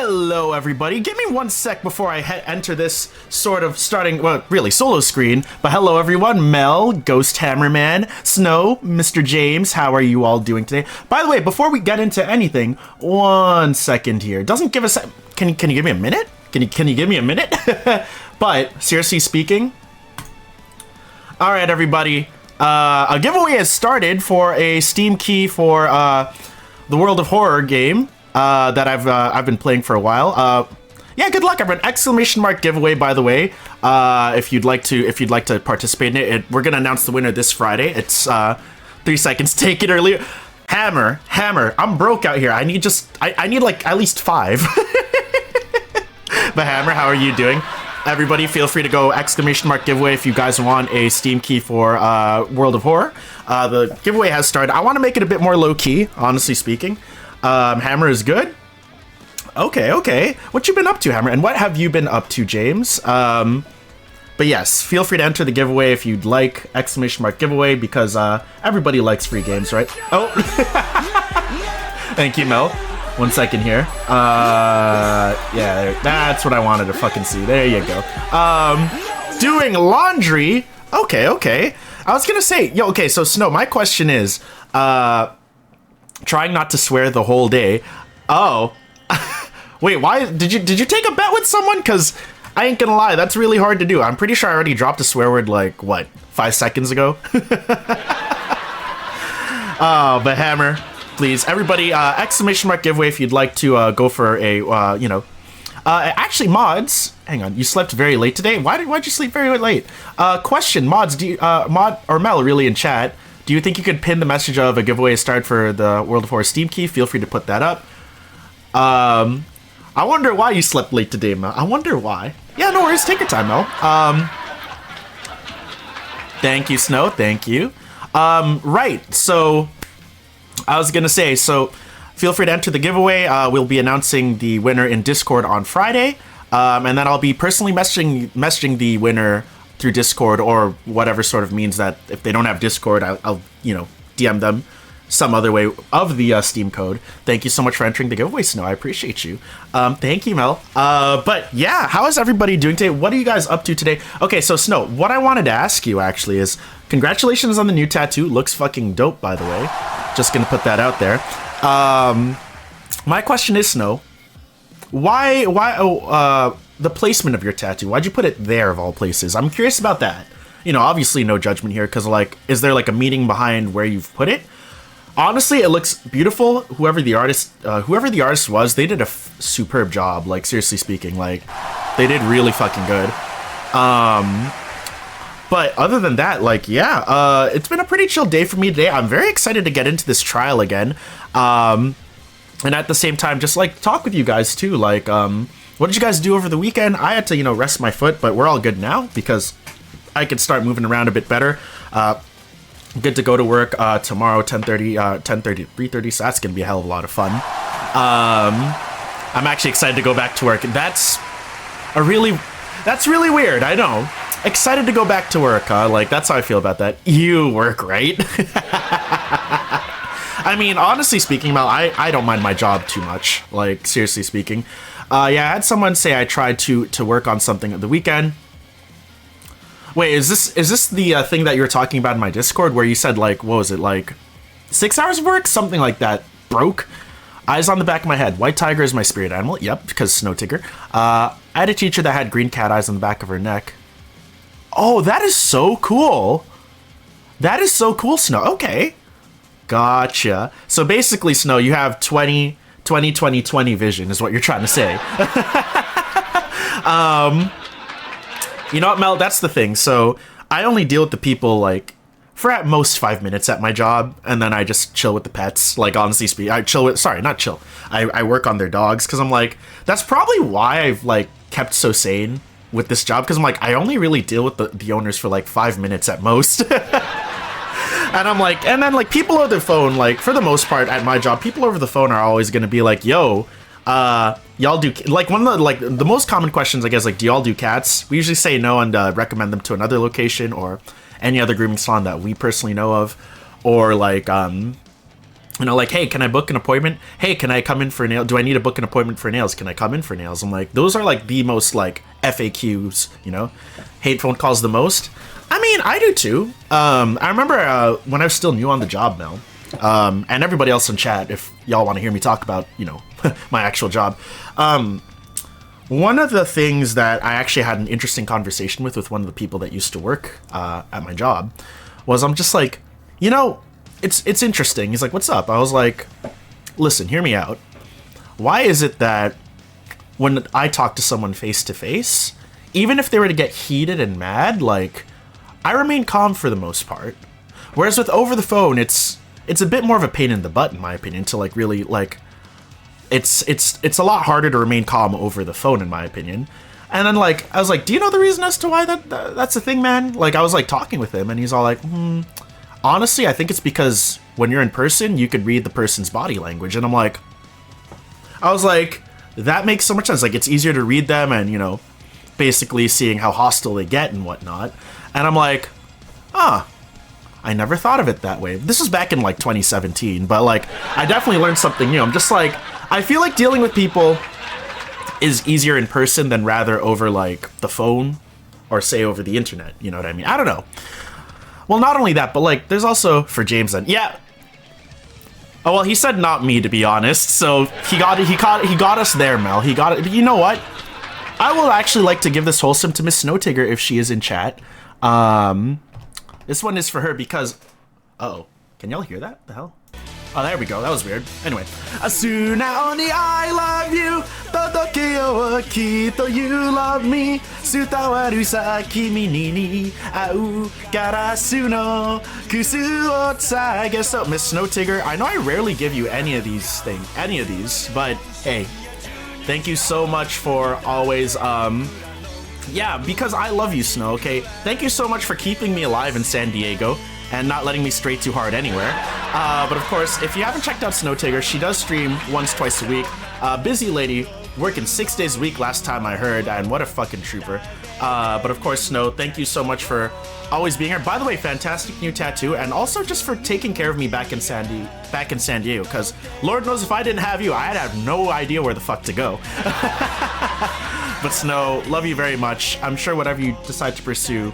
Hello everybody, give me 1 sec before I enter this sort of starting, well, really solo screen, but hello everyone, Mel, Ghost Hammerman, Snow, Mr. James, how are you all doing today? By the way, before we get into anything, 1 second here, doesn't give us, can you give me a minute? Can you give me a minute? But, seriously speaking, alright everybody, a giveaway has started for a Steam key for the World of Horror game. That I've been playing for a while. Yeah, good luck. I have an exclamation mark giveaway, by the way. If you'd like to participate in it, we're gonna announce the winner this Friday. It's 3 seconds. Take it earlier. Hammer. I'm broke out here. I need like at least 5. But Hammer, how are you doing? Everybody, feel free to go exclamation mark giveaway if you guys want a Steam key for World of Horror. The giveaway has started. I want to make it a bit more low key, honestly speaking. Hammer is good. Okay. What you been up to, Hammer? And what have you been up to, James? But yes, feel free to enter the giveaway if you'd like. Exclamation mark giveaway, because everybody likes free games, right? Oh. Thank you, Mel. 1 second here. Yeah, that's what I wanted to fucking see. There you go. Doing laundry. Okay. I was gonna say, okay, so Snow, my question is, trying not to swear the whole day. Oh. Wait, why? Did you take a bet with someone? Because I ain't gonna lie, that's really hard to do. I'm pretty sure I already dropped a swear word like, what, 5 seconds ago? Oh, but Hammer, please. Everybody, exclamation mark giveaway if you'd like to go for a, actually, mods, hang on, you slept very late today? Why'd you sleep very late? Question, mods, do you, Mod, or Mel really in chat, do you think you could pin the message of a giveaway start for the World of Horror Steam key? Feel free to put that up. I wonder why you slept late today, Mel. I wonder why. Yeah, no worries. Take your time, Mel. Thank you, Snow. Thank you. Right. So, I was going to say, so feel free to enter the giveaway. We'll be announcing the winner in Discord on Friday. And then I'll be personally messaging the winner through Discord or whatever sort of means that if they don't have Discord, I'll DM them some other way of the Steam code. Thank you so much for entering the giveaway, Snow. I appreciate you. Thank you, Mel. But yeah, how is everybody doing today? What are you guys up to today? Okay, so Snow, what I wanted to ask you actually is congratulations on the new tattoo. Looks fucking dope, by the way. Just gonna put that out there. My question is, Snow, why the placement of your tattoo? Why'd you put it there of all places? I'm curious about that. Obviously no judgment here, because like, is there like a meaning behind where you've put it? Honestly, it looks beautiful. Whoever the artist was, they did a superb job. Like, seriously speaking, like, they did really fucking good. But other than that, like, yeah, it's been a pretty chill day for me today. I'm very excited to get into this trial again. And at the same time, just like talk with you guys too. Like, what did you guys do over the weekend? I had to, rest my foot, but we're all good now because I could start moving around a bit better. Good to go to work tomorrow, 10:30 to 3:30, so that's going to be a hell of a lot of fun. I'm actually excited to go back to work. That's really weird, I know. Excited to go back to work, like, that's how I feel about that. You work, right? I mean, honestly speaking, Mel, I don't mind my job too much, like, seriously speaking. Yeah, I had someone say I tried to work on something at the weekend. Wait, is this the thing that you were talking about in my Discord where you said, like, what was it, like 6 hours of work? Something like that. Broke. Eyes on the back of my head. White tiger is my spirit animal. Yep, because Snow Tigger. I had a teacher that had green cat eyes on the back of her neck. Oh, that is so cool. That is so cool, Snow. Okay. Gotcha. So basically, Snow, you have 20 vision is what you're trying to say. You know what, Mel? That's the thing. So I only deal with the people, like, for at most 5 minutes at my job, and then I just chill with the pets. Like, honestly speaking, I work on their dogs, because I'm like, that's probably why I've, like, kept so sane with this job, because I'm like, I only really deal with the owners for, like, 5 minutes at most. And I'm like, and then, like, people over the phone, like, for the most part at my job, people over the phone are always going to be like, yo, y'all do, like, one of the, like, the most common questions, I guess, like, do y'all do cats? We usually say no and recommend them to another location or any other grooming salon that we personally know of. Or, like, you know, like, hey, can I book an appointment? Hey, can I come in for nails? Do I need to book an appointment for nails? Can I come in for nails? I'm like, those are like the most like FAQs, you know, hate phone calls the most. I mean, I do too. I remember when I was still new on the job, Mel, and everybody else in chat, if y'all want to hear me talk about, you know, my actual job. One of the things that I actually had an interesting conversation with one of the people that used to work at my job was, I'm just like, you know, it's interesting. He's like, what's up? I was like, listen, hear me out. Why is it that when I talk to someone face to face, even if they were to get heated and mad, like, I remain calm for the most part. Whereas with over the phone, it's a bit more of a pain in the butt, in my opinion, to like really like, it's a lot harder to remain calm over the phone, in my opinion. And then like, I was like, do you know the reason as to why that's a thing, man? Like, I was like talking with him and he's all like, honestly, I think it's because when you're in person, you could read the person's body language. And I was like, that makes so much sense. Like, it's easier to read them and, you know, basically seeing how hostile they get and whatnot. And I'm like, I never thought of it that way. This was back in like 2017, but like, I definitely learned something new. I'm just like, I feel like dealing with people is easier in person than rather over like the phone or say over the internet. You know what I mean? I don't know. Well, not only that, but like, there's also for James then. Yeah. Oh, well, he said not me, to be honest. So he got us there, Mel. He got it. But you know what? I will actually like to give this wholesome to Miss Snow Tigger if she is in chat. This one is for her because, uh-oh, can y'all hear that? The hell? Oh, there we go. That was weird. Anyway. Asuna oni I love you. Todoke yo kitto you love me. Sutawaru sa kimi ni au garasu no kusu o tsage. So, Miss Snow Tigger, I know I rarely give you any of these, but hey, thank you so much for always, yeah, because I love you, Snow, okay? Thank you so much for keeping me alive in San Diego and not letting me stray too hard anywhere. But of course, if you haven't checked out Snow Tigger, she does stream once, twice a week. Busy lady, working 6 days a week last time I heard, and what a fucking trooper. But of course, Snow, thank you so much for always being here. By the way, fantastic new tattoo, and also just for taking care of me back in San Diego, because Lord knows if I didn't have you, I'd have no idea where the fuck to go. But Snow, love you very much. I'm sure whatever you decide to pursue,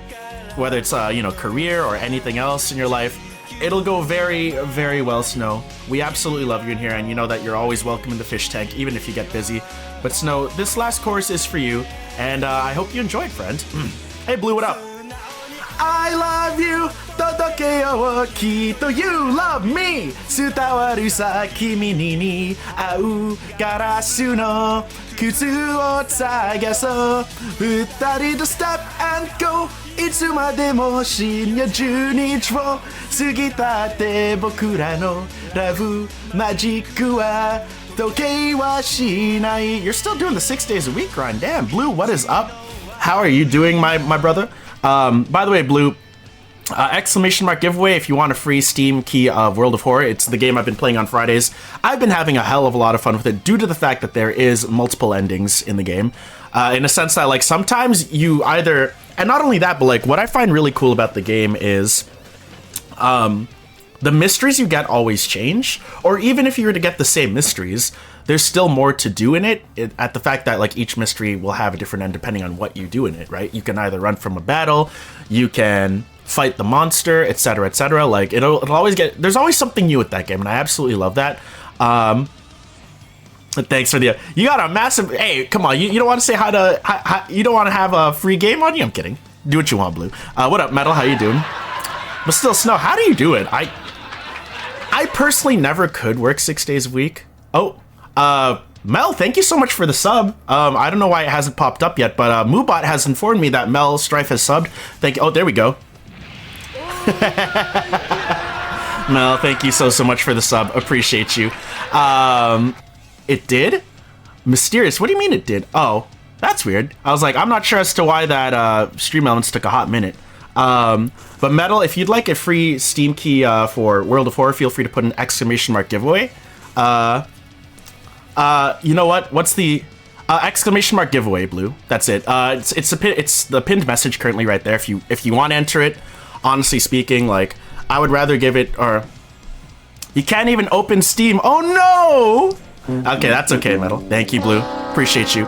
whether it's you know, career or anything else in your life, it'll go very, very well, Snow. We absolutely love you in here, and you know that you're always welcome in the fish tank, even if you get busy. But Snow, this last chorus is for you, and I hope you enjoyed, friend. Hey, Blue, what up? I love you, todoke yo kitto you love me. Sutawaru sa kimi ni au garasu no kutsu o tsagaso. Futari to step and go. いつまでも深夜12日を過ぎたって僕らのラブマジックは時計はしない You're still doing the 6 days a week grind. Damn, Blue, what is up? How are you doing, my brother? By the way, Blue, exclamation mark giveaway if you want a free Steam key of World of Horror. It's the game I've been playing on Fridays. I've been having a hell of a lot of fun with it due to the fact that there is multiple endings in the game. In a sense that, like, sometimes you either... And not only that, but, like, what I find really cool about the game is... the mysteries you get always change. Or even if you were to get the same mysteries, there's still more to do in it, at the fact that, like, each mystery will have a different end depending on what you do in it, right? You can either run from a battle, you can fight the monster, etc., etc. Like, it'll always get... There's always something new with that game, and I absolutely love that. Thanks for the... You got a massive... Hey, come on, you don't want to say how to... you don't want to have a free game on you? I'm kidding. Do what you want, Blue. What up, Metal? How you doing? But still, Snow, how do you do it? I personally never could work 6 days a week. Oh, Mel, thank you so much for the sub. I don't know why it hasn't popped up yet, but Moobot has informed me that Mel Strife has subbed. Thank you. Oh, there we go. Mel, thank you so much for the sub. Appreciate you. It did? Mysterious. What do you mean it did? Oh, that's weird. I was like, I'm not sure as to why that Stream Elements took a hot minute. But Metal, if you'd like a free Steam key for World of Horror, feel free to put an exclamation mark giveaway. You know what? What's the exclamation mark giveaway, Blue? That's it. It's the pinned message currently right there. If you want to enter it, honestly speaking, like, I would rather give it, or You can't even open Steam. Oh no! Okay, that's okay, Metal. Thank you, Blue. Appreciate you.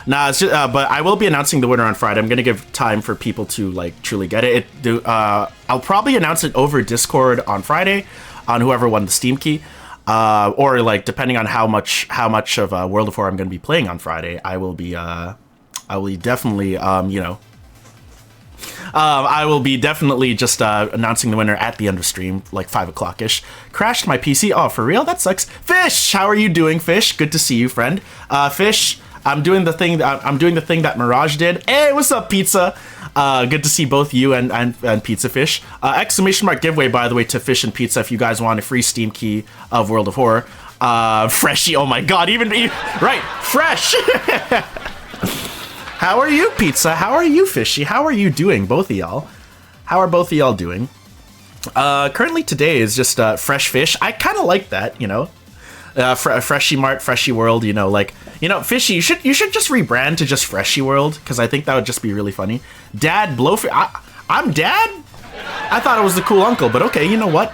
Nah, it's just, but I will be announcing the winner on Friday. I'm gonna give time for people to like truly get it. I'll probably announce it over Discord on Friday, on whoever won the Steam key, or like depending on how much of World of War I'm gonna be playing on Friday. I will definitely I will be definitely just announcing the winner at the end of stream, like 5 o'clock ish. Crashed my PC. Oh, for real? That sucks. Fish, how are you doing, Fish? Good to see you, friend. Fish, I'm doing the thing that Mirage did. Hey, what's up, Pizza? Good to see both you and Pizza Fish. Exclamation mark giveaway, by the way, to Fish and Pizza if you guys want a free Steam key of World of Horror. Freshy, oh my god, right, fresh. How are you, Pizza? How are you, Fishy? How are you doing, both of y'all? How are both of y'all doing? Currently today is just fresh fish. I kind of like that, you know. Freshy Mart, Freshy World, you know, like, you know, Fishy, you should just rebrand to just Freshy World, because I think that would just be really funny. Dad, Blowfish, I'm Dad? I thought I was the cool uncle, but okay, you know what?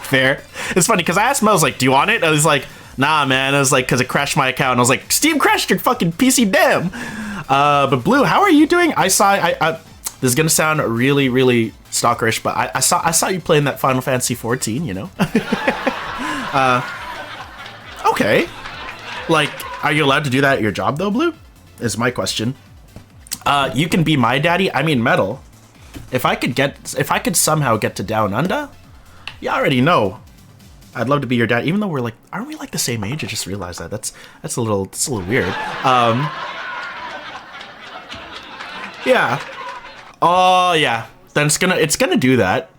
Fair. It's funny, because I asked Mel, I was like, do you want it? I was like, nah, man. I was like, because it crashed my account. I was like, Steam crashed your fucking PC, damn. But Blue, how are you doing? This is gonna sound really, really stalkerish, but I saw you playing that Final Fantasy 14, you know? Okay. Like, are you allowed to do that at your job though, Blue? Is my question. You can be my daddy. I mean, Metal. If I could somehow get to Down Under, you already know. I'd love to be your dad, even though we're like, aren't we like the same age? I just realized that. That's a little weird. Yeah. Oh yeah. Then it's gonna do that.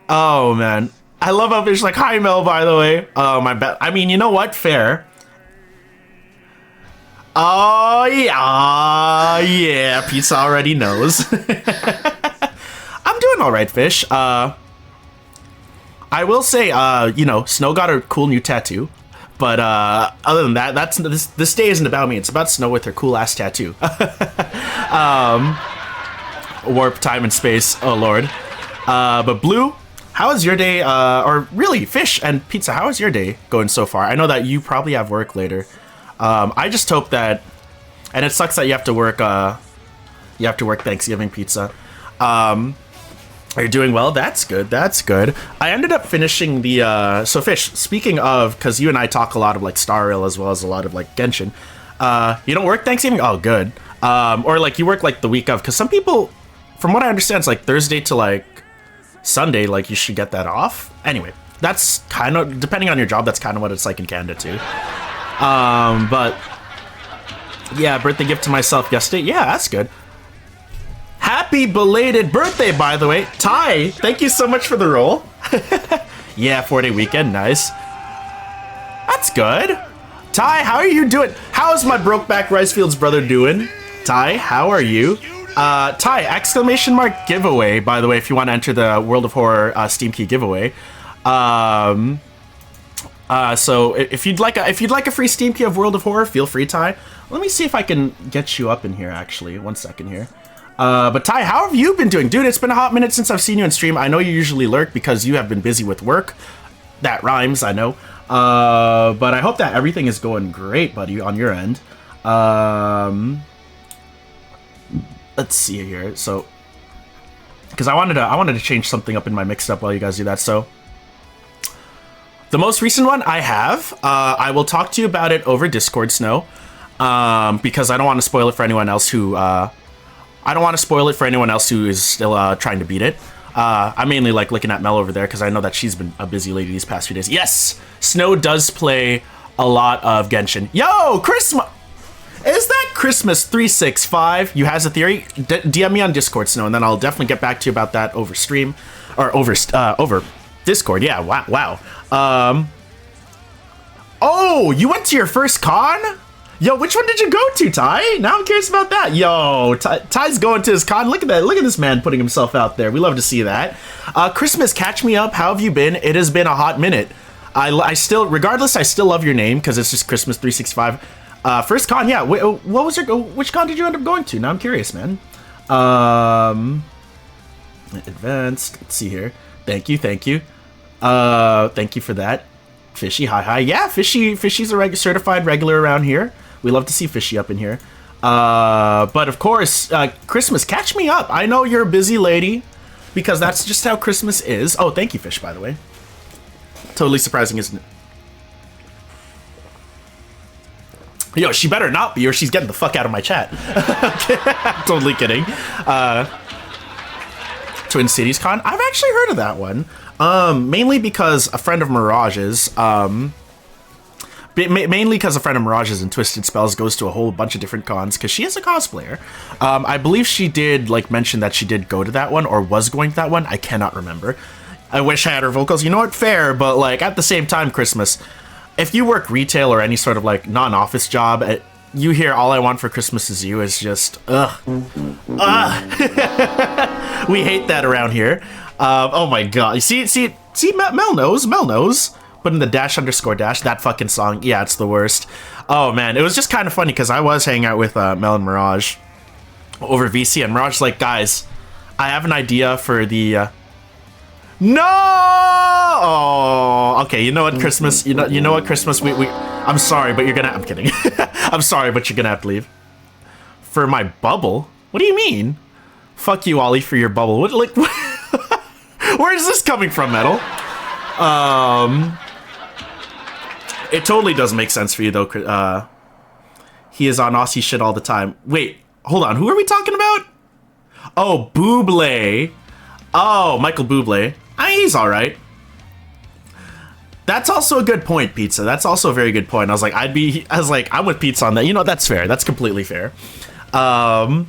Oh man. I love how Fish like, hi Mel, by the way. Oh my bad. I mean, you know what? Fair. Oh yeah. Yeah, Pizza already knows. I'm doing alright, Fish. I will say, you know, Snow got a cool new tattoo, but other than that, this day isn't about me. It's about Snow with her cool ass tattoo. Warp, time, and space. Oh lord. But Blue, how is your day? Or really, Fish and Pizza, how is your day going so far? I know that you probably have work later. I just hope that, and it sucks that you have to work. You have to work Thanksgiving, Pizza. Are you doing well? That's good. That's good. I ended up finishing the, so Fish, speaking of, because you and I talk a lot of like Star Rail as well as a lot of like Genshin. You don't work Thanksgiving? Oh, good. Or like you work like the week of, because some people, from what I understand, it's like Thursday to like Sunday, like you should get that off. Anyway, that's kind of, depending on your job, that's kind of what it's like in Canada too. But yeah, birthday gift to myself yesterday. Yeah, that's good. Happy belated birthday, by the way. Ty, thank you so much for the roll. Yeah, 4-day weekend, nice. That's good. Ty, how are you doing? How's my Brokeback Ricefields brother doing? Ty, how are you? Ty, exclamation mark giveaway, by the way, if you want to enter the World of Horror Steam Key giveaway. So if you'd like a free Steam Key of World of Horror, feel free, Ty. Let me see if I can get you up in here, actually. 1 second here. But Ty, how have you been doing? Dude, it's been a hot minute since I've seen you on stream. I know you usually lurk because you have been busy with work. That rhymes, I know. But I hope that everything is going great, buddy, on your end. Let's see here. So, because I wanted to change something up in my mix up while you guys do that. So, the most recent one I have, I will talk to you about it over Discord, Snow, because I don't want to spoil it for anyone else who is still trying to beat it. I mainly like looking at Mel over there because I know that she's been a busy lady these past few days. Yes, Snow does play a lot of Genshin. Yo, Christmas! Is that Christmas 365? You has a theory? DM me on Discord, Snow, and then I'll definitely get back to you about that over stream or over Discord. Yeah, wow. Oh, you went to your first con? Yo, which one did you go to, Ty? Now I'm curious about that. Yo, Ty's going to his con. Look at that. Look at this man putting himself out there. We love to see that. Christmas, catch me up. How have you been? It has been a hot minute. I still, regardless, I still love your name because it's just Christmas 365. First con, yeah. What was which con did you end up going to? Now I'm curious, man. Advanced. Let's see here. Thank you. Thank you for that. Fishy, hi. Yeah, Fishy's a certified regular around here. We love to see Fishy up in here. But of course, Christmas, catch me up. I know you're a busy lady, because that's just how Christmas is. Oh, thank you, Fish, by the way. Totally surprising, isn't it? Yo, she better not be, or she's getting the fuck out of my chat. Totally kidding. Twin Cities Con. I've actually heard of that one. Mainly because a friend of Mirage's, mainly because a friend of Mirage's in Twisted Spells goes to a whole bunch of different cons, because she is a cosplayer. I believe she did, like, mention that she did go to that one, or was going to that one. I cannot remember. I wish I had her vocals. You know what? Fair, but, like, at the same time, Christmas, if you work retail or any sort of, like, non-office job, you hear All I Want for Christmas Is You is just, ugh. We hate that around here. Oh my god. See, Mel knows. Put in the _dash, that fucking song. Yeah, it's the worst. Oh man, it was just kind of funny because I was hanging out with Mel and Mirage over VC, and Mirage's like, guys, I have an idea for the, No! Oh, okay, you know what, Christmas? You know what, Christmas? I'm sorry, but you're gonna... I'm kidding. I'm sorry, but you're gonna have to leave. For my bubble? What do you mean? Fuck you, Ollie, for your bubble. What, like... Where is this coming from, Metal? It totally does make sense for you, though. He is on Aussie shit all the time. Wait, hold on. Who are we talking about? Oh, Bublé. Oh, Michael Bublé. He's all right. That's also a good point, Pizza. That's also a very good point. I was like, I'm with Pizza on that. You know, that's fair. That's completely fair. Oh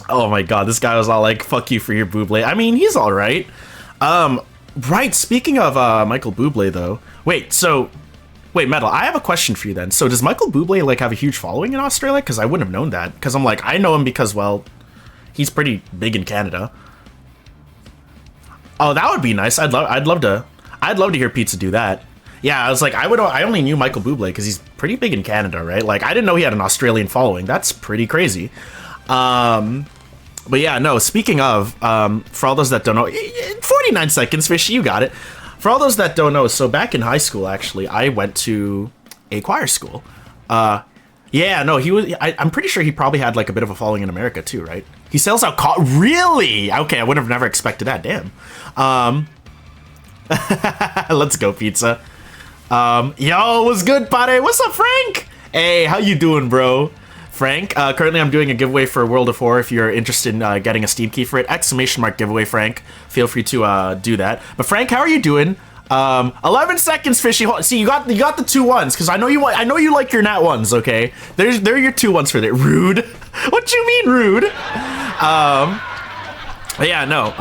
my god, this guy was all like, fuck you for your Bublé. I mean, he's all right. Right, speaking of Michael Bublé, though. Wait, Metal, I have a question for you then. So does Michael Bublé, like, have a huge following in Australia? Because I wouldn't have known that. Because I'm like, I know him because, well, he's pretty big in Canada. Oh, that would be nice. I'd love to hear Pizza do that. Yeah, I was like, I only knew Michael Bublé because he's pretty big in Canada, right? Like, I didn't know he had an Australian following. That's pretty crazy. But yeah, no, speaking of, for all those that don't know, 49 seconds, Fish, you got it. For all those that don't know, so back in high school, actually, I went to a choir school. Yeah, no, I'm pretty sure he probably had, like, a bit of a following in America, too, right? He sells out Really? Okay, I would have never expected that, damn. Let's go, Pizza. Yo, what's good, Pare? What's up, Frank? Hey, how you doing, bro? Frank, currently I'm doing a giveaway for World of War. If you're interested in getting a Steam key for it, ! giveaway, Frank. Feel free to do that. But Frank, how are you doing? 11 seconds, Fishy. See, you got the 2 1s because I know you like your nat 1s. Okay, they're your 2 1s for that. Rude. What you mean, rude? Yeah, no.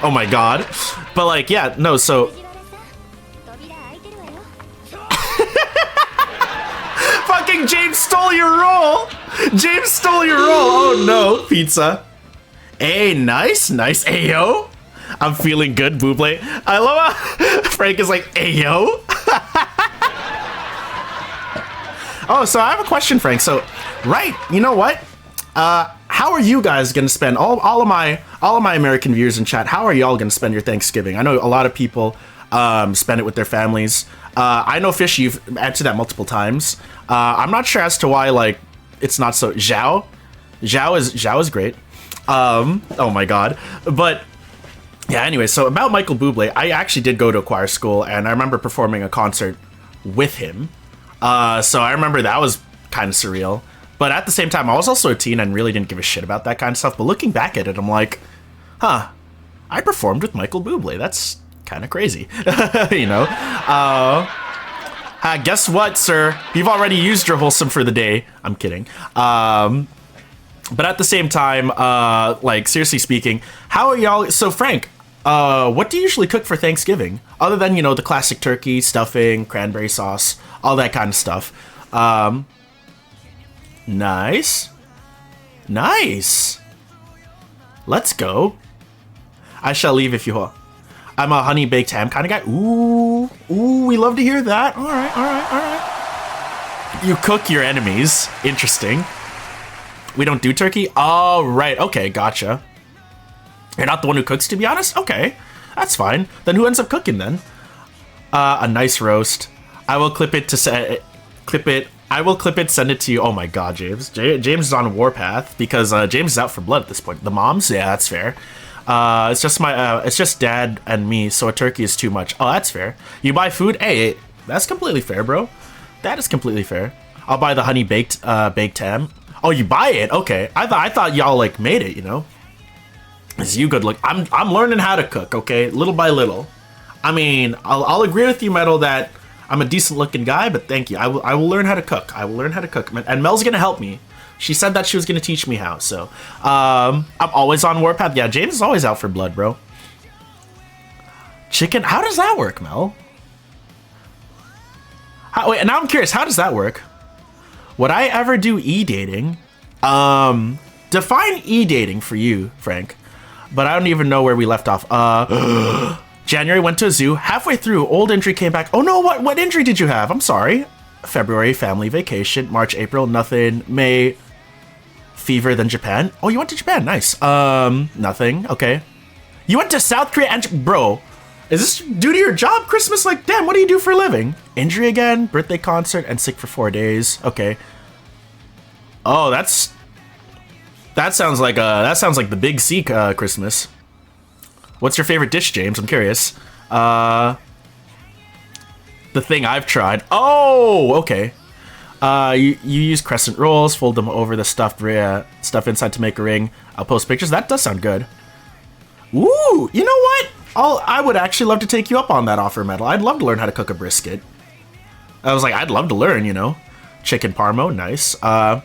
Oh my god. But like, yeah, no. So. Fucking James stole your role. James stole your role. Oh no, Pizza. Hey, nice. Ayo. I'm feeling good, Bublé. I love how Frank is like, ayo. Oh, so I have a question, Frank. So, right, you know what? How are you guys gonna spend all of my American viewers in chat? How are y'all gonna spend your Thanksgiving? I know a lot of people spend it with their families. I know, Fish, you've answered that multiple times. I'm not sure as to why, like, it's not so. Zhao is great. Oh my god, but. Yeah, anyway, so about Michael Bublé, I actually did go to a choir school, and I remember performing a concert with him. So I remember that was kind of surreal. But at the same time, I was also a teen and really didn't give a shit about that kind of stuff. But looking back at it, I'm like, huh, I performed with Michael Bublé. That's kind of crazy, you know? Guess what, sir? You've already used your wholesome for the day. I'm kidding. But at the same time, like, seriously speaking, how are y'all? So, Frank, what do you usually cook for Thanksgiving? Other than, you know, the classic turkey, stuffing, cranberry sauce, all that kind of stuff. Nice. Let's go. I shall leave if you... I'm a honey baked ham kind of guy. Ooh, we love to hear that. All right. You cook your enemies. Interesting. We don't do turkey? Oh, right. Okay, gotcha. You're not the one who cooks, to be honest? Okay, that's fine. Then who ends up cooking then? A nice roast. I will clip it to clip it. I will clip it, send it to you. Oh my god, James. James is on a warpath because James is out for blood at this point. The moms? Yeah, that's fair. It's just dad and me, so a turkey is too much. Oh, that's fair. You buy food? Hey, that's completely fair, bro. That is completely fair. I'll buy the honey baked ham. Oh, you buy it? Okay. I thought y'all like made it, you know? Is you good look? I'm learning how to cook, okay? Little by little. I mean, I'll agree with you, Metal, that I'm a decent looking guy, but thank you. I will learn how to cook. I will learn how to cook. And Mel's gonna help me. She said that she was gonna teach me how, so I'm always on warpath. Yeah, James is always out for blood, bro. Chicken, how does that work, Mel? Wait, now I'm curious, how does that work? Would I ever do e-dating? Define e-dating for you, Frank. But I don't even know where we left off. January, went to a zoo. Halfway through, old injury came back. Oh no, what injury did you have? I'm sorry. February, family vacation. March, April, nothing. May, fever, then Japan. Oh, you went to Japan, nice. Nothing, okay. You went to South Korea and, bro, is this due to your job? Christmas, like, damn, what do you do for a living? Injury again, birthday concert, and sick for 4 days, okay. Oh, that sounds like the Big C Christmas. What's your favorite dish, James? I'm curious. The thing I've tried. Oh, okay. You use crescent rolls, fold them over the stuff inside to make a ring. I'll post pictures. That does sound good. Ooh, you know what? I would actually love to take you up on that offer, Metal. I'd love to learn how to cook a brisket. I was like, I'd love to learn, you know. Chicken parmo, nice. I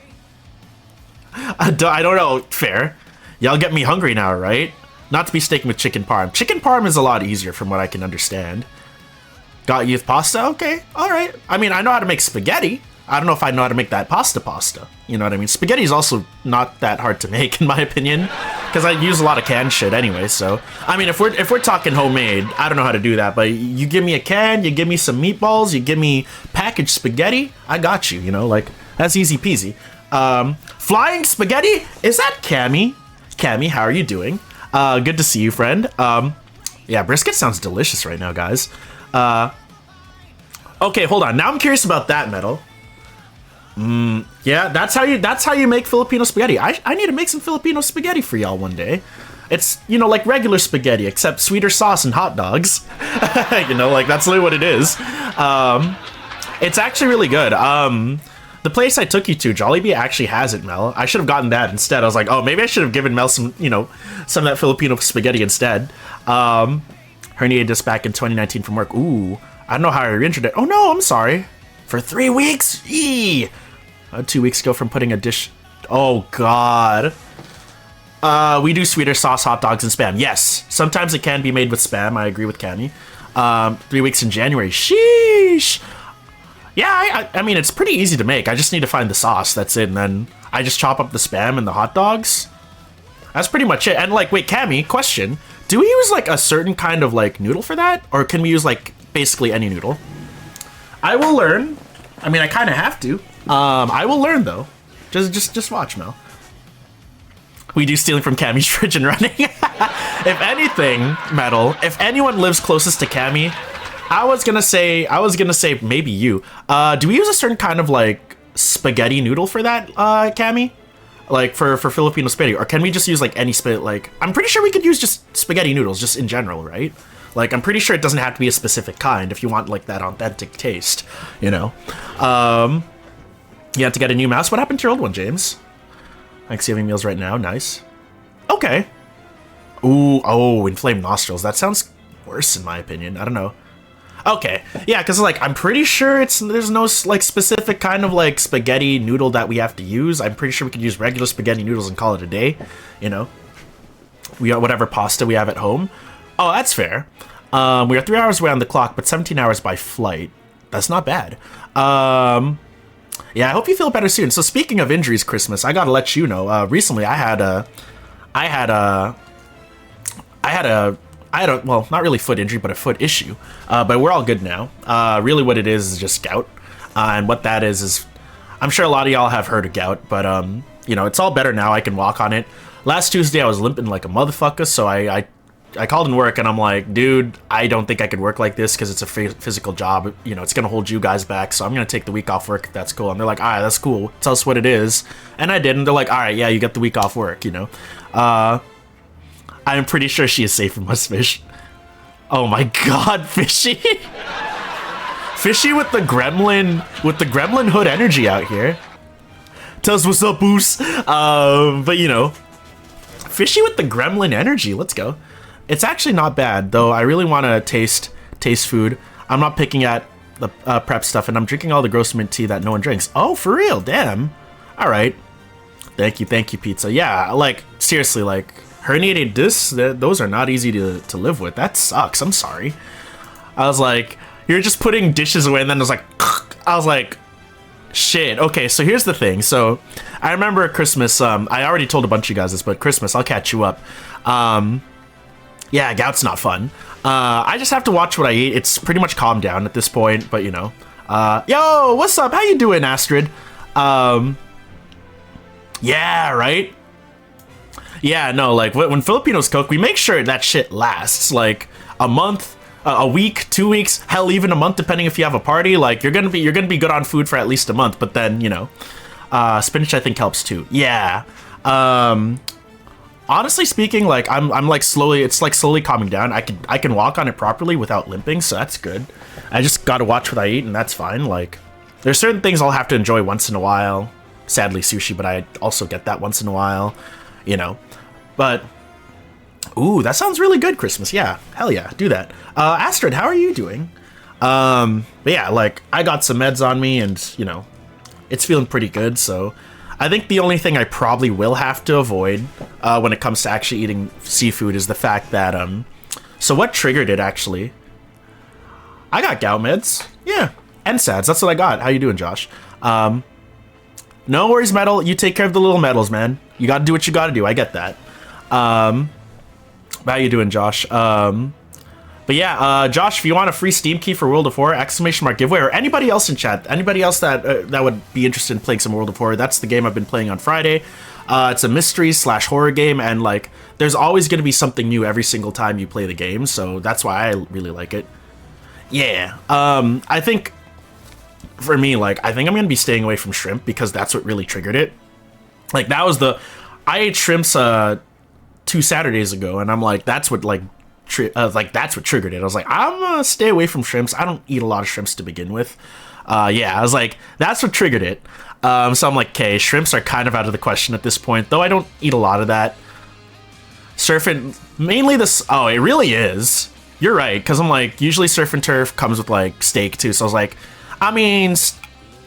don't know, fair. Y'all get me hungry now, right? Not to be mistaken with chicken parm. Chicken parm is a lot easier from what I can understand. Got youth pasta? Okay, alright. I mean, I know how to make spaghetti. I don't know if I know how to make that pasta. You know what I mean? Spaghetti is also not that hard to make, in my opinion. Because I use a lot of canned shit anyway, so... I mean, if we're talking homemade, I don't know how to do that. But you give me a can, you give me some meatballs, you give me packaged spaghetti, I got you, you know? Like, that's easy peasy. Flying spaghetti? Is that Cammy? Cammy, how are you doing? Good to see you, friend. Yeah, brisket sounds delicious right now, guys. Okay, hold on. Now I'm curious about that, Metal. Yeah, that's how you make Filipino spaghetti. I need to make some Filipino spaghetti for y'all one day. It's, you know, like regular spaghetti, except sweeter sauce and hot dogs. You know, like, that's literally what it is. It's actually really good. The place I took you to, Jollibee, actually has it, Mel. I should have gotten that instead. I was like, oh, maybe I should have given Mel some, you know, some of that Filipino spaghetti instead. Herniated disc back in 2019 from work. Ooh, I don't know how I re-injured it. Oh no, I'm sorry. For 3 weeks? Eee! 2 weeks ago from putting a dish... Oh, God. We do sweeter sauce, hot dogs, and Spam. Yes, sometimes it can be made with Spam. I agree with Cammy. 3 weeks in January. Sheesh! Yeah, I mean, it's pretty easy to make. I just need to find the sauce. That's it. And then I just chop up the Spam and the hot dogs. That's pretty much it. And, like, wait, Cammy, question. Do we use, like, a certain kind of, like, noodle for that? Or can we use, like, basically any noodle? I will learn. I mean, I kind of have to. I will learn, though. Just watch, Mel. We do stealing from Cammy's fridge and running. If anything, Metal, if anyone lives closest to Cammy, I was gonna say maybe you. Do we use a certain kind of, like, spaghetti noodle for that, Cammy? Like, for Filipino spaghetti? Or can we just use, like, any like, I'm pretty sure we could use just spaghetti noodles, just in general, right? Like, I'm pretty sure it doesn't have to be a specific kind if you want, like, that authentic taste, you know? You have to get a new mouse. What happened to your old one, James? Thanksgiving meals right now. Nice. Okay. Ooh, oh, inflamed nostrils. That sounds worse, in my opinion. I don't know. Okay. Yeah, because, like, I'm pretty sure there's no, like, specific kind of, like, spaghetti noodle that we have to use. I'm pretty sure we could use regular spaghetti noodles and call it a day, you know? We got whatever pasta we have at home. Oh, that's fair. We are 3 hours away on the clock, but 17 hours by flight. That's not bad. Yeah, I hope you feel better soon. So speaking of injuries, Christmas, I gotta let you know. Recently, I had a well, not really foot injury, but a foot issue. But we're all good now. Really, what it is just gout, and what that is I'm sure a lot of y'all have heard of gout, but you know, it's all better now. I can walk on it. Last Tuesday, I was limping like a motherfucker, so I called in work, and I'm like, dude, I don't think I could work like this because it's a physical job. You know, it's going to hold you guys back, so I'm going to take the week off work if that's cool. And they're like, all right, that's cool. Tell us what it is. And I did, and they're like, all right, yeah, you get the week off work, you know. I'm pretty sure she is safe from us, Fish. Oh my god, Fishy. Fishy with the gremlin hood energy out here. Tell us what's up, Boos. But you know, Fishy with the gremlin energy. Let's go. It's actually not bad, though. I really want to taste food. I'm not picking at the prep stuff, and I'm drinking all the gross mint tea that no one drinks. Oh, for real? Damn. All right. Thank you, pizza. Yeah, like seriously, like herniated discs. Those are not easy to live with. That sucks. I'm sorry. I was like, you're just putting dishes away, and then I was like, shit. Okay, so here's the thing. So I remember Christmas. I already told a bunch of you guys this, but Christmas, I'll catch you up. Yeah, gout's not fun. I just have to watch what I eat. It's pretty much calmed down at this point, but you know. Yo, what's up? How you doing, Astrid? Yeah, right? Yeah, no, like when Filipinos cook, we make sure that shit lasts like a month, a week, 2 weeks, hell, even a month, depending if you have a party. Like you're gonna be good on food for at least a month. But then, you know, spinach I think helps too. Yeah. Honestly speaking, like I'm like slowly calming down. I can walk on it properly without limping, so that's good. I just gotta watch what I eat, and that's fine. Like there's certain things I'll have to enjoy once in a while. Sadly, sushi, but I also get that once in a while, you know. But ooh, that sounds really good, Christmas. Yeah, hell yeah, do that. Astrid, how are you doing? But yeah, like I got some meds on me, and you know, it's feeling pretty good. So I think the only thing I probably will have to avoid when it comes to actually eating seafood is the fact that so what triggered it actually? I got gout meds. Yeah, NSAIDs. That's what I got. How you doing, Josh? No worries, Metal. You take care of the little metals, man. You gotta do what you gotta do. I get that. How you doing, Josh? But yeah, Josh, if you want a free Steam key for World of War, ! Giveaway, or anybody else in chat, anybody else that that would be interested in playing some World of War, that's the game I've been playing on Friday. It's a mystery/horror game, and like, there's always going to be something new every single time you play the game, so that's why I really like it. Yeah, I think, for me, like, I think I'm going to be staying away from shrimp, because that's what really triggered it. Like, I ate shrimps 2 Saturdays ago, and I'm like, that's what, like, that's what triggered it. I was like, I'm gonna stay away from shrimps. I don't eat a lot of shrimps to begin with. Yeah, I was like, that's what triggered it. So I'm like, okay, shrimps are kind of out of the question at this point, though I don't eat a lot of that. Surf and mainly this. Oh, it really is. You're right, because I'm like, usually surf and turf comes with like steak too. So I was like, I mean,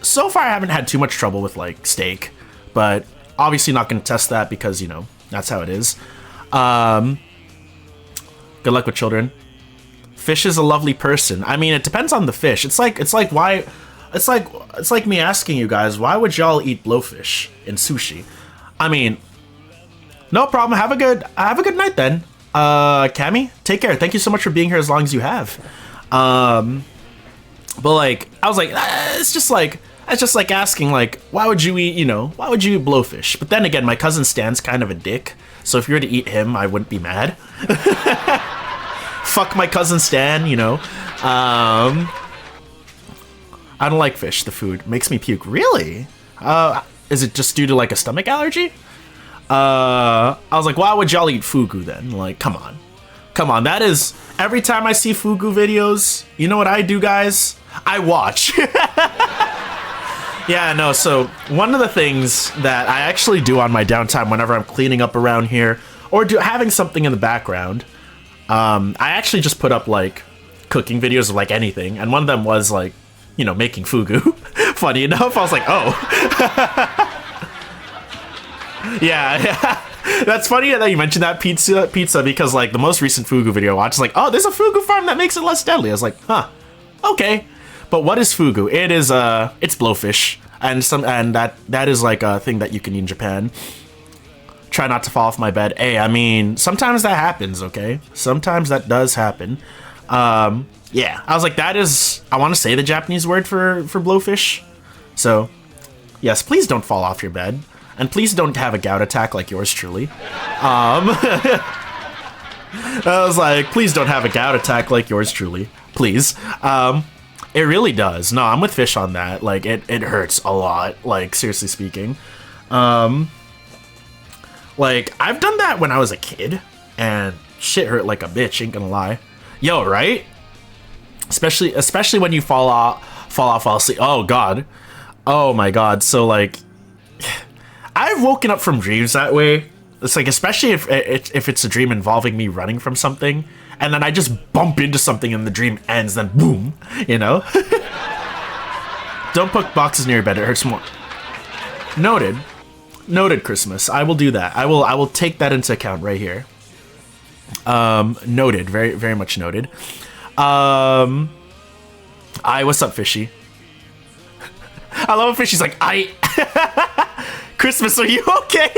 so far I haven't had too much trouble with like steak, but obviously not gonna test that because, you know, that's how it is. Good luck with children. Fish is a lovely person. I mean, it depends on the fish. It's like me asking you guys, why would y'all eat blowfish in sushi? I mean, no problem. Have a good night then. Cammy, take care. Thank you so much for being here as long as you have. But like, I was like, it's just like asking, like, why would you eat blowfish? But then again, my cousin Stan's kind of a dick, so if you were to eat him, I wouldn't be mad. Fuck my cousin Stan, you know. I don't like fish, the food. Makes me puke. Really? Is it just due to like a stomach allergy? I was like, why would y'all eat fugu then? Like, come on. Come on, that is, every time I see fugu videos, you know what I do, guys? I watch. Yeah, no, so one of the things that I actually do on my downtime whenever I'm cleaning up around here, or having something in the background, I actually just put up like cooking videos of like anything, and one of them was like, you know, making fugu. Funny enough, I was like, oh. Yeah. That's funny that you mentioned that pizza, because like the most recent fugu video I watched is like, oh, there's a fugu farm that makes it less deadly. I was like, huh, okay. But what is fugu? It is it's blowfish, and that is like a thing that you can eat in Japan. Try not to fall off my bed. Hey, I mean, sometimes that happens, okay? Sometimes that does happen. Yeah, I was like, that is, I want to say the Japanese word for blowfish. So, yes, please don't fall off your bed. And please don't have a gout attack like yours truly. I was like, please don't have a gout attack like yours truly. Please. It really does. No, I'm with Fish on that. Like, it hurts a lot. Like, seriously speaking. Like, I've done that when I was a kid. And shit hurt like a bitch, ain't gonna lie. Yo, right? Especially when you fall asleep. Oh, God. Oh, my God. So, like, I've woken up from dreams that way. It's like, especially if it's a dream involving me running from something, and then I just bump into something and the dream ends, then boom, you know? Don't put boxes near your bed, it hurts more. Noted. Noted, Christmas. I will do that. I will take that into account right here. Noted. Very, very much noted. What's up, Fishy? I love Fishy's like, Christmas, are you okay?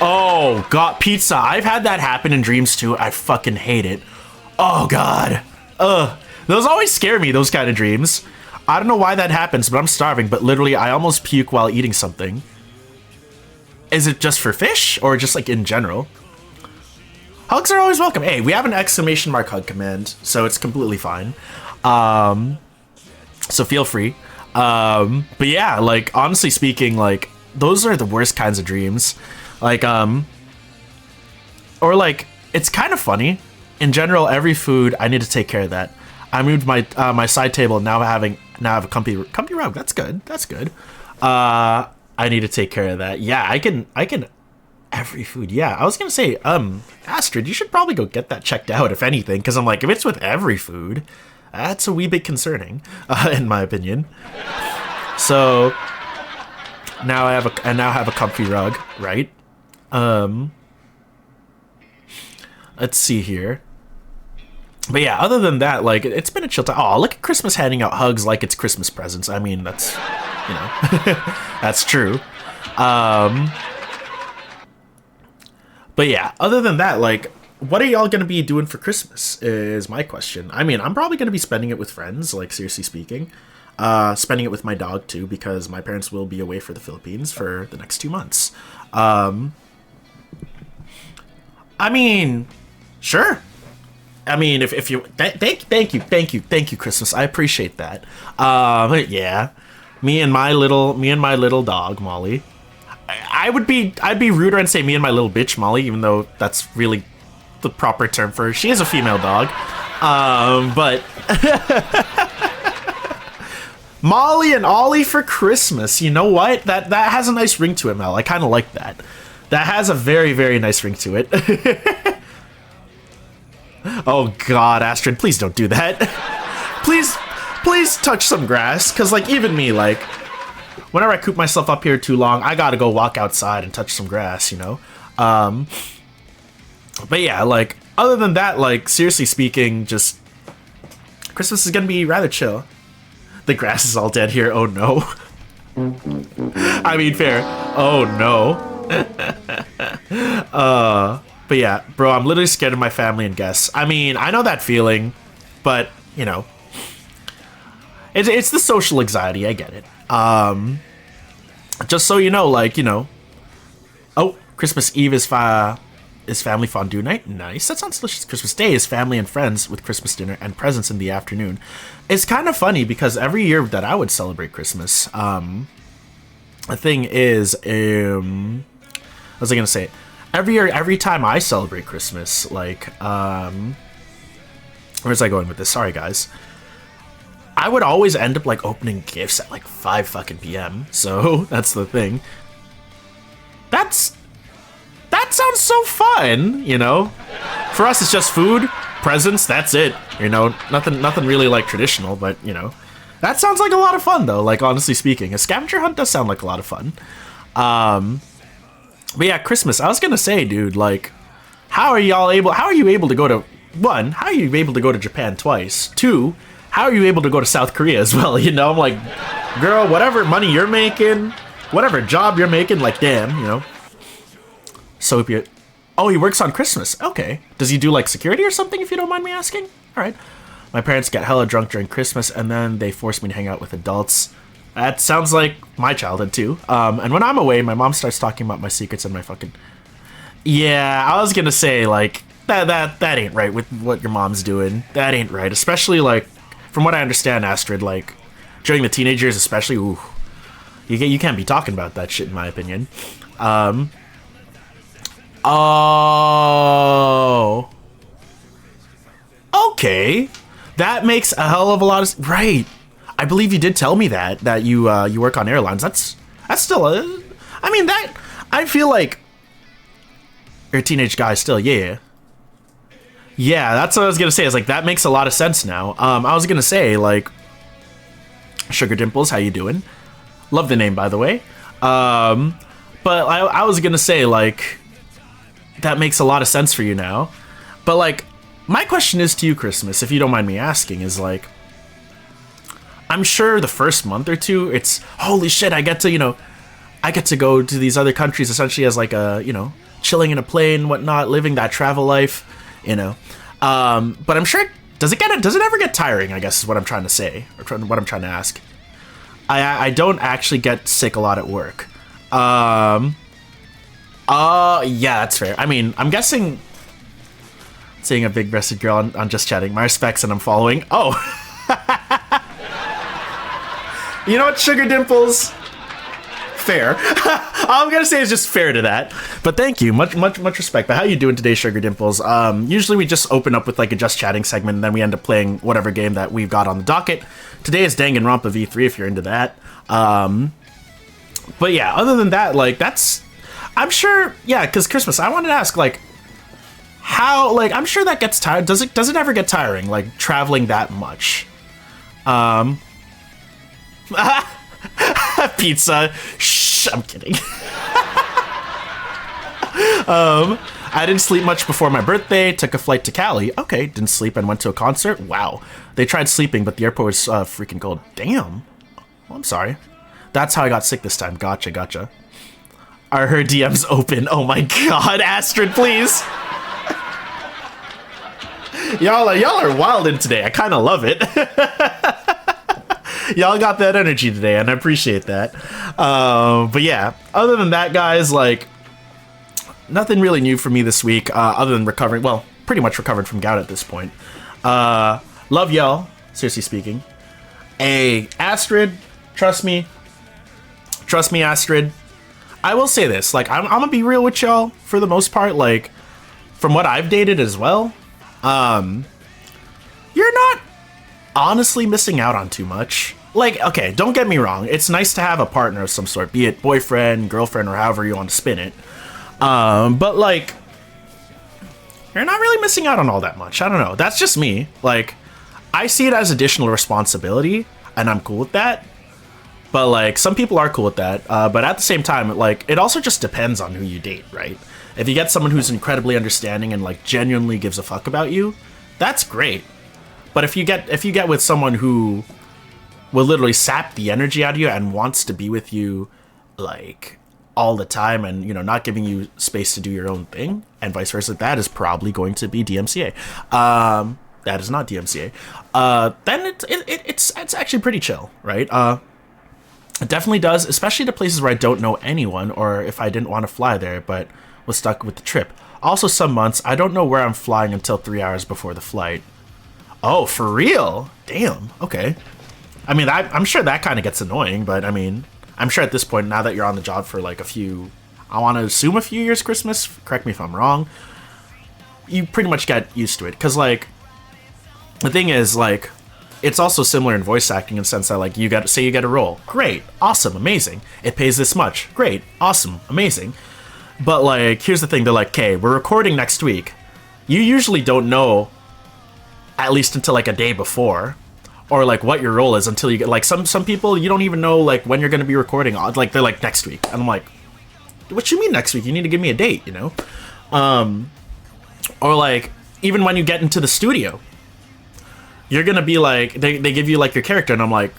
Oh, God, pizza. I've had that happen in dreams, too. I fucking hate it. Oh, God. Those always scare me, those kind of dreams. I don't know why that happens, but I'm starving, but literally I almost puke while eating something. Is it just for fish, or just, like, in general? Hugs are always welcome. Hey, we have an exclamation mark hug command, so it's completely fine. So feel free. But yeah, like, honestly speaking, like, those are the worst kinds of dreams. Like, or like, it's kind of funny. In general, every food, I need to take care of that. I moved my my side table, now I have a comfy rug. That's good. That's good. I need to take care of that. Yeah, I can every food. Yeah, I was gonna say, Astrid, you should probably go get that checked out, if anything, because I'm like, if it's with every food, that's a wee bit concerning, in my opinion. So now I have a comfy rug, right? Let's see here. But yeah, other than that, like, it's been a chill time. Oh, look at Christmas handing out hugs like it's Christmas presents. I mean, that's, you know, that's true. But yeah, other than that, like, what are y'all gonna be doing for Christmas is my question. I mean, I'm probably gonna be spending it with friends, like, seriously speaking. Spending it with my dog, too, because my parents will be away for the Philippines for the next 2 months. I mean, sure. I mean, if you thank you, Christmas. I appreciate that. Yeah, me and my little dog Molly. I'd be ruder and say me and my little bitch Molly, even though that's really the proper term for her. She is a female dog, but Molly and Ollie for Christmas. You know what? That has a nice ring to it, Mel. I kind of like that. That has a very, very nice ring to it. Oh God, Astrid, please don't do that. please touch some grass, because, like, even me, like, whenever I coop myself up here too long, I gotta go walk outside and touch some grass, you know? But yeah, like, other than that, like, seriously speaking, just, Christmas is gonna be rather chill. The grass is all dead here, oh no. I mean, fair. Oh no. But yeah, bro, I'm literally scared of my family and guests. I mean, I know that feeling, but, you know, it's the social anxiety, I get it. Just so you know, like, you know, oh, Christmas Eve is family fondue night. Nice, that sounds delicious. Christmas Day is family and friends with Christmas dinner and presents in the afternoon. It's kind of funny because every year that I would celebrate Christmas, the thing is, what was I gonna say? Every year, every time I celebrate Christmas, like, where's I going with this? Sorry, guys. I would always end up, like, opening gifts at, like, 5 fucking p.m. So, that's the thing. That sounds so fun, you know? For us, it's just food, presents, that's it. You know, nothing really, like, traditional, but, you know. That sounds like a lot of fun, though, like, honestly speaking. A scavenger hunt does sound like a lot of fun. But yeah, Christmas, I was gonna say, dude, like, how are you able to go to, one, how are you able to go to Japan twice? 2, how are you able to go to South Korea as well? You know, I'm like, girl, whatever money you're making, whatever job you're making, like, damn, you know. So, oh, he works on Christmas. Okay. Does he do, like, security or something, if you don't mind me asking? All right. My parents get hella drunk during Christmas, and then they force me to hang out with adults. That sounds like my childhood too. And when I'm away, my mom starts talking about my secrets and my fucking. Yeah, I was gonna say like that ain't right with what your mom's doing. That ain't right, especially like from what I understand, Astrid. Like during the teenage years, especially, ooh, you can't be talking about that shit in my opinion. Oh, okay, that makes a hell of a lot of right. I believe you did tell me that you you work on airlines. That's still a. I mean that I feel like you're a teenage guy still. Yeah. Yeah, that's what I was gonna say. Is like that makes a lot of sense now. I was gonna say like, Sugar Dimples, how you doing? Love the name, by the way. But I was gonna say like, that makes a lot of sense for you now. But like, my question is to you, Christmas, if you don't mind me asking, is like, I'm sure the first month or two, it's holy shit. I get to go to these other countries essentially as like a chilling in a plane, whatnot, living that travel life. But I'm sure does it ever get tiring, I guess is what I'm trying to say, or what I'm trying to ask. I don't actually get sick a lot at work. Yeah, that's fair. I mean, I'm guessing seeing a big-breasted girl on Just Chatting, my respects, and I'm following. Oh. You know what, Sugar Dimples? Fair. All I'm gonna say is just fair to that. But thank you, much respect. But how you doing today, Sugar Dimples? Usually we just open up with like a Just Chatting segment, and then we end up playing whatever game that we've got on the docket. Today is Danganronpa V3, if you're into that. But yeah, other than that, like that's, I'm sure, yeah, because Christmas, I wanted to ask like, how, like, I'm sure that gets tired. Does it ever get tiring, like traveling that much? Pizza. Shh, I'm kidding. I didn't sleep much before my birthday. Took a flight to Cali. Okay, didn't sleep and went to a concert. Wow. They tried sleeping, but the airport was freaking cold. Damn. Well, I'm sorry. That's how I got sick this time. Gotcha. Are her DMs open? Oh my god, Astrid, please. Y'all are wildin' today. I kind of love it. Y'all got that energy today, and I appreciate that. But yeah, other than that, guys, like, nothing really new for me this week, other than recovering. Well, pretty much recovered from gout at this point. Love y'all, seriously speaking. Hey, Astrid, trust me, Astrid. I will say this, like, I'm gonna be real with y'all for the most part. Like, from what I've dated as well, you're not honestly missing out on too much. Like, okay, don't get me wrong, it's nice to have a partner of some sort, be it boyfriend, girlfriend, or however you want to spin it. But like, you're not really missing out on all that much. I don't know, that's just me. Like, I see it as additional responsibility, and I'm cool with that. But like, some people are cool with that. But at the same time, like, it also just depends on who you date, right? If you get someone who's incredibly understanding and like genuinely gives a fuck about you, that's great. But if you get with someone who will literally sap the energy out of you and wants to be with you like all the time, and not giving you space to do your own thing, and vice versa, that is probably going to be DMCA. That is not DMCA. Then it's actually pretty chill, right? It definitely does, especially to places where I don't know anyone, or if I didn't want to fly there but was stuck with the trip. Also, some months I don't know where I'm flying until 3 hours before the flight. Oh, for real? Damn. Okay. I mean, I'm sure that kind of gets annoying, but I mean, I'm sure at this point, now that you're on the job for like I want to assume a few years, Christmas, correct me if I'm wrong, you pretty much get used to it. Because like, the thing is, like, it's also similar in voice acting in the sense that like, you get a role. Great. Awesome. Amazing. It pays this much. Great. Awesome. Amazing. But like, here's the thing. They're like, okay, we're recording next week. You usually don't know at least until like a day before, or like what your role is until you get like some people you don't even know like when you're going to be recording. Like, they're like, next week, and I'm like, what you mean next week? You need to give me a date, or like, even when you get into the studio, you're gonna be like, they give you like your character, and I'm like,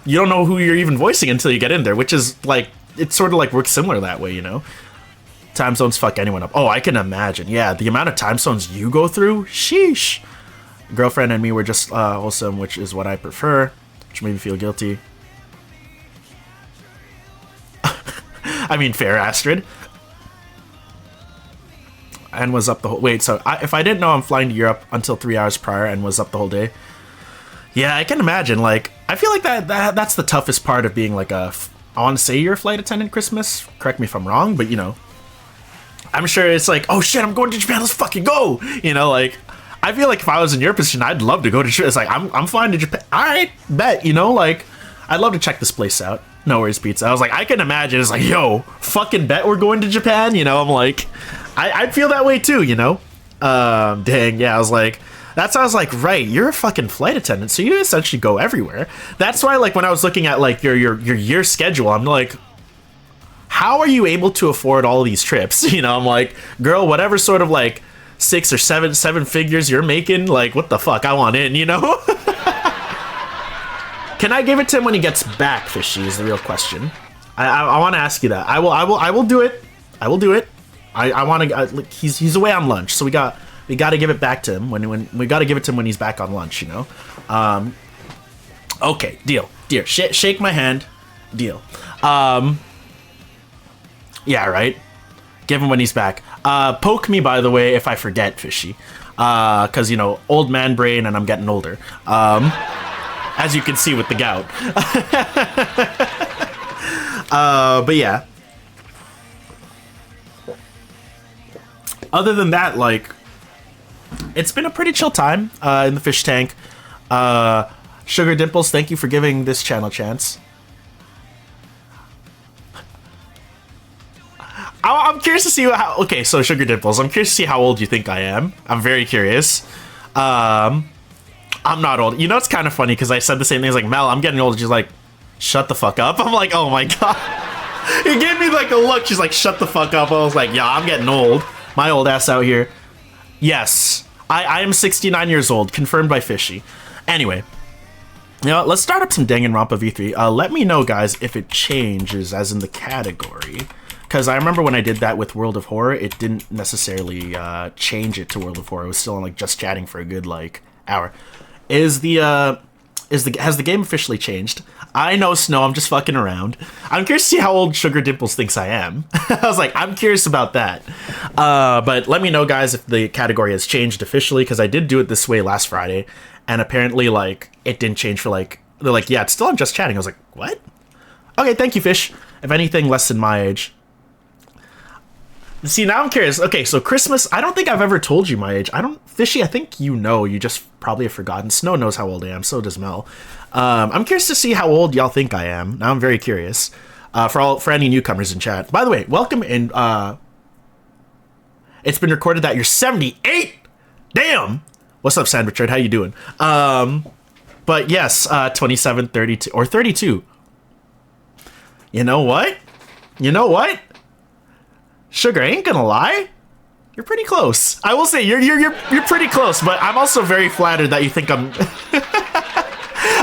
you don't know who you're even voicing until you get in there, which is like, it's sort of like works similar that way, Time zones fuck anyone up. Oh, I can imagine. Yeah, the amount of time zones you go through, sheesh. Girlfriend and me were just wholesome, which is what I prefer, which made me feel guilty. I mean, fair, Astrid. And was up the whole... Wait, so if I didn't know I'm flying to Europe until 3 hours prior and was up the whole day... Yeah, I can imagine, like... I feel like that's the toughest part of being, like, I want to say you're a flight attendant Christmas. Correct me if I'm wrong, but, you know... I'm sure it's like, oh shit, I'm going to Japan, let's fucking go! You know, like... I feel like if I was in your position, I'd love to go to Japan. It's like, I'm flying to Japan. Alright, bet, you know, like... I'd love to check this place out. No Worries Pizza. I was like, I can imagine, it's like, yo, fucking bet we're going to Japan? You know, I'm like... I'd feel that way too, you know? Dang, yeah, I was like... That's why I was like, right, you're a fucking flight attendant, so you essentially go everywhere. That's why, like, when I was looking at, like, your year schedule, I'm like... How are you able to afford all these trips? You know, I'm like, girl, whatever sort of, like, 6 or 7 figures you're making, like, what the fuck, I want in, you know? Can I give it to him when he gets back, Fishy, is the real question. I want to ask you that. I will do it. I will do it. I want to. He's away on lunch, so we got to give it back to him when we got to give it to him when he's back on lunch. You know. Okay, deal. Shake my hand. Deal. Yeah, right. Give him when he's back. Poke me, by the way, if I forget, Fishy. Because you know, old man brain, and I'm getting older. As you can see with the gout. But yeah. Other than that, like, it's been a pretty chill time in the fish tank. Sugar Dimples, thank you for giving this channel a chance. I'm curious to see how... Okay, so Sugar Dimples, I'm curious to see how old you think I am. I'm very curious. I'm not old. You know, it's kind of funny because I said the same thing. It's like, Mel, I'm getting old. She's like, shut the fuck up. I'm like, oh my god. He gave me like a look. She's like, shut the fuck up. I was like, yeah, I'm getting old. My old ass out here. Yes, I am 69 years old, confirmed by Fishy. Anyway, you know, let's start up some Danganronpa V3. Let me know, guys, if it changes as in the category. Because I remember when I did that with World of Horror, it didn't necessarily change it to World of Horror. It was still on like just chatting for a good like hour. Has the game officially changed? I know, Snow, I'm just fucking around. I'm curious to see how old Sugar Dimples thinks I am. I was like, I'm curious about that. But let me know, guys, if the category has changed officially, because I did do it this way last Friday, and apparently, like, it didn't change for, like, they're like, yeah, it's still on just chatting. I was like, what? Okay, thank you, Fish. If anything, less than my age. See, now I'm curious. Okay, so Christmas, I don't think I've ever told you my age. Fishy, I think you know. You just probably have forgotten. Snow knows how old I am. So does Mel. I'm curious to see how old y'all think I am. Now I'm very curious. For any newcomers in chat. By the way, welcome in. It's been recorded that you're 78. Damn. What's up, Sandwichard? How you doing? But yes, 27, 32, or 32. You know what? Sugar, I ain't gonna lie. You're pretty close. I will say you're pretty close, but I'm also very flattered that you think I'm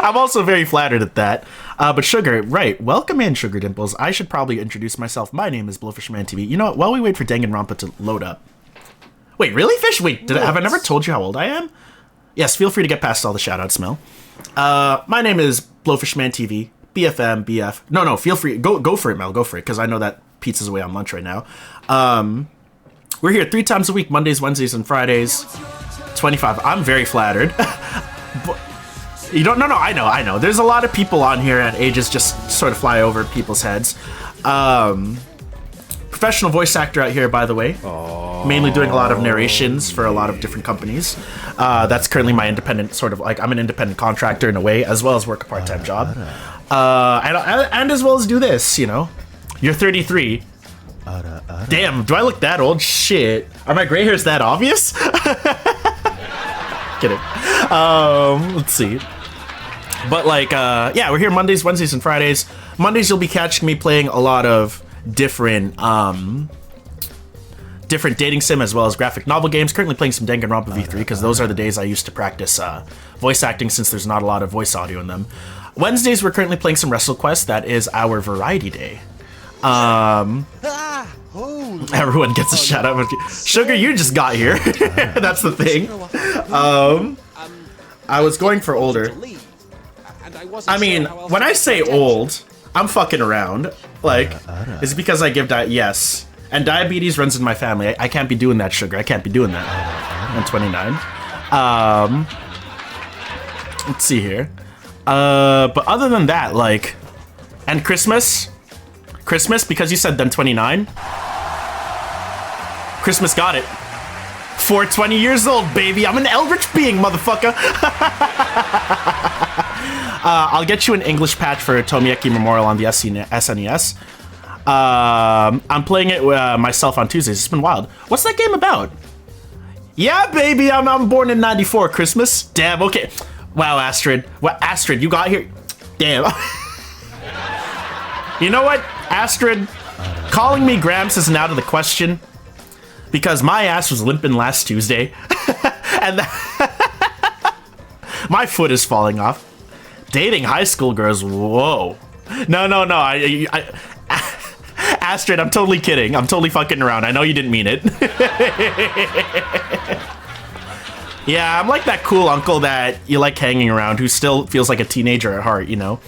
I'm also very flattered at that. But Sugar, right, welcome in, Sugar Dimples. I should probably introduce myself. My name is Blowfishman TV. You know what, while we wait for Danganronpa to load up. Wait, really, Fish? Wait, have I never told you how old I am? Yes, feel free to get past all the shoutouts, Mel. My name is Blowfishman TV. BFM, BF. No, feel free. Go for it, Mel. Go for it, because I know that pizza's away on lunch right now. We're here 3 times a week, Mondays, Wednesdays, and Fridays. 25. I'm very flattered. But you don't... No, I know. There's a lot of people on here and ages just sort of fly over people's heads. Professional voice actor out here, by the way. Aww. Mainly doing a lot of narrations for a lot of different companies. That's currently my independent sort of... Like, I'm an independent contractor in a way, as well as work a part-time job. And as well as do this, you know. You're 33. Damn, do I look that old? Shit. Are my gray hairs that obvious? Kidding. Let's see. But like, yeah, we're here Mondays, Wednesdays, and Fridays. Mondays, you'll be catching me playing a lot of different dating sim as well as graphic novel games. Currently playing some Danganronpa V3 because those are the days I used to practice voice acting since there's not a lot of voice audio in them. Wednesdays, we're currently playing some WrestleQuest. That is our variety day. Everyone gets a shout out. Sugar, you just got here. That's the thing. I was going for older. I mean, when I say old, I'm fucking around. Like, is it because I give yes. And diabetes runs in my family. I can't be doing that, sugar. I can't be doing that. I'm 29. Let's see here. But other than that, like, and Christmas, because you said then 29. Christmas got it. 420 years old, baby. I'm an eldritch being, motherfucker. I'll get you an English patch for Tomiyaki Memorial on the SNES. I'm playing it myself on Tuesdays. It's been wild. What's that game about? Yeah, baby. I'm born in 94. Christmas. Damn. Okay. Wow, Astrid. What, Astrid? You got here. Damn. You know what, Astrid? Calling me Gramps isn't out of the question. Because my ass was limping last Tuesday. And my foot is falling off. Dating high school girls, whoa. No. Astrid, I'm totally kidding. I'm totally fucking around. I know you didn't mean it. Yeah, I'm like that cool uncle that you like hanging around who still feels like a teenager at heart, you know?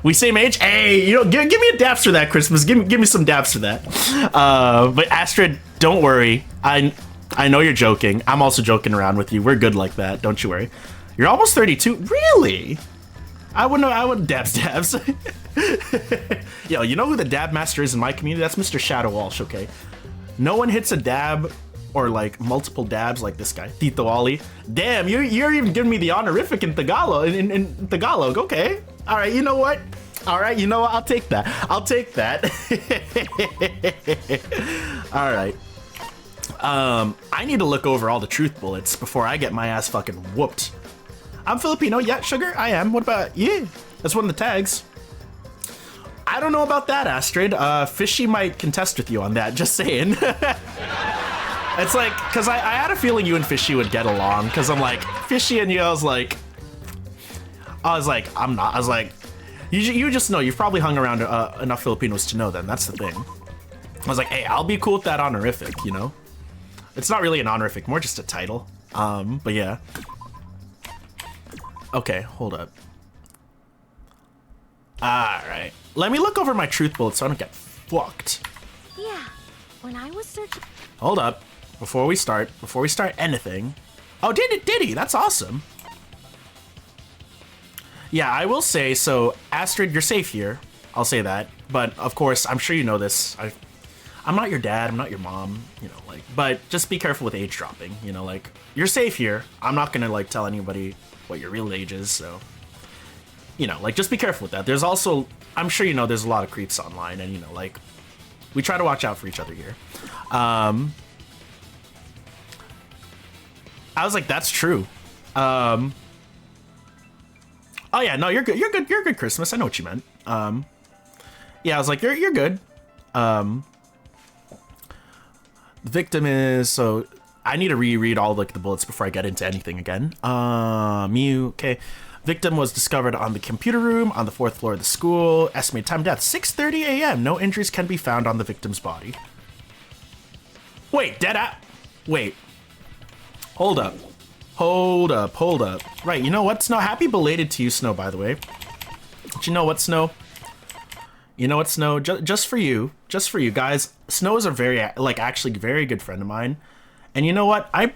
We same age? Hey, you know, give me a daps for that, Christmas. Give me some daps for that. But Astrid, don't worry. I know you're joking. I'm also joking around with you. We're good like that. Don't you worry. You're almost 32. Really? I wouldn't dabs. Yo, you know who the dab master is in my community? That's Mr. Shadow Walsh, okay? No one hits a dab or like multiple dabs like this guy, Tito Ali. Damn, you're even giving me the honorific in Tagalog. In Tagalog, okay. All right, you know what? All right, you know what? I'll take that. All right. I need to look over all the truth bullets before I get my ass fucking whooped. I'm Filipino. Yeah, sugar, I am. What about you? That's one of the tags. I don't know about that, Astrid. Fishy might contest with you on that. Just saying. It's like, because I had a feeling you and Fishy would get along. Because I'm like, Fishy and you, I was like, I'm not. I was like, you just know. You've probably hung around enough Filipinos to know them. That's the thing. I was like, hey, I'll be cool with that honorific, you know? It's not really an honorific, more just a title. But yeah. Okay, hold up. Alright. Let me look over my truth bullets so I don't get fucked. Yeah, when I was searching... Hold up. Before we start anything... Oh, Diddy, that's awesome. Yeah, I will say, so, Astrid, you're safe here. I'll say that. But, of course, I'm sure you know this. I'm not your dad, I'm not your mom, you know, like... But just be careful with age dropping, you know, like... You're safe here. I'm not gonna, like, tell anybody what your real age is, so... You know, like, just be careful with that. There's also... I'm sure you know there's a lot of creeps online, and, you know, like... We try to watch out for each other here. I was like, that's true. Oh yeah, no, you're good. You're good, Christmas. I know what you meant. Yeah, I was like, you're good. The victim is, so I need to reread all like the bullets before I get into anything again. Mew, okay. Victim was discovered on the computer room on the 4th floor of the school. Estimated time of death, 6:30 a.m. No injuries can be found on the victim's body. Wait, wait. Hold up. Right, you know what, Snow? Happy belated to you, Snow, by the way. But you know what, Snow? Just for you, guys. Snow is a very, like, actually very good friend of mine. And you know what? I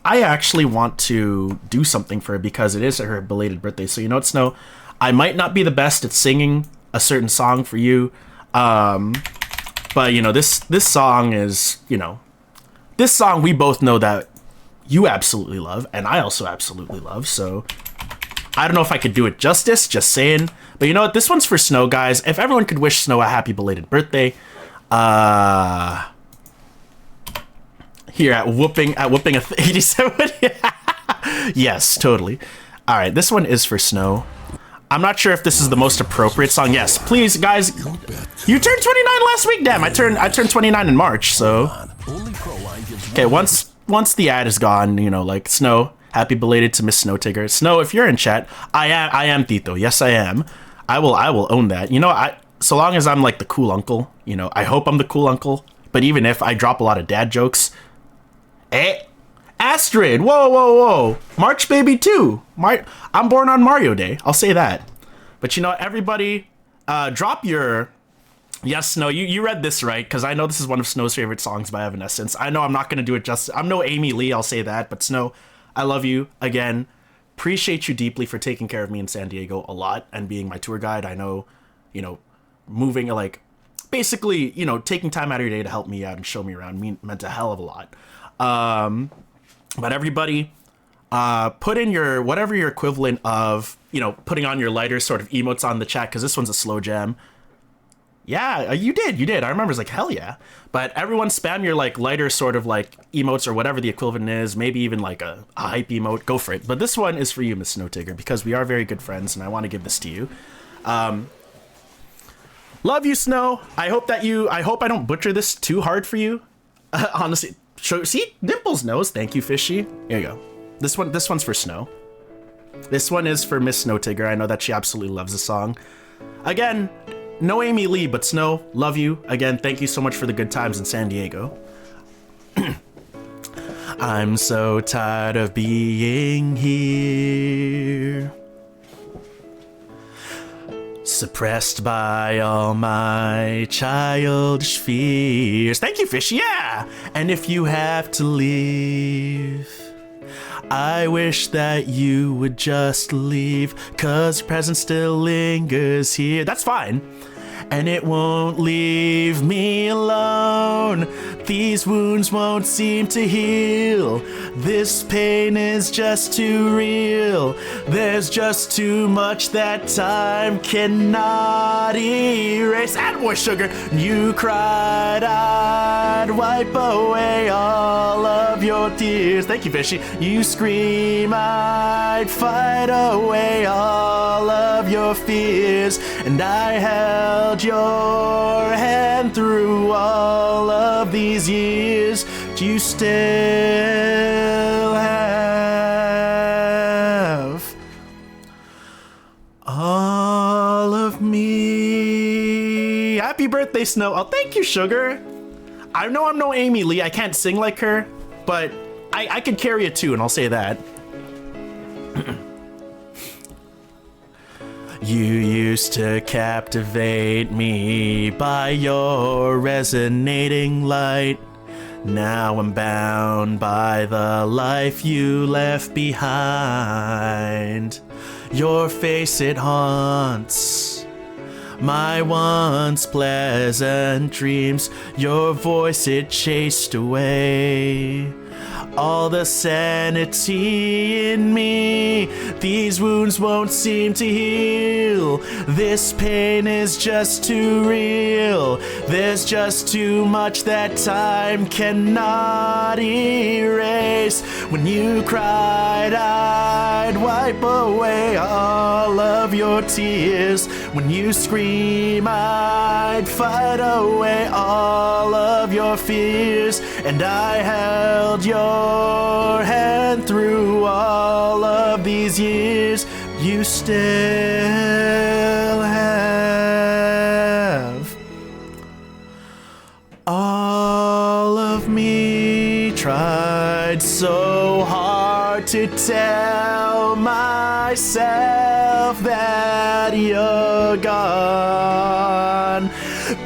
actually want to do something for her because it is her belated birthday. So you know what, Snow? I might not be the best at singing a certain song for you. But, you know, this song is, you know... This song we both know that you absolutely love, and I also absolutely love, so... I don't know if I could do it justice, just saying. But you know what? This one's for Snow, guys. If everyone could wish Snow a happy belated birthday. Here at whooping a 87. Yes, totally. All right, this one is for Snow. I'm not sure if this is the most appropriate song. Yes, please, guys. You turned 29 last week, damn. I turned 29 in March, so. Okay, once the ad is gone, you know, like Snow, happy belated to Miss Snow Tigger. Snow, if you're in chat, I am Tito. Yes, I am. I will own that. You know, so long as I'm like the cool uncle, you know, I hope I'm the cool uncle. But even if I drop a lot of dad jokes, Astrid, whoa. March baby too. I'm born on Mario Day. I'll say that. But you know, everybody, drop your... Yes, Snow, you read this right, because I know this is one of Snow's favorite songs by Evanescence. I know I'm not going to do it justice. I'm no Amy Lee, I'll say that, but Snow, I love you again. Appreciate you deeply for taking care of me in San Diego a lot and being my tour guide. I know, moving, like, basically, taking time out of your day to help me out and show me around meant a hell of a lot. But everybody, put in your, whatever your equivalent of, putting on your lighter sort of emotes on the chat, because this one's a slow jam. Yeah, you did. I remember, it's like, hell yeah. But everyone spam your, like, lighter sort of, like, emotes or whatever the equivalent is, maybe even, like, a hype emote, go for it. But this one is for you, Miss Snow Tigger, because we are very good friends, and I want to give this to you. Love you, Snow. I hope I don't butcher this too hard for you. Honestly, see? Dimples knows. Thank you, Fishy. Here you go. This one's for Snow. This one is for Miss Snow Tigger. I know that she absolutely loves the song. Again, no Amy Lee, but Snow, love you. Again, thank you so much for the good times in San Diego. I'm so tired of being here, suppressed by all my childish fears. Thank you, Fish, yeah! And if you have to leave, I wish that you would just leave, 'cause your presence still lingers here. That's fine. And it won't leave me alone. These wounds won't seem to heal. This pain is just too real. There's just too much that time cannot erase. Attaboy, Sugar! You cried, I'd wipe away all of your tears. Thank you, Fishy. You scream, I'd fight away all of your fears. And I held your hand through all of these years. Do you still have all of me? Happy birthday, Snow. Oh, thank you, Sugar. I know I'm no Amy Lee. I can't sing like her, but I can carry a tune, I'll say that. You used to captivate me by your resonating light. Now I'm bound by the life you left behind. Your face, it haunts my once pleasant dreams. Your voice, it chased away all the sanity in me. These wounds won't seem to heal. This pain is just too real. There's just too much that time cannot erase. When you cried, I'd wipe away all of your tears. When you scream, I'd fight away all of your fears. And I held your hand through all of these years. You still have all of me. Tried so hard to tell myself that you're gone,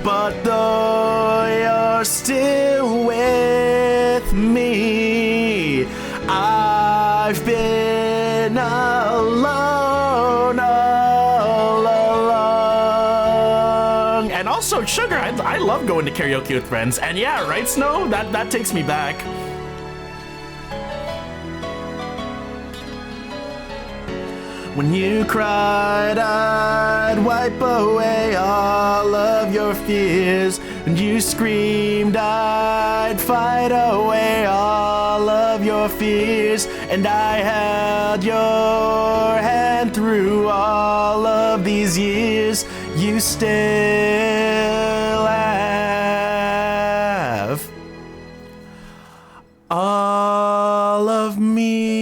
but though you're still with me, I've been alone all along. And also, Sugar, I love going to karaoke with friends. And yeah, right, Snow? That takes me back. When you cried, I'd wipe away all of your fears. And you screamed, I'd fight away all of your fears. And I held your hand through all of these years. You still have all of me.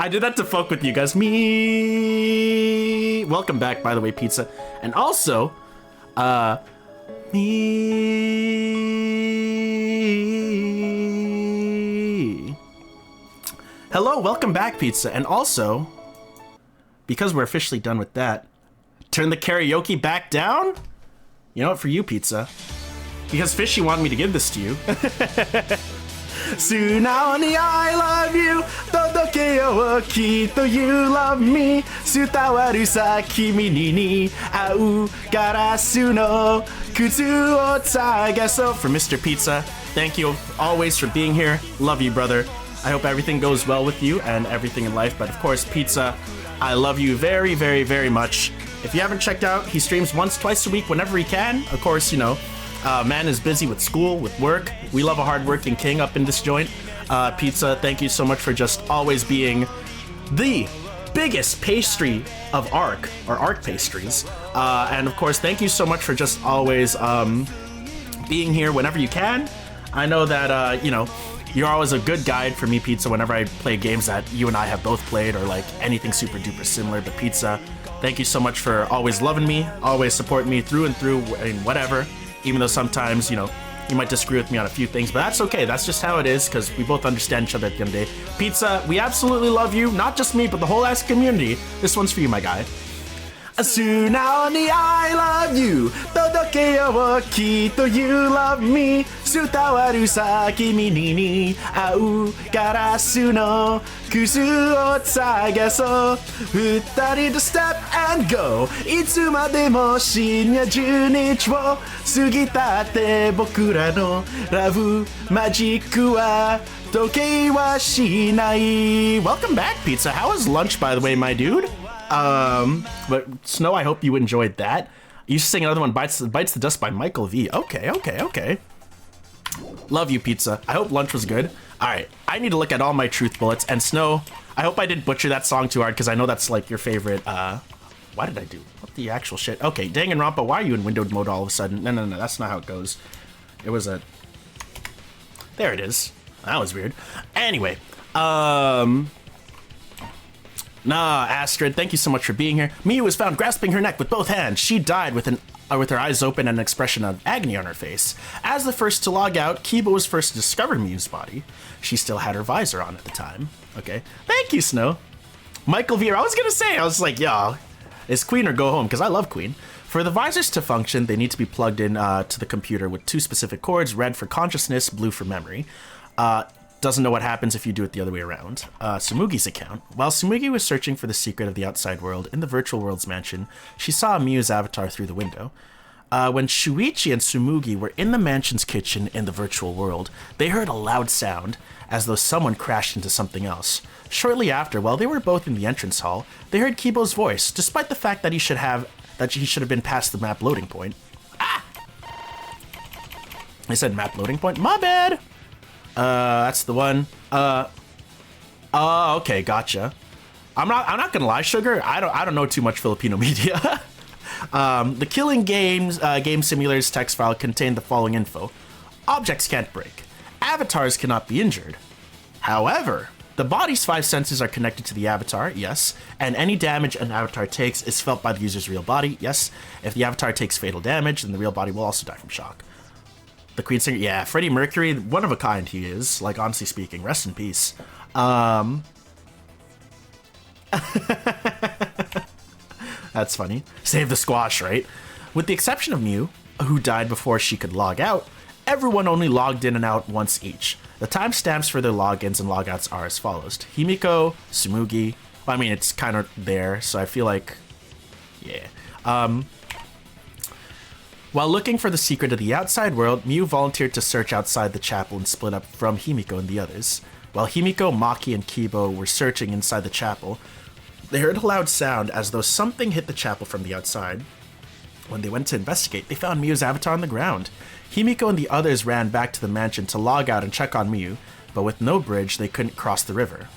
I did that to fuck with you guys. Me. Welcome back, by the way, Pizza. And also, me. Hello, welcome back, Pizza. And also, because we're officially done with that, turn the karaoke back down? You know what, for you, Pizza. Because Fishy wanted me to give this to you. Tsunaoni, I love you. Todoke wo kitto you love me. Tsutawaru sa kimi ni au garasu no kutsu o tagaso. For Mr. Pizza, thank you always for being here. Love you, brother. I hope everything goes well with you and everything in life. But of course, Pizza, I love you very, very, very much. If you haven't checked out, he streams once, twice a week whenever he can. Of course, you know, man is busy with school, with work. We love a hardworking king up in this joint. Pizza, thank you so much for just always being the biggest pastry of Arc, or Arc pastries. And of course, thank you so much for just always being here whenever you can. I know that, you know, you're always a good guide for me, Pizza, whenever I play games that you and I have both played or like anything super duper similar. But Pizza, thank you so much for always loving me, always supporting me through and through in whatever. Even though sometimes, you know, you might disagree with me on a few things, but that's okay. That's just how it is, because we both understand each other at the end of the day. Pizza, we absolutely love you. Not just me, but the whole ass community. This one's for you, my guy. Tsunaoni, I love you. Todoke wo kitto you love me. Tsutawaru sa kimi ni au garasu no kusu o tagaso. Futari to step and go. Itsumade shinya 10日を過ぎたって僕らのラブマジックは時計はしない. Welcome back, Pizza. How was lunch, by the way, my dude? But Snow, I hope you enjoyed that. You should sing another one, Bites the Dust by Michael V. Okay. Love you, Pizza. I hope lunch was good. Alright, I need to look at all my truth bullets. And Snow, I hope I didn't butcher that song too hard, because I know that's like your favorite, why did I do? What the actual shit? Okay, Danganronpa, why are you in windowed mode all of a sudden? No, that's not how it goes. It was a... There it is. That was weird. Anyway, Nah, Astrid, thank you so much for being here. Miyu was found grasping her neck with both hands. She died with her eyes open and an expression of agony on her face. As the first to log out, Kiba was first to discover Miyu's body. She still had her visor on at the time. Okay, thank you, Snow. Michael Veer, I was like, yo, it's Queen or go home, because I love Queen. For the visors to function, they need to be plugged in to the computer with two specific cords, red for consciousness, blue for memory. Doesn't know what happens if you do it the other way around. Sumugi's account. While Sumugi was searching for the secret of the outside world in the virtual world's mansion, she saw Miyu's avatar through the window. When Shuichi and Sumugi were in the mansion's kitchen in the virtual world, they heard a loud sound, as though someone crashed into something else. Shortly after, while they were both in the entrance hall, they heard Kibo's voice, despite the fact that he should have been past the map loading point. Ah! I said map loading point? My bad! That's the one. Okay, gotcha. I'm not gonna lie, Sugar. I don't know too much Filipino media. The Killing Game Simulator's text file contained the following info. Objects can't break. Avatars cannot be injured. However, the body's 5 senses are connected to the avatar, yes, and any damage an avatar takes is felt by the user's real body, yes. If the avatar takes fatal damage, then the real body will also die from shock. The Queen Singer, yeah, Freddie Mercury, one of a kind he is, like, honestly speaking, rest in peace. That's funny. Save the squash, right? With the exception of Miyu, who died before she could log out, everyone only logged in and out once each. The timestamps for their logins and logouts are as follows. Himiko, Sumugi, well, I mean, it's kind of there, so I feel like, yeah. While looking for the secret of the outside world, Miyu volunteered to search outside the chapel and split up from Himiko and the others. While Himiko, Maki, and Kibo were searching inside the chapel, they heard a loud sound as though something hit the chapel from the outside. When they went to investigate, they found Miyu's avatar on the ground. Himiko and the others ran back to the mansion to log out and check on Miyu, but with no bridge, they couldn't cross the river.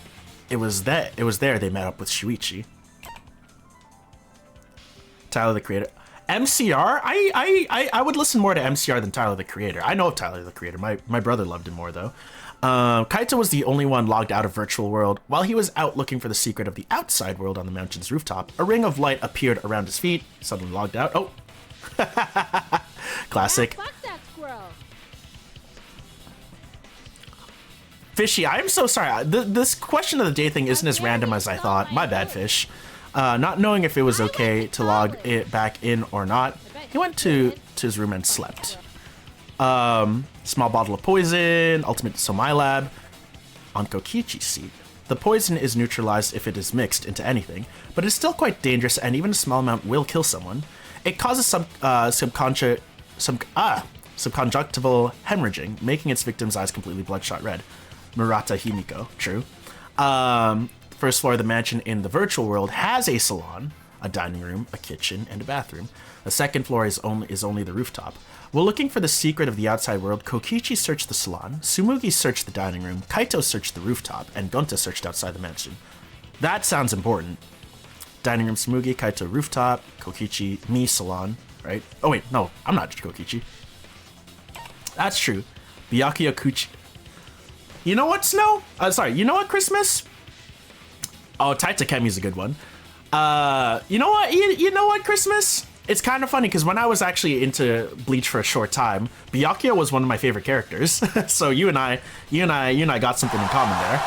It was there they met up with Shuichi. Tyler the Creator. MCR? I would listen more to MCR than Tyler the Creator. I know of Tyler the Creator. My brother loved him more, though. Kaito was the only one logged out of Virtual World. While he was out looking for the secret of the outside world on the mountain's rooftop, a ring of light appeared around his feet. Suddenly logged out. Oh! Classic. Fuck that squirrel. Fishy, I'm so sorry. This question of the day thing isn't as random as I thought. My bad, Fish. Not knowing if it was okay to log it back in or not, he went to his room and slept. Small bottle of poison, ultimate Somai on Kokichi's seat. The poison is neutralized if it is mixed into anything, but it's still quite dangerous and even a small amount will kill someone. It causes some subconjunctival hemorrhaging, making its victim's eyes completely bloodshot red. Murata Himiko, true. First floor of the mansion in the virtual world has a salon, a dining room, a kitchen, and a bathroom. The second floor is only the rooftop. While looking for the secret of the outside world, Kokichi searched the salon, Tsumugi searched the dining room, Kaito searched the rooftop, and Gonta searched outside the mansion. That sounds important. Dining room, Tsumugi, Kaito, rooftop, Kokichi, me, salon, right? Oh wait, no, I'm not Kokichi. That's true. Byakuya Kuchi. You know what, Snow? Sorry, you know what, Christmas? Oh, Taitakemi's a good one. You know what? You know what, Christmas? It's kind of funny because when I was actually into Bleach for a short time, Byakuya was one of my favorite characters. So you and I got something in common there.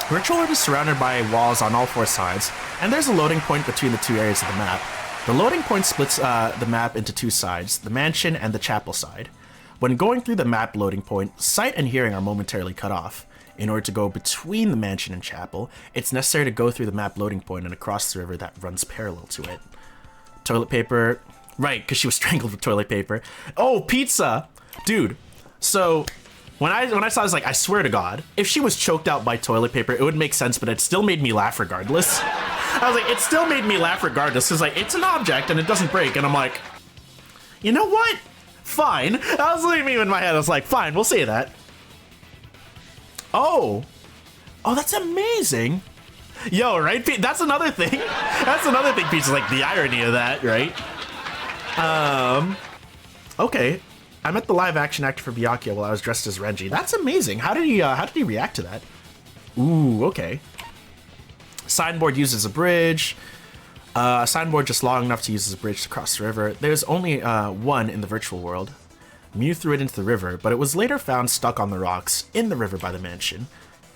Virtual world is surrounded by walls on all four sides, and there's a loading point between the two areas of the map. The loading point splits the map into two sides, the mansion and the chapel side. When going through the map loading point, sight and hearing are momentarily cut off. In order to go between the mansion and chapel, it's necessary to go through the map loading point and across the river that runs parallel to it. Toilet paper. Right, because she was strangled with toilet paper. Oh, pizza! Dude, so when I saw this, like, I swear to God, if she was choked out by toilet paper, it would make sense, but it still made me laugh regardless. I was like, it still made me laugh regardless, because, like, it's an object and it doesn't break, and I'm like, you know what? Fine. I was leaving in my head, I was like, fine, we'll say that. Oh, that's amazing. Yo, right? That's another thing. That's another thing, Peach, is like the irony of that, right? Okay. I met the live action actor for Byakuya while I was dressed as Renji. That's amazing. How did he react to that? Ooh, okay. Signboard uses a bridge. A signboard just long enough to use as a bridge to cross the river. There's only one in the virtual world. Mew threw it into the river, but it was later found stuck on the rocks in the river by the mansion.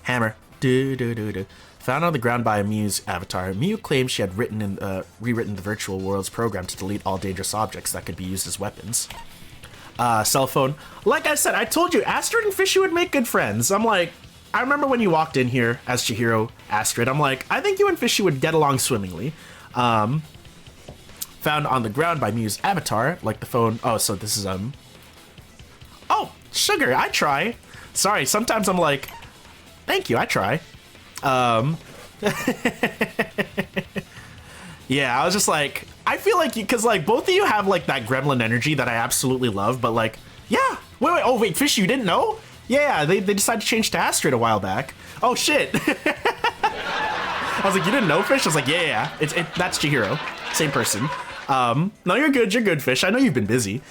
Hammer. Found on the ground by Mew's avatar, Mew claimed she had rewritten the virtual world's program to delete all dangerous objects that could be used as weapons. Cell phone. Like I said, I told you, Astrid and Fishy would make good friends. I'm like, I remember when you walked in here as Chihiro, Astrid, I'm like, I think you and Fishy would get along swimmingly. Found on the ground by Mew's avatar, like the phone. Oh, so this is, Oh, sugar, I try. Sorry, sometimes I'm like, thank you, I try. Yeah, I was just like, I feel like because like both of you have like that gremlin energy that I absolutely love, but like, yeah. Wait, Fish, you didn't know? Yeah, they decided to change to Astrid a while back. Oh shit. I was like, you didn't know, Fish? I was like, yeah. That's Chihiro, same person. No, you're good, Fish. I know you've been busy.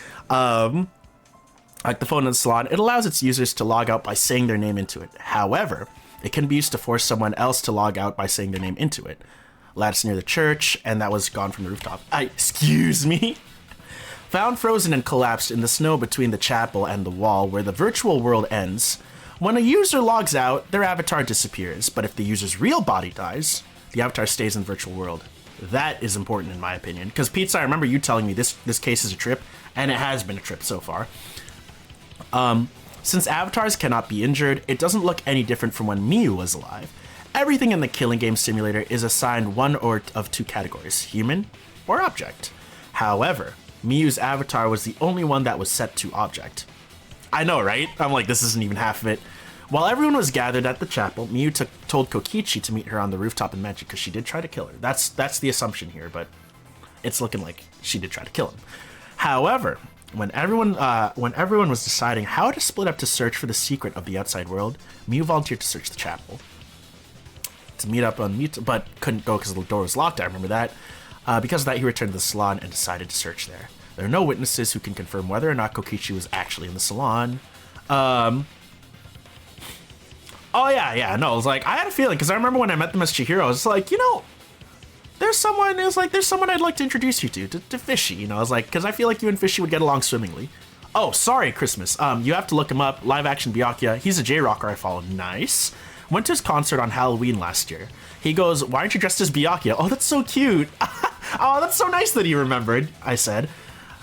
Like the phone in the salon, it allows its users to log out by saying their name into it. However, it can be used to force someone else to log out by saying their name into it. Lattice near the church, and that was gone from the rooftop. Excuse me? Found frozen and collapsed in the snow between the chapel and the wall where the virtual world ends. When a user logs out, their avatar disappears, but if the user's real body dies, the avatar stays in the virtual world. That is important in my opinion, because Pizza, I remember you telling me this case is a trip, and it has been a trip so far. Since avatars cannot be injured, it doesn't look any different from when Mew was alive. Everything in the killing game simulator is assigned one or of two categories, human or object. However, Mew's avatar was the only one that was set to object. I know, right? I'm like, this isn't even half of it. While everyone was gathered at the chapel, Mew told Kokichi to meet her on the rooftop and mansion because she did try to kill her. That's the assumption here, but it's looking like she did try to kill him. However, when everyone was deciding how to split up to search for the secret of the outside world, Mew volunteered to search the chapel. To meet up on Mew, but couldn't go because the door was locked, I remember that. Because of that, he returned to the salon and decided to search there. There are no witnesses who can confirm whether or not Kokichi was actually in the salon. Oh yeah, no, it was like, I had a feeling, because I remember when I met them as Chihiro, I was like, you know, there's someone I'd like to introduce you to Fishy, you know, I was like, because I feel like you and Fishy would get along swimmingly. Oh, sorry, Christmas. You have to look him up. Live action Byakuya. He's a J-rocker I follow. Nice. Went to his concert on Halloween last year. He goes, why aren't you dressed as Byakuya? Oh, that's so cute. Oh, that's so nice that he remembered, I said.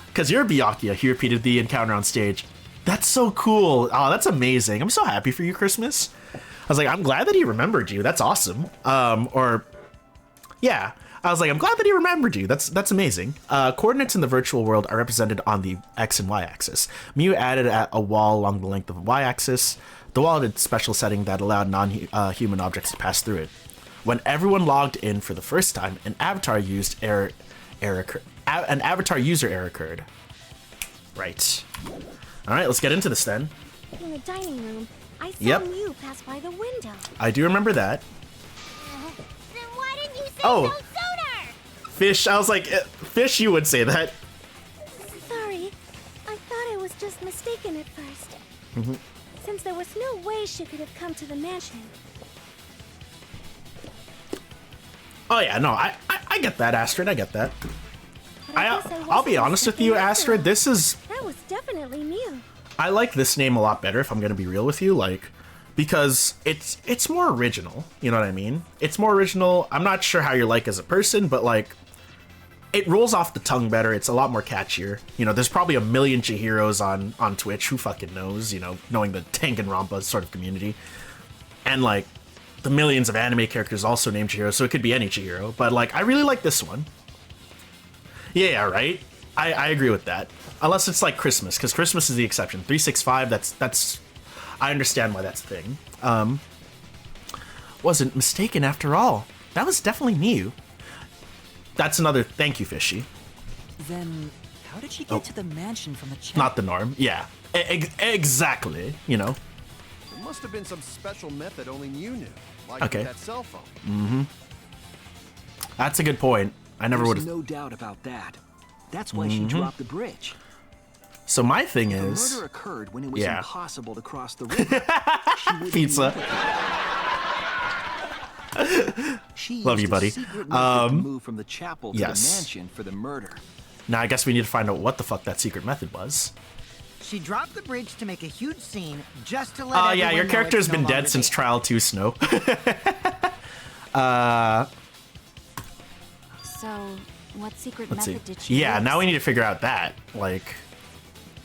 Because you're Byakuya, he repeated the encounter on stage. That's so cool. Oh, that's amazing. I'm so happy for you, Christmas. I was like, I'm glad that he remembered you. That's awesome. Yeah. I was like, I'm glad that he remembered you. That's amazing. Coordinates in the virtual world are represented on the X and Y axis. Mew added a wall along the length of the Y axis. The wall had a special setting that allowed non-human objects to pass through it. When everyone logged in for the first time, an avatar user error occurred. Right. All right, let's get into this then. In the dining room, I saw Mew pass by the window. I do remember that. Then why didn't you say Oh. so sooner? Fish, I was like, Fish, you would say that. Sorry, I thought I was just mistaken at first. Since there was no way she could have come to the mansion. Oh yeah, no, I get that, Astrid, I get that. But I guess I I'll be honest with you, Astrid, this is... That was definitely Mew. I like this name a lot better, if I'm gonna be real with you, like, because it's more original, you know what I mean? It's more original. I'm not sure how you're like as a person, but like, it rolls off the tongue better. It's a lot more catchier. You know, there's probably a million Chihiros on Twitch, who fucking knows, you know, knowing the Danganronpa sort of community. And like, the millions of anime characters also named Chihiro, so it could be any Chihiro, but like, I really like this one. Yeah, right? I agree with that. Unless it's like Christmas, because Christmas is the exception. 365, that's I understand why that's a thing. Wasn't mistaken after all. That was definitely Mew. That's another thank you, Fishy. Then how did she get to the mansion from the chat? Not the norm, yeah. Exactly, you know. There must have been some special method only Mew knew, like with that cell phone. That's a good point. I never would have... no doubt about that. That's why she dropped the bridge. So my thing is... The murder occurred when it was impossible to cross the river. Pizza. She Love you, buddy. To move from the chapel to the mansion for the murder. Now I guess we need to find out what the fuck that secret method was. She dropped the bridge to make a huge scene just to let Oh everyone yeah, your know character's it's no been dead longer since there. Trial 2 Snow. So, what secret Let's see. method did she Yeah, use? now we need to figure out that. Like,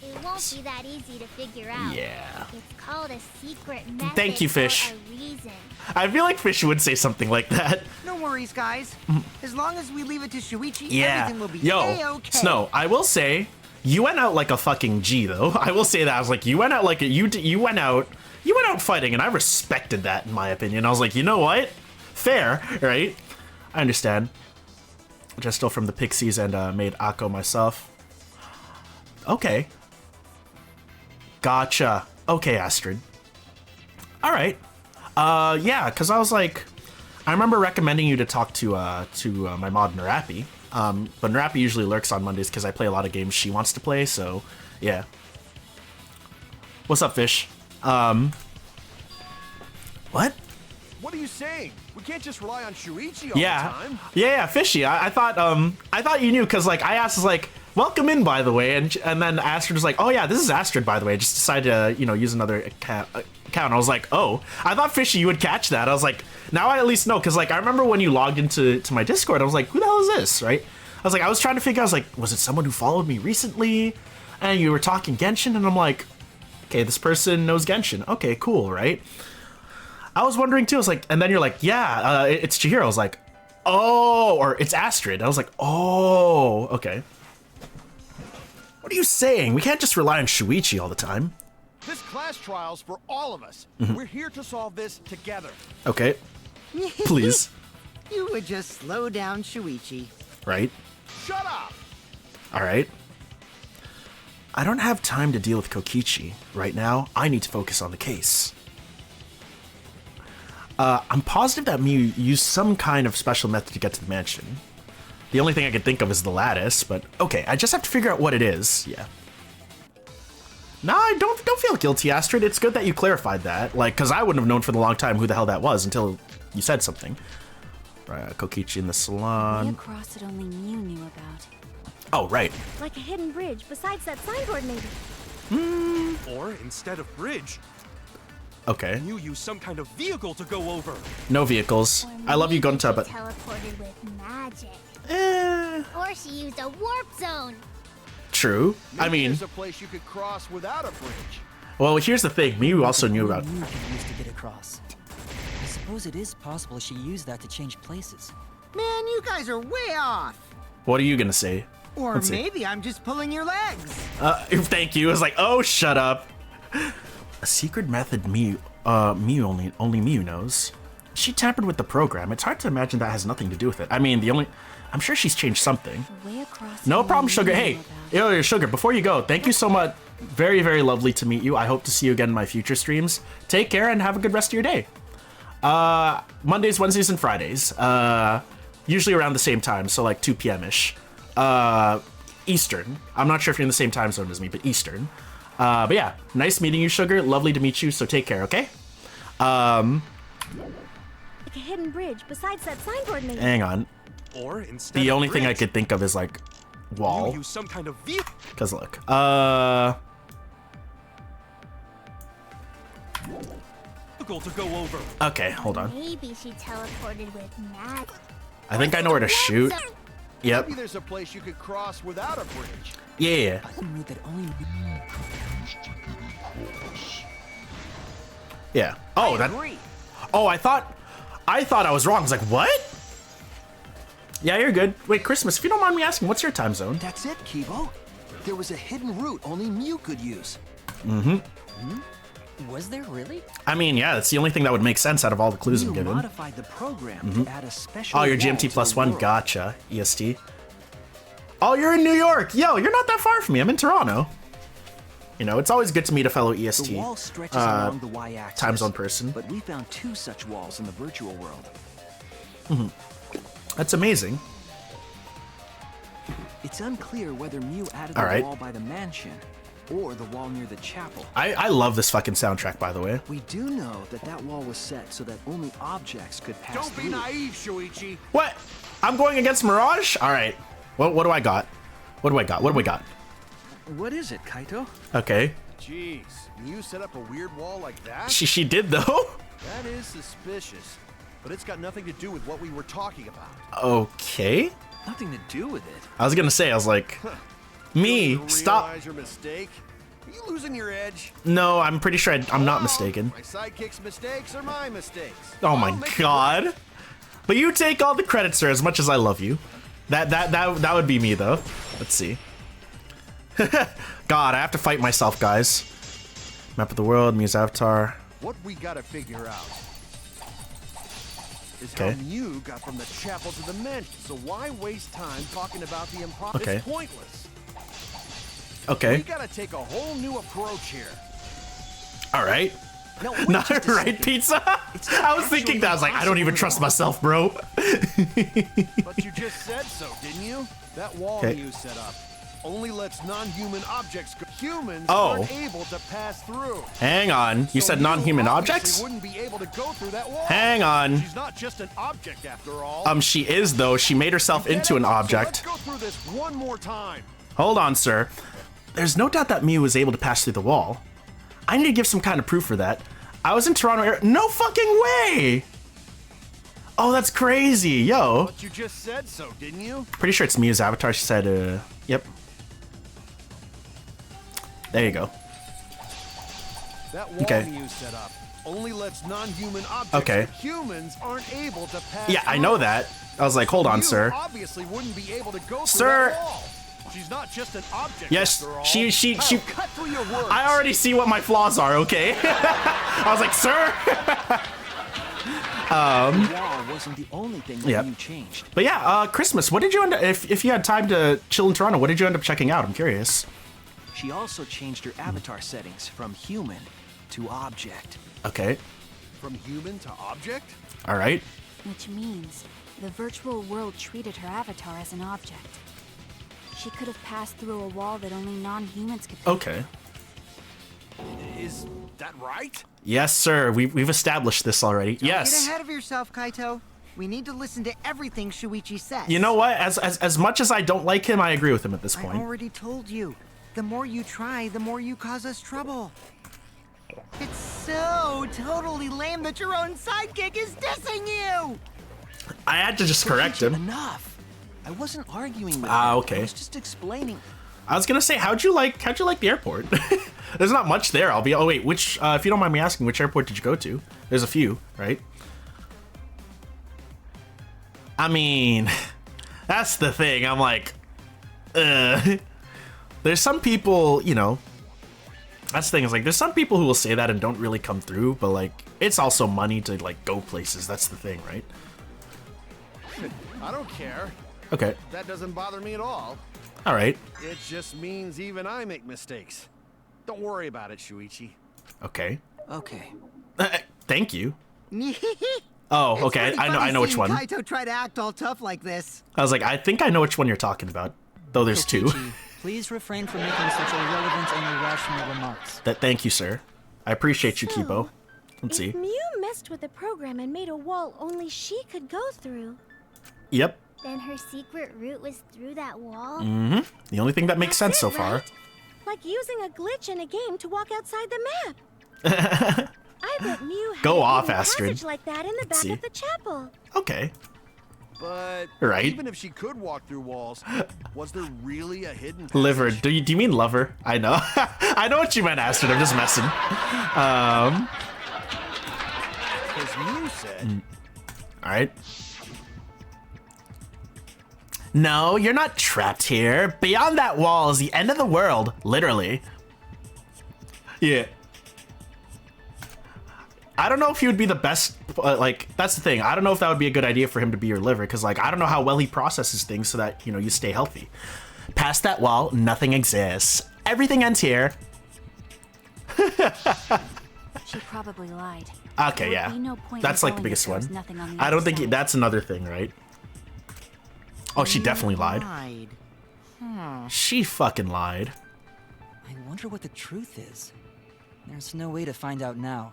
It won't be that easy to figure out. yeah. It's called a secret method. Thank you, Fish. For a reason. I feel like Fish would say something like that. No worries, guys. As long as we leave it to Shuichi, Yeah. everything will be Yo, A-okay. Snow, I will say, you went out like a fucking G, though. I will say that. I was like, you went out like you went out fighting, and I respected that, in my opinion. I was like, you know what? Fair, right? I understand. Just stole from the Pixies and made Akko myself. Okay. Gotcha. Okay, Astrid. All right. Yeah, because I was like, I remember recommending you to talk to my mod Narapi. But Narapi usually lurks on Mondays because I play a lot of games she wants to play. So, yeah. What's up, Fish? What? What are you saying? We can't just rely on Shuichi all the time. Yeah, Fishy. I thought you knew because like I asked, like, welcome in, by the way, and then Astrid was like, oh yeah, this is Astrid, by the way. I just decided to use another account. I was like, oh, I thought Fishy you would catch that. I was like, now I at least know because like I remember when you logged into my Discord, I was like, who the hell is this, right? I was like, I was trying to figure out, I was like, was it someone who followed me recently? And you were talking Genshin, and I'm like, okay, this person knows Genshin. Okay, cool, right? I was wondering too. I was like, and then you're like, yeah, it's Chihiro. I was like, oh, or it's Astrid. I was like, oh, okay. What are you saying? We can't just rely on Shuichi all the time. This class trial's for all of us. We're here to solve this together. Okay. Please. You would just slow down Shuichi. Right. Shut up! All right. I don't have time to deal with Kokichi right now. I need to focus on the case. I'm positive that Mew used some kind of special method to get to the mansion. The only thing I can think of is the lattice, but okay, I just have to figure out what it is. Yeah. No, don't feel guilty, Astrid. It's good that you clarified that. Like, because I wouldn't have known for the long time who the hell that was until you said something. Right, Kokichi in the salon. Way across that only Mew knew about. Oh, right. Like a hidden bridge besides that signboard, maybe. Or instead of bridge, Okay. you use some kind of vehicle to go over. No vehicles. I love you, Gunta, but... teleported with magic. Eh, Or she used a warp zone. true. I Maybe mean, there's a place you could cross without a bridge. well, here's the thing. Miu also knew about... Mew could use to get across. I suppose it is possible she used that to change places. Man, you guys are way off. What are you gonna say? Or Let's see. maybe I'm just pulling your legs. Thank you. I was like, oh, shut up. A secret method Miu only Miu knows. She tampered with the program. It's hard to imagine that has nothing to do with it. I mean, I'm sure she's changed something. Way across No the problem, Sugar. room Hey, about- yo, Sugar, before you go, thank you so much. Very, very lovely to meet you. I hope to see you again in my future streams. Take care and have a good rest of your day. Mondays, Wednesdays, and Fridays. Usually around the same time, so like 2 p.m.-ish. Eastern. I'm not sure if you're in the same time zone as me, but Eastern. But yeah, nice meeting you, Sugar. Lovely to meet you, so take care, okay? Like a hidden bridge besides that signboard maybe. Hang on. Or instead The of only thing I bridge, could think of is like you wall. use some kind of vehicle. Because look, To go over. okay, hold on. Maybe she teleported with magic. I think I know where to shoot. Yep. Maybe there's a place you could cross without a bridge. Yeah. I knew that only Yeah. Oh, that. Oh, I thought I was wrong. I was like, what? Yeah, you're good. Wait, Christmas, if you don't mind me asking, what's your time zone? That's it, Kibo. There was a hidden route only Mew could use. Was there really? I mean, yeah, that's the only thing that would make sense out of all the clues I'm Mew given. modified the program to add a special Oh, you're wall GMT to plus the one. world. Gotcha. EST. Oh, you're in New York. Yo, you're not that far from me. I'm in Toronto. You know, it's always good to meet a fellow EST The wall stretches along the y-axis. time zone person. But we found 2 such walls in the virtual world. That's amazing. It's unclear whether Mew added All the right. wall by the mansion or the wall near the chapel. I love this fucking soundtrack, by the way. We do know that that wall was set so that only objects could pass Don't through. be naive, Shuichi. What? I'm going against Mirage? All right. What do I got? What do I got? What do we got? What is it, Kaito? Okay. Jeez, you set up a weird wall like that? She did, though. That is suspicious. But it's got nothing to do with what we were talking about. Okay. Nothing to do with it. I was going to say, I was like, me, You stop. realize your mistake? Are you losing your edge? No, I'm pretty sure I'm not Hello? mistaken. My sidekick's mistakes are my mistakes. Oh my I'll make it god. But you take all the credit, sir, as much as I love you. That would be me, though. Let's see. God, I have to fight myself, guys. Map of the world, Mew's avatar. What we gotta figure out is Okay. how Mew got from the chapel to the mansion. So why waste time talking about the impossible? Okay. It's pointless. We Okay. gotta take a whole new approach here. All right. No, wait Not just a right, second. pizza. It's not I was thinking that. I was like, I don't even trust myself, bro. But you just said so, didn't you? That wall Okay. Mew set up only lets non-human objects go. Humans Oh. aren't able to pass through. Hang on. You So said Mew non-human obviously objects? wouldn't be able to go through that wall. Hang on. She's not just an object after all. She is, though. She made herself Get into it? an So object. let's go through this one more time. Hold on, sir. There's no doubt that Mew was able to pass through the wall. I need to give some kind of proof for that. I was in Toronto area. No fucking way! Oh, that's crazy. Yo. But you just said so, didn't you? Pretty sure it's Mew's avatar. She said, yep. There you go. That wall Okay. Mew set up only lets non-human objects. Okay. But humans aren't able to pass. Yeah, I know through. that. I was like, hold on, Mew sir. obviously wouldn't be able to go through Sir. that wall. She's not just an object. Yes, after all. she- Kyle, cut through your words. I already see what my flaws are, okay? I was like, sir. The wall wasn't the only thing that Yep. Mew changed. But yeah, Christmas, what did you end up, if you had time to chill in Toronto, what did you end up checking out? I'm curious. She also changed her avatar settings from human to object. Okay. From human to object. All right. Which means the virtual world treated her avatar as an object. She could have passed through a wall that only non-humans could pass. Okay. Is that right? Yes, sir. We've established this already. Get Yes. ahead of yourself, Kaito. We need to listen to everything Shuichi says. You know what? As much as I don't like him, I agree with him at this I point. already told you. the more you try, the more you cause us trouble. It's so totally lame that your own sidekick is dissing you! I had to just correct him. Enough. I wasn't arguing with Ah, him. okay. I was just explaining. I was gonna say, how'd you like the airport? There's not much there. Oh wait, which if you don't mind me asking, which airport did you go to? There's a few, right? I mean, that's the thing. I'm like, there's some people, you know. That's the thing, is like, there's some people who will say that and don't really come through, but like, it's also money to like go places. That's the thing, right? I don't care. Okay. That doesn't bother me at all. All right. It just means even I make mistakes. Don't worry about it, Shuichi. Okay. Okay. Thank you. Oh, okay. I know which one. Kaito try to act all tough like this. I was like, I think I know which one you're talking about. Though there's two. Kokichi, please refrain from making such irrelevant and irrational remarks. Thank you, sir. I appreciate you, So, Kibo. Let's see. If Mew messed with the program and made a wall only she could go through, Yep. Then her secret route was through that wall? Mm-hmm. The only thing that makes sense so far. right? Like using a glitch in a game to walk outside the map. I bet Mew had Go a off, hidden Astrid. passage like that in the Let's back see. of the chapel. Okay. But Right. even if she could walk through walls, was there really a hidden passage? Liver. Do you mean lover? I know. I know what you meant, Astrid. I'm just messing. Because Mew said... All right. No, you're not trapped here. Beyond that wall is the end of the world, literally. Yeah. I don't know if he would be the best, like, that's the thing. I don't know if that would be a good idea for him to be your liver, because, like, I don't know how well he processes things so that, you know, you stay healthy. Past that wall, nothing exists. Everything ends here. She probably lied. Okay, There would yeah. be no point in That's, like, the telling biggest us there was one. nothing on the I don't other think side. that's another thing, right? Oh, she definitely lied. She fucking lied. I wonder what the truth is. There's no way to find out now.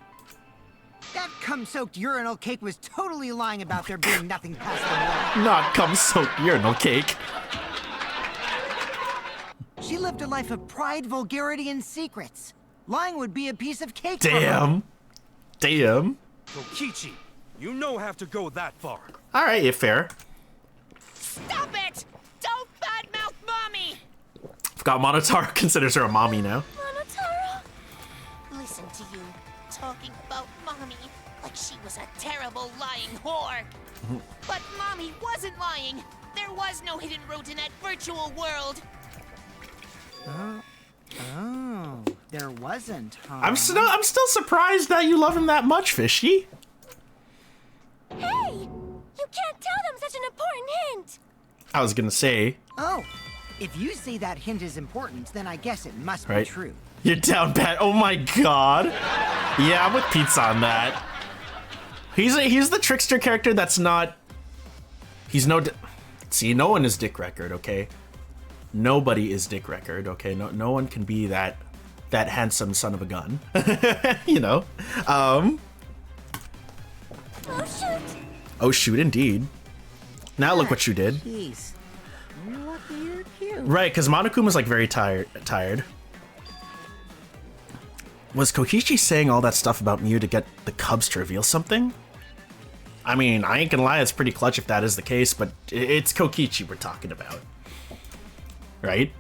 That cum-soaked urinal cake was totally lying about there being nothing past the wall. Not cum-soaked urinal cake. She lived a life of pride, vulgarity, and secrets. Lying would be a piece of cake for her. Damn. Damn. Kokichi, you no have to go that far. All right, yeah, fair. Stop it! Don't badmouth Mommy! Forgot Monotaro considers her a mommy now. Monotaro? Listen to you, talking about Mommy like she was a terrible lying whore. But Mommy wasn't lying. There was no hidden route in that virtual world. Oh, there wasn't, huh? I'm still surprised that you love him that much, Fishy. Hey! You can't tell them such an important hint! I was gonna say, Oh, if you say that hint is important, then I guess it must right? be true. You're down bad. Oh my god. Yeah, I'm with Pizza on that. He's the trickster character that's not. He's no. See, no one is Dick Record, okay? Nobody is Dick Record, okay? No one can be that handsome son of a gun. You know? Oh shoot! Oh shoot, indeed. Now look what you did. Jeez. You're lucky you're cute. Right, because Monokuma's like very tired. Was Kokichi saying all that stuff about Mew to get the Cubs to reveal something? I mean, I ain't gonna lie, it's pretty clutch if that is the case, but it's Kokichi we're talking about. Right?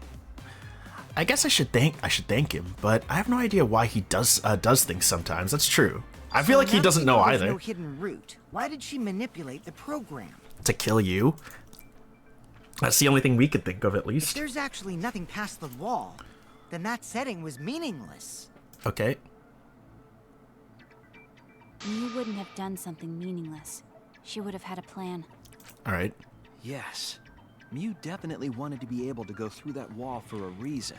I guess I should thank him, but I have no idea why he does things sometimes. That's true. I feel like he now doesn't that know there's either. No hidden route. Why did she manipulate the program? To kill you. That's the only thing we could think of, at If least. there's actually nothing past the wall, then that setting was meaningless. Okay. Mew wouldn't have done something meaningless. She would have had a plan. All right. Yes. Mew definitely wanted to be able to go through that wall for a reason.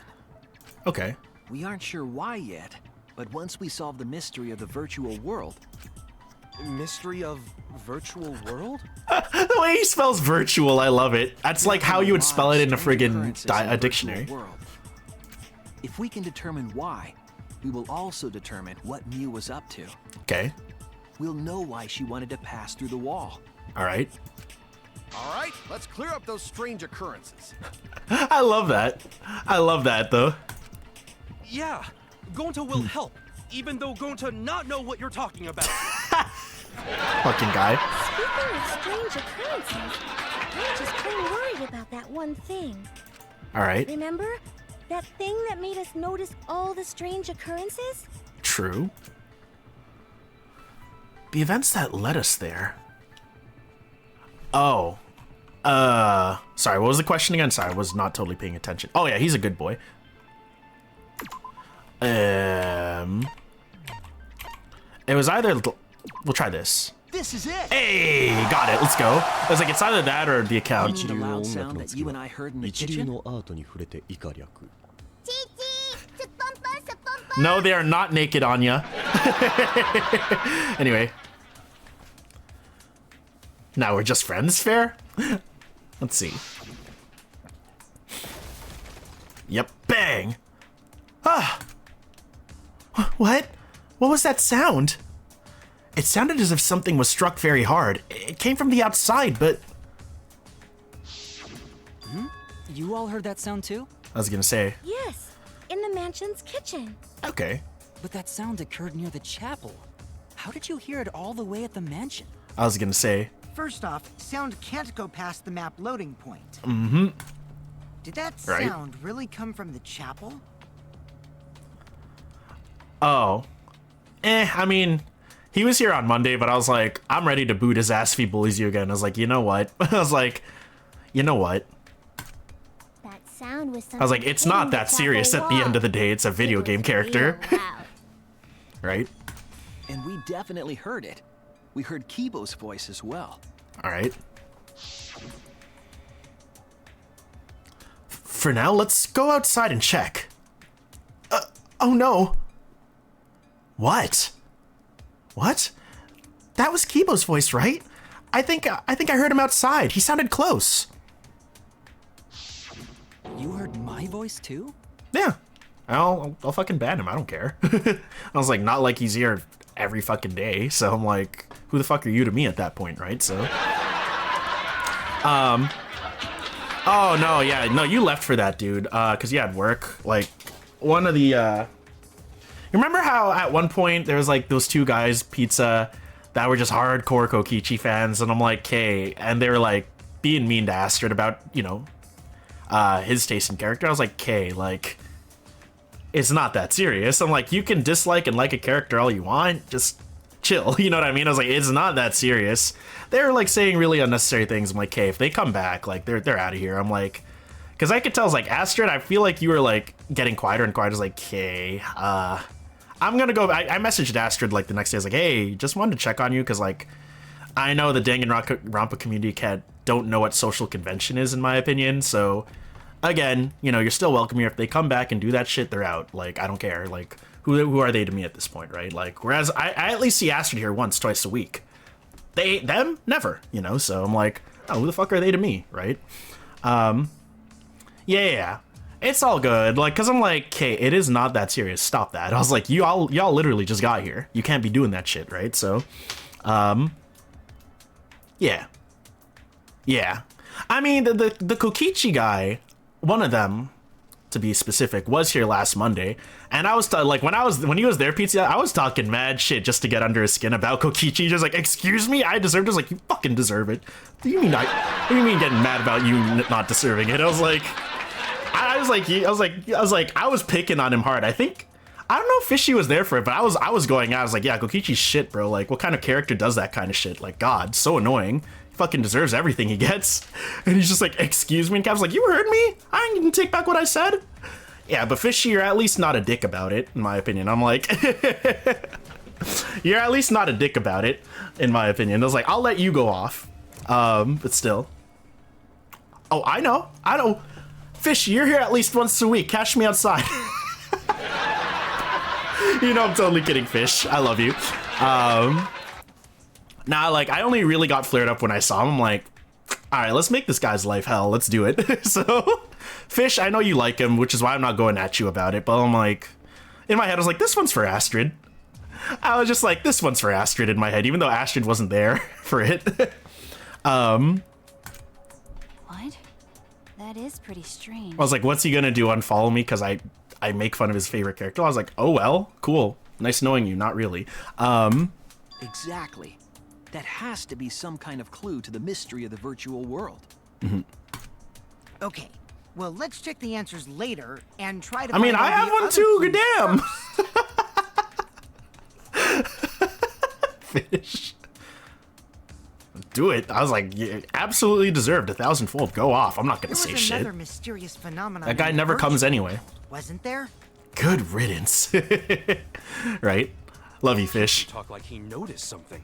Okay. We aren't sure why yet, but once we solve the mystery of the virtual world... Mystery of virtual world? The way he spells virtual, I love it. That's like how you would spell it in a strange friggin' occurrences in the virtual dictionary. world. If we can determine why, we will also determine what Mew was up to. Okay. We'll know why she wanted to pass through the wall. All right. All right, let's clear up those strange occurrences. I love that. I love that, though. Yeah, Gonta will help, even though Gonta not know what you're talking about. Fucking guy. Speaking of strange occurrences, I'm just plain worried about that one thing. All right. Remember? That thing that made us notice all the strange occurrences? True. The events that led us there. Oh. Sorry, what was the question again? Sorry, I was not totally paying attention. Oh yeah, he's a good boy. It was either... We'll try this. This is it! Hey, got it. Let's go. I was like, it's either that or the account. The loud sound that you and I heard in the kitchen? No, they are not naked, Anya. Anyway. Now we're just friends, fair? Let's see. Yep, bang! Ah! What? What was that sound? It sounded as if something was struck very hard. It came from the outside, but... You all heard that sound too? I was gonna say. Yes, in the mansion's kitchen. Okay. But that sound occurred near the chapel. How did you hear it all the way at the mansion? I was gonna say. First off, sound can't go past the map loading point. Mm-hmm. Did that Right. sound really come from the chapel? Oh. I mean, he was here on Monday, but I was like, I'm ready to boot his ass if he bullies you again. I was like, you know what? I was like, you know what? That sound was something I was like, it's not that serious at the end of the day. It's a video game character. Right? And we definitely heard it. We heard Kibo's voice as well. All right. For now, let's go outside and check. Oh no. What? What? That was Kibo's voice, right? I think I heard him outside. He sounded close. You heard my voice too? Yeah. I'll fucking ban him. I don't care. I was like, not like he's here every fucking day. So I'm like, who the fuck are you to me at that point, right? So, oh no, yeah, no, you left for that, dude. Cause you had work. Like, one of the, remember how at one point there was like those two guys, Pizza, that were just hardcore Kokichi fans, and I'm like, okay, and they were like being mean to Astrid about, you know, his taste in character. I was like, okay, like, it's not that serious. I'm like, you can dislike and like a character all you want, just chill, you know what I mean? I was like, it's not that serious. They're like saying really unnecessary things. I'm like, okay, if they come back, like they're out of here. I'm like, because I could tell, I was like, Astrid, I feel like you were like getting quieter and quieter. I was like, okay, I'm gonna go. I messaged Astrid like the next day. I was like, hey, just wanted to check on you because like I know the Danganronpa community don't know what social convention is, in my opinion. So again, you know, you're still welcome here. If they come back and do that shit, they're out. Like, I don't care. Like, who are they to me at this point, right? Like, whereas I at least see Astrid here once, twice a week. Them never, you know. So I'm like, oh, who the fuck are they to me, right? Yeah. It's all good, like, cause I'm like, okay, it is not that serious. Stop that. I was like, y'all literally just got here. You can't be doing that shit, right? So, yeah. I mean, the Kokichi guy, one of them, to be specific, was here last Monday, and I was like, when he was there, Pizza, I was talking mad shit just to get under his skin about Kokichi. Just like, excuse me, I deserved it. I was like, you fucking deserve it. What do you mean what do you mean getting mad about you not deserving it? I was like. I was picking on him hard. I don't know if Fishy was there for it, but I was going out. I was like, yeah, Kokichi's shit, bro. Like, what kind of character does that kind of shit? Like, God, so annoying. He fucking deserves everything he gets. And he's just like, excuse me. And Cap's like, you heard me? I didn't take back what I said. Yeah, but Fishy, you're at least not a dick about it, in my opinion. I'm like, you're at least not a dick about it, in my opinion. I was like, I'll let you go off. But still. Oh, I know. Fishy, you're here at least once a week. Catch me outside. You know I'm totally kidding, Fish. I love you. Nah, like, I only really got flared up when I saw him. I'm like, all right, let's make this guy's life hell. Let's do it. So, Fish, I know you like him, which is why I'm not going at you about it. But I'm like, in my head, I was like, this one's for Astrid. I was just like, this one's for Astrid in my head, even though Astrid wasn't there for it. What? That is pretty strange. I was like, what's he gonna do? Unfollow me because I make fun of his favorite character? I was like, oh well, cool. Nice knowing you. Not really. Exactly. That has to be some kind of clue to the mystery of the virtual world. Okay, well, let's check the answers later and try to I mean, find I all have the one other too. clues Goddamn. Fish. Do it. I was like, yeah, absolutely deserved 1,000-fold. Go off. I'm not gonna say There was shit. another mysterious phenomenon. That guy in the never comes virtual anyway. world, wasn't there? Good riddance. Right? Love you, Fish. Talk like he noticed something,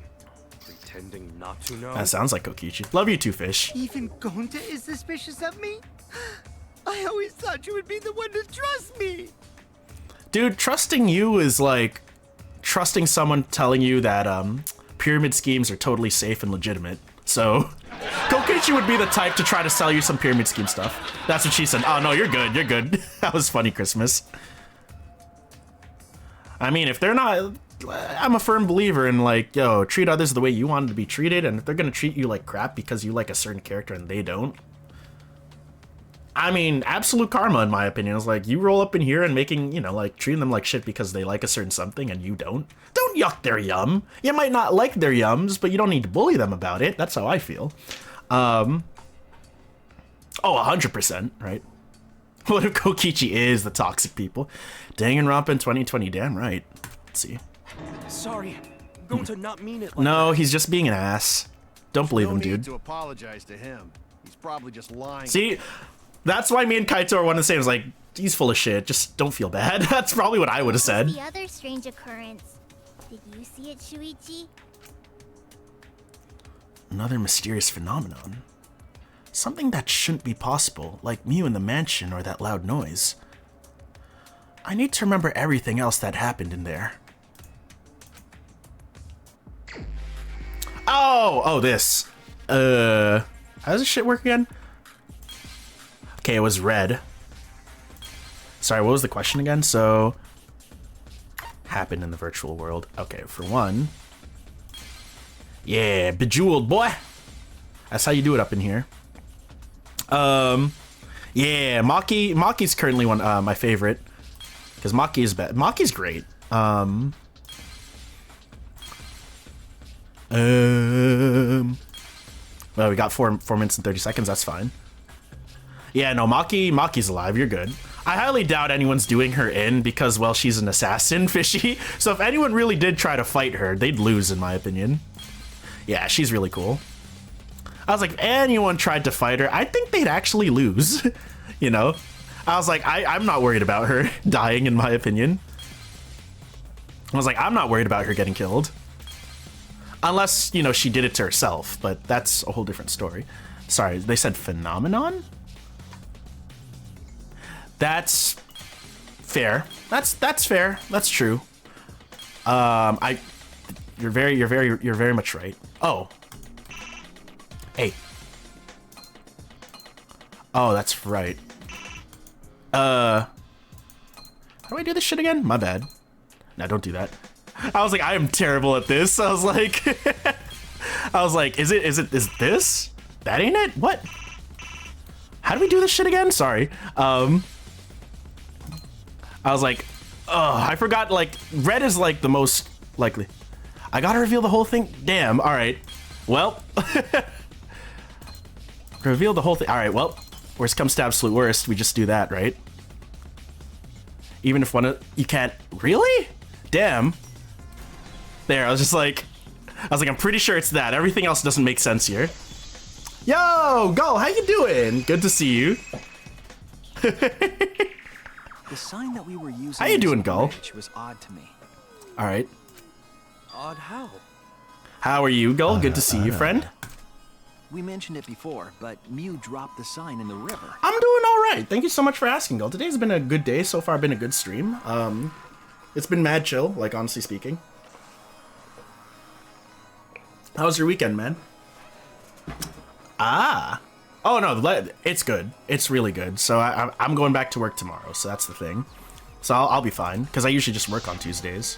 pretending not to know. That sounds like Kokichi. Love you too, Fish. Even Gonta is suspicious of me? I always thought you would be the one to trust me. Dude, trusting you is like trusting someone telling you that pyramid schemes are totally safe and legitimate. So Kokichi would be the type to try to sell you some pyramid scheme stuff. That's what she said. Oh no, you're good, you're good. That was funny, Christmas. I mean, if they're not, I'm a firm believer in like, yo, treat others the way you wanted to be treated, and if they're gonna treat you like crap because you like a certain character and they don't, I mean, absolute karma in my opinion is like, you roll up in here and making, you know, like treating them like shit because they like a certain something and you don't yuck their yum. You might not like their yums, but you don't need to bully them about it. That's how I feel. Oh, 100%, right? What if Kokichi is the toxic people? Danganronpa in 2020, damn right. Let's see. Sorry, going to not mean it like No, that. he's just being an ass. Don't believe him, No need dude. to apologize to him. He's probably just lying. See, that's why me and Kaito are one of the same. It's like, he's full of shit. Just don't feel bad. That's probably what I would have said. The other strange occurrence. Did you see it, Shuichi? Another mysterious phenomenon. Something that shouldn't be possible, like Mew in the mansion or that loud noise. I need to remember everything else that happened in there. Oh, this. How does this shit work again? Okay, it was red. Sorry, what was the question again? So, happened in the virtual world. Okay, for one. Yeah, bejeweled boy. That's how you do it up in here. Yeah, Maki's currently one my favorite because Maki is bad. Maki's great. Well, we got 4 minutes and 30 seconds. That's fine. Yeah, no, Maki's alive. You're good. I highly doubt anyone's doing her in because, well, she's an assassin, Fishy. So if anyone really did try to fight her, they'd lose, in my opinion. Yeah, she's really cool. I was like, if anyone tried to fight her, I think they'd actually lose. You know? I was like, I'm not worried about her dying, in my opinion. I was like, I'm not worried about her getting killed. Unless, you know, she did it to herself, but that's a whole different story. Sorry, they said phenomenon? That's fair. That's fair. That's true. You're very much right. Oh. Hey. Oh, that's right. How do I do this shit again? My bad. No, don't do that. I was like, I am terrible at this. I was like, is this? That ain't it? What? How do we do this shit again? Sorry. I was like, oh, I forgot, like, red is like the most likely. I gotta reveal the whole thing? Damn, alright. Well. Reveal the whole thing. Alright, well. Worst comes to absolute worst, we just do that, right? Even if one of... You can't... Really? Damn. There, I was like, I'm pretty sure it's that. Everything else doesn't make sense here. Yo, Gull, how you doing? Good to see you. The sign that we were using How you doing, Gull? was odd to me. All right. Odd how? How are you, Gull? Good to see you, friend. We mentioned it before, but Mew dropped the sign in the river. I'm doing all right. Thank you so much for asking, Gull. Today's been a good day. So far, been a good stream. It's been mad chill, like, honestly speaking. How was your weekend, man? Ah. Oh, no, it's good. It's really good. So I'm going back to work tomorrow, so that's the thing. So I'll be fine, because I usually just work on Tuesdays.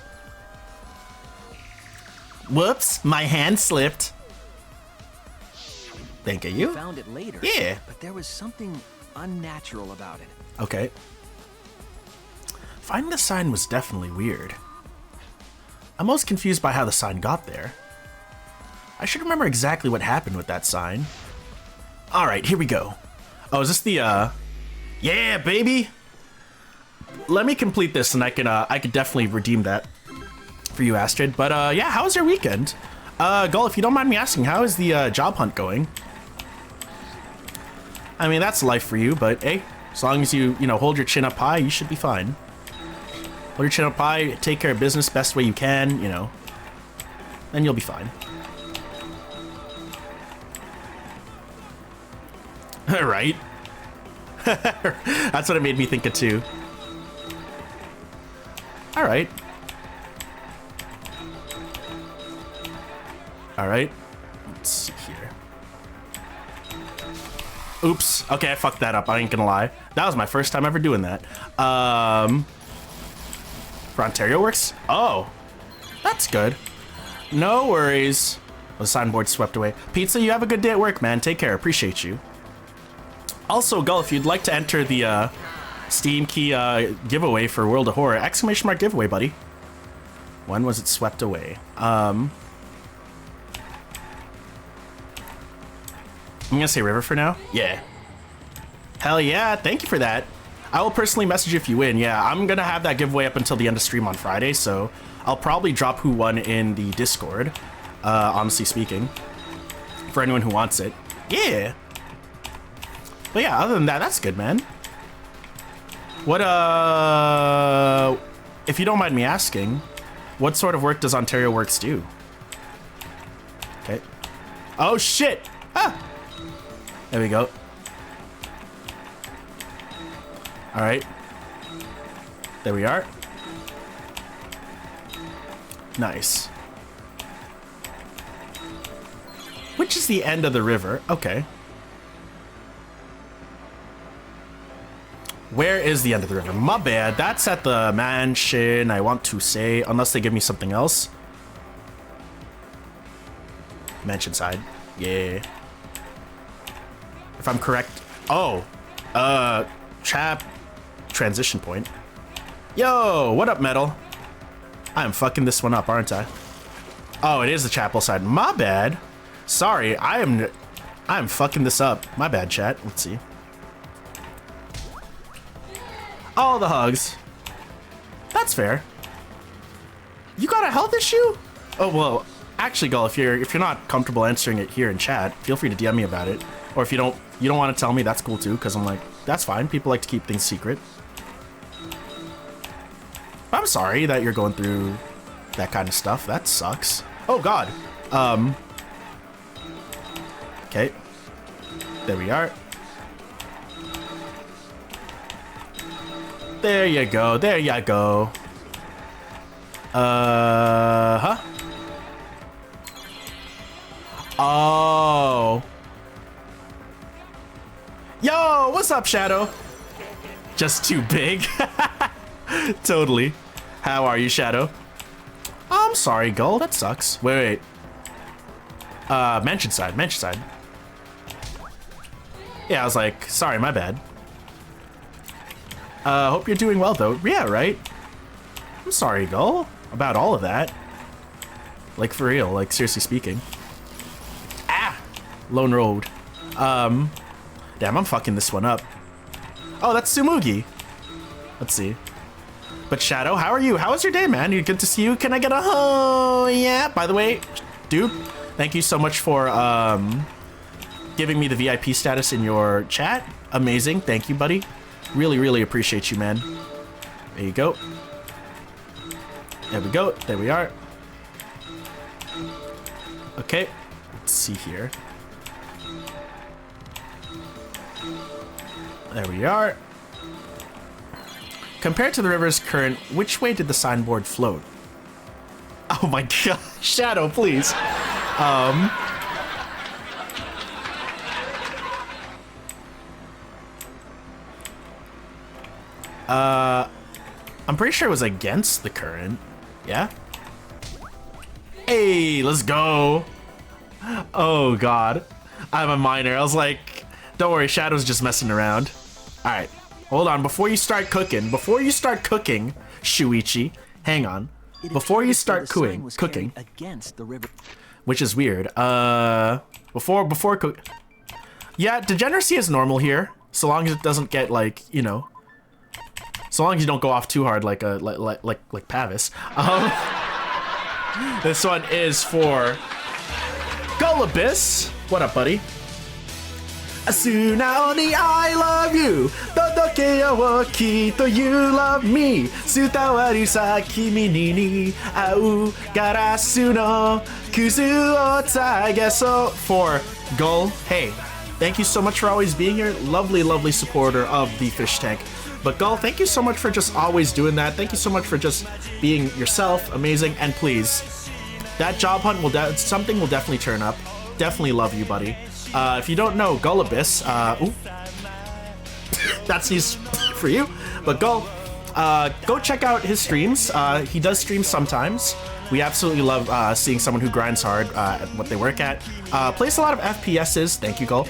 Whoops, my hand slipped. Thank you. Found it later. Yeah. But there was something unnatural about it. Okay. Finding the sign was definitely weird. I'm most confused by how the sign got there. I should remember exactly what happened with that sign. Alright, here we go. Oh, is this the, Yeah, baby! Let me complete this and I could definitely redeem that for you, Astrid. But, yeah, how was your weekend? Gull, if you don't mind me asking, how is the, job hunt going? I mean, that's life for you, but, hey, as long as you know, hold your chin up high, you should be fine. Hold your chin up high, take care of business best way you can, you know. Then you'll be fine. Right? That's what it made me think of too. Alright. Alright. Let's see here. Oops. Okay, I fucked that up. I ain't gonna lie. That was my first time ever doing that. For Ontario Works? Oh. That's good. No worries. The signboard swept away. Pizza, you have a good day at work, man. Take care. Appreciate you. Also, Gull, if you'd like to enter the Steam Key giveaway for World of Horror, exclamation mark giveaway, buddy. When was it swept away? I'm gonna say River for now. Yeah. Hell yeah, thank you for that. I will personally message you if you win. Yeah, I'm gonna have that giveaway up until the end of stream on Friday, so I'll probably drop who won in the Discord, honestly speaking, for anyone who wants it. Yeah. But yeah, other than that, that's good, man. What, if you don't mind me asking, what sort of work does Ontario Works do? Okay. Oh, shit! Ah! There we go. Alright. There we are. Nice. Which is the end of the river? Okay. Where is the end of the river? My bad. That's at the mansion, I want to say, unless they give me something else. Mansion side. Yeah. If I'm correct. Oh. Trap. Transition point. Yo, what up, Metal? I'm fucking this one up, aren't I? Oh, it is the chapel side. My bad. Sorry, I'm fucking this up. My bad, chat. Let's see. All the hugs. That's fair. You got a health issue? Oh well, actually, Gull, if you're not comfortable answering it here in chat, feel free to DM me about it. Or if you don't want to tell me, that's cool too, because I'm like, that's fine. People like to keep things secret. I'm sorry that you're going through that kind of stuff. That sucks. Oh God. Okay. There we are. There you go. There you go. Huh? Oh. Yo, what's up, Shadow? Just too big. Totally. How are you, Shadow? I'm sorry, Gull. That sucks. Wait. Mansion side. Mansion side. Yeah, I was like, sorry, my bad. Hope you're doing well, though. Yeah, right? I'm sorry, Gull, about all of that. Like, for real, like, seriously speaking. Ah! Lone Road. Damn, I'm fucking this one up. Oh, that's Tsumugi. Let's see. But Shadow, how are you? How was your day, man? Good to see you. Can I get a oh yeah? By the way, dude, thank you so much for giving me the VIP status in your chat. Amazing. Thank you, buddy. Really, really appreciate you, man. There you go. There we go. There we are. Okay. Let's see here. There we are. Compared to the river's current, which way did the signboard float? Oh my god. Shadow, please. I'm pretty sure it was against the current. Yeah? Hey, let's go. Oh god. I'm a minor. I was like, don't worry, Shadow's just messing around. right. Hold on. Before you start cooking, Shuichi, hang on. Before you start cooking, against the river. which is weird. Before cook. Yeah, degeneracy is normal here, so long as it doesn't get like, you know, so long as you don't go off too hard like Pavis. This one is for Gullibus. What up, buddy? Asuna ni I love you. Todoke yo wo kitto you love me. Tsutawaru sa kimi ni au garasu no kuzu o tageso. For Gull, hey, thank you so much for always being here. Lovely, lovely supporter of the fish tank. But Gull, thank you so much for just always doing that. Thank you so much for just being yourself, amazing. And please, that job hunt will something will definitely turn up. Definitely love you, buddy. If you don't know Gullibus, that's news for you. But go check out his streams. He does stream sometimes. We absolutely love seeing someone who grinds hard at what they work at. Plays a lot of FPSs. Thank you, Gull.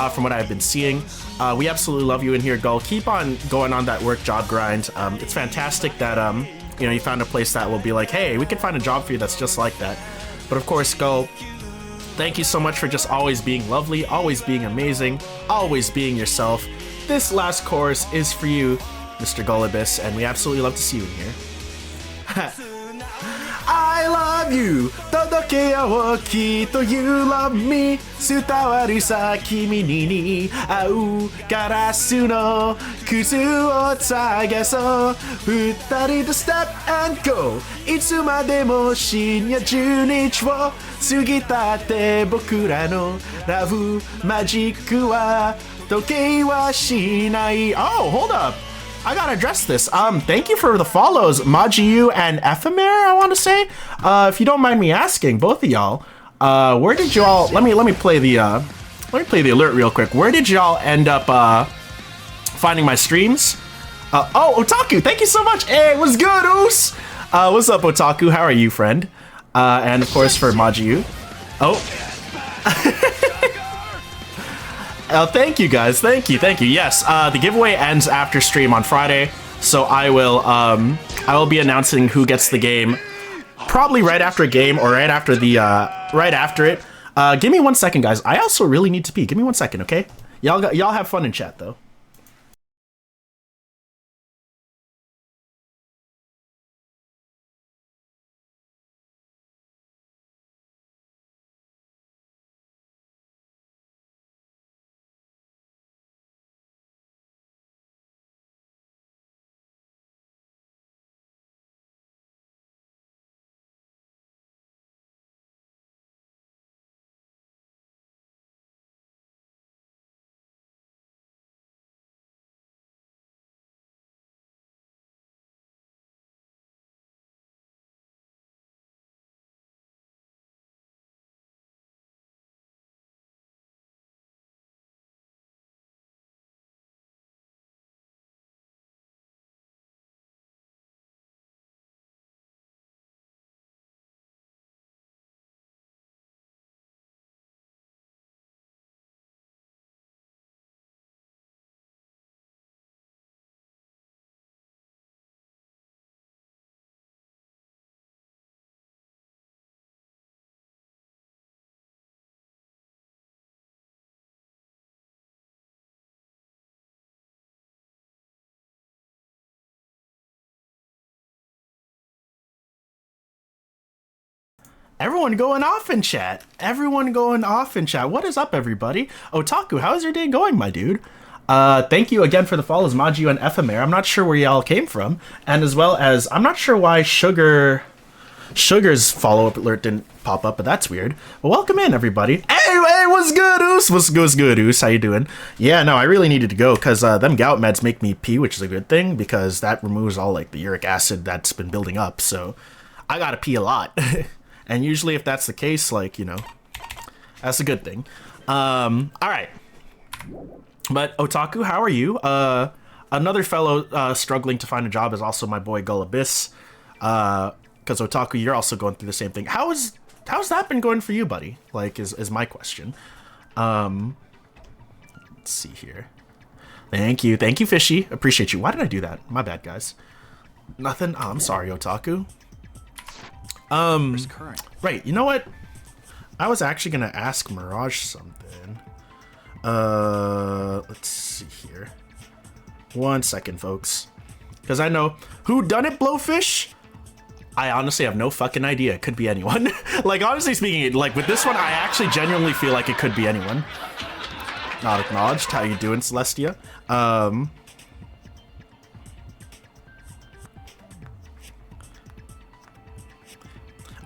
From what I've been seeing, we absolutely love you in here, Gull. Keep on going on that work job grind. It's fantastic that you know, you found a place that will be like, hey, we can find a job for you that's just like that. But of course, Gull, thank you so much for just always being lovely, always being amazing, always being yourself. This last chorus is for you, Mr. Gullibus, and we absolutely love to see you in here. I love you, todoke yo wo kitto you love me. Tsutawaru sa kimi ni au garasu no kuzu o tageso. Futari to step and go. Itsumade mo shinya 12を過ぎたって僕らのラブマジックは時計はしない。Oh, hold up. I gotta address this. Thank you for the follows, Majiu and Ephemer, I want to say. If you don't mind me asking, both of y'all, where did y'all? Let me play the alert real quick. Where did y'all end up finding my streams? Oh, Otaku, thank you so much. Hey, what's good, Oos? What's up, Otaku? How are you, friend? And of course for Majiu. Oh. Oh, thank you guys. Thank you. Yes, the giveaway ends after stream on Friday, so I will be announcing who gets the game probably right after a game or right after it. Give me 1 second, guys. I also really need to pee. Give me 1 second, okay? Y'all have fun in chat though. Everyone going off in chat. What is up, everybody? Otaku, how's your day going, my dude? Thank you again for the follows, Majiu and Ephemer. I'm not sure where y'all came from. And as well as, I'm not sure why Sugar's follow-up alert didn't pop up, but that's weird. But welcome in, everybody. Hey, what's good, Oos? What's good, Oos? How you doing? Yeah, no, I really needed to go, because them gout meds make me pee, which is a good thing, because that removes all, like, the uric acid that's been building up, so I gotta pee a lot. And usually if that's the case, like, you know, that's a good thing. Alright. But Otaku, how are you? Another fellow struggling to find a job is also my boy Gullibus. Because Otaku, you're also going through the same thing. How's that been going for you, buddy? Like, is my question. Let's see here. Thank you, Fishy. Appreciate you. Why did I do that? My bad, guys. Nothing. Oh, I'm sorry, Otaku. Right. You know what? I was actually gonna ask Mirage something. Let's see here. 1 second, folks. Because I know who done it, Blowfish. I honestly have no fucking idea. It could be anyone. Like, honestly speaking, like with this one, I actually genuinely feel like it could be anyone. Not acknowledged. How you doing, Celestia?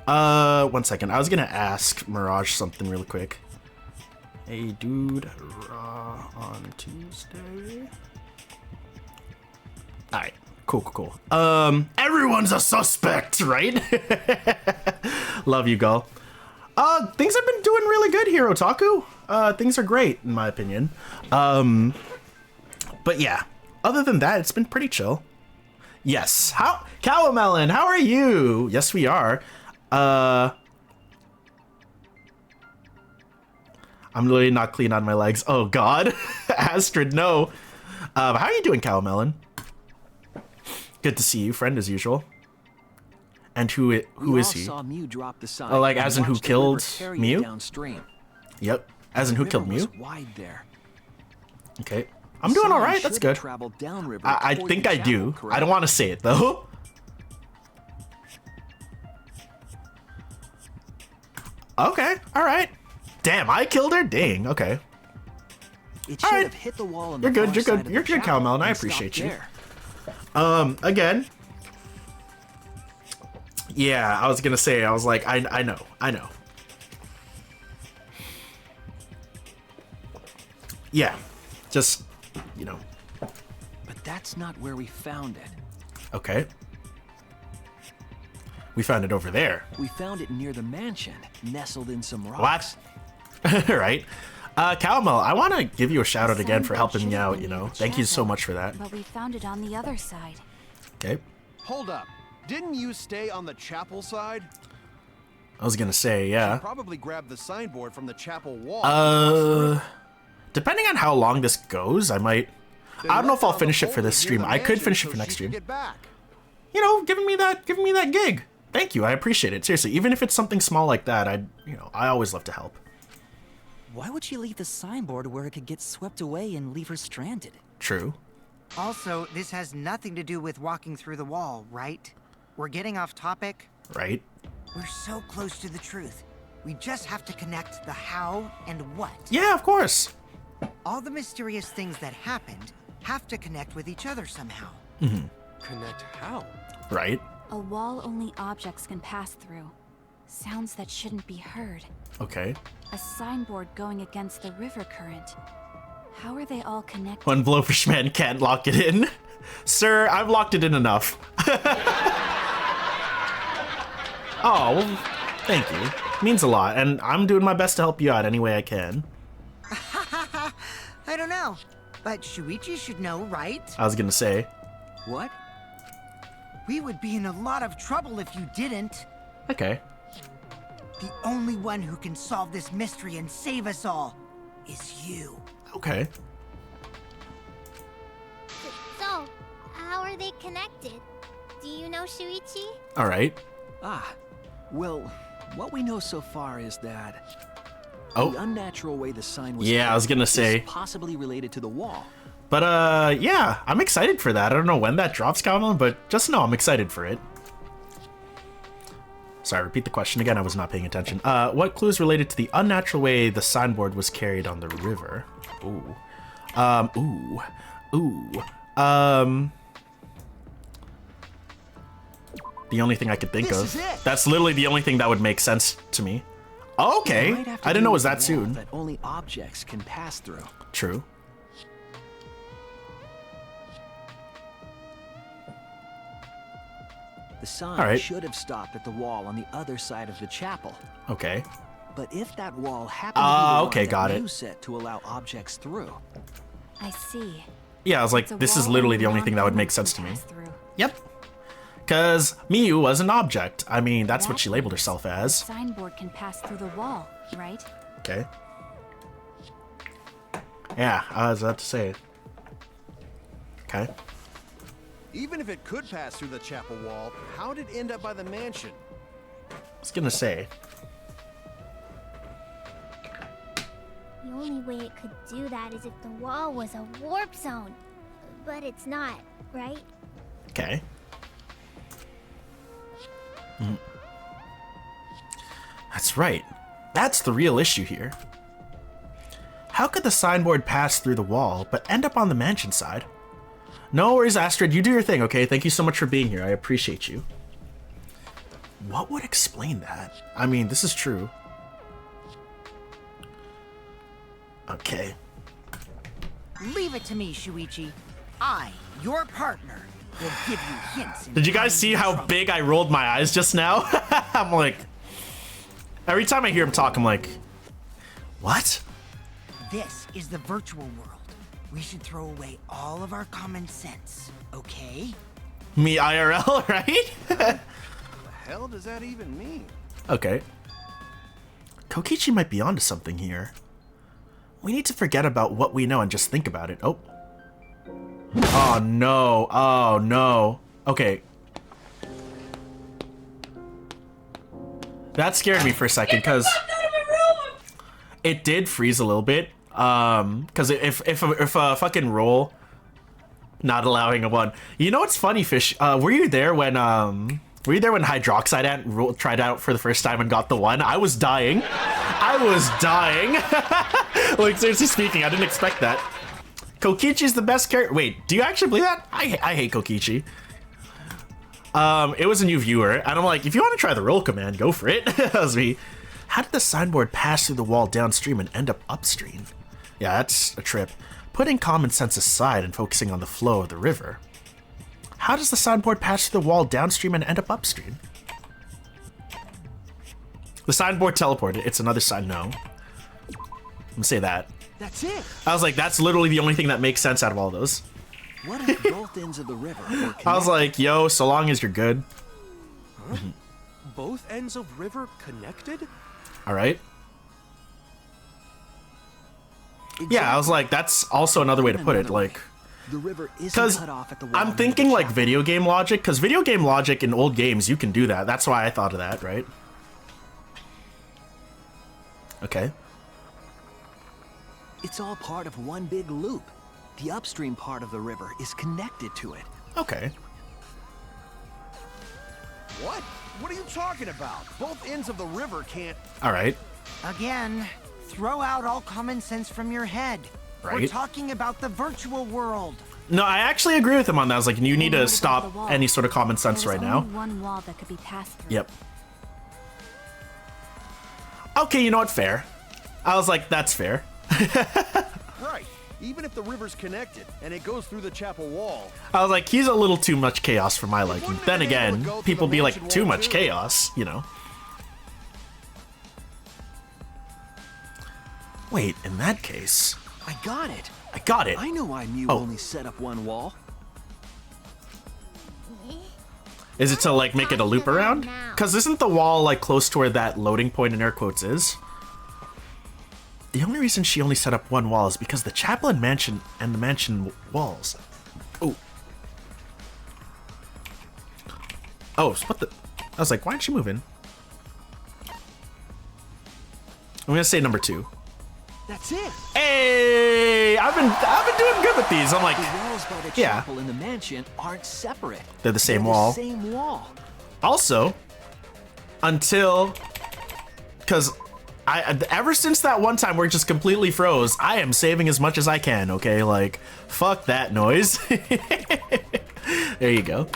1 second. I was gonna ask Mirage something really quick. Hey, dude, Raw on Tuesday. All right, cool. Everyone's a suspect, right? Love you, Gull. Things have been doing really good here, Otaku. Things are great, in my opinion. But yeah, other than that, it's been pretty chill. Yes. Calamelon, how are you? Yes, we are. I'm literally not clean on my legs. Oh God. Astrid, no. How are you doing, Calamelon? Good to see you, friend, as usual. And who is he? Saw Mew drop the sign. Oh, like as in who killed Mew? Downstream. Yep. As in who killed Mew? Wide there. Okay. I'm doing all right. That's good. Downriver I think I do. Correct? I don't want to say it though. Okay. All right. Damn, I killed her. Dang. Okay. It should have hit the wall on the You're far good. side of the You're good, chapel Calamelon. I and appreciate stopped you. there. Again. Yeah, I was gonna say. I was like, I know. Yeah, just, you know. But that's not where we found it. Okay. We found it over there. We found it near the mansion, nestled in some rocks. What? Right. Calamel, I want to give you a shout out again for helping me out, you know. Thank you so much for that. But we found it on the other side. Okay. Hold up. Didn't you stay on the chapel side? I was gonna say, yeah. Probably grabbed the signboard from the chapel wall. Depending on how long this goes, I might. I don't know if I'll finish it for this stream. I could finish it for next stream. You know, giving me that gig. Thank you. I appreciate it. Seriously, even if it's something small like that, I always love to help. Why would she leave the signboard where it could get swept away and leave her stranded? True. Also, this has nothing to do with walking through the wall, right? We're getting off topic. Right. We're so close to the truth. We just have to connect the how and what. Yeah, of course. All the mysterious things that happened have to connect with each other somehow. Mm-hmm. Connect how? Right. A wall only objects can pass through. Sounds that shouldn't be heard. Okay. A signboard going against the river current. How are they all connected? One Blowfishman can't lock it in. Sir, I've locked it in enough. Oh, well, thank you. Means a lot, and I'm doing my best to help you out any way I can. I don't know, but Shuichi should know, right? I was gonna say. What? We would be in a lot of trouble if you didn't. Okay. The only one who can solve this mystery and save us all is you. Okay. So, how are they connected? Do you know Shuichi? All right. Well, what we know so far is that the unnatural way the sign was I was gonna say is possibly related to the wall. But yeah, I'm excited for that. I don't know when that drops, Calvin, but just know I'm excited for it. Sorry, repeat the question again. I was not paying attention. What clue is related to the unnatural way the signboard was carried on the river? Ooh. The only thing I could think of. That's literally the only thing that would make sense to me. Okay. I didn't know it was that soon. That only objects can pass through. True. The sign should have stopped at the wall on the other side of the chapel. Okay. But if that wall happened to be the one that it. you set to allow objects through. I see. Yeah, I was like, this is literally the only thing that would make sense to me. Yep. Because Miyu was an object. I mean, that's what she labeled herself as. The signboard can pass through the wall, right? Okay. Yeah, I was about to say. Okay. Even if it could pass through the chapel wall, how did it end up by the mansion? I was gonna say. The only way it could do that is if the wall was a warp zone. But it's not, right? Okay. That's right. That's the real issue here. How could the signboard pass through the wall, but end up on the mansion side? No worries, Astrid. You do your thing, okay? Thank you so much for being here. I appreciate you. What would explain that? I mean, this is true. Okay. Leave it to me, Shuichi. I, your partner, will give you hints. Did you guys see how big I rolled my eyes just now? I'm like... Every time I hear him talk, I'm like... What? This is the virtual world. We should throw away all of our common sense, okay? Me IRL, right? What the hell does that even mean? Okay. Kokichi might be onto something here. We need to forget about what we know and just think about it. Oh. Oh no. Oh no. Okay. That scared me for a second because it did freeze a little bit. Because if a fucking roll not allowing a one. You know what's funny, Fish? Were you there when Hydroxide Ant tried out for the first time and got the one? I was dying. I was dying. Like, seriously speaking, I didn't expect that. Kokichi's the best character. Wait, do you actually believe that? I hate Kokichi. It was a new viewer, and I'm like, if you want to try the roll command, go for it. That was me. How did the signboard pass through the wall downstream and end up upstream? Yeah, that's a trip. Putting common sense aside and focusing on the flow of the river. How does the signboard pass through the wall downstream and end up upstream? The signboard teleported. It's another sign. No. I'm gonna say that. That's it. I was like, that's literally the only thing that makes sense out of all those. What if both ends of the river were connected? I was like, yo, so long as you're good. Huh? Both ends of river connected? All right. Exactly. Yeah, I was like, that's also another way to put it. Like, the river isn't cut off at the wall. I'm thinking like video game logic, because video game logic in old games, you can do that. That's why I thought of that, right? Okay. It's all part of one big loop. The upstream part of the river is connected to it. Okay. What? What are you talking about? Both ends of the river can't... All right. Again, throw out all common sense from your head. Right. We're talking about the virtual world. No, I actually agree with him on that. I was like, you need to stop any sort of common sense right now. One wall that could be passed through. Yep. Okay, you know what? Fair. I was like, that's fair. Right. Even if the river's connected and it goes through the chapel wall. I was like, he's a little too much chaos for my liking. Then again, people be like, too much chaos, you know. Wait, in that case... I got it. I got it. I know why Mew only set up one wall. Is it to, like, make it a loop around? Because isn't the wall, like, close to where that loading point in air quotes is? The only reason she only set up one wall is because the chapel and the mansion walls. Oh. Oh, what the? I was like, why aren't she moving? I'm gonna say number 2. That's it. Hey, I've been doing good with these. I'm like, the walls by the chapel and the mansion aren't separate. They're the same wall. The same wall. Also, until, because ever since that one time where it just completely froze, I am saving as much as I can. Okay, like, fuck that noise. There you go.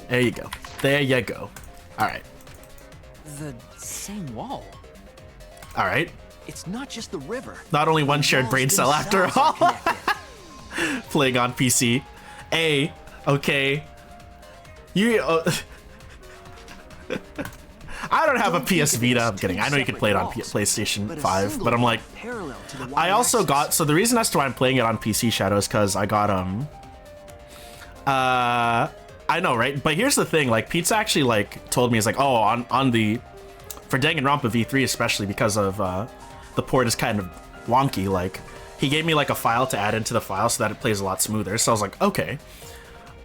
There you go. There you go. All right. The same wall. All right. It's not just the river. Not only one shared brain cell after all. Playing on PC. Okay. You. I don't have a PS Vita. I'm kidding. I know you can play it on PlayStation 5, but I'm like, I also got. So the reason as to why I'm playing it on PC, Shadow, is because I got I know, right? But here's the thing. Like, Pete's actually like told me, he's like, oh, on the for Danganronpa V3 especially because of the port is kind of wonky. Like, he gave me like a file to add into the file so that it plays a lot smoother. So I was like, okay.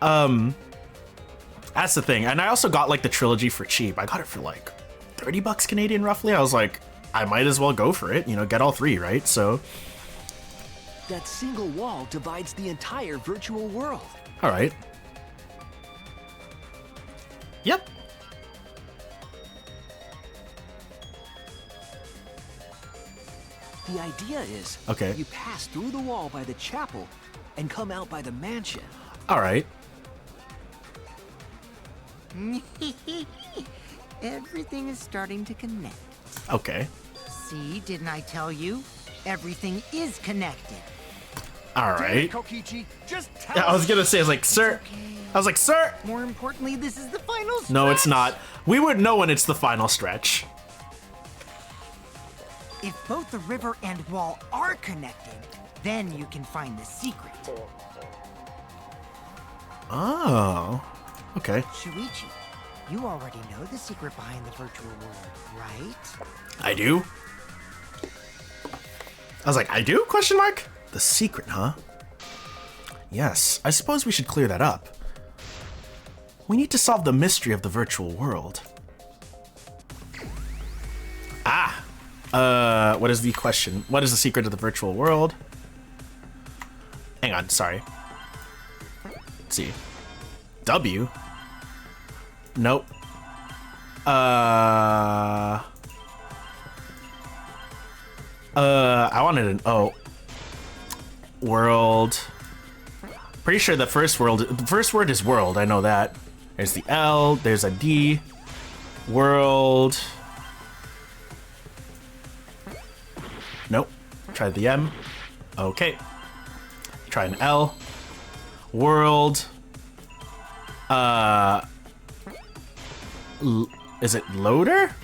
That's the thing. And I also got like the trilogy for cheap. I got it for like 30 bucks Canadian roughly. I was like, I might as well go for it, you know, get all 3, right? So that single wall divides the entire virtual world. All right. Yep. The idea is you pass through the wall by the chapel and come out by the mansion. All right. Everything is starting to connect. Okay. See, didn't I tell you? Everything is connected. All right. Kokichi, just tell Yeah, I was gonna say, I was like, sir. I was like, sir. More importantly, this is the final stretch. No, it's not. We would know when it's the final stretch. If both the river and wall are connected, then you can find the secret. Oh. Okay. Shuichi, you already know the secret behind the virtual world, right? I do. I was like, I do? Question mark? The secret, huh? Yes, I suppose we should clear that up. We need to solve the mystery of the virtual world. What is the question? What is the secret of the virtual world? Hang on, sorry. Let's see. W? Nope. I wanted an O. World. Pretty sure the first word is world, I know that. There's the L, there's a D. World. Nope. Try the M. Okay. Try an L. World. Is it loader?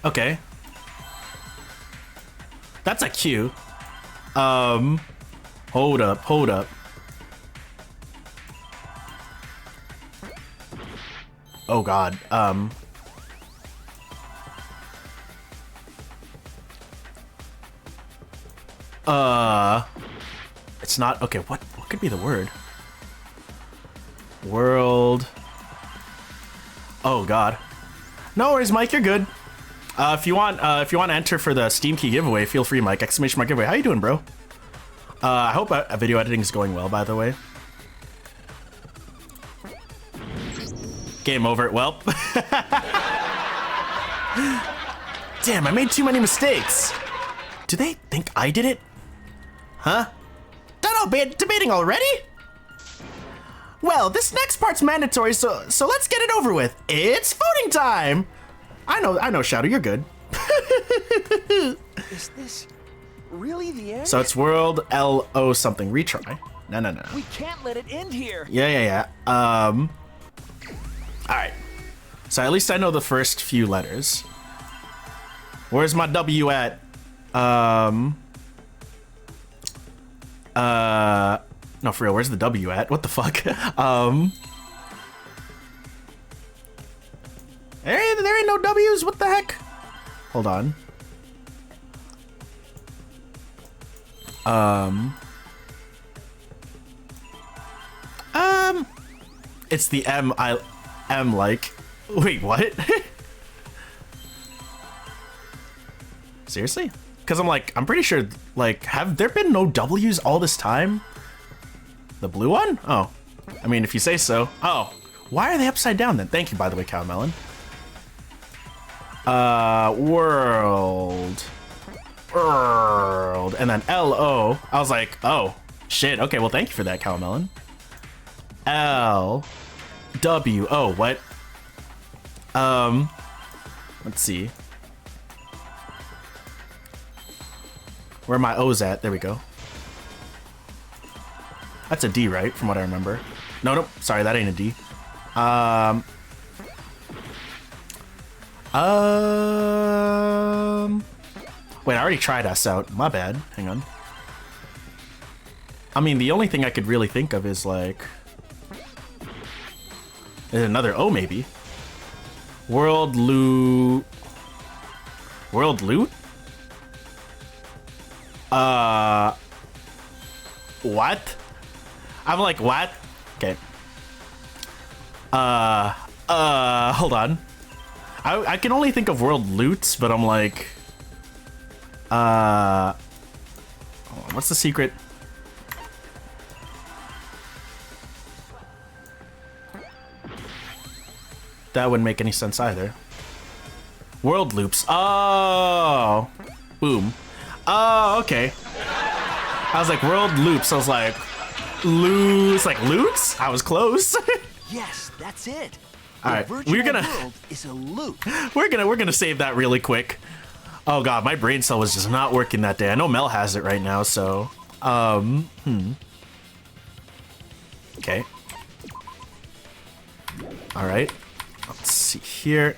Okay. That's a Q. Hold up. Oh god. It's not okay, what could be the word? World. Oh god. No worries, Mike, you're good. If you want to enter for the Steam Key giveaway, feel free, Mike. ! Giveaway. How you doing, bro? I hope video editing is going well, by the way. Game over. Well. Damn, I made too many mistakes. Do they think I did it? Huh? Done debating already? Well, this next part's mandatory, so let's get it over with. It's voting time. I know, Shadow, you're good. Is this really the end? So it's world LO something. Retry. No. We can't let it end here. Yeah. All right. So at least I know the first few letters. Where's my W at? No, for real, where's the W at? What the fuck? There ain't no W's, what the heck? Hold on. It's the M I am like. Wait, what? Seriously? Because I'm pretty sure, have there been no W's all this time? The blue one? Oh. I mean, if you say so. Oh. Why are they upside down then? Thank you, by the way, Cow Melon. World. And then L-O. I was like, oh, shit. Okay, well, thank you for that, Cow Melon. L. W. Oh, what? Let's see. Where are my O's at? There we go. That's a D, right? From what I remember. Nope. Sorry, that ain't a D. Wait, I already tried S out. My bad. Hang on. I mean, the only thing I could really think of is there's another O maybe. World loot. World loot? What? I'm like, what? Okay. Hold on. I can only think of world loots, but I'm like, hold on, what's the secret? That wouldn't make any sense either. World loops. Oh, boom. Oh, okay. I was like, world loops. I was like, loots, like loots? I was close. Yes, that's it. All right, we're world is a loop. We're gonna save that really quick. Oh god, my brain cell was just not working that day. I know Mel has it right now, so okay. All right. Let's see here.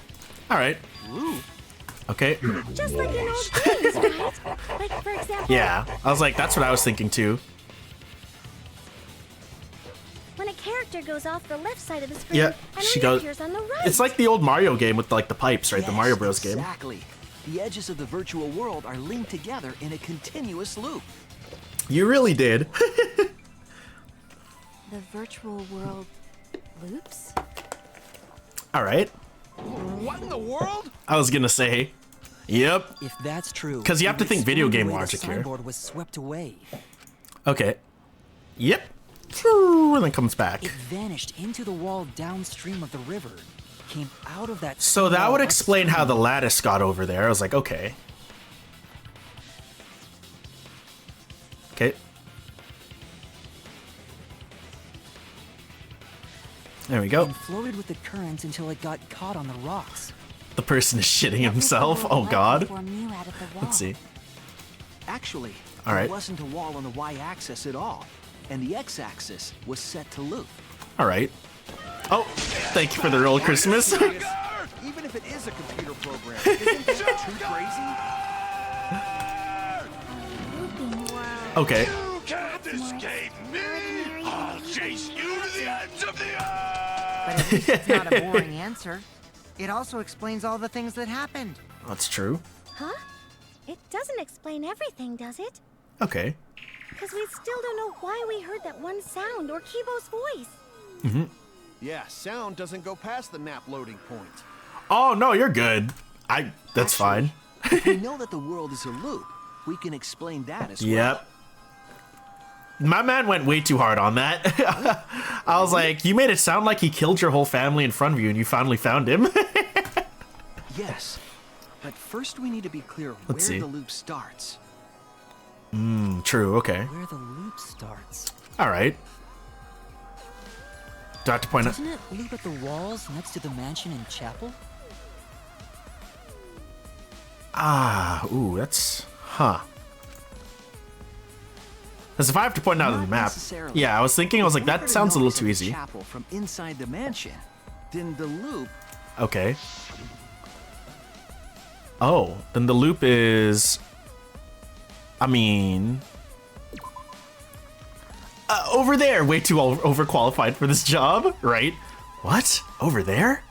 All right. Okay. Just like in old games, right? Like, for example... Yeah, I was like, that's what I was thinking too. When a character goes off the left side of the screen, Yeah, and she goes... reappears on the right. It's like the old Mario game with like the pipes, right? Yes, The Mario Bros game. Exactly. The edges of the virtual world are linked together in a continuous loop. You really did. The virtual world loops? All right. What in the world? I was gonna say, yep. If that's true, 'Cause you have to think video game logic the here. signboard was swept away. Okay. Yep. And then comes back. It vanished into the wall downstream of the river. Came out of that. So that wall would explain how the upstream. lattice got over there. I was like, okay. Okay. There we go. And floated with the currents until it got caught on the rocks. The person is shitting himself. Oh god. Let's see. Actually, All right. there wasn't a wall on the y-axis at all, and the x-axis was set to loop. All right. Oh, thank you for the roll, Christmas. Even if it is a computer program, isn't that too crazy? Looping world. Okay. You can't escape me. I'll chase you to the ends of the But at least it's not a boring answer. It also explains all the things that happened. That's true. Huh? It doesn't explain everything, does it? Okay. Because we still don't know why we heard that one sound or Kibo's voice. Mm-hmm. Yeah, sound doesn't go past the map loading point. Oh no, you're good. That's fine. If we know that the world is a loop, we can explain that as well. Yep. My man went way too hard on that. I was like, you made it sound like he killed your whole family in front of you and you finally found him. Yes. But first we need to be clear Let's see. where the loop starts. True, okay. Where the loop starts. All right. Do I have to point out? Doesn't it loop at the walls next to the mansion and chapel? Ooh, that's... Huh. Because if I have to point out on the Not map... necessarily. Yeah, I was thinking, I was like, If we were that to sounds a little notice too the easy. Chapel from inside the mansion, then the loop. Okay. Oh, then the loop is... I mean... over there! Way too overqualified for this job, right? What? Over there?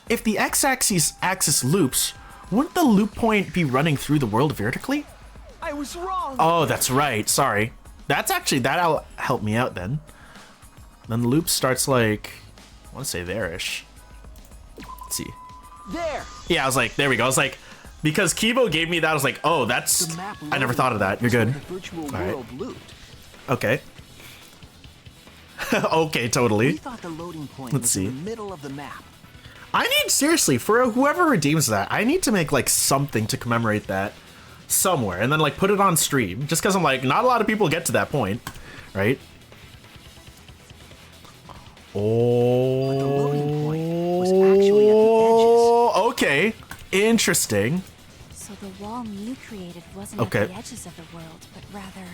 If the x-axis loops, wouldn't the loop point be running through the world vertically? I was wrong. Oh, that's right. Sorry. That'll help me out then. Then the loop starts like... I want to say there-ish. Let's see. There. Yeah, I was like, there we go. I was like, because Kibo gave me that, I was like, oh, that's... The map I never thought of that. You're loaded good. where the virtual All right. world looped. Okay. Okay, We totally. thought the loading point Let's was see. in the middle of the map. I need, seriously, for whoever redeems that, I need to make, like, something to commemorate that somewhere. And then, like, put it on stream. Just because I'm like, not a lot of people get to that point. Right? Oh. But the loading point was actually at the edges. Okay. Interesting. So the wall Mew created wasn't Okay. at the edges of the world, but rather...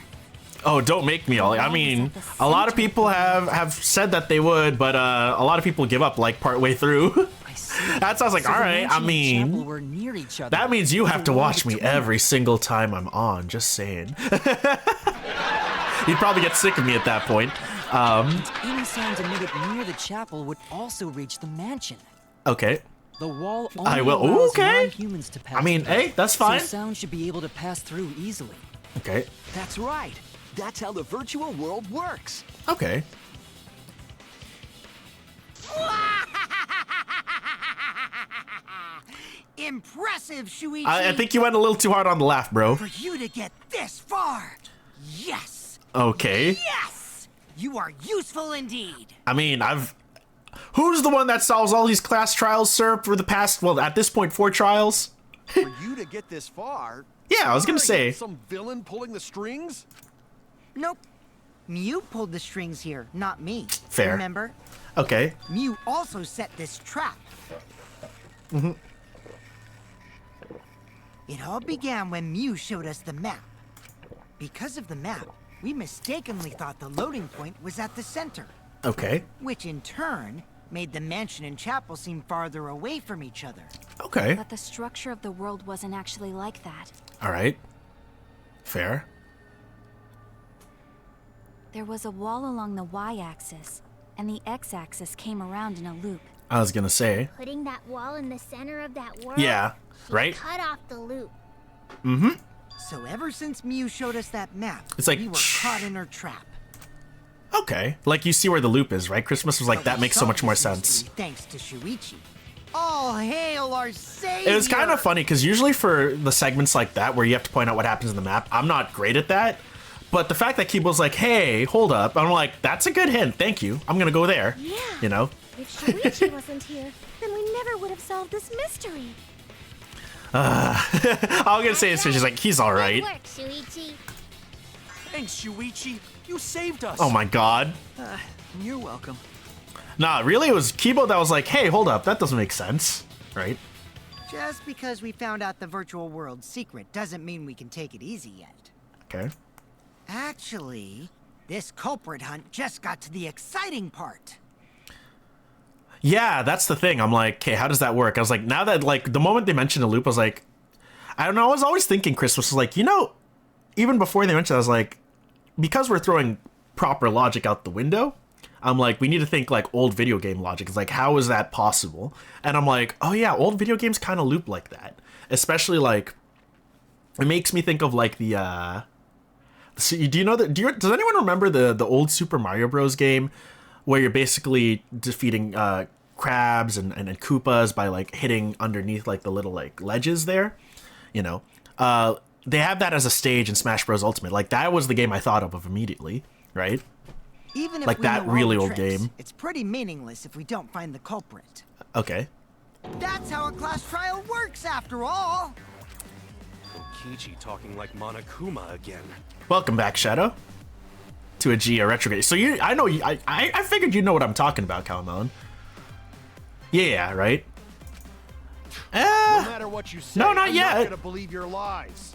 Oh, don't make me all. I mean, a lot of people have said that they would, but a lot of people give up like partway through. I see. That sounds like, So all the right. I mansion and chapel mean, were near each other. that means you with have a to wall watch me between every them. single time I'm on. Just saying. You'd probably get sick of me at that point. Any sounds emitted near the chapel would also reach the mansion. Okay. The wall only I will. allows Okay. non-humans to pass I mean, through, hey, that's fine. So sound should be able to pass through easily. Okay. That's right. That's how the virtual world works. Okay. Impressive, Shuichi! I think you went a little too hard on the laugh, bro. For you to get this far! Yes! Okay. Yes! You are useful indeed! I mean, Who's the one that solves all these class trials, sir, for the past, well, at this point, 4 trials? For you to get this far? Yeah, I was gonna say. Some villain pulling the strings? Nope. Mew pulled the strings here, not me. Fair. Remember? Okay. Mew also set this trap. Mm-hmm. It all began when Mew showed us the map. Because of the map, we mistakenly thought the loading point was at the center. Okay. Which in turn made the mansion and chapel seem farther away from each other. Okay. But the structure of the world wasn't actually like that. All right. Fair. There was a wall along the y-axis, and the x-axis came around in a loop. I was gonna say. Putting that wall in the center of that world. Yeah. She Right? cut off the loop. Mm-hmm. So ever since Mew showed us that map, It's like, we were caught in her trap. Okay. Like, you see where the loop is, right? Christmas was like, But that we makes so solved much more this sense. mystery thanks to Shuichi. All hail our savior! It was kind of funny, because usually for the segments like that, where you have to point out what happens in the map, I'm not great at that. But the fact that Kibo's like, hey, hold up, I'm like, that's a good hint, thank you. I'm gonna go there. Yeah. You know? If Shuichi wasn't here, then we never would have solved this mystery. All I'm gonna say is, she's like, he's alright. Good work, Shuichi. Thanks, Shuichi. You saved us. Oh my god. You're welcome. Nah, really, it was Kibo that was like, hey, hold up, that doesn't make sense. Right? Just because we found out the virtual world's secret doesn't mean we can take it easy yet. Okay. Actually, this culprit hunt just got to the exciting part. Yeah, that's the thing. I'm like, okay, how does that work? I was like, now that, like, the moment they mentioned the loop, I was like, I don't know, I was always thinking Christmas was like, you know, even before they mentioned it, I was like, because we're throwing proper logic out the window, I'm like, we need to think like old video game logic. It's like, how is that possible? And I'm like, oh yeah, old video games kind of loop like that. Especially like, it makes me think of like the, so do you know that, does anyone remember the old Super Mario Bros. Game where you're basically defeating crabs and Koopas by like hitting underneath like the little like ledges there? You know, they have that as a stage in Smash Bros. Ultimate. Like that was the game I thought of immediately, right? Even if like we that know all really the old tricks, game. it's pretty meaningless if we don't find the culprit. Okay. That's how a class trial works, after all. Kichi talking like Monokuma again. Welcome back, Shadow, to a Gia retrograde. So I know you. I figured you know what I'm talking about, Calamelon. Yeah, right. No matter what you say, no, not I'm yet. not gonna believe your lies.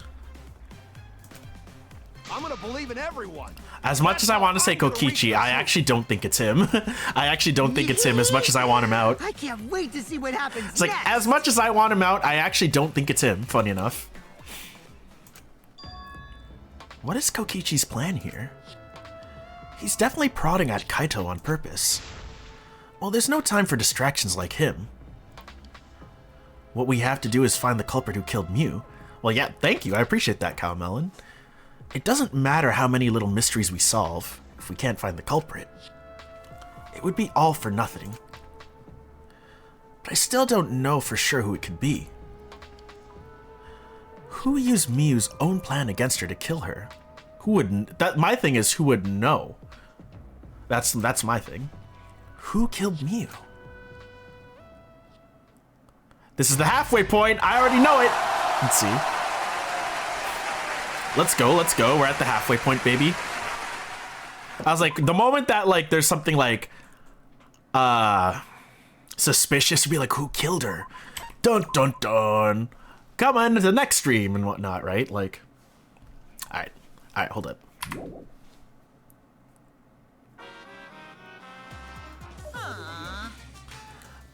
I'm gonna believe in everyone. As much as I want to say Kokichi, I actually don't think it's him. I actually don't think it's him as much as I want him out. I can't wait to see what happens It's like, next. as much as I want him out, I actually don't think it's him, funny enough. What is Kokichi's plan here? He's definitely prodding at Kaito on purpose. Well, there's no time for distractions like him. What we have to do is find the culprit who killed Mew. Well, yeah, thank you, I appreciate that, Cowmelon. It doesn't matter how many little mysteries we solve if we can't find the culprit. It would be all for nothing. But I still don't know for sure who it could be. Who used Mew's own plan against her to kill her? Who wouldn't? My thing is, who would know? That's my thing. Who killed Mew? This is the halfway point. I already know it. Let's see. Let's go. We're at the halfway point, baby. I was like, the moment that like there's something like suspicious, you'd be like, who killed her? Dun dun dun. Come on to the next stream and whatnot, right? Like, all right, hold up.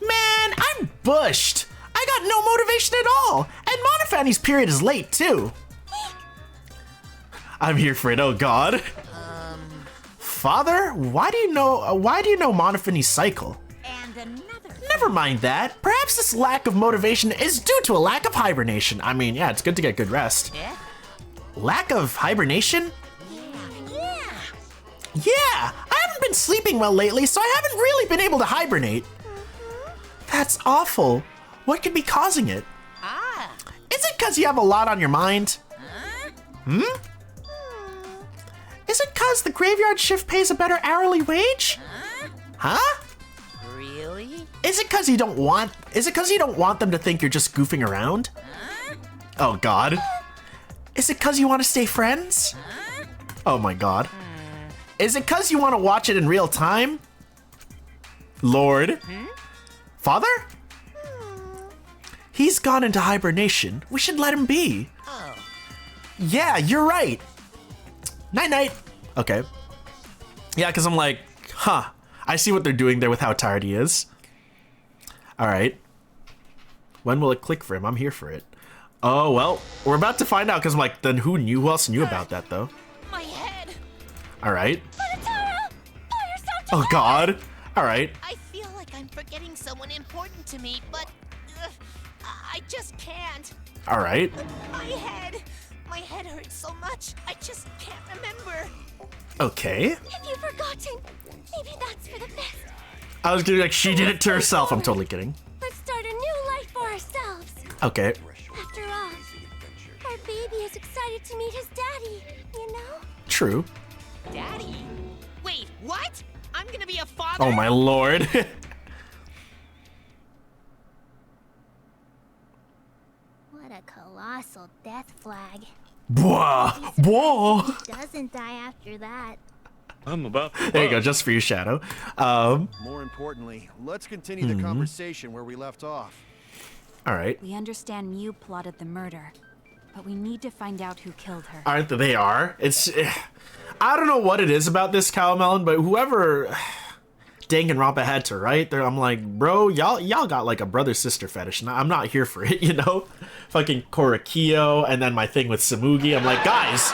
Man, I'm bushed. I got no motivation at all, and Monofanny's period is late too. I'm here for it. Oh God. Father, why do you know Monofanny's cycle? And another. Never mind that. Perhaps this lack of motivation is due to a lack of hibernation. I mean, yeah, it's good to get good rest. Lack of hibernation? Yeah. Yeah, I haven't been sleeping well lately, so I haven't really been able to hibernate. That's awful. What could be causing it? Ah. Is it because you have a lot on your mind? Hmm? Is it because the graveyard shift pays a better hourly wage? Huh? Really? Is it because you don't want them to think you're just goofing around? Oh god. Is it because you want to stay friends? Oh my god. Is it because you want to watch it in real time? Lord? Father? He's gone into hibernation. We should let him be. Oh. Yeah, you're right. Night-night. Okay. Yeah, because I'm like, huh. I see what they're doing there with how tired he is. All right. When will it click for him? I'm here for it. Oh, well, we're about to find out because I'm like, then who else knew about that, though? My head. All right. Oh, Oh, God. All right. I feel like I'm forgetting someone important to me, but I just can't. All right. My head hurts so much. I just can't remember. Okay. Have you forgotten? Maybe that's for the best. I was getting like, she did it to herself. I'm totally kidding. Let's start a new life for ourselves. Okay. After all, our baby is excited to meet his daddy, you know? True. Daddy? Wait, what? I'm gonna be a father? Oh, my lord. What a colossal death flag. Whoa. Whoa. He doesn't die after that. I'm about to There you go, just for you, Shadow. More importantly, let's continue the conversation where we left off. All right. We understand Mew plotted the murder, but we need to find out who killed her. Aren't they are? It's, I don't know what it is about this Cow Melon, but whoever Danganronpa had to write there, I'm like, bro, y'all got like a brother-sister fetish, and I'm not here for it, you know? Fucking Korakio, and then my thing with Samugi, I'm like, guys,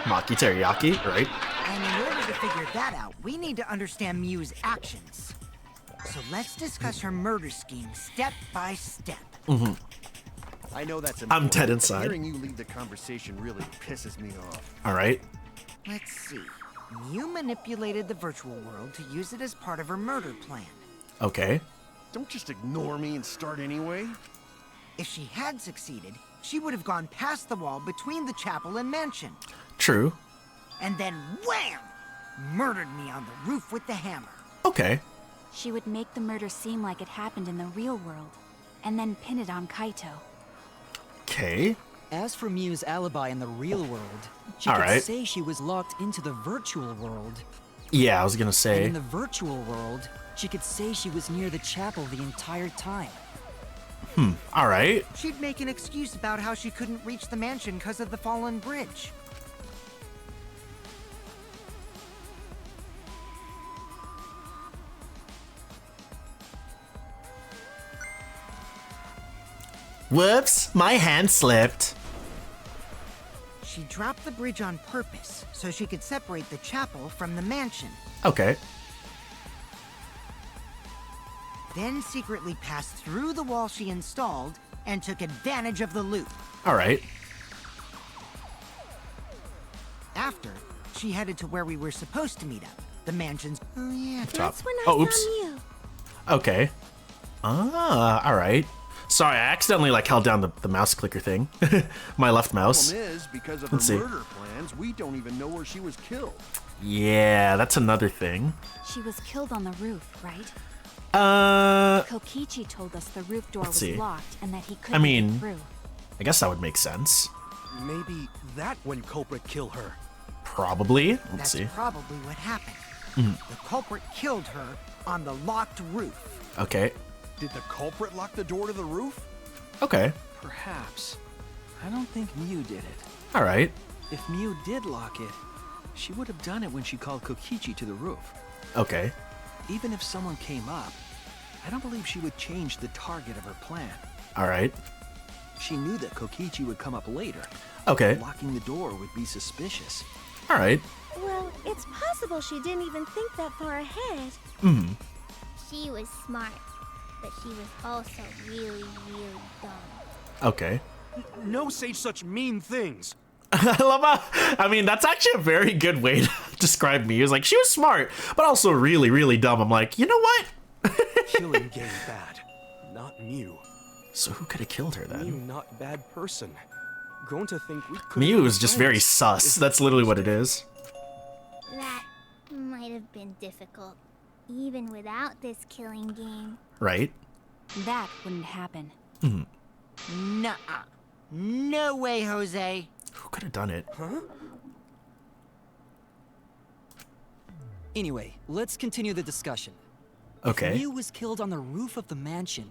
Maki Teriyaki, right? And in order to figure that out, we need to understand Mew's actions. So let's discuss her murder scheme step by step. I know that's I'm important, dead but inside. Hearing you lead the conversation really pisses me off. All right. Let's see. Mew manipulated the virtual world to use it as part of her murder plan. Okay. Don't just ignore me and start anyway. If she had succeeded, she would have gone past the wall between the chapel and mansion. True. And then wham! Murdered me on the roof with the hammer. Okay. She would make the murder seem like it happened in the real world, and then pin it on Kaito. Okay. As for Mew's alibi in the real world, she All could right. say she was locked into the virtual world. Yeah, I was gonna And say. in the virtual world, she could say she was near the chapel the entire time. All right. She'd make an excuse about how she couldn't reach the mansion because of the fallen bridge. Whoops, my hand slipped. She dropped the bridge on purpose so she could separate the chapel from the mansion. Okay. Then secretly passed through the wall she installed and took advantage of the loop. All right. After, she headed to where we were supposed to meet up. The mansion's... Oh yeah. Top. That's when I Oh, saw oops. Mew. Okay. Ah, all right. Sorry, I accidentally like held down the mouse clicker thing. My left mouse. Problem is, because of her Let's see. murder plans, we don't even know where she was killed. Yeah, that's another thing. She was killed on the roof, right? Kokichi told us the roof door Let's was see. locked and that he I couldn't mean- get through. I guess that would make sense. Maybe that when culprit kill her. Probably. Let's That's see. probably what happened. The culprit killed her on the locked roof. Okay. Did the culprit lock the door to the roof? Okay. Perhaps. I don't think Mew did it. All right. If Mew did lock it, she would have done it when she called Kokichi to the roof. Okay. Even if someone came up, I don't believe she would change the target of her plan. All right. She knew that Kokichi would come up later. Okay. Locking the door would be suspicious. All right. Well, it's possible she didn't even think that far ahead. She was smart, but she was also really, really dumb. Okay. No say such mean things. I love how, I mean, that's actually a very good way to describe me. It was like, she was smart, but also really, really dumb. I'm like, you know what? Killing game bad, not Mew. So who could have killed her then? Mew not bad person. Going to think we could. Mew is just very sus. That's literally what it is. That might have been difficult, even without this killing game. Right? That wouldn't happen. Nuh-uh. No way, Jose. Who could have done it? Huh? Anyway, let's continue the discussion. Okay. Mew was killed on the roof of the mansion.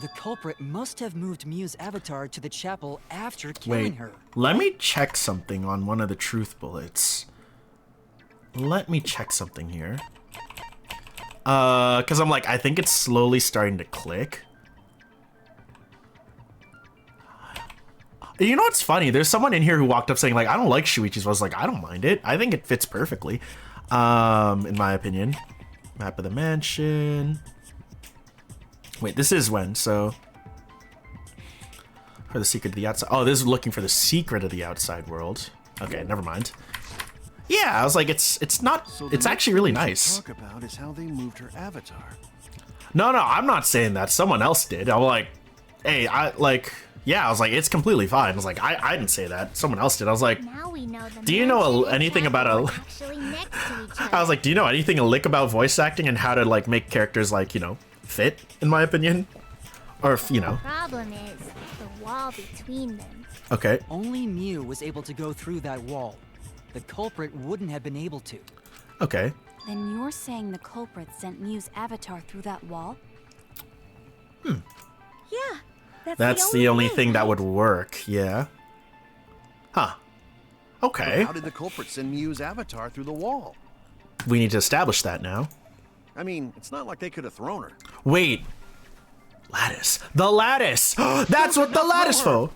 The culprit must have moved Mew's avatar to the chapel after killing Wait, her. let me check something on one of the truth bullets. Let me check something here. Because I'm like, I think it's slowly starting to click. You know what's funny? There's someone in here who walked up saying, like, I don't like Shuichi's. I was like, I don't mind it. I think it fits perfectly, in my opinion. Map of the mansion. Wait, this is when, so... For the secret of the outside... Oh, this is looking for the secret of the outside world. Okay, never mind. Yeah, I was like, it's not... So it's actually really next nice. thing to talk about is how they moved her avatar. No, I'm not saying that. Someone else did. I'm like, hey, yeah, I was like, it's completely fine. I was like, I didn't say that. Someone else did. I was like, Now we know the do you know mansion and anything about chapel a... were actually next to each other. I was like, do you know anything a lick about voice acting and how to, like, make characters, like, you know, fit, in my opinion? Or, if, you know. The problem is the wall between them. Okay. Only Mew was able to go through that wall. The culprit wouldn't have been able to. Okay. Then you're saying the culprit sent Mew's avatar through that wall? Yeah. That's the only way, thing that right? would work, yeah. Huh. Okay. How did the culprit send Mew's avatar through the wall? We need to establish that now. I mean, it's not like they could have thrown her. Wait. Lattice. The lattice! That's what the lattice for!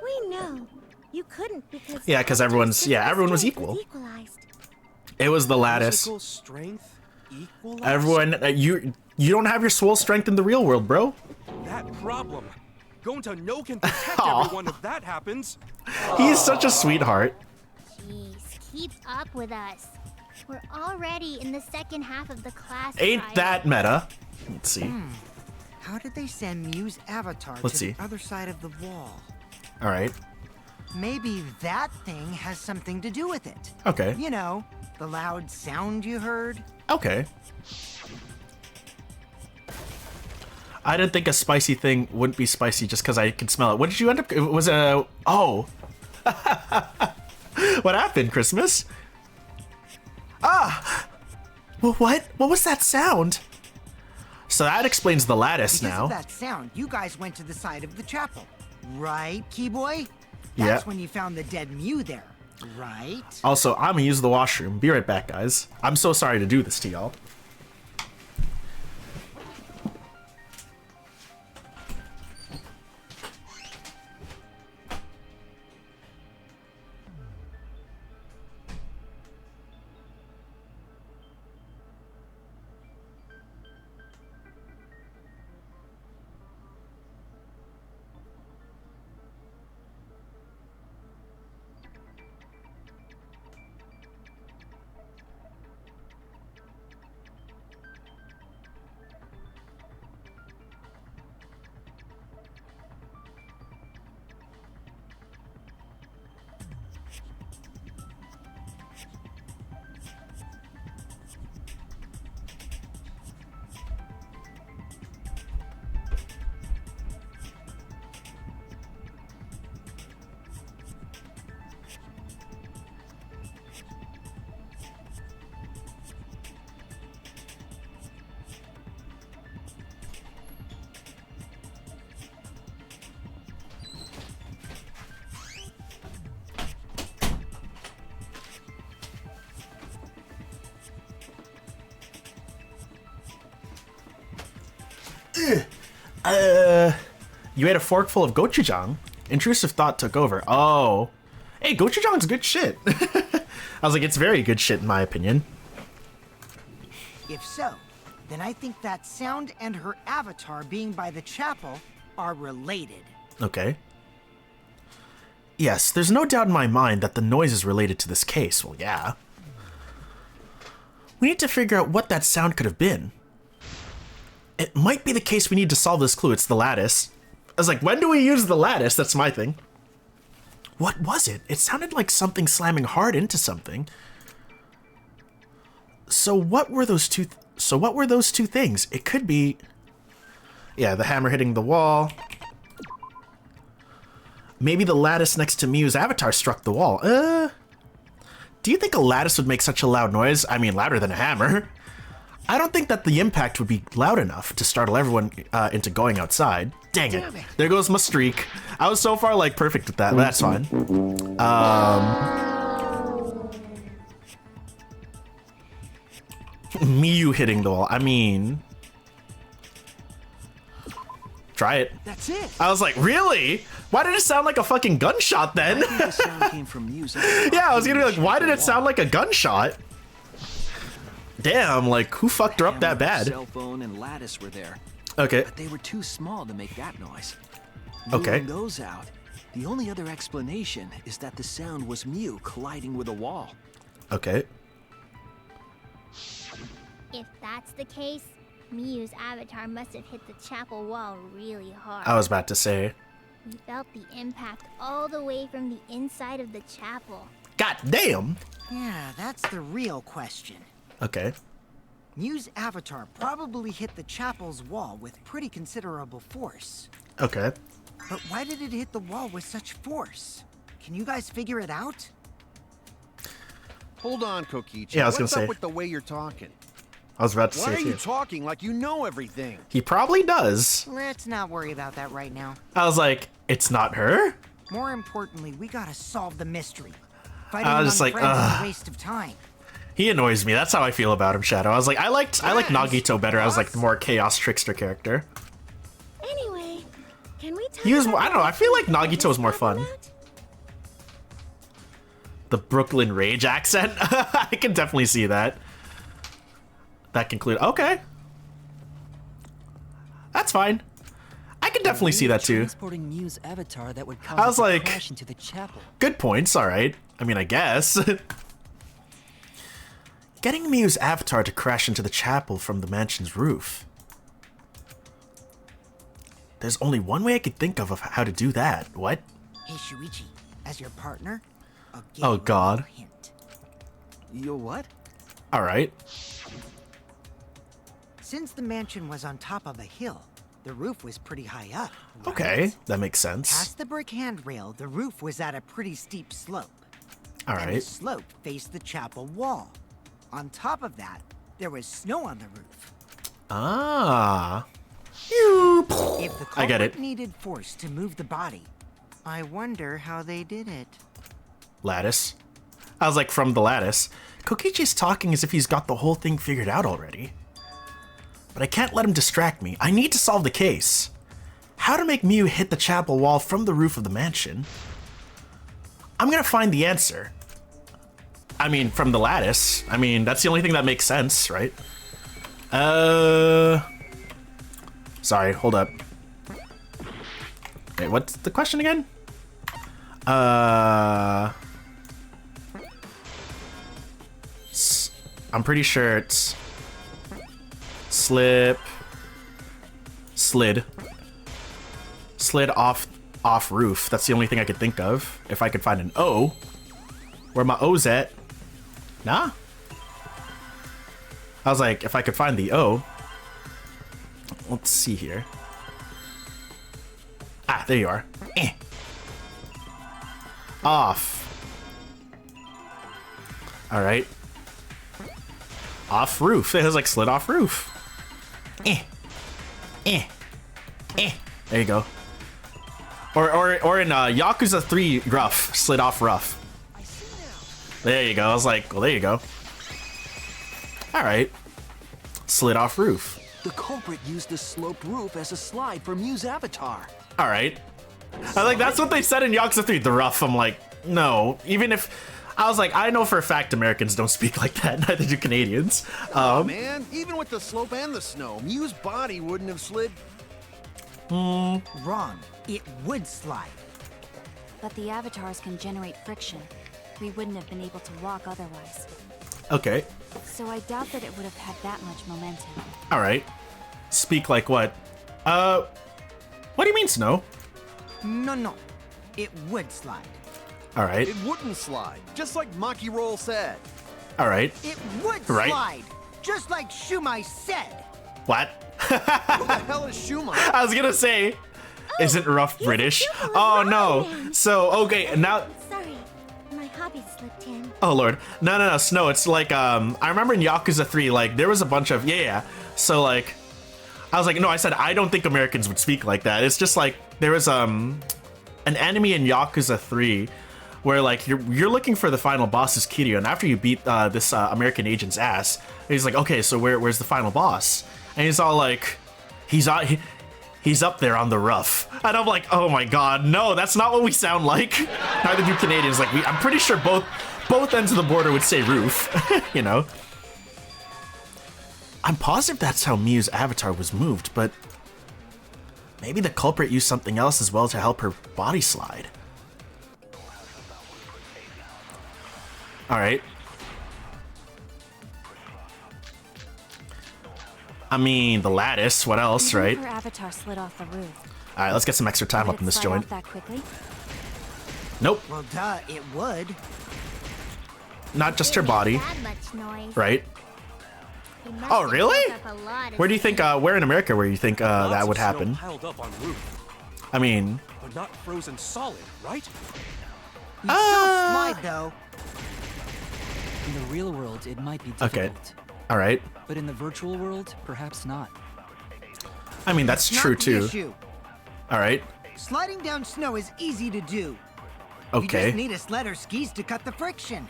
We know. You couldn't because... Yeah, 'cause everyone's- yeah, everyone was strength equal. equalized. It was the lattice. Physical strength equalized? Everyone, you don't have your soul strength in the real world, bro. That problem. Going to no can protect Aw. everyone if that happens. He's such a sweetheart. Jeez, keep up with us. We're already in the second half of the class. Ain't trial. that meta? Let's see. How did they send Mew's avatar Let's to see. the other side of the wall? All right. Maybe that thing has something to do with it. Okay. You know, the loud sound you heard. Okay. I didn't think a spicy thing wouldn't be spicy just because I could smell it. What did you end up? It was a... Oh. What happened, Christmas? Ah! Well, what? What was that sound? So that explains the lattice Because now. of that sound, you guys went to the side of the chapel. Right, Keyboy? Yeah. That's when you found the dead Mew there, right? Also, I'm gonna use the washroom. Be right back, guys. I'm so sorry to do this to y'all. You ate a forkful of gochujang. Intrusive thought took over. Oh. Hey, gochujang's good shit. I was like, it's very good shit in my opinion. If so, then I think that sound and her avatar being by the chapel are related. Okay. Yes, there's no doubt in my mind that the noise is related to this case. Well, yeah. We need to figure out what that sound could have been. It might be the case we need to solve this clue. It's the lattice. I was like, when do we use the lattice? That's my thing. What was it? It sounded like something slamming hard into something. So what were those two things? It could be... Yeah, the hammer hitting the wall. Maybe the lattice next to Miu's avatar struck the wall. Do you think a lattice would make such a loud noise? I mean, louder than a hammer. I don't think that the impact would be loud enough to startle everyone into going outside. Dang it. There goes my streak. I was so far, like, perfect with that, but that's fine. Miu hitting the wall. I mean... Try it. That's it. I was like, really? Why did it sound like a fucking gunshot then? I think the sound came from music. Yeah, I was gonna be like, why did it sound like a gunshot? Damn, like, who fucked her up that bad? Cell phone and lattice were there. Okay. But they were too small to make that noise. Okay. Ruling those out, the only other explanation is that the sound was Miu colliding with a wall. Okay. If that's the case, Miu's avatar must have hit the chapel wall really hard. I was about to say. We felt the impact all the way from the inside of the chapel. God damn. Yeah, that's the real question. Okay. Miu's avatar probably hit the chapel's wall with pretty considerable force. Okay. But why did it hit the wall with such force? Can you guys figure it out? Hold on, Kokichi. Yeah, I was gonna What's say. up with the way you're talking? I was about to Why say are you too. talking like you know everything? He probably does. Let's not worry about that right now. I was like, it's not her? More importantly, we gotta solve the mystery. Fighting I was among just like, friends is ugh. a waste of time. He annoys me. That's how I feel about him, Shadow. I was like, I like Nagito better as like the more chaos trickster character. Anyway, can we talk He was about I don't know, I feel like what Nagito was more fun. about? The Brooklyn Rage accent? I can definitely see that. That conclude. Okay. That's fine. I can definitely see that too. Transporting Miu's avatar that would cause I was it to like, crash into the chapel. good points, alright. I mean, I guess. Getting Miu's avatar to crash into the chapel from the mansion's roof. There's only one way I could think of how to do that. What? Hey, Shuichi, as your partner, I'll give Oh, you a God. little hint. Yo, what? Alright. Since the mansion was on top of a hill, the roof was pretty high up. Right? Okay, that makes sense. Past the brick handrail, the roof was at a pretty steep slope. All And the right. slope faced the chapel wall. On top of that, there was snow on the roof. Ah. If the I get culprit it. needed force to move the body, I wonder how they did it. Lattice. I was like, from the lattice. Kokichi's talking as if he's got the whole thing figured out already. But I can't let him distract me. I need to solve the case. How to make Miu hit the chapel wall from the roof of the mansion. I'm gonna find the answer. I mean, from the lattice. I mean, that's the only thing that makes sense, right? Sorry, hold up. Wait, what's the question again? I'm pretty sure it's slid off roof. That's the only thing I could think of. If I could find an O. Where my O's at? Nah. I was like, if I could find the O. Let's see here. Ah, there you are. Off. All right. Off roof. It was like slid off roof. There you go. Or in Yakuza 3 rough, slid off rough. There you go. I was like, well, there you go. All right. Slid off roof. The culprit used the sloped roof as a slide for Miu's avatar. All right. I like that's what they said in Yakuza 3, the rough. I'm like, no. Even if I was like, I know for a fact Americans don't speak like that. Neither do Canadians. Oh man, even with the slope and the snow, Miu's body wouldn't have slid. Wrong. It would slide. But the avatars can generate friction. We wouldn't have been able to walk otherwise. Okay. So I doubt that it would have had that much momentum. All right. Speak like what? What do you mean, Snow? No. It would slide. All right. It wouldn't slide, just like Maki Roll said. All right. It would Right. slide, just like Shumai said. What? Who the hell is Shumai? I was gonna say, isn't rough British? Oh no. So okay, now. Sorry, my hobby slipped in. Oh lord. No, Snow. It's like I remember in Yakuza 3, like there was a bunch of yeah. So like, I was like, no, I said I don't think Americans would speak like that. It's just like there was an enemy in Yakuza 3 where like you're looking for the final boss's Kiryu, and after you beat this American agent's ass, he's like, okay, so where's the final boss? And he's all like, he's up there on the rough, and I'm like, oh my god, no, that's not what we sound like. Neither do Canadians. Like I'm pretty sure both ends of the border would say roof, you know. I'm positive that's how Miu's avatar was moved, but maybe the culprit used something else as well to help her body slide. All right. I mean, the lattice. What else, right? Her avatar slid off the roof. All right, let's get some extra time up in this joint. That quickly? Nope. Well, duh, it would. Not just her body. That much noise. Right? It must Oh, have really? built up a lot of Where do you think? Where in America? Where you think that would happen? Piled up on roof, I mean, but not frozen solid, right? You still slide, though. In the real world, it might be okay. difficult. All right. But in the virtual world, perhaps not. I mean, that's Not true the too. issue. All right. Sliding down snow is easy to do. You Okay. just need a sled or skis to cut the friction.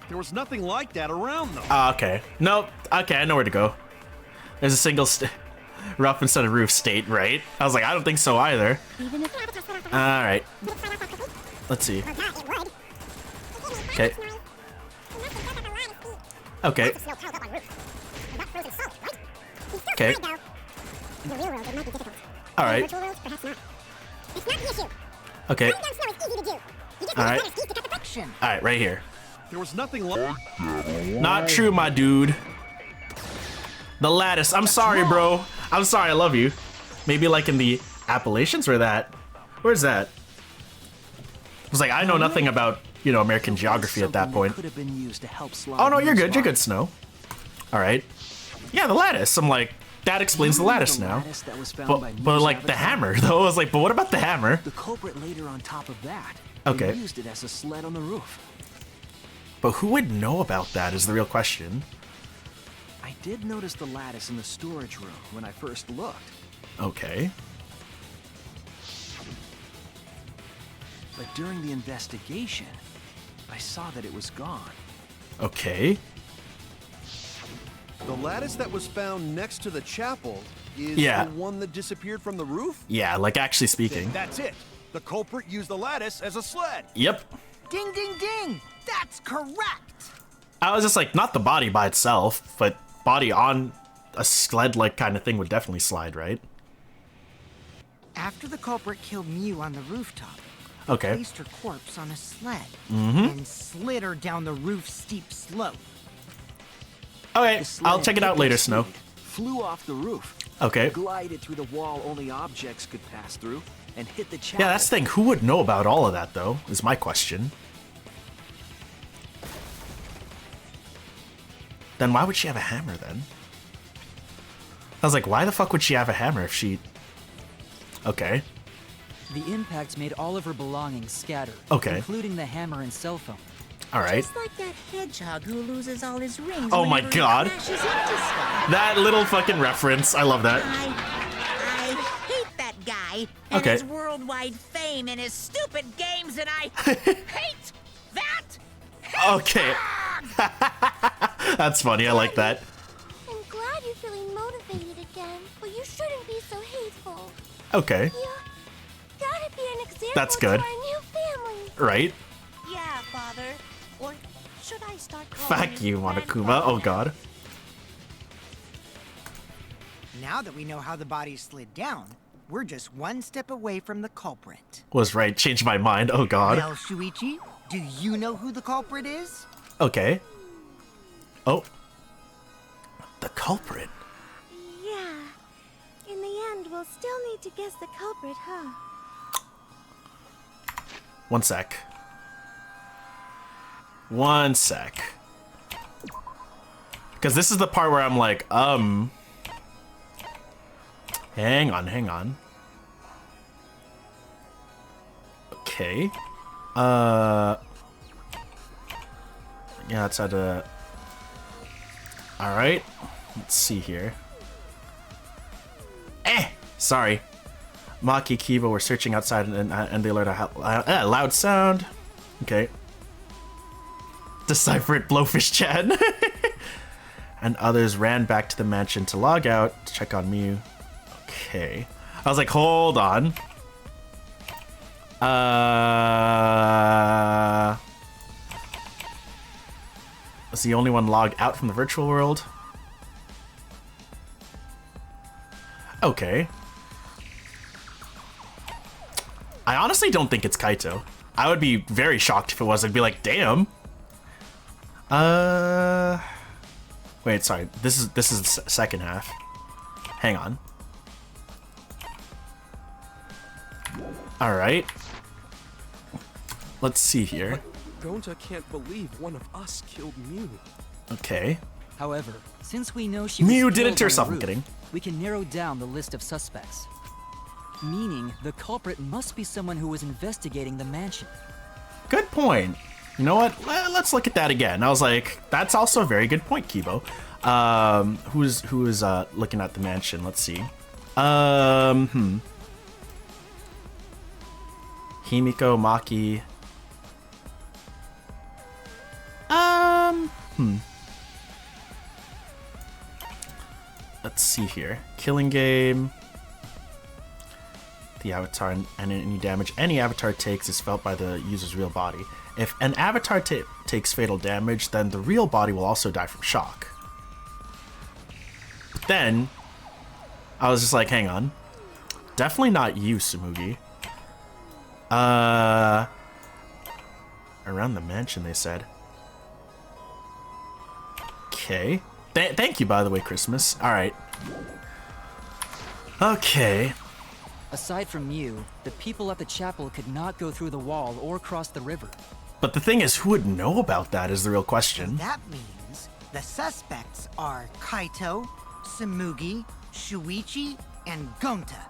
There was nothing like that around, though. Okay. Nope. Okay, I know where to go. There's a single rough instead of roof state, right? I was like, I don't think so either. Even if All right. Let's see. Okay. Okay. Okay. All right. Okay. All right. All right, right here. There was nothing like. Not true, my dude. The lattice. I'm sorry, bro. I'm sorry. I love you. Maybe like in the Appalachians or that. Where's that? I was like, I know nothing about, you know, American geography at that point. Could have been used to help slide Oh no, you're Miu's good. You're body. good, Snow. All right. Yeah, the lattice. I'm like, that explains the lattice The now. lattice that was found by But Miu's like the avatar? hammer though. I was like, but what about the hammer? The culprit laid her on top of that. Okay. And used it as a sled on the roof. But who would know about that is the real question. I did notice the lattice in the storage room when I first looked. Okay. But during the investigation, I saw that it was gone. Okay. The lattice that was found next to the chapel is Yeah. the one that disappeared from the roof? Yeah, like actually speaking. That's it. The culprit used the lattice as a sled. Yep. Ding, ding, ding! That's correct! I was just like, not the body by itself, but body on a sled-like kind of thing would definitely slide, right? After the culprit killed Miu on the rooftop, Okay. placed her corpse on a sled and slid her down the roof's steep slope. Okay, The sled I'll check it out picked later, up Snow. speed, Flew off the roof. Okay. Glided through the wall only objects could pass through, and hit the chapel. Yeah, that's the thing. Who would know about all of that, though, is my question. Then why would she have a hammer, then? I was like, why the fuck would she have a hammer if she... Okay. The impact made all of her belongings scatter, Okay. including the hammer and cell phone. All right. Just like that hedgehog who loses all his rings. Oh my whenever he God. crashes into stuff. That little fucking reference. I love that. I hate that guy and Okay. his worldwide fame and his stupid games, and I hate that. Okay. That's funny. I like that. I'm glad you're feeling motivated again, but you shouldn't be so hateful. Okay. You gotta be an example That's good. to our new family. Right? Yeah, Father. Or should I start calling Fuck you, Monokuma. Oh god. Now that we know how the body slid down, We're just one step away from the culprit. Was right. Changed my mind. Oh god. Well, Shuichi, do you know who the culprit is? Okay. Oh. The culprit. Yeah. In the end, we'll still need to guess the culprit, huh? One sec. One sec. Because this is the part where I'm like, hang on. Okay. Yeah, outside the... Alright. Let's see here. Sorry. Maki, Kiba were searching outside and they learned a loud sound. Okay. Decipher it, Blowfishman. And others ran back to the mansion to log out to check on Mew. Okay. I was like, hold on. Was the only one logged out from the virtual world? Okay. I honestly don't think it's Kaito. I would be very shocked if it was. I'd be like, damn. Wait, sorry. This is the second half. Hang on. All right. Let's see here. Gonta can't believe one of us killed Mew. Okay. However, since we know she Mew was did it killed to on herself. the I'm roof, kidding. we can narrow down the list of suspects. Meaning, the culprit must be someone who was investigating the mansion. Good point. You know what? Let's look at that again. I was like, that's also a very good point, Kibo. Who is looking at the mansion? Let's see. Himiko, Maki. Let's see here. Killing game. The avatar and any damage any avatar takes is felt by the user's real body. If an avatar takes fatal damage, then the real body will also die from shock. But then, I was just like, hang on. Definitely not you, Tsumugi. Around the mansion, they said. Okay. Thank you, by the way, Christmas. Alright. Okay. Aside from Mew, the people at the chapel could not go through the wall or cross the river. But the thing is, who would know about that is the real question. That means the suspects are Kaito, Tsumugi, Shuichi, and Gonta.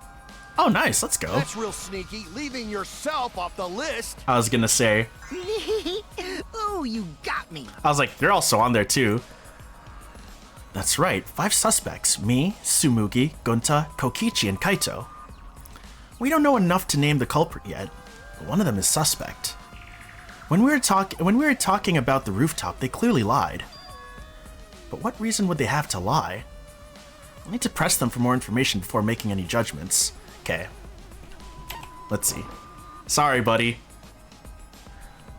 Oh, nice. Let's go. That's real sneaky, leaving yourself off the list. I was gonna say. Ooh, you got me. I was like, they're also on there too. That's right. 5 suspects. Me, Tsumugi, Gonta, Kokichi, and Kaito. We don't know enough to name the culprit yet, but one of them is suspect. When we were talking about the rooftop, they clearly lied. But what reason would they have to lie? I need to press them for more information before making any judgments. Okay. Let's see. Sorry, buddy.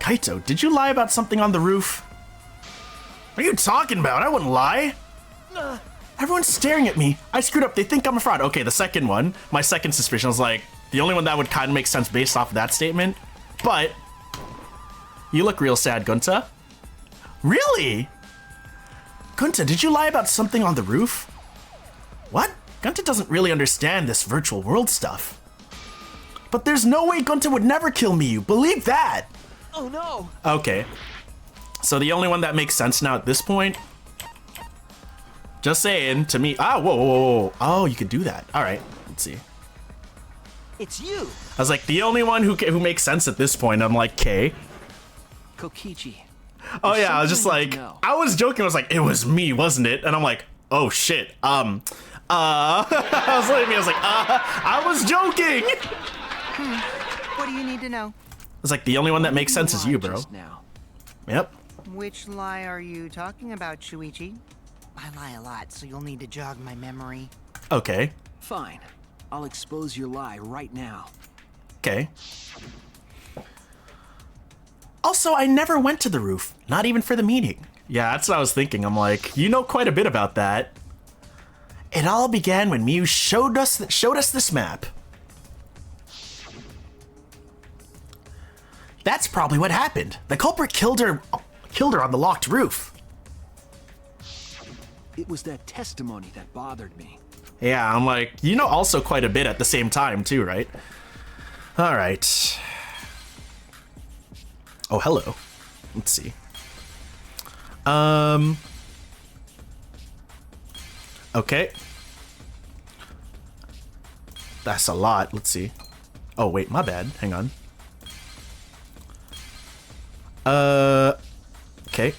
Kaito, did you lie about something on the roof? What are you talking about? I wouldn't lie. Everyone's staring at me. I screwed up. They think I'm a fraud. Okay, the second one, my second suspicion was like, the only one that would kind of make sense based off of that statement. But, you look real sad, Gunta. Really? Gunta, did you lie about something on the roof? What? Gunta doesn't really understand this virtual world stuff. But there's no way Gunta would never kill me, you believe that? Oh no! Okay. So the only one that makes sense now at this point, just saying, to me, whoa. Oh, you could do that. All right, let's see. It's you. I was like, the only one who makes sense at this point, I'm like, K. Kokichi. Oh yeah, I was just like, I was joking, I was like, it was me, wasn't it? And I'm like, oh shit, I was joking! What do you need to know? I was like, the only one that makes sense is you, bro. Now. Yep. Which lie are you talking about, Shuichi? I lie a lot, so you'll need to jog my memory. Okay. Fine. I'll expose your lie right now. Okay. Also, I never went to the roof, not even for the meeting. Yeah, that's what I was thinking. I'm like, you know quite a bit about that. It all began when Mew showed us this map. That's probably what happened. The culprit killed her on the locked roof. It was that testimony that bothered me. Yeah, I'm like, you know also quite a bit at the same time too, right? All right. Oh, hello. Let's see. Okay. That's a lot. Let's see. Oh, wait, my bad. Hang on. Okay.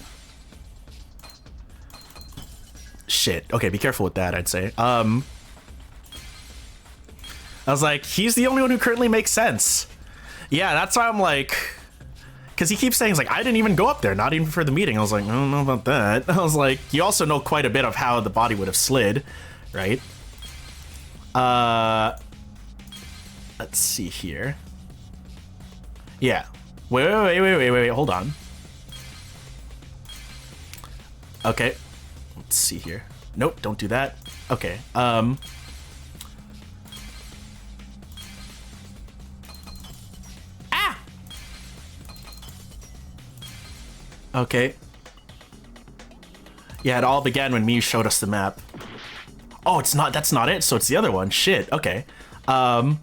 Shit. Okay, be careful with that, I'd say. I was like, he's the only one who currently makes sense. Yeah, that's why I'm like... Because he keeps saying, he's like, I didn't even go up there, not even for the meeting. I was like, I don't know about that. I was like, you also know quite a bit of how the body would have slid, right? Let's see here. Yeah. Wait, hold on. Okay. Let's see here. Nope, don't do that. Okay. Okay. Yeah, it all began when Miu showed us the map. Oh, it's not, that's not it, so it's the other one. Shit, okay. Alright,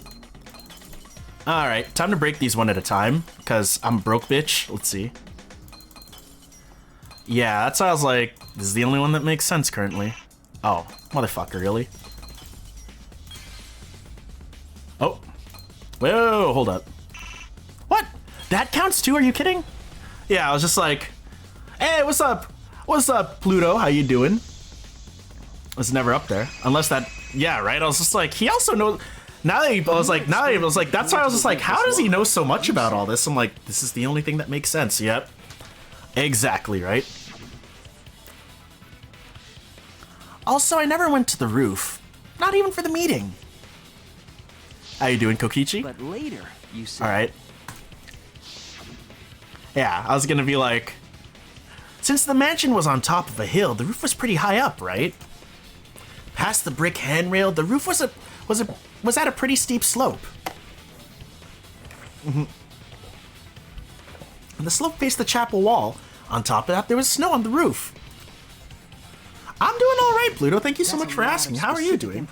time to break these one at a time, because I'm broke, bitch. Let's see. Yeah, that's why I was like, this is the only one that makes sense currently. Oh, motherfucker, really? Oh. Whoa, hold up. What? That counts too? Are you kidding? Yeah, I was just like, hey, what's up? What's up, Pluto? How you doing? It's never up there. Unless that, yeah, right? I was just like, he also knows, I was like, that's why I was just like, how does he know so much about all this? I'm like, this is the only thing that makes sense. Yep. Exactly, right? Also, I never went to the roof. Not even for the meeting. How you doing, Kokichi? But later, you said... Alright. Yeah, I was gonna be like, since the mansion was on top of a hill, the roof was pretty high up, right? Past the brick handrail, the roof was at a pretty steep slope. And the slope faced the chapel wall. On top of that, there was snow on the roof. I'm doing all right, Pluto. Thank you so much for asking. How are you doing?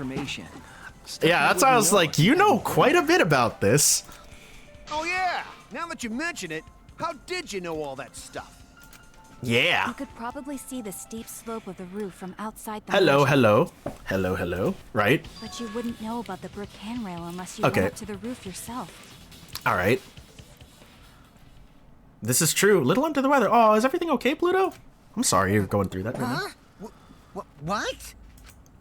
Yeah, that's why I was like, you know quite a bit about this. Oh yeah, now that you mention it, how did you know all that stuff? Yeah. You could probably see the steep slope of the roof from outside the Hello. Right? But you wouldn't know about the brick handrail unless you went up to the roof yourself. All right. This is true. Little under the weather. Oh, is everything okay, Pluto? I'm sorry you're going through that right now. What?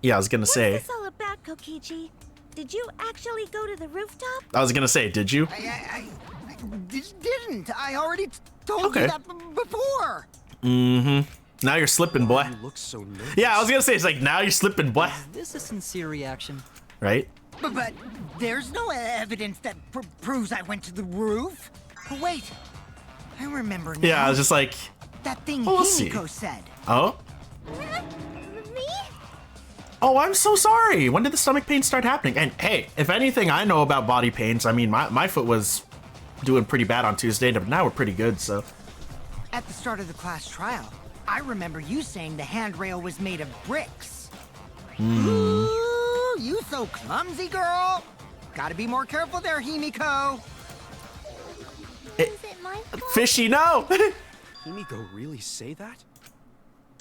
Yeah, I was gonna say. What's this all about, Kokichi? Did you actually go to the rooftop? I was gonna say, did you? I didn't. I already told you that before. Now you're slipping, boy. You look so nervous. Yeah, I was gonna say, it's like, now you're slipping, boy. Is this a sincere reaction? Right? But there's no evidence that proves I went to the roof. Oh, wait. I remember now. Yeah, I was just like, that thing we'll Himiko see. said. Oh? Me? Oh, I'm so sorry. When did the stomach pain start happening? And hey, if anything I know about body pains, I mean, my foot was doing pretty bad on Tuesday, but now we're pretty good, so. At the start of the class trial, I remember you saying the handrail was made of bricks. Ooh, you so clumsy, girl. Gotta be more careful there, Himiko. Is it my fault? Fishy, no! Himiko really say that?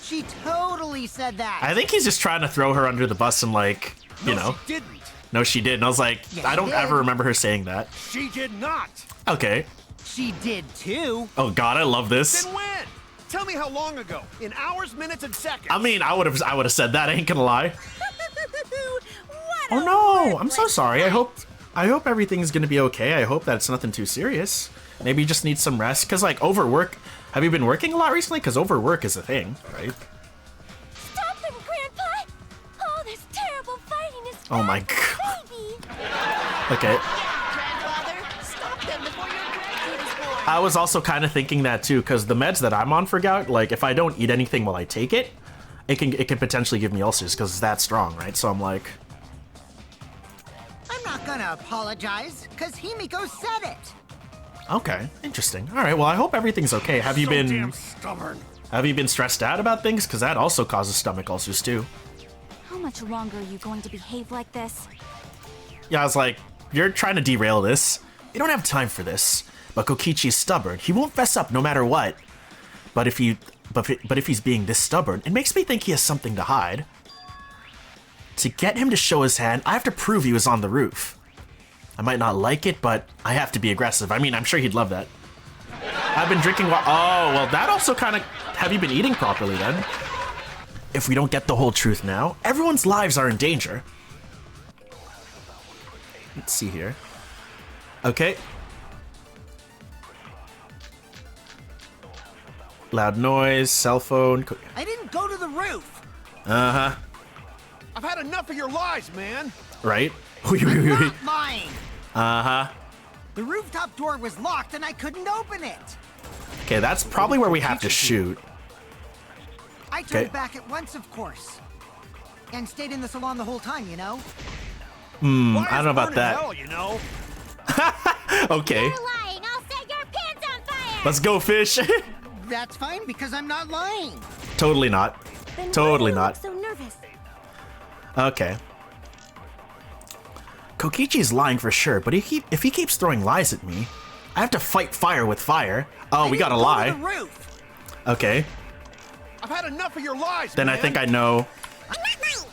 She totally said that. I think he's just trying to throw her under the bus and like, you know. She didn't. No, she did. And I was like, Yes, I don't she did. ever remember her saying that. She did not. Okay. She did too. Oh God, I love this. Then when? Tell me how long ago. In hours, minutes, and seconds. I mean, I would have said that. I ain't gonna lie. What Oh a no, word I'm so like sorry. that. I hope everything's gonna be okay. I hope that it's nothing too serious. Maybe you just need some rest. Cause like overwork. Have you been working a lot recently? Cause overwork is a thing, right? Stop them, Grandpa! All this terrible fighting is Oh my bad for the baby. Okay. Grandfather, stop them before your grandkid is born. I was also kind of thinking that too, because the meds that I'm on for gout, like if I don't eat anything while I take it, it can potentially give me ulcers because it's that strong, right? So I'm like, I'm not gonna apologize, cause Himiko said it. Okay, interesting. All right, well, I hope everything's okay. Have you been damn stubborn. Have you been stressed out about things? Because that also causes stomach ulcers too. How much longer are you going to behave like this? Yeah, I was like, you're trying to derail this. You don't have time for this. But Kokichi's stubborn. He won't fess up no matter what. But if he's being this stubborn, it makes me think he has something to hide. To get him to show his hand, I have to prove he was on the roof. I might not like it, but I have to be aggressive. I mean, I'm sure he'd love that. I've been drinking water. Oh, well, that also kind of... Have you been eating properly, then? If we don't get the whole truth now, everyone's lives are in danger. Let's see here. Okay. Loud noise, cell phone. I didn't go to the roof. Uh-huh. I've had enough of your lies, man. Right? I'm not lying. Uh-huh. The rooftop door was locked and I couldn't open it. Okay, that's probably where we have to shoot. I turned back at once, of course. And stayed in the salon the whole time, you know? I don't know about that. Hell, you know? Okay. You're lying. I'll set your pants on fire. Let's go, fish. That's fine because I'm not lying. Totally not. Then Totally why not. do you look so nervous? Okay. Kokichi's lying for sure, but if he keeps throwing lies at me, I have to fight fire with fire. Oh, we gotta lie. Go to the roof. Okay. I've had enough of your lies, Then man. I think I know. I'm not lying.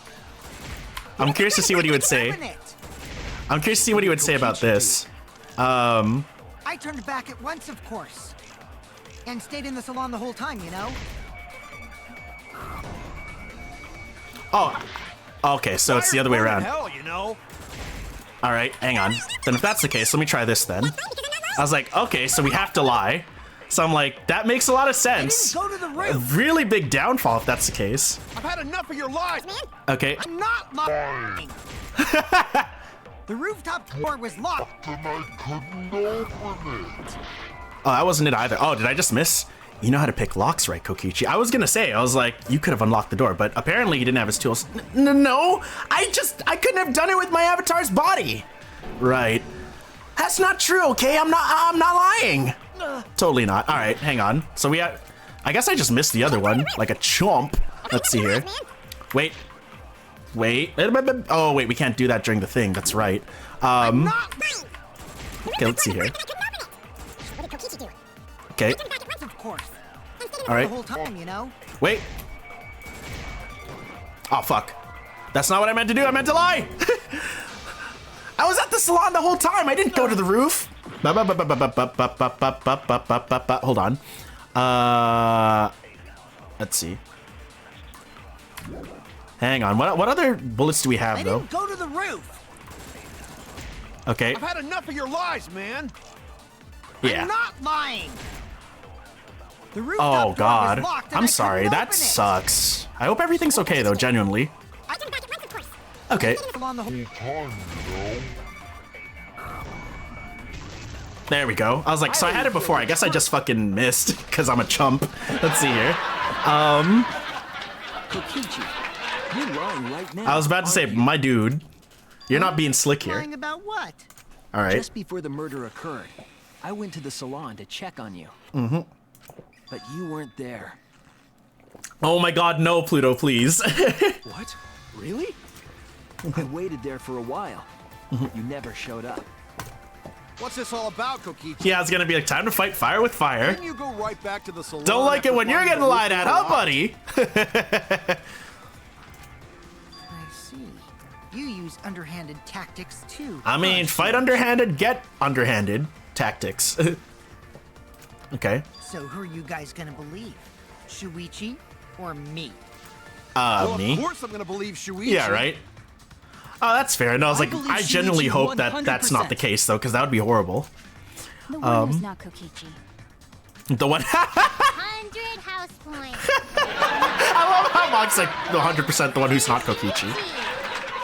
I'm curious to see what he would say. Open it. I'm curious to see what he would say about this. I turned back at once, of course. And stayed in the salon the whole time, you know? Oh. Okay, so it's the other way around. Hell, you know? All right, hang on. Then if that's the case, let me try this then. I was like, okay, so we have to lie. So I'm like, that makes a lot of sense. Go to the A roof. really big downfall if that's the case. I've had enough of your lies, man. Okay. I'm not lying. The rooftop door was locked. Oh, that wasn't it either. Oh, did I just miss? You know how to pick locks, right, Kokichi? I was gonna say, I was like, you could have unlocked the door, but apparently he didn't have his tools. No, I couldn't have done it with my avatar's body. Right. That's not true, okay? I'm not lying. Totally not. All right, hang on. So I guess I just missed the other one, like a chomp. Let's see here. Wait. Oh, wait, we can't do that during the thing. That's right. Okay, let's see here. Okay. Of course. All right. The whole time, you know? Wait. Oh, fuck. That's not what I meant to do. I meant to lie. I was at the salon the whole time. I didn't go to the roof. Hold on. Let's see. Hang on. What other bullets do we have, I though? didn't go to the roof. Okay. I've had enough of your lies, man. Yeah. I'm not lying. The rooftop door Oh, was God. locked and I'm I sorry. couldn't That open it. sucks. I hope everything's okay, though, genuinely. I turned back at once, of course. Okay. On the whole There we go. I was like, so I had it before. I guess I just fucking missed because I'm a chump. Let's see here. Kokichi, you're lying right now. I was about to say, my dude, you're not being slick here. lying about what? All right. Just before the murder occurred, I went to the salon to check on you. But you weren't there. Oh my God, no, Pluto, please. What? Really? I waited there for a while. You never showed up. What's this all about, Kokichi? Yeah, it's gonna be like time to fight fire with fire. Didn't you go right back to the salon? Don't like it after when you're finding getting the lied roof at, door huh, locked? buddy? I see. You use underhanded tactics too. I mean, fight underhanded, get underhanded tactics. Okay. So who are you guys gonna believe? Shuichi or me? Well, Me? Of course I'm gonna believe Shuichi. Yeah, right. Oh, that's fair. No, I was I like, believe I genuinely Shuichi hope that that's not the 100%. case, though, because that would be horrible. The one who's not Kokichi. The one. 100 house points. I love how Mog's like 100% the one who's not Kokichi.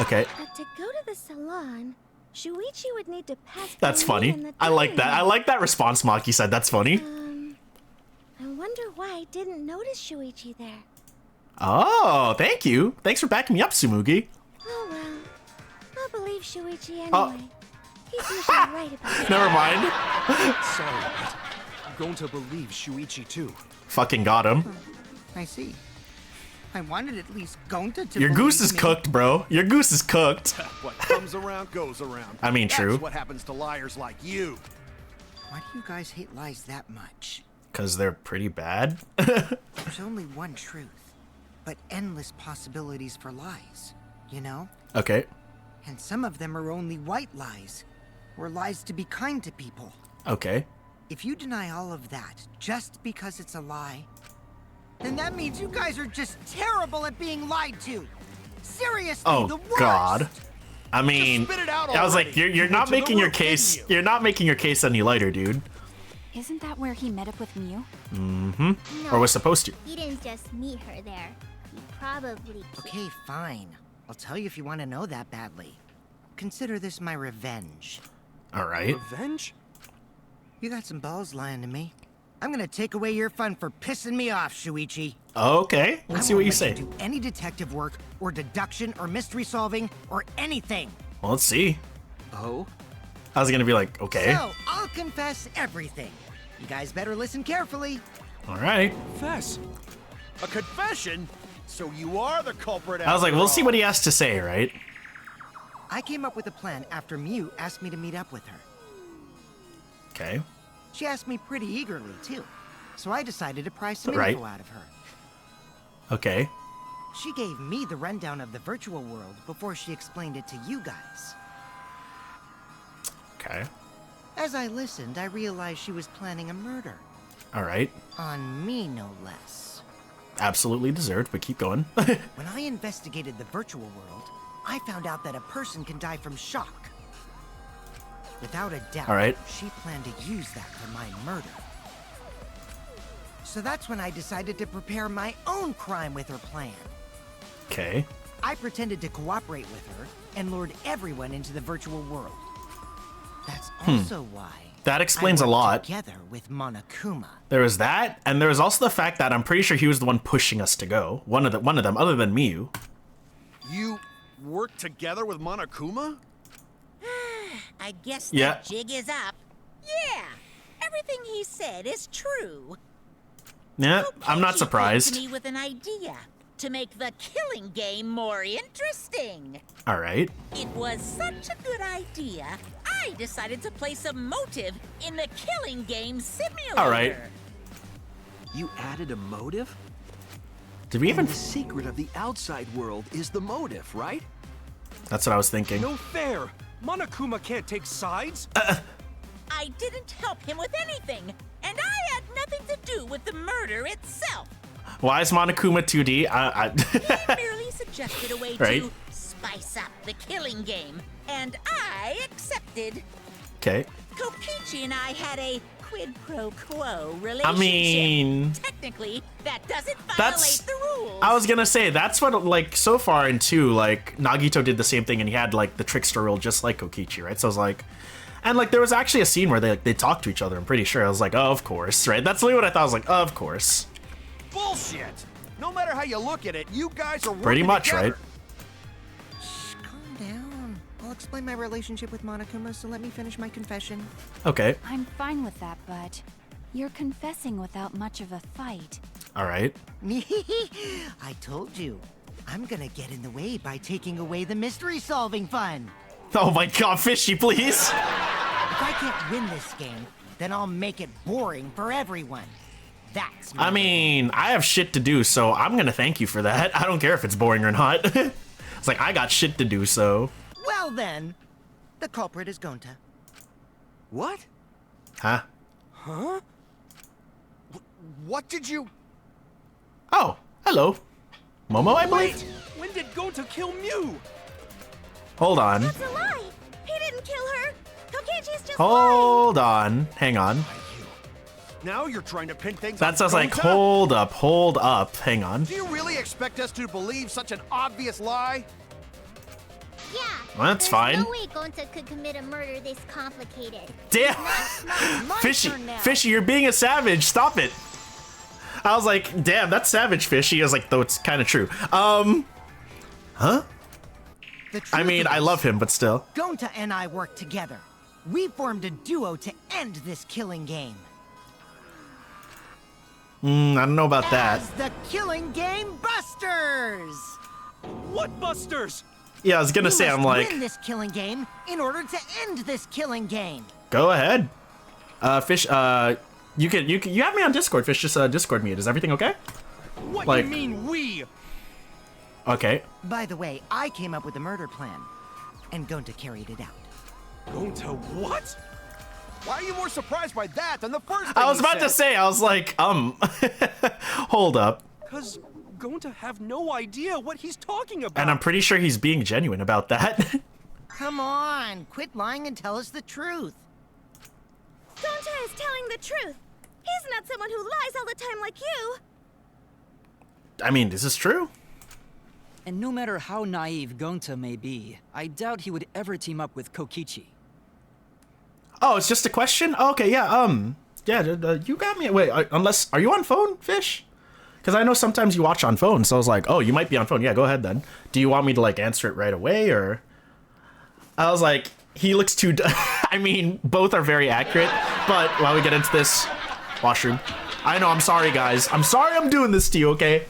Okay, But to go to the salon, Shuichi would need to pass. that's by me in funny. the I like that. dining I room. like that response Maki said. That's funny. I wonder why I didn't notice Shuichi there. Oh, thank you. Thanks for backing me up, Sumugi. Oh well, I'll believe Shuichi anyway. Oh. He's usually right about that. Never mind. Sorry, but Gonta believes Shuichi too. Fucking got him. I see. I wanted at least Gonta to Your goose believe is me. cooked, bro. Your goose is cooked. What comes around goes around. I mean, true. That's what happens to liars like you. Why do you guys hate lies that much? Because they're pretty bad. There's only one truth, but endless possibilities for lies, you know? Okay. And some of them are only white lies, or lies to be kind to people. Okay. If you deny all of that just because it's a lie, then that means you guys are just terrible at being lied to. Seriously, Oh, the worst. God. I mean, Just spit it out I was like, already. you're You not went to the making your roof, didn't case. you? You're not making your case any lighter, dude. Isn't that where he met up with Mew? Mm-hmm. No, Or was supposed to. he didn't just meet her there. He probably... Okay, fine. I'll tell you if you want to know that badly. Consider this my revenge. All right. Revenge? You got some balls lying to me. I'm gonna take away your fun for pissing me off, Shuichi. Okay. Let's see what you say. Do any detective work, or deduction, or mystery solving, or anything. Well, let's see. Oh? I was gonna be like, okay. So I'll confess everything. You guys better listen carefully. All right. Fess. A confession? So you are the culprit. I was like, after we'll see all. what he has to say, right? I came up with a plan after Mew asked me to meet up with her. Okay. She asked me pretty eagerly, too. So I decided to pry some Right. info out of her. Okay. She gave me the rundown of the virtual world before she explained it to you guys. Okay. As I listened, I realized she was planning a murder. All right. On me, no less. Absolutely deserved, but keep going. When I investigated the virtual world, I found out that a person can die from shock. Without a doubt, All right. she planned to use that for my murder. So that's when I decided to prepare my own crime with her plan. Okay. I pretended to cooperate with her and lured everyone into the virtual world. That's also why That explains I a worked lot. together with Monokuma. There was that, and there was also the fact that I'm pretty sure he was the one pushing us to go. One of them, other than Miyu. You work together with Monokuma? I guess Yeah. the jig is up. Yeah, everything he said is true. Yeah, I'm not Kokichi surprised. came to me with an idea to make the killing game more interesting. All right. It was such a good idea, I decided to place a motive in the killing game simulator. All right. You added a motive? Did we even? And the secret of the outside world is the motive, right? That's what I was thinking. No fair. Monokuma can't take sides. I didn't help him with anything, and I had nothing to do with the murder itself. Why is Monokuma 2D? He merely suggested a way Right. to spice up the killing game, and I accepted. Okay. Kokichi and I had a quid pro quo relationship. I mean, Technically, that doesn't violate that's. the rules. I was gonna say that's what like so far in 2, like Nagito did the same thing and he had like the trickster role just like Kokichi, right? So I was like, and like there was actually a scene where they talked to each other. I'm pretty sure. I was like, oh, of course, right? That's literally what I thought. I was like, of course. Bullshit! No matter how you look at it, you guys are Pretty working much, together. right? Shh, calm down. I'll explain my relationship with Monokuma, so let me finish my confession. Okay. I'm fine with that, but you're confessing without much of a fight. All right. I told you. I'm gonna get in the way by taking away the mystery-solving fun. Oh my God, Fishy, please. If I can't win this game, then I'll make it boring for everyone. That's my I mean, I have shit to do, so I'm gonna thank you for that. I don't care if it's boring or not. It's like I got shit to do, so. Well then, the culprit is Gonta. What? Huh? Huh? What did you... Oh, hello. Momo, I believe? Wait! When did Gonta kill Mew? Hold on. That's a lie. He didn't kill her. Kokichi's just Hold on. Hang on. Now you're trying to pin things That on sounds like, Gonta? hold up. Hang on. Do you really expect us to believe such an obvious lie? Yeah. Well, that's there's fine. no way Gonta could commit a murder this complicated. Damn. Fishy, Fishy, you're being a savage. Stop it. I was like, damn, that's savage, Fishy. I was like, though it's kind of true. Huh? The I truth mean, I is, love him, but still. Gonta and I work together. We formed a duo to end this killing game. I don't know about that. As the Killing Game Busters! What Busters? Yeah, I was gonna say, I'm like, win this killing game in order to end this killing game. go ahead. Fish, you have me on Discord, Fish, just Discord me. Is everything okay? What Like- do you mean we? Okay. By the way, I came up with a murder plan, and Gonta carried it out. Going to what? Why are you more surprised by that than the first thing I was he about to said? say, I was like, hold up. Cause going to have no idea what he's talking about. And I'm pretty sure he's being genuine about that. Come on, quit lying and tell us the truth. Gonta is telling the truth. He's not someone who lies all the time like you. I mean, this is true. And no matter how naive Gonta may be, I doubt he would ever team up with Kokichi. Oh, it's just a question? Oh, okay, yeah, you got me. Wait, unless, are you on phone, Fish? Because I know sometimes you watch on phone, so I was like, oh, you might be on phone. Yeah, go ahead then. Do you want me to, like, answer it right away, or? I was like, he looks too, I mean, both are very accurate, but while we get into this, washroom. I know, I'm sorry, guys. I'm sorry I'm doing this to you, okay?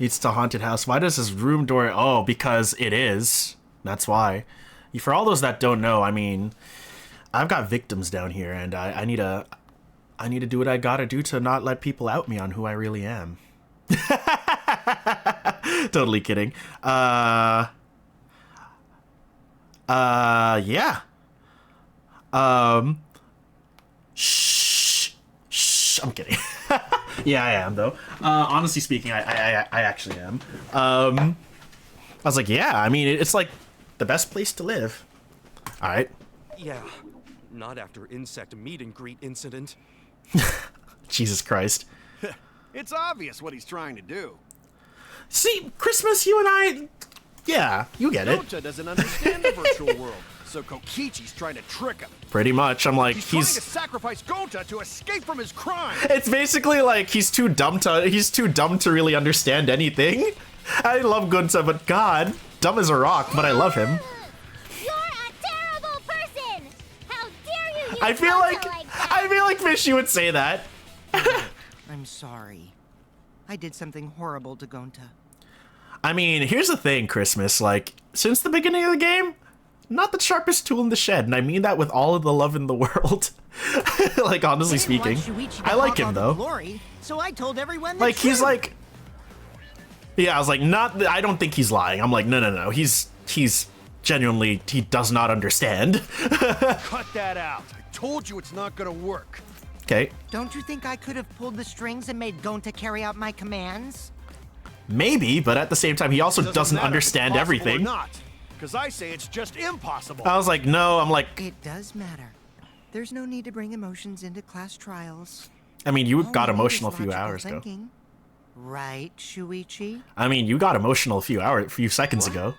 It's the haunted house. Why does this room door? Oh, because it is. That's why. For all those that don't know, I mean, I've got victims down here, and I need to do what I gotta do to not let people out me on who I really am. Totally kidding. Yeah. Shh. I'm kidding. Yeah, I am though. Honestly speaking, I actually am. I was like, yeah. I mean, it's like the best place to live. All right. Yeah, not after insect meet and greet incident. Jesus Christ. It's obvious what he's trying to do. See, Christmas, you and I. Yeah, you get it. Gonta doesn't understand the virtual world, so Kokichi's trying to trick him. Pretty much. I'm like, He's trying to sacrifice Gonta to escape from his crime. It's basically like he's too dumb to really understand anything. I love Gonta, but God, dumb as a rock, but I love him. You're a terrible person! How dare you use I feel like Fish, you would say that. I'm sorry. I did something horrible to Gonta. I mean, here's the thing, Christmas. Like, since the beginning of the game, not the sharpest tool in the shed, and I mean that with all of the love in the world. Like, honestly speaking, I like him though. Glory, so I told everyone the Like, truth. he's like, yeah, I was like, I don't think he's lying. I'm like, no, he's genuinely, he does not understand. Cut that out. I told you it's not gonna work. Okay. Don't you think I could have pulled the strings and made Gonta carry out my commands? Maybe, but at the same time, he also doesn't matter if it's understand possible everything. Or not, because I say it's just impossible. I was like, no, I'm like, It does matter. There's no need to bring emotions into class trials. I mean, you All got we need emotional a is few logical hours ago. thinking. Right, Shuichi? I mean, you got emotional a few seconds ago.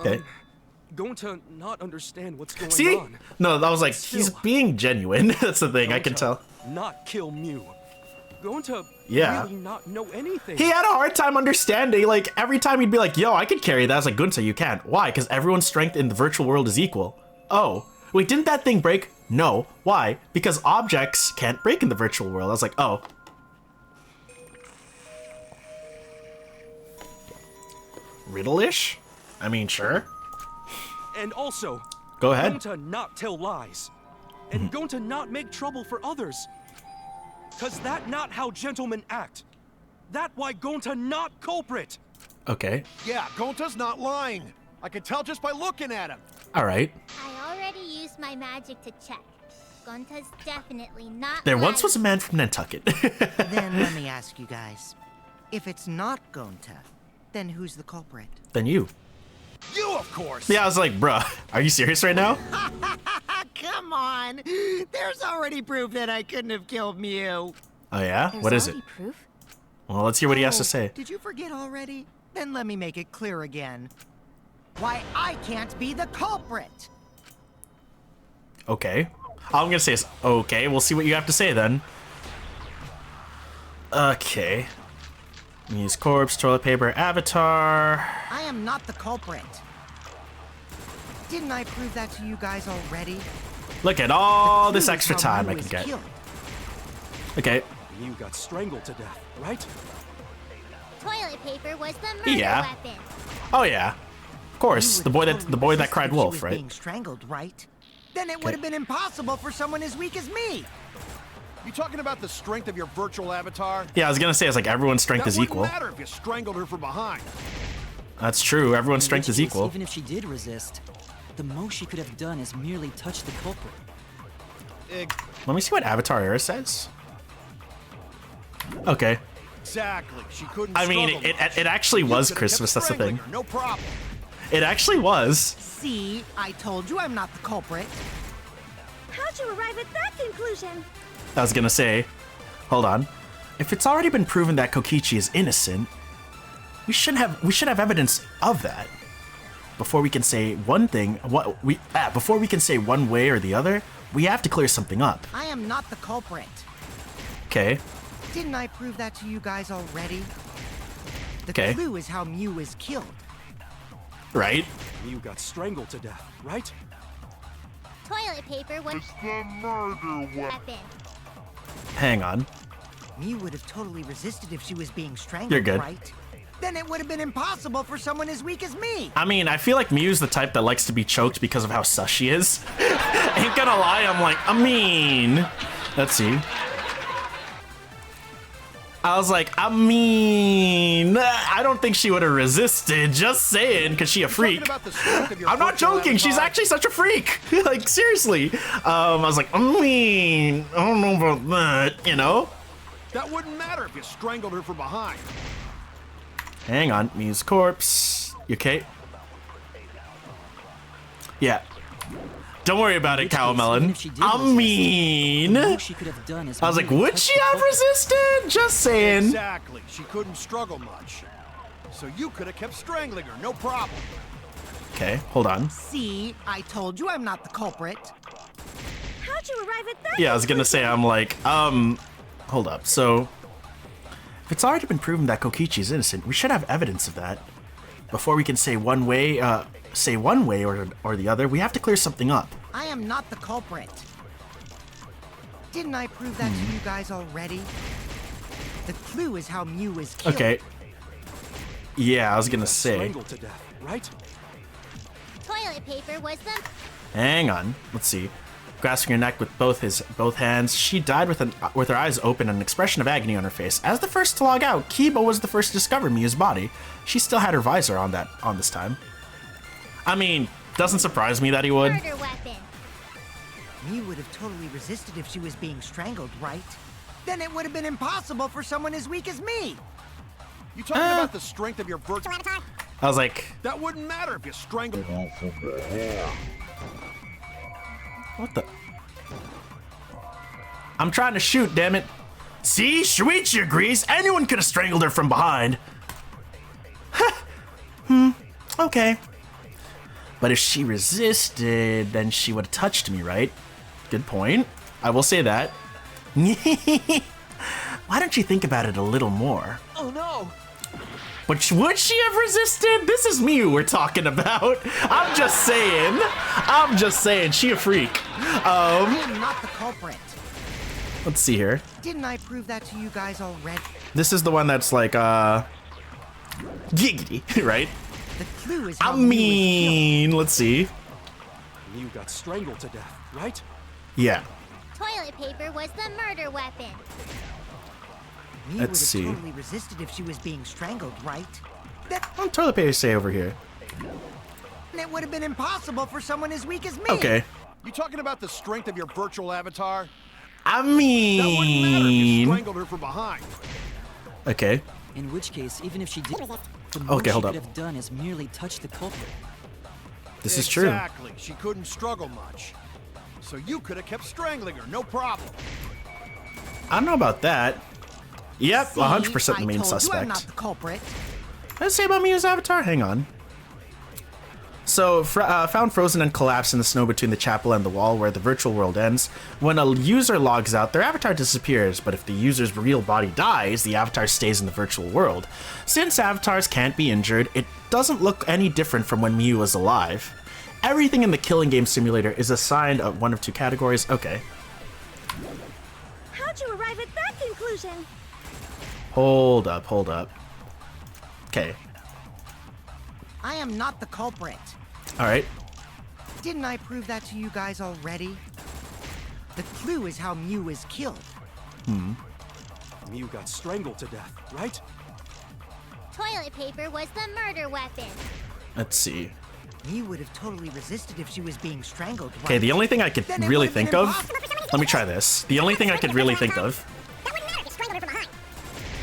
Okay. Going to not understand what's going See? on. No, I was like, Still, he's being genuine. That's the thing, I can Gonta tell. Not kill Mew. Gonta Yeah. really not know anything? He had a hard time understanding. Like, every time he'd be like, yo, I could carry that. I was like, Gunta, you can't. Why? Because everyone's strength in the virtual world is equal. Oh. Wait, didn't that thing break? No. Why? Because objects can't break in the virtual world. I was like, oh. Riddle-ish? I mean, sure. And also, Go ahead. Gonta not tell lies. And Gonta not make trouble for others. Cause that not how gentlemen act. That why Gonta not culprit. Okay. Yeah, Gonta's not lying. I can tell just by looking at him. All right. I already used my magic to check. Gonta's definitely not There once lying. was a man from Nantucket. Then let me ask you guys. If it's not Gonta, then who's the culprit? Then you. You, of course. Yeah, I was like, bruh, are you serious right now? Come on! There's already proof that I couldn't have killed Mew. Oh yeah? There's What is it? already proof? Well, let's hear what he has to say. Did you forget already? Then let me make it clear again. Why I can't be the culprit! Okay. All I'm gonna say is, okay, we'll see what you have to say then. Okay. Use corpse, toilet paper, avatar. I am not the culprit. Didn't I prove that to you guys already? Look at all The this clue extra is how time I Mew can is get. killed. Okay. You got strangled to death, right? Toilet paper was the murder Yeah. weapon. Oh yeah. Of course, You the would boy totally that resist cried if she wolf, was right? Being strangled, right? Then it Okay. would have been impossible for someone as weak as me. You talking about the strength of your virtual avatar? Yeah, I was gonna say it's like everyone's strength That is wouldn't equal. matter if you strangled her from behind. That's true. Everyone's In strength which is case, equal. Even if she did resist, the most she could have done is merely touch the culprit. Let me see what Avatar Era says. Okay. Exactly. She couldn't. I mean, struggle much. it actually You was could've Christmas. kept That's the strangling thing. her, no problem. It actually was. See, I told you I'm not the culprit. How'd you arrive at that conclusion? I was gonna say, hold on. If it's already been proven that Kokichi is innocent, we should have evidence of that before we can say one thing. Before we can say one way or the other, we have to clear something up. I am not the culprit. Okay. Didn't I prove that to you guys already? The Okay. clue is how Mew was killed. Right. You got strangled to death, right? Toilet paper was the murder weapon. Hang on. Mew would have totally resisted if she was being strangled, You're good. right? Then it would have been impossible for someone as weak as me. I mean, I feel like Mew's the type that likes to be choked because of how sus she is. Ain't gonna lie, I'm like, I mean, let's see. I was like, I mean, I don't think she would have resisted. Just saying, because she a freak. Talking about the strength of your I'm not virtual joking. She's avatar? actually such a freak. Like, seriously. I was like, I mean, I don't know about that, you know? That wouldn't matter if you strangled her from behind. Hang on. Mew's corpse. You okay? Yeah. Don't worry about it, Cow Melon. I mean, The most she could have done is I was like, merely would touch she the have culprit. resisted? Just saying. Exactly. She couldn't struggle much. So you could have kept strangling her, no problem. Okay, hold on. See, I told you I'm not the culprit. How'd you arrive at that? Yeah, I was gonna say, I'm like, hold up. So, if it's already been proven that Kokichi is innocent, we should have evidence of that. Before we can say one way or the other, we have to clear something up. I am not the culprit. Didn't I prove that to you guys already? The clue is how Mew was killed. Okay. Yeah, I was gonna say. Strangled to death, right? Toilet paper was the Hang on. Let's see. Grasping her neck with both hands, she died with her eyes open and an expression of agony on her face. As the first to log out, Kiba was the first to discover Mew's body. She still had her visor on this time. I mean, doesn't surprise me that he would. murder weapon. Mew would have totally resisted if she was being strangled, right? Then it would have been impossible for someone as weak as me. You talking about the strength of your virtual avatar? I was like, That wouldn't matter if you strangled what the? I'm trying to shoot, damn it. See, Shuichi agrees. Anyone could have strangled her from behind. Okay. But if she resisted, then she would have touched me, right? Good point. I will say that. Why don't you think about it a little more? Oh no! But would she have resisted? This is Miu we're talking about. I'm just saying. She a freak. I am not the culprit. Let's see here. Didn't I prove that to you guys already? This is the one that's like, giggity, right? The clue is I mean, let's see. You got strangled to death, right? Yeah. Toilet paper was the murder weapon. Me Let's see. would have totally resisted if she was being strangled, right? What toilet paper say over here? It would have been impossible for someone as weak as me. Okay. You talking about the strength of your virtual avatar? I That wouldn't matter if you mean. strangled her from behind. Okay. In which case, even if she did, the Okay, most hold she up. could have done is merely touch the culprit. This is true. Exactly. She couldn't struggle much. So you could have kept strangling her, no problem. I don't know about that. Yep, See, 100% the main I told suspect. you I'm not the culprit. What did it say about Miu's avatar? Hang on. So, found frozen and collapsed in the snow between the chapel and the wall where the virtual world ends. When a user logs out, their avatar disappears, but if the user's real body dies, the avatar stays in the virtual world. Since avatars can't be injured, it doesn't look any different from when Miu was alive. Everything in the killing game simulator is assigned one of two categories. Okay. How'd you arrive at that conclusion? Hold up. Okay. I am not the culprit. Alright. Didn't I prove that to you guys already? The clue is how Miu is killed. You got strangled to death, right? Toilet paper was the murder weapon. Let's see. Miu would have totally resisted if she was being strangled, right? Okay, the only thing I could Then it really would have think been of... impossible for someone Let me try this. The only thing I could really think of... That wouldn't matter if you strangled her from behind.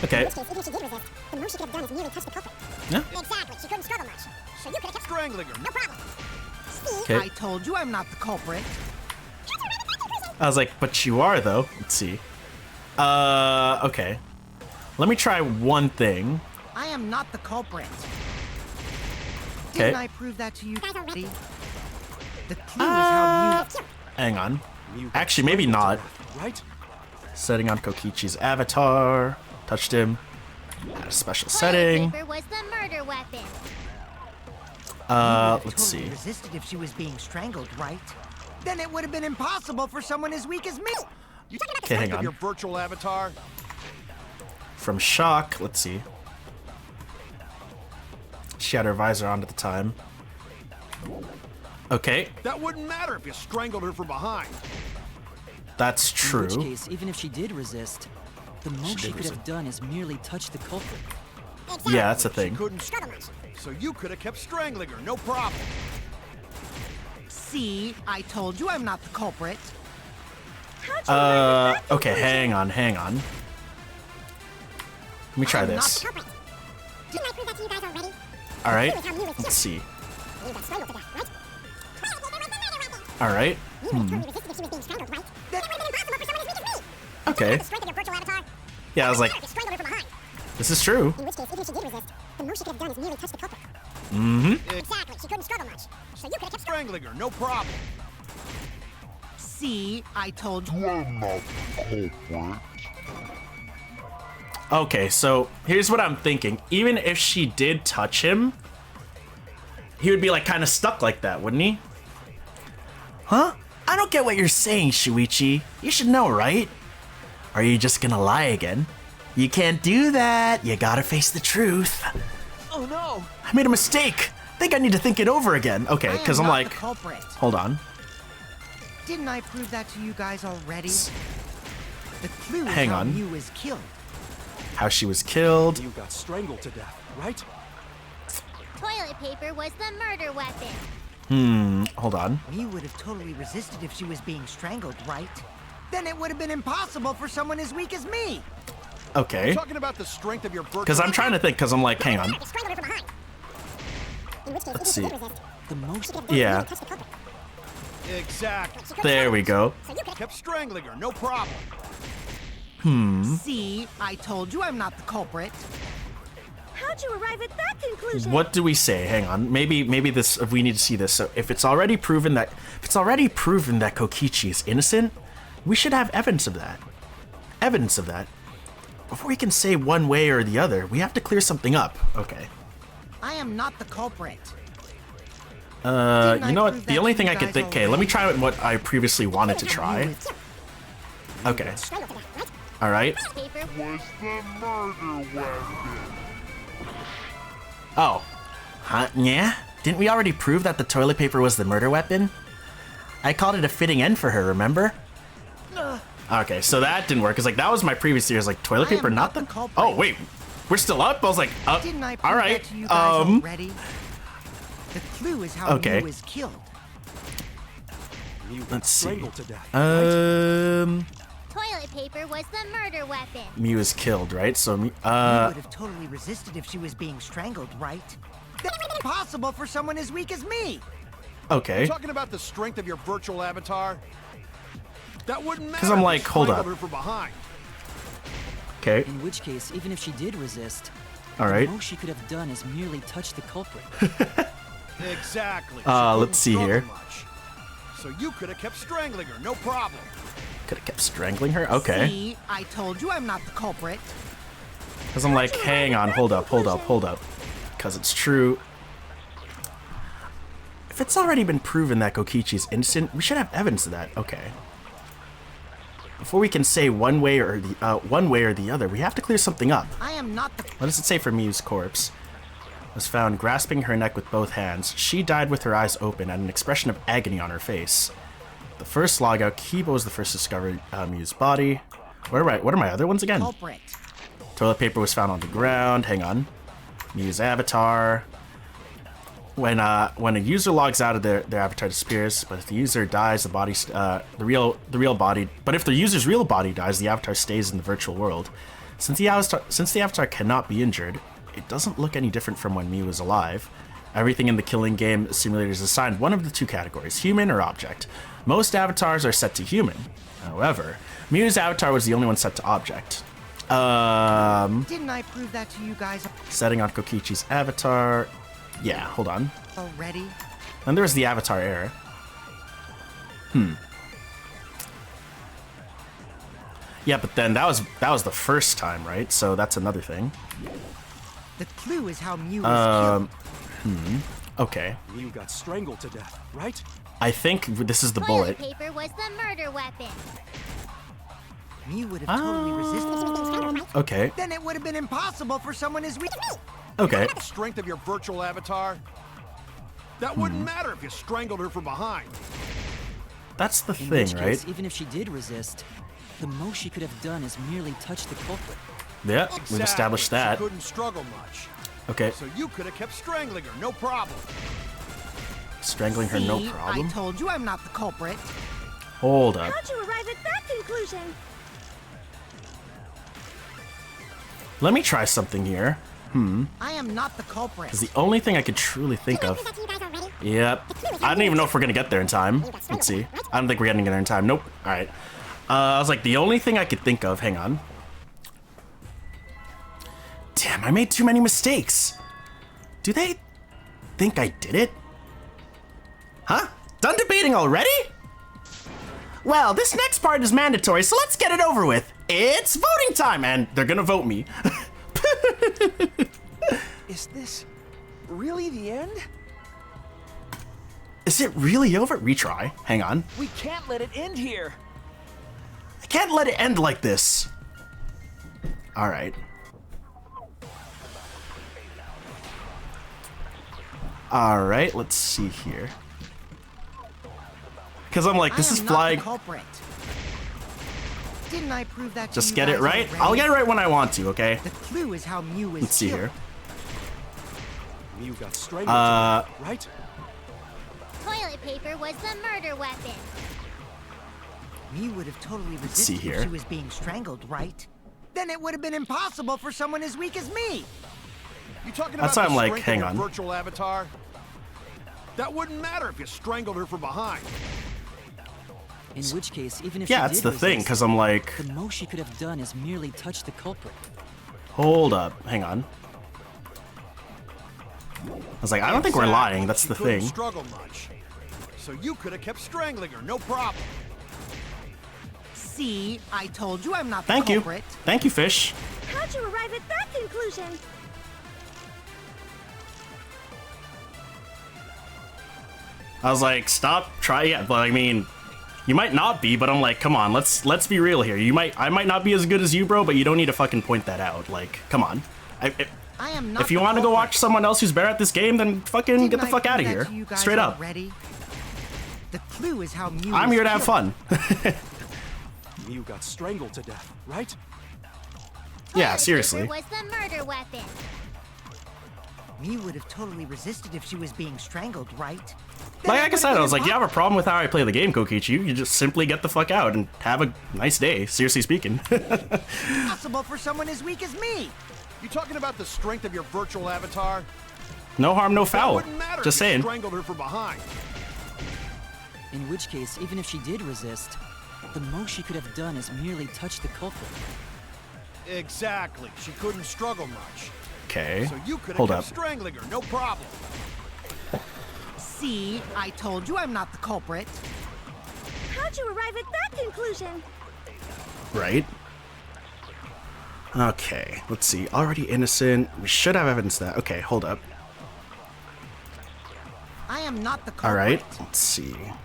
Okay. In which case, even if she did resist, the most she could have done is merely touch the culprit. Yeah. Exactly, she couldn't struggle much. So you could have kept Strangling her. no problem. Okay. I told you I'm not the culprit. I was like, but you are, though. Let's see. Okay. Let me try one thing. I am not the culprit. Okay. Didn't I prove that to you already? The clue is how Miu... Hang on. You got Actually, maybe strangled to not. death, right? Setting on Kokichi's avatar. Touched him. Add a special setting. Toilet paper was the murder weapon. Let's see. Totally resisted if she was being strangled, right? Then it would have been impossible for someone as weak as me. You Okay, hang of your on. virtual avatar? From shock, let's see. She had her visor on at the time. Okay, That wouldn't matter if you strangled her from behind. that's In which true. case, even if she did resist, the most she did could have done is merely touch the culprit. Yeah, that's a She thing. couldn't struggle much. So you could have kept strangling her, no problem. See, I told you I'm not the culprit. How'd you arrive at that Okay, conclusion? hang on. Let me try I'm not this. the culprit. Didn't I prove that to you guys already? Alright, The clue is how Miu was let's killed. see. You got strangled to death, right? Toilet paper was the murder weapon. Alright. You would have totally resisted if she was being strangled, right? That would have been impossible for someone as weak as me. Okay. The strength of your virtual avatar. Yeah, I was like, If you strangled her from behind. this is true. In which case, even if she did resist, the most she could have done is merely touch the culprit. Exactly, she couldn't struggle much. So you could have kept Strangling her, no problem. See, I told you. Okay, so here's what I'm thinking. Even if she did touch him, he would be like kind of stuck like that, wouldn't he? Huh? I don't get what you're saying, Shuichi. You should know, right? Are you just gonna lie again? You can't do that. You gotta face the truth. Oh no! I made a mistake. Think I need to think it over again. Okay, because I'm not like, the culprit. hold on. Didn't I prove that to you guys already? The clue is Hang how on. Miu is killed. How she was killed. You got strangled to death, right? Toilet paper was the murder weapon. Hold on. Miu would have totally resisted if she was being strangled, right? Then it would have been impossible for someone as weak as me. Okay. Talking about the strength of your virtual Because I'm trying to think, because I'm like, hang on. You strangled her from behind. In which case, Let's even see. if she did resist, The most. Yeah. touch the culprit. Exactly. There we go. So you could have Kept strangling her, no problem. See, I told you I'm not the culprit. How'd you arrive at that conclusion? What do we say? Hang on. Maybe this. If we need to see this. So if it's already proven that Kokichi is innocent, we should have evidence of that. before we can say one way or the other, we have to clear something up. Okay. I am not the culprit. You know what? The only thing I could think... Okay, let me try what I previously wanted to try. Okay. Alright. Oh. Huh? Yeah? Didn't we already prove that the toilet paper was the murder weapon? I called it a fitting end for her, remember? Okay, so that didn't work. Cause like that was my previous year's like toilet paper, not the... Oh, wait. We're still up? I was like, up. Alright. The clue is how Mew was killed. Let's see. Toilet paper was the murder weapon. Mew is killed, right? So Mew would have totally resisted if she was being strangled, right? That's impossible for someone as weak as me. Okay. Talking about the strength of your virtual avatar? That wouldn't matter. Because I'm like, hold up. Okay. In which case, even if she did resist, all the most she could have done is merely touch the culprit. Exactly. Let's see here. Much. So you could have kept strangling her, no problem. Could have kept strangling her? Okay. See, I told you I'm not the culprit. Because I'm like, hang on, hold up. Because it's true. If it's already been proven that Kokichi's innocent, we should have evidence of that. Okay. Before we can say one way or the other, we have to clear something up. I am not the... What does it say for Mew's corpse? Was found grasping her neck with both hands. She died with her eyes open and an expression of agony on her face. The first logout, Kibo was the first to discover Mew's body. What are my other ones again? Culprit. Toilet paper was found on the ground. Hang on. Mew's avatar. When a user logs out of their avatar disappears, but if the user dies, the body, the real body. But if the user's real body dies, the avatar stays in the virtual world. Since the avatar cannot be injured, it doesn't look any different from when Mew was alive. Everything in the killing game simulator is assigned one of the two categories, human or object. Most avatars are set to human. However, Mew's avatar was the only one set to object. Didn't I prove that to you guys? Setting on Kokichi's avatar. Yeah, hold on. Already? And there was the avatar error. Yeah, but then that was the first time, right? So that's another thing. The clue is how Mew was killed. Okay. Mew got strangled to death, right? I think this is the bullet. Toilet paper was the murder weapon. Mew would have totally resisted. Okay. Then it would have been impossible for someone as weak. Okay. The strength of your virtual avatar? That wouldn't matter if you strangled her from behind. That's the In thing, which right? case, even if she did resist, the most she could have done is merely touch the culprit. Yeah, Exactly. we've established that. She couldn't struggle much. Okay. So you could have kept strangling her, no problem. Strangling her, no See, problem. I told you I'm not the culprit. Hold up. How'd you arrive at that conclusion? Let me try something here. I am not the culprit. Because the only thing I could truly think of... Yep. I don't even know if we're going to get there in time. Let's see. I don't think we're getting there in time. Nope. Alright. I was like, the only thing I could think of... Hang on. Damn, I made too many mistakes. Do they think I did it? Huh? Done debating already? Well, this next part is mandatory, so let's get it over with. It's voting time, and they're gonna vote me. Is this really the end? Is it really over? Retry. Hang on. We can't let it end here. I can't let it end like this. Alright. Alright, let's see here. Because I'm like, this is flying. Culprit. Didn't I prove that? Just get it right? I'll get it right when I want to, okay? The clue is how Mew is Let's see here. Mew got strangled to death, right? Toilet paper was the murder weapon. Mew would have totally see resisted here. if she was being strangled, right? Then it would have been impossible for someone as weak as me. You talking That's about why I'm the like, strength hang of on. your virtual avatar? That wouldn't matter if you strangled her from behind. In which case, even if Yeah, she that's did the thing, resist, because I'm like, the most she could have done is merely touch the culprit. hold up. Hang on. I was like, I don't think we're lying. That's the She couldn't thing. struggle much. So you could have kept strangling her, no problem. See, I told you I'm not Thank the you. culprit. Thank you, Fish. How'd you arrive at that conclusion? I was like, stop, try, yeah, but I mean, you might not be, but I'm like, come on, let's be real here. I might not be as good as you, bro, but you don't need to fucking point that out. Like, come on. I am not If you want to go watch someone else who's better at this game, then fucking get the fuck out of here. Straight up. Already? The clue is how Mew I'm was here to have killed. fun. Mew got strangled to death, right? Yeah, seriously. Was the murder weapon. Mew would have totally resisted if she was being strangled, right? Like I said, I was like, you have a problem with how I play the game, Kokichi. You just simply get the fuck out and have a nice day, seriously speaking. Possible for someone as weak as me. You talking about the strength of your virtual avatar? No harm, no That foul. wouldn't matter Just if you saying. strangled her from behind. In which case, even if she did resist, the most she could have done is merely touch the culprit. Exactly. She couldn't struggle much. Okay. So you could have Hold kept up. strangling her, no problem. See, I told you I'm not the culprit. How'd you arrive at that conclusion? Right. Okay, let's see. Already innocent. We should have evidence of that. Okay, hold up. I am not the culprit. All right, let's see. Didn't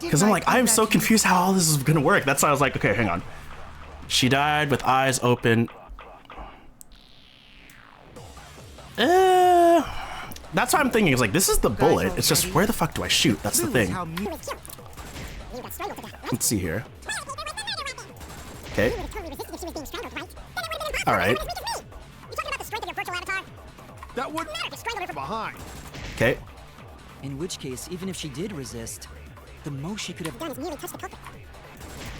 Because I'm I like, prove I'm that so to you? confused how all this is gonna work. That's why I was like, okay, hang on. She died with eyes open. That's what I'm thinking. It's like, this is the bullet. It's just, where the fuck do I shoot? That's the Clue is thing. how Mew- Let's see here. Okay. All right. That wouldn't matter from behind. Okay. In which case, even if she did resist, the most she could have done is merely touch the culprit.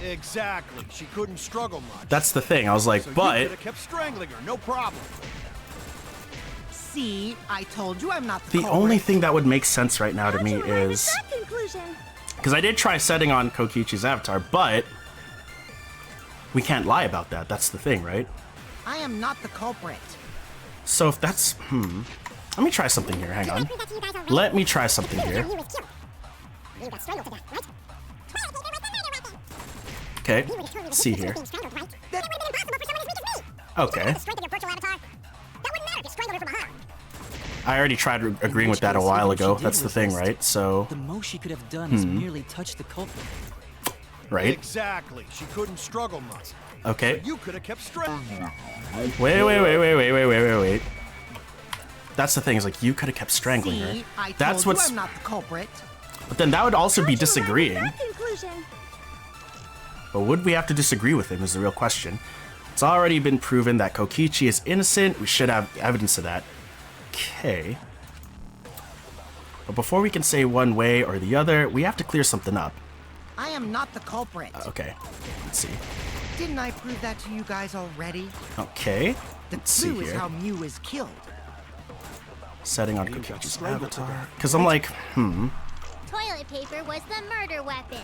Exactly. She couldn't struggle much. That's the thing. I was like, So you but could have kept strangling her, no problem. See, I told you I'm not the the culprit. only thing that would make sense right now to How'd me you arrive is, at that conclusion? because I did try setting on Kokichi's avatar, but we can't lie about that. That's the thing, right? I am not the culprit. So if that's, let me try something here. Hang on. Let me try something here. Okay, let's see here. Okay. I already tried agreeing with that a while ago. That's the thing, right? So, The most she could have done is merely touch the culprit. right? Exactly. She couldn't struggle much. Okay. You could have kept strangling. Wait. That's the thing, is like, you could have kept strangling her. See, I That's told you what's, I'm not the culprit. but then that would also be How'd you arrive at disagreeing. that conclusion? But would we have to disagree with him is the real question. It's already been proven that Kokichi is innocent. We should have evidence of that. Okay. But before we can say one way or the other, we have to clear something up. I am not the culprit. Okay. Let's see. Didn't I prove that to you guys already? Okay. The Let's see clue is here. how Mew is killed. Setting on Kokichi's avatar. Because I'm like, Toilet paper was the murder weapon.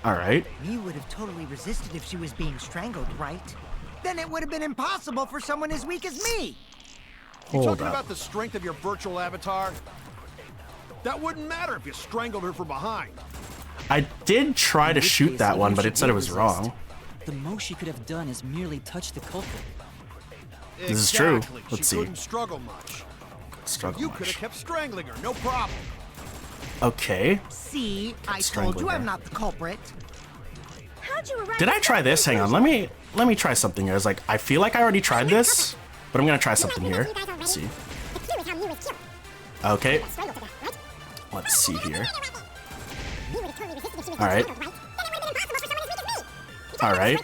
alright. Mew would have totally resisted if she was being strangled, right? Then it would have been impossible for someone as weak as me. You Hold talking up. about the strength of your virtual avatar? That wouldn't matter if you strangled her from behind. I did try to In which shoot case, that even one, if but she it said did it was resist, wrong. The most she could have done is merely touch the culprit. This is true. Exactly. Let's she see. couldn't struggle much. Struggle You could have much. kept strangling her, no problem. Okay. See, I told strangling you I'm her. not the culprit. How'd you arrive Did at I try that this? Hang on. conclusion? Let me try something here. I was like, I feel like I already tried this, but I'm gonna try something here. Let's see. Okay. Let's see here. Alright. Alright.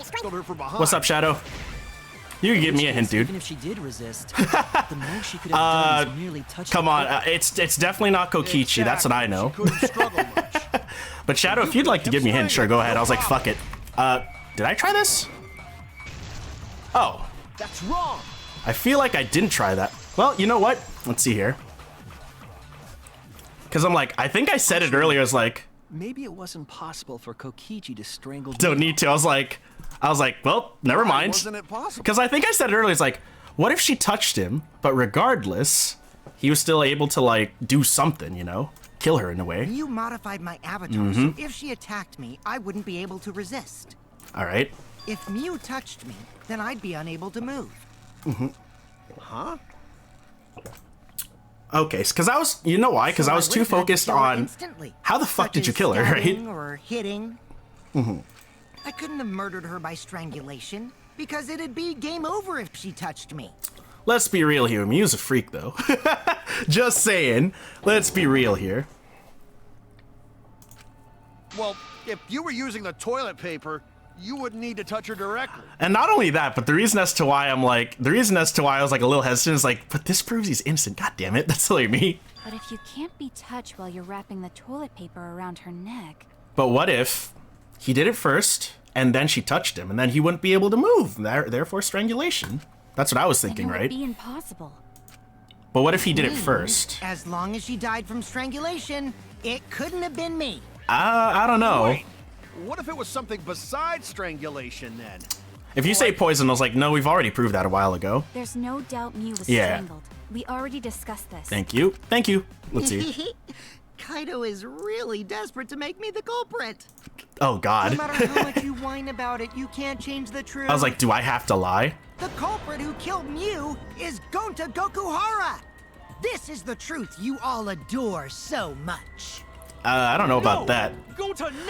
Strangled her from behind. What's up, Shadow? You can give me a hint, dude. Even if she did resist, the most she could have done is merely touch Come the on, culprit. it's definitely not Kokichi. That's what I know. She couldn't struggle much. But Shadow, if you'd like to give me a hint, sure, go ahead. I was like, fuck it. Did I try this? Oh, That's wrong. I feel like I didn't try that. Well, you know what? Let's see here. Because I'm like, I think I said it earlier. I was like, Maybe it wasn't possible for Kokichi to strangle don't need to. I was like, well, never Why mind. wasn't it possible? Because I think I said it earlier. It's like, what if she touched him, but regardless, he was still able to, like, do something, you know? Kill her in a way. Mew modified my avatar, so if she attacked me, I wouldn't be able to resist. All right. If Mew touched me, then I'd be unable to move. Huh? Okay, because I was, you know why? Because So I was too would've had to focused kill her on instantly, how the fuck such did you as kill her, right? stabbing or hitting. I couldn't have murdered her by strangulation, because it'd be game over if she touched me. Let's be real here. Mew's a freak, though. Just saying. Let's be real here. Well, if you were using the toilet paper, you wouldn't need to touch her directly. And not only that, but the reason as to why I was like a little hesitant is like, but this proves he's innocent. God damn it, that's silly me. But if you can't be touched while you're wrapping the toilet paper around her neck... But what if he did it first, and then she touched him, and then he wouldn't be able to move, therefore strangulation? That's what I was thinking, then it right? would be impossible. But what if he did it first? As long as she died from strangulation, it couldn't have been me. I don't know. Wait, what if it was something besides strangulation then? If you say poison, I was like, no, we've already proved that a while ago. There's no doubt Mew was Yeah. strangled. We already discussed this. Thank you. Thank you. Let's see. Kaito is really desperate to make me the culprit. Oh, No God. matter how much you whine about it, you can't change the truth. I was like, do I have to lie? The culprit who killed Mew is Gonta Gokuhara. This is the truth you all adore so much. I don't know about that.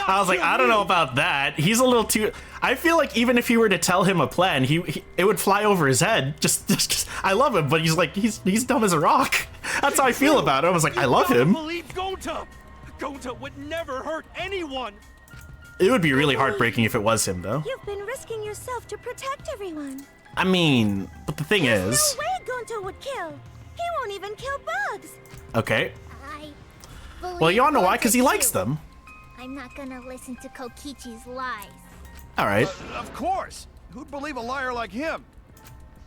I was like, I don't know about that. He's a little too... I feel like even if he were to tell him a plan, it would fly over his head. Just I love him, but he's like, he's dumb as a rock. That's how I feel about it. I was like, I love him. Believe Gonta. Gonta would never hurt anyone. It would be really heartbreaking if it was him, though. You've been risking yourself to protect everyone. I mean, but the thing is... No way Gonta would kill. He won't even kill bugs. Okay. I Well, you all know why? believe Because he Gonta likes too. them. I'm not gonna listen to Kokichi's lies. All right. Of course. Who'd believe a liar like him?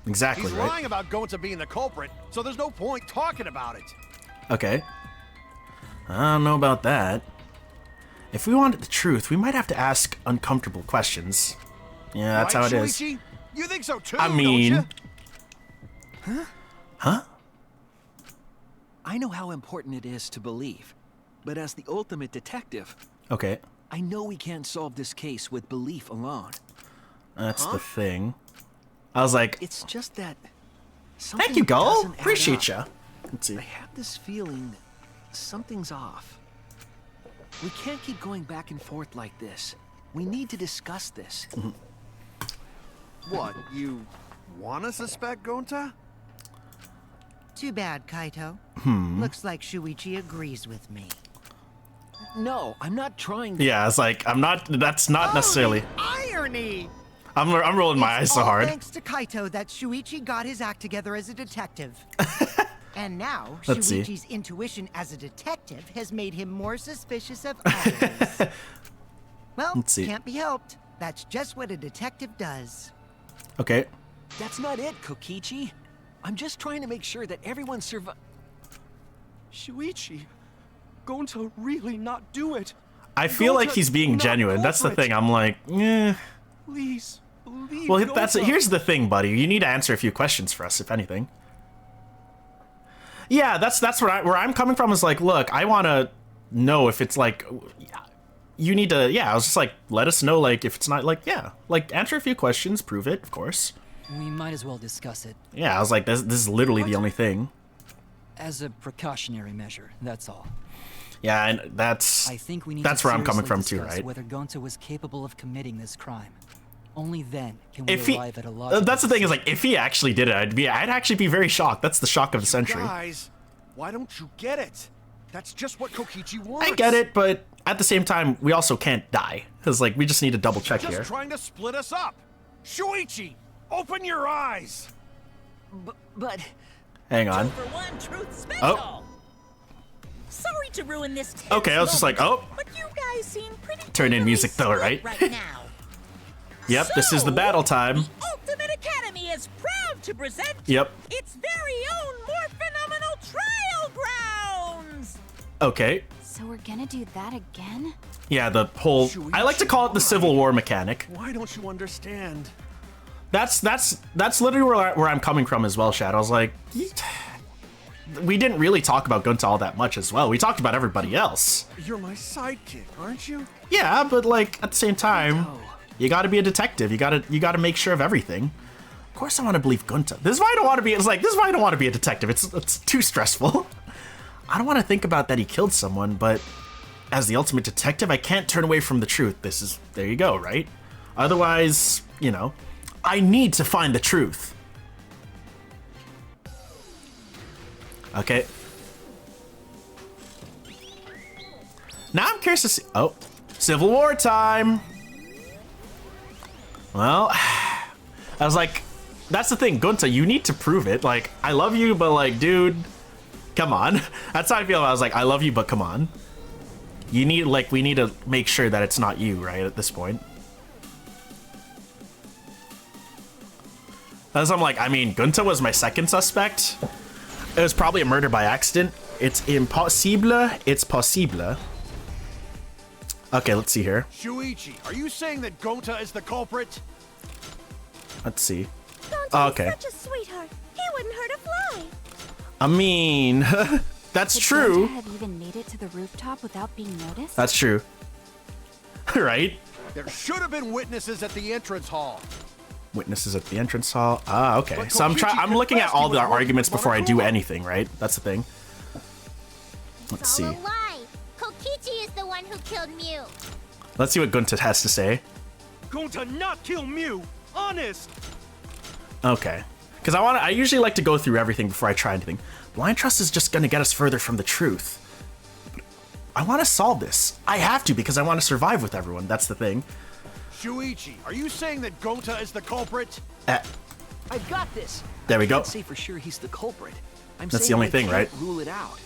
Exactly, He's right? lying about Gonta being the culprit, so there's no point talking about it. Okay. I don't know about that. If we wanted the truth, we might have to ask uncomfortable questions. Yeah, that's Right, how it is. Shuichi? You think so too, I mean... don't you? Huh? I know how important it is to believe, but as the ultimate detective, Okay. I know we can't solve this case with belief alone. That's the thing. I was like, It's just that thank you, something Gull. doesn't add Appreciate up. ya. Let's see. I have this feeling something's off. We can't keep going back and forth like this. We need to discuss this. What, you wanna suspect Gonta? Too bad, Kaito. Looks like Shuichi agrees with me. No, I'm not trying to... Yeah, it's like, I'm not, that's not necessarily, The irony! I'm rolling my eyes It's so all hard. thanks to Kaito that Shuichi got his act together as a detective. And now, Let's see. Shuichi's intuition as a detective has made him more suspicious of others. Well, Let's see. can't be helped. That's just what a detective does. Okay. That's not it, Kokichi. I'm just trying to make sure that everyone Shuichi, Gonta really not do it. I feel like Gonta he's being not genuine. That's the culprit. thing. I'm like, eh. Please, believe Well, that's Gonta. here's the thing, buddy. You need to answer a few questions for us, if anything. Yeah, that's where I'm coming from. Is like, look, I want to know if it's like, you need to. Yeah, I was just like, let us know, like, if it's not like, yeah, like, answer a few questions, prove it, of course. We might as well discuss it. Yeah, I was like, this is literally the only thing. As a precautionary measure, that's all. Yeah, and that's I think we need that's to where I'm coming seriously from too, discuss right? whether Gonta was capable of committing this crime. Only then can we If he, arrive at a logical that's the thing is decision. like, if he actually did it, I'd actually be very shocked. That's the shock of the century. Guys, why don't you get it? That's just what Kokichi wants. I get it, but at the same time, we also can't die because like we just need to double check Just here. trying to split us up. Shuichi, open your eyes. But... Hang on. For one truth special. Oh. Sorry to ruin this. tense Okay, I was just like, moment, oh. But you guys seem pretty. Turn in evenly music though, split right? Right now. Yep, this is the So, battle time. The Ultimate Academy is proud to present. Yep. Its very own more phenomenal trial grounds. Okay. So we're gonna do that again? Yeah, the whole. I like to call it the Civil War mechanic. Why don't you understand? That's literally where I'm coming from as well, Shad. I was like, we didn't really talk about Gonta all that much as well. We talked about everybody else. You're my sidekick, aren't you? Yeah, but like at the same time, Oh, You gotta be a detective. You gotta make sure of everything. Of course I want to believe Gunta. This is why I don't want to be, this is why I don't want to be a detective. It's too stressful. I don't want to think about that he killed someone, but as the ultimate detective, I can't turn away from the truth. There you go, right? Otherwise, you know, I need to find the truth. Okay. Now I'm curious to see, oh, Civil War time. Well, I was like, that's the thing, Gunta, you need to prove it. Like, I love you, but like, dude, come on. That's how I feel. I was like, I love you, but come on. You need, like, we need to make sure that it's not you, right, at this point. As I'm like, I mean, Gunta was my second suspect. It was probably a murder by accident. It's impossible. It's possible. Okay, let's see here. Shuichi, are you saying that Gonta is the culprit? Let's see. Gonta Okay. is such a sweetheart. He wouldn't hurt a fly. I mean, that's Could true. Gonta have even made it to the rooftop without being noticed? That's true. Right? There should have been witnesses at the entrance hall. Witnesses at the entrance hall. Ah, okay. But So I'm looking at confessed all he the was working arguments with before I do Monokuma. anything, right? That's the thing. Let's It's see. all a lie. Kokichi is the one who killed Mew. Let's see what Gunta has to say. Going to not kill Mew. Honest. Okay. Because I usually like to go through everything before I try anything. Blind trust is just going to get us further from the truth. I want to solve this. I have to because I want to survive with everyone. That's the thing. Shuichi, are you saying that Gonta is the culprit? I've got this. There we I go. can't say for sure he's the culprit. I'm That's the saying only I thing, can't right? Rule it out.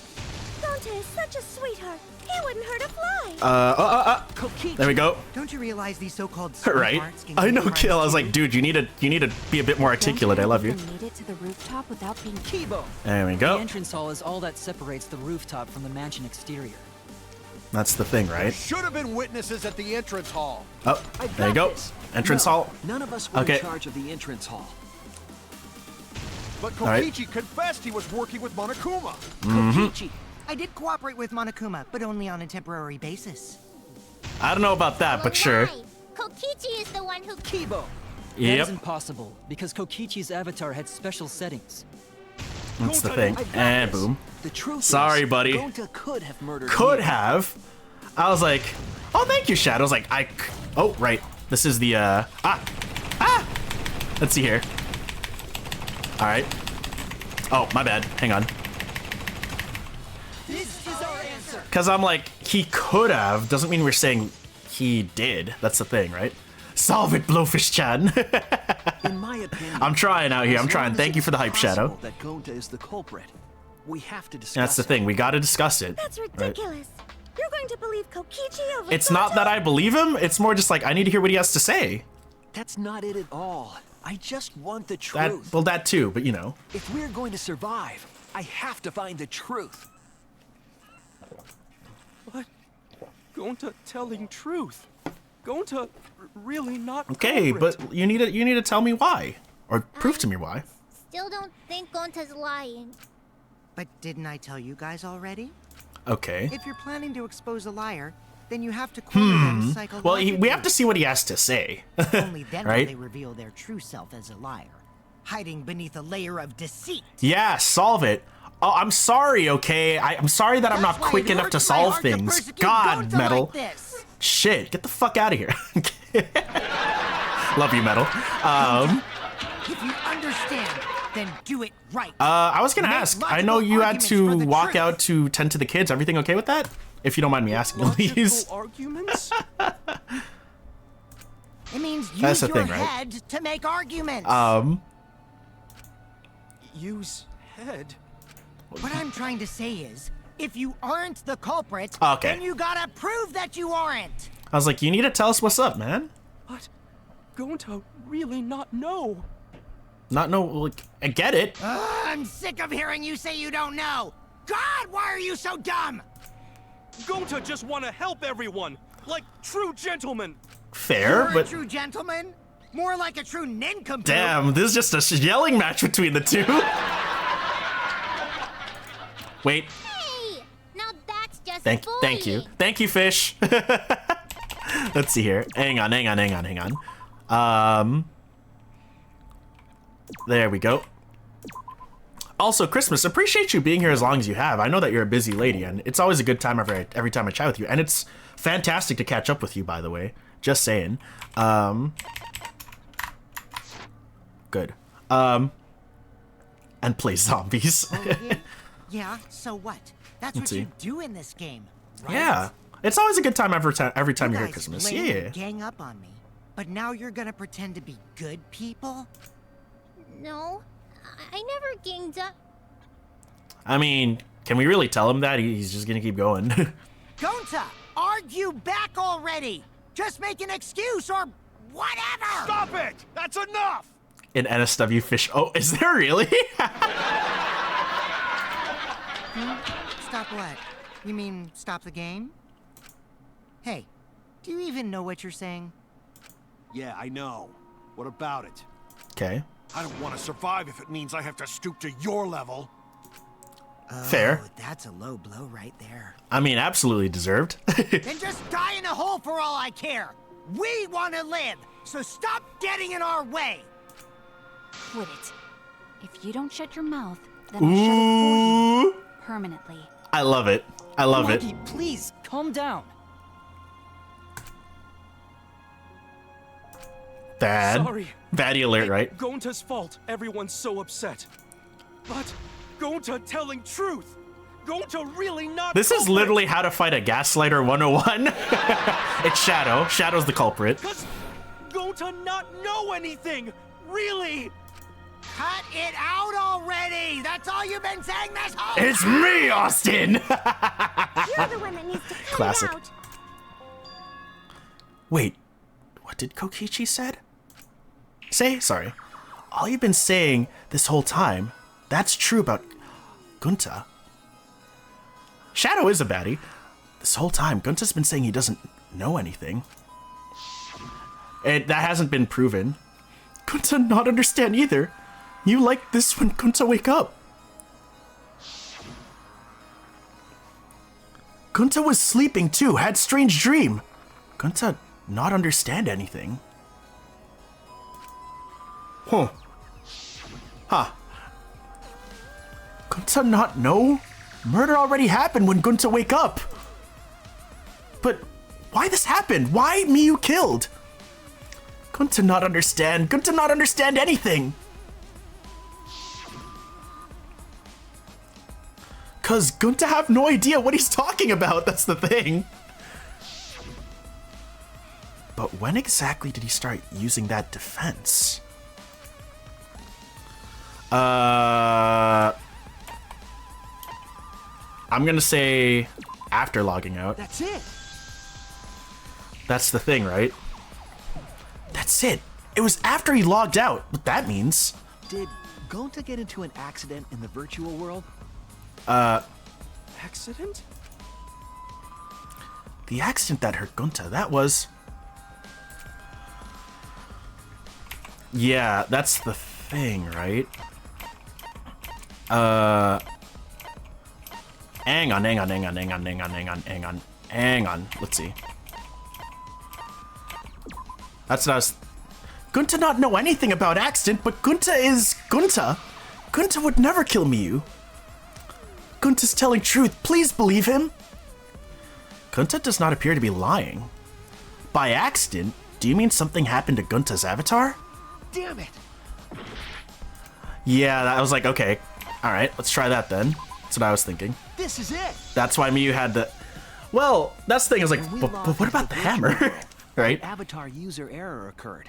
Gonta is such a sweetheart. He wouldn't hurt a fly. Kokichi. There we go. Don't you realize these so-called Right. sweethearts can I commit know, crimes Kill. I was too? like, dude, you need to be a bit more articulate. I love you. Gonta made it to the rooftop without being Kibo. There we The go. entrance hall is all that separates the rooftop from the mansion exterior. That's the thing, There right? should have been witnesses at the entrance hall. Oh, I've there you got go. this. Entrance No, hall. None of us were Okay. in charge of the entrance hall. But right. Kokichi confessed he was working with Monokuma. Kokichi. I did cooperate with Monokuma, but only on a temporary basis. I don't know about that, but All a sure. lie. Kokichi is the one who Kibo. That Yep. is impossible, because Kokichi's avatar had special settings. That's the Gonta, thing. I've got And this. boom. The truth Sorry, is, buddy. Gonta could have murdered Could Mew. have. I was like, oh, thank you, Shadow. I was like, oh, right. This is the, Let's see here. All right. Oh, my bad. Hang on. This is our answer. Because I'm like, he could have. Doesn't mean we're saying he did. That's the thing, right? Solve it, Blowfish-chan. In my opinion, I'm trying out here. as I'm trying. long as Thank you it's for the hype, Shadow. possible That Gonta is the culprit. We have to discuss. That's the thing. We got to discuss it. That's right? ridiculous. You're going to believe Kokichi over It's not Gonta? that I believe him. It's more just like, I need to hear what he has to say. That's not it at all. I just want the That, truth. well, that too, but you know. If we're going to survive, I have to find the truth. What? Gonta telling truth. Gonta really not Okay, culprit. but you need to tell me why, or prove to me why. still don't think Gonta's lying. But didn't I tell you guys already? Okay. If you're planning to expose a liar, then you have to corner them psychologically. Well, we have to see what he has to say. Only then right? will they reveal their true self as a liar, hiding beneath a layer of deceit. Yeah, solve it. Oh, I'm sorry, okay? I'm sorry that I'm not That's why quick it enough to hurts my solve heart to things. persecute God, Gonta Metal. like this. Shit, get the fuck out of here. Love you, Metal. If you understand, then do it right. I was gonna Make ask. I know logical you had arguments to for the walk truth. out to tend to the kids. Everything okay with that? If you don't mind me asking, please. Logical arguments? It means use That's the your thing, right? head to make arguments. Use head. What I'm trying to say is, if you aren't the culprit, Okay. then you gotta prove that you aren't. I was like, you need to tell us what's up, man. But Gonta really not know. Not know, like, I get it. I'm sick of hearing you say you don't know. God, why are you so dumb? Gonta just want to help everyone, like true gentlemen. Fair, You're but a true gentleman? More like a true nincompoop. damn, this is just a yelling match between the two. Wait, Hey, now that's just thank you, bullying. thank you, Fish. Let's see here. Hang on. There we go. Also, Christmas, appreciate you being here as long as you have. I know that you're a busy lady, and it's always a good time every time I chat with you. And it's fantastic to catch up with you, by the way. Just saying. Good. And play zombies. Yeah, so what? That's Let's what you see. do in this game, right? Yeah. It's always a good time every time you're here, guys Christmas. blamed Yeah. and gang up on me, but now you're gonna pretend to be good people? No, I never ganged up. I mean, can we really tell him that? He's just gonna keep going. Gonta, argue back already! Just make an excuse or whatever! Stop it! That's enough! In NSW fish. Oh, is there really? Stop what? You mean stop the game? Hey, do you even know what you're saying? Yeah, I know. What about it? Okay. I don't want to survive if it means I have to stoop to your level. Fair. Oh, that's a low blow right there. I mean, absolutely deserved. Then just die in a hole for all I care. We want to live, so stop getting in our way. Quit it. If you don't shut your mouth, then I'll shut it for you permanently. I love it. I love it. Maggie, please, calm down. Bad. Sorry. Baddie alert, right? Gonta's fault. Everyone's so upset. But Gonta telling truth. Gonta really not. This is culprit. literally how to fight a gaslighter 101. It's Shadow. Shadow's the culprit. Cause Gonta not know anything. Really. Cut it out already! That's all you've been saying this whole It's me, Austin! You're the one that needs to cut Classic. it out. Wait, what did Kokichi say? Sorry. All you've been saying this whole time, that's true about Gunta. Shadow is a baddie. This whole time, Gunta's been saying he doesn't know anything. And that hasn't been proven. Gunta not understand either. You like this when Gunta wake up. Gunta was sleeping too, had strange dream. Gunta not understand anything. Huh. Gunta not know? Murder already happened when Gunta wake up. But why this happened? Why Miyu killed? Gunta not understand. Gunta not understand anything. Cause Gunta have no idea what he's talking about, that's the thing. But when exactly did he start using that defense? I'm gonna say after logging out. That's it. That's the thing, right? That's it. It was after he logged out. What that means. Did Gonta get into an accident in the virtual world? Accident? The accident that hurt Gunta, that was... Yeah, that's the thing, right? Hang on. Let's see. That's what I was... Gunta not know anything about accident, but Gunta is Gunta. Gunta would never kill Miyu. Gunta's telling truth. Please believe him. Gunta does not appear to be lying. By accident? Do you mean something happened to Gunta's avatar? Damn it! Yeah, I was like, okay. Alright, let's try that then. That's what I was thinking. This is it! That's why Miyu had the... Well, that's the thing, is like, but what about the hammer? Right? Avatar user error occurred.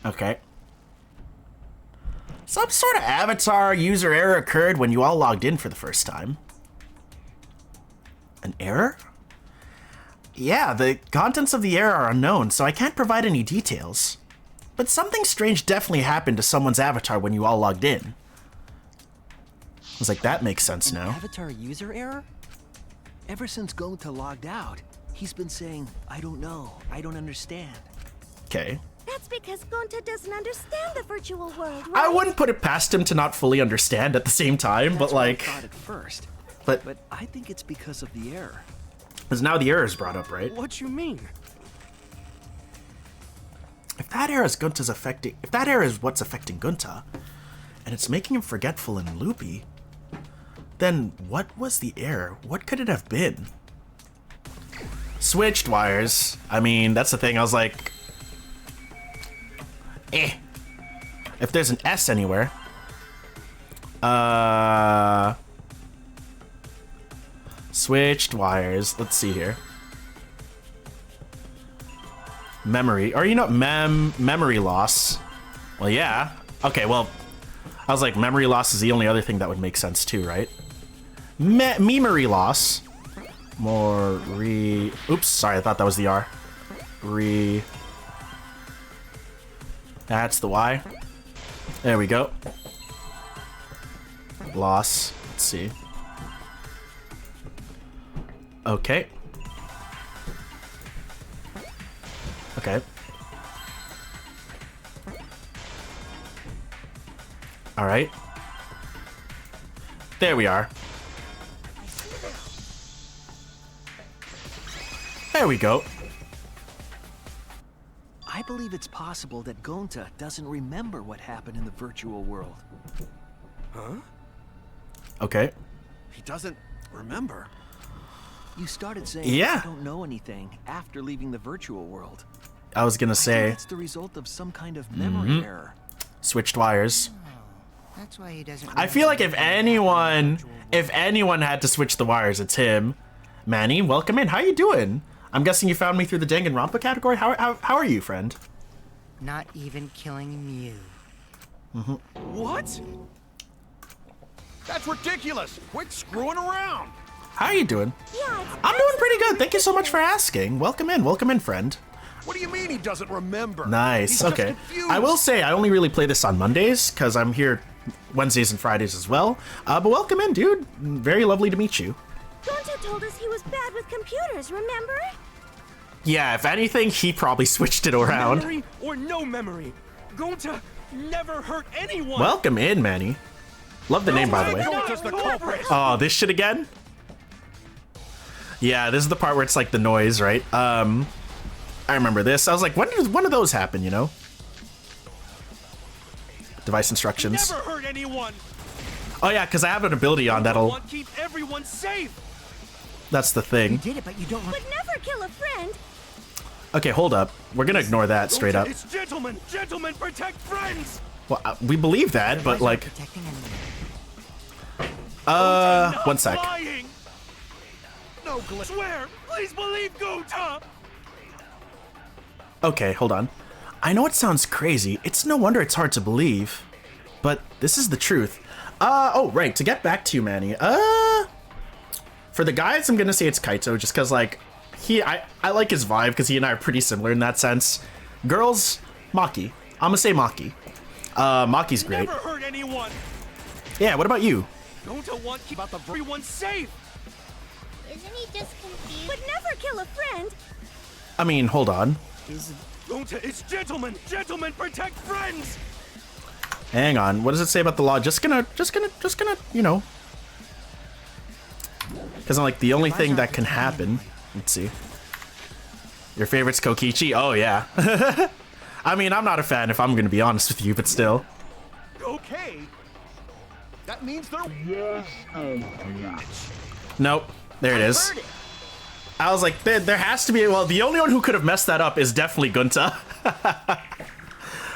Okay. Some sort of avatar user error occurred when you all logged in for the first time. An error? Yeah, the contents of the error are unknown, so I can't provide any details. But something strange definitely happened to someone's avatar when you all logged in. I was like, that makes sense now. Avatar user error? Ever since Gonta logged out, he's been saying, I don't know, I don't understand. Okay. That's because Gonta doesn't understand the virtual world, right? I wouldn't put it past him to not fully understand at the same time, That's but what I like... thought at first. But I think it's because of the error. Because now the error is brought up, right? What you mean? If that error is Gunta's affecting, if that error is what's affecting Gunta, and it's making him forgetful and loopy, then what was the error? What could it have been? Switched wires. I mean, that's the thing. I was like, if there's an S anywhere, switched wires. Let's see here. Memory, or memory loss. Well, yeah. Okay, well, I was like, memory loss is the only other thing that would make sense too, right? Memory loss. Oops, sorry, I thought that was the R. That's the Y. There we go. Loss. Let's see. Okay. Okay. All right. There we are. There we go. I believe it's possible that Gonta doesn't remember what happened in the virtual world. Huh? Okay. He doesn't remember. You started saying Yeah. you don't know anything after leaving the virtual world. I was gonna I say think it's the result of some kind of memory error. switched wires. That's why he doesn't. I feel like if anyone had to switch the wires, it's him. Manny, welcome in. How you doing? I'm guessing you found me through the Danganronpa category. How are you, friend? Not even killing Mew. What? That's ridiculous. Quit screwing around. How are you doing? Yeah, I'm doing pretty good. Thank you so much for asking. Welcome in, friend. What do you mean he doesn't remember? Nice. He's just Okay. confused. I will say I only really play this on Mondays because I'm here Wednesdays and Fridays as well. But welcome in, dude. Very lovely to meet you. Gonta told us he was bad with computers, remember? Yeah, if anything, he probably switched it around. Memory or no memory, Gonta never hurt anyone. Welcome in, Manny. Love the name, by the way. Gonta's the culprit. Oh, this shit again? Yeah, this is the part where it's like the noise, right? I remember this. I was like, when did one of those happen, you know? Device instructions. Never hurt anyone. Oh yeah, because I have an ability on that'll... Keep everyone safe. That's the You thing. did it, but you don't. Would never kill a friend. Okay, hold up. We're gonna ignore that straight up. It's gentlemen. Gentlemen protect friends. Well, we believe that, but like... Protecting anyone. One sec. Lying. No, swear. Please believe Gonta. Okay, hold on. I know it sounds crazy. It's no wonder it's hard to believe. But this is the truth. Oh, right. To get back to you, Manny. For the guys, I'm gonna say it's Kaito, just because, like, I like his vibe, because he and I are pretty similar in that sense. Girls, Maki. I'm gonna say Maki. Maki's great. Never hurt anyone. Yeah, what about you? Gonta want keep everyone safe. Isn't he just confused? Would never kill a friend. I mean, hold on. Gonta, it's gentlemen. Gentlemen protect friends. Hang on. What does it say about the law? Just gonna, you know. Because I'm like, the only thing that can happen... Let's see. Your favorite's Kokichi? Oh, yeah. I mean, I'm not a fan if I'm gonna be honest with you, but still. Okay. That means they're... Nope. There it is. I was like, there has to be... Well, the only one who could have messed that up is definitely Gunta.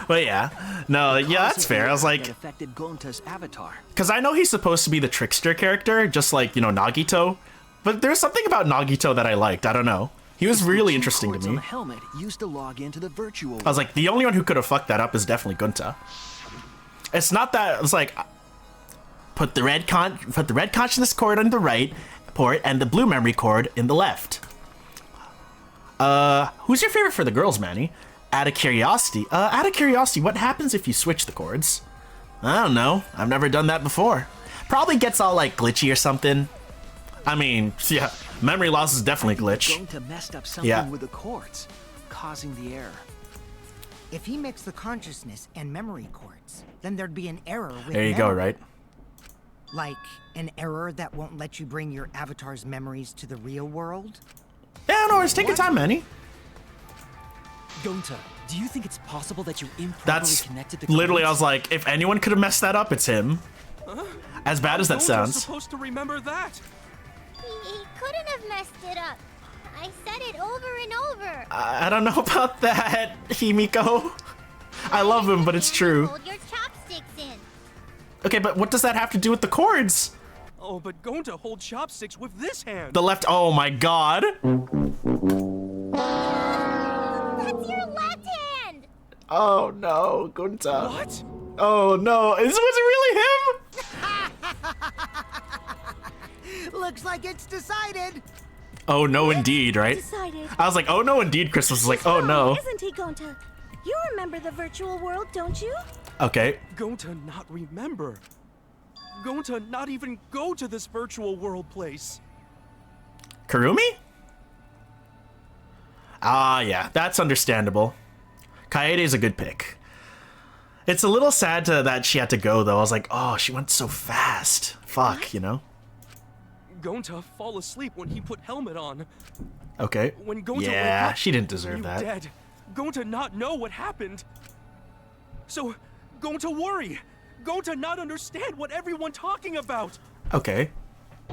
But yeah. No, yeah, that's fair. I was like... affected Gonta's avatar. Because I know he's supposed to be the trickster character, just like, you know, Nagito. But there's something about Nagito that I liked. I don't know. He was really interesting to On me. the helmet used to log into the virtual. I was like, the only one who could have fucked that up is definitely Gunta. It's not that... It's like... Put the red consciousness cord on the right port and the blue memory cord in the left. Who's your favorite for the girls, Manny? Out of curiosity, what happens if you switch the cords? I don't know. I've never done that before. Probably gets all like glitchy or something. I mean, yeah, memory loss is definitely glitch. Gonta messed up something with the cords, causing the error. If he mixed the consciousness and memory cords, then there'd be an error with There you go, right? Like an error that won't let you bring your avatar's memories to the real world? Yeah, no worries. Take your time, Manny. Gonta, do you think it's possible that you improperly That's connected the literally, I codes? was like, if anyone could have messed that up, it's him. As bad as that Gonta's sounds. supposed to remember that. He couldn't have messed it up. I said it over and over. I don't know about that, Himiko. I love him, but it's true. Hold your chopsticks in. Okay, but what does that have to do with the chords? Oh, but Gonta hold chopsticks with this hand. The left, oh my god. That's your left hand. Oh no, Gunta. What? Oh no, was it really him? Looks like it's decided. Oh no, indeed, right? Decided. I was like, oh no, indeed. Christmas was like, oh no. Isn't he, Gonta? You remember the virtual world, don't you? Okay. Gonta not remember. Gonta not even go to this virtual world place. Kurumi? Ah, yeah, that's understandable. Kaede's a good pick. It's a little sad that she had to go, though. I was like, oh, she went so fast. Fuck, you know? Gonta fall asleep when he put helmet on. Okay. When Gonta woke Yeah, up, she didn't deserve you that. dead. Gonta not know what happened. So, Gonta worry. Gonta not understand what everyone talking about. Okay.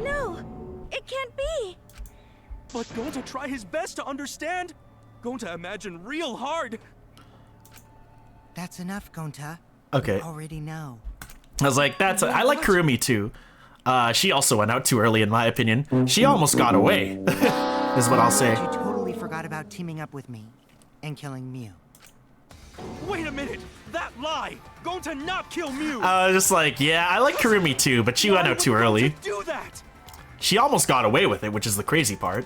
No, it can't be. But Gonta try his best to understand. Gonta imagine real hard. That's enough, Gonta. Okay. We already know. I was like, I like Kurumi, too. She also went out too early, in my opinion. She almost got away, is what I'll say. You totally forgot about teaming up with me and killing Mew. Wait a minute. That lie. Gonta not kill Mew. I was just like, yeah, I like Kurumi, too, but she went out too early. Do that. She almost got away with it, which is the crazy part.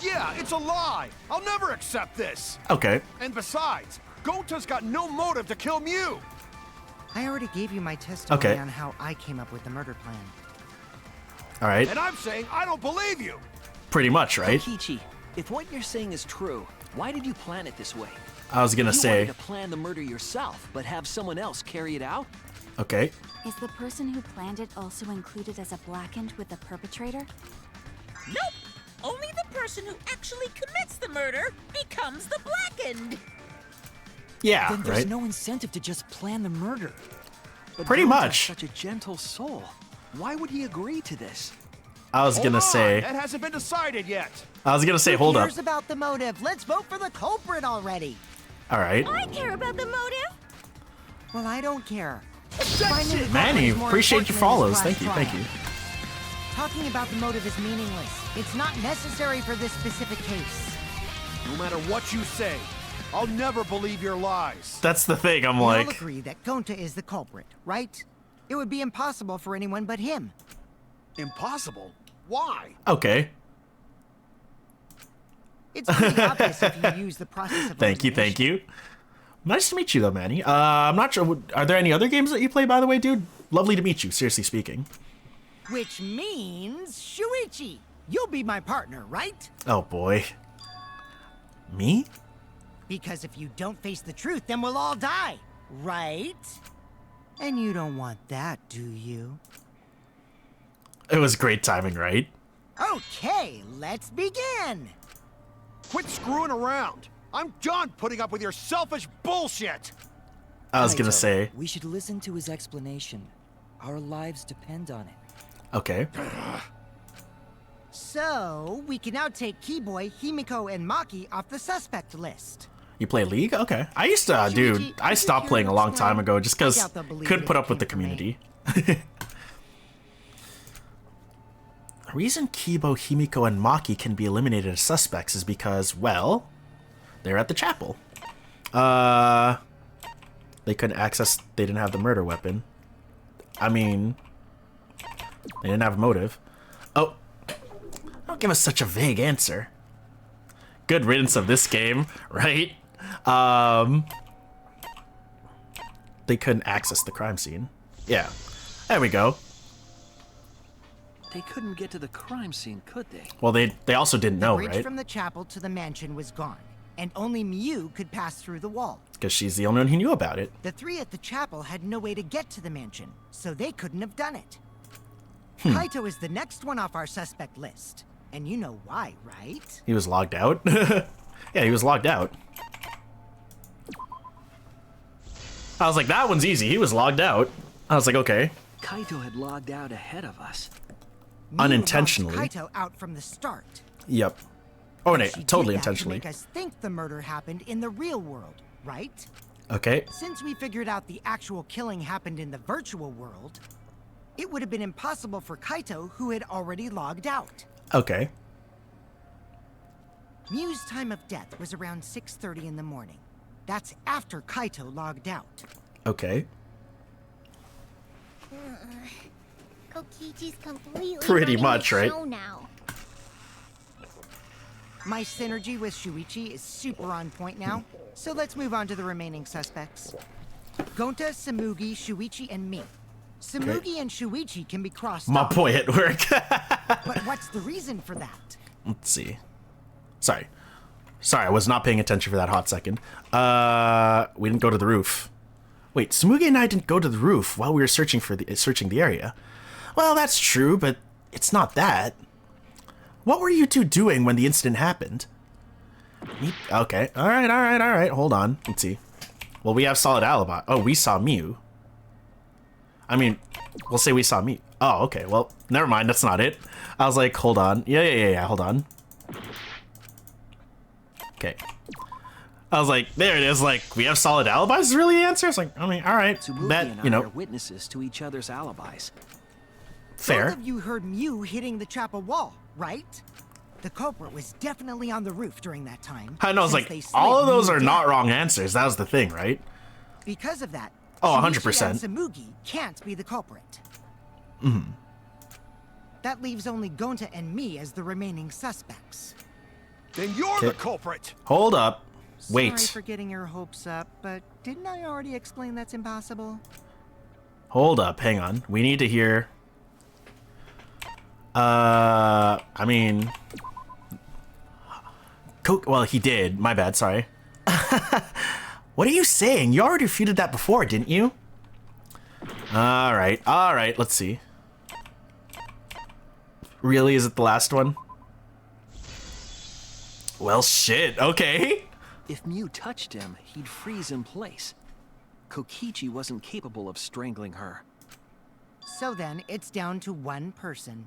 Yeah, it's a lie. I'll never accept this. Okay. And besides, Gonta's got no motive to kill Mew. I already gave you my testimony Okay. on how I came up with the murder plan. All right. And I'm saying I don't believe you. Pretty much, right? Kokichi, if what you're saying is true, why did you plan it this way? I was gonna You say, wanted to plan the murder yourself, but have someone else carry it out? okay. Is the person who planned it also included as a blackened with the perpetrator? Nope. Only the person who actually commits the murder becomes the blackened. Yeah, Then there's right? no incentive to just plan the murder. But Pretty Gonta's much. Such a gentle soul. Why would he agree to this? I was Hold gonna on, say, that hasn't been decided yet. hold up. Who cares about the motive? Let's vote for the culprit already. All right. I care about the motive. Well, I don't care. Finding the culprit Manny, is more appreciate your important in follows. this Thank you, class thank you. trial. Talking about the motive is meaningless. It's not necessary for this specific case. No matter what you say, I'll never believe your lies. That's the thing, I'm We all like, agree that Gonta is the culprit, right? It would be impossible for anyone but him. Impossible? Why? okay. It's pretty obvious if you use the process of Thank you. Nice to meet you, though, Manny. I'm not sure, are there any other games that you play, by the way, dude? Lovely to meet you, seriously speaking. Which means, Shuichi, you'll be my partner, right? Oh, boy. Me? Because if you don't face the truth, then we'll all die, right? And you don't want that, do you? It was great timing, right? Okay, let's begin. Quit screwing around. I'm done putting up with your selfish bullshit. I was gonna Kaito, say, we should listen to his explanation. Our lives depend on it. okay. So, we can now take Keyboy, Himiko, and Maki off the suspect list. You play League? Okay. I used to, dude, I stopped playing a long time ago just because I doubt they'll believe couldn't it put if up with the it came from me. community. The reason Kibo, Himiko, and Maki can be eliminated as suspects is because, well, they're at the chapel. They couldn't access, they didn't have the murder weapon. I mean, they didn't have a motive. Oh, don't give us such a vague answer. Good riddance of this game, right? They couldn't access the crime scene. Yeah, there we go. They couldn't get to the crime scene, could they? Well, they also didn't know, The bridge right? from the chapel to the mansion was gone, and only Mew could pass through the wall. Because she's the only one who knew about it. The three at the chapel had no way to get to the mansion, so they couldn't have done it. Hmm. Kaito is the next one off our suspect list. And you know why, right? He was logged out? Yeah, he was logged out. I was like, that one's easy. He was logged out. I was like, okay. Kaito had logged out ahead of us. Miu Unintentionally. logged Kaito out from the start. Yep. Oh, no, She totally did that intentionally. to make us think the murder happened in the real world, right? Okay. Since we figured out the actual killing happened in the virtual world, it would have been impossible for Kaito, who had already logged out. Okay. Miu's time of death was around 6:30 in the morning. That's after Kaito logged out. Okay. Kokichi's completely Pretty running much, the right? show now. My synergy with Shuichi is super on point now, so let's move on to the remaining suspects. Gonta, Samugi, Shuichi, and me. Samugi and Shuichi can be crossed My off. boy at work. But what's the reason for that? Let's see. Sorry, I was not paying attention for that hot second. We didn't go to the roof. Wait, Samugi and I didn't go to the roof while we were searching the area. Well, that's true, but it's not that. What were you two doing when the incident happened? Okay, all right. Hold on. Let's see. Well, we have solid alibi. Oh, we saw Miu. I mean, we'll say we saw Miu. Oh, okay. Well, never mind. That's not it. I was like, hold on. Yeah. Hold on. Okay. I was like, there it is. Like, we have solid alibis is really the answer? It's like, I mean, all right. Tsubuki That, and you I know, are witnesses to each other's alibis. fair. Both of you heard Miu hitting the chapel wall, right? The culprit was definitely on the roof during that time. I know, it's since like, they all of slid those Miu are down. not wrong answers. That was the thing, right? Because of that, Oh, Shuichi 100%. and Samugi can't be the culprit. Mm-hmm. That leaves only Gonta and me as the remaining suspects. Then you're the culprit. Hold up. Sorry Wait. for getting your hopes up, but didn't I already explain that's impossible? Hold up. Hang on. We need to hear... I mean... Well, he did. My bad. Sorry. What are you saying? You already refuted that before, didn't you? All right. Let's see. Really? Is it the last one? Well, shit. Okay. If Miu touched him, he'd freeze in place. Kokichi wasn't capable of strangling her. So then, it's down to one person.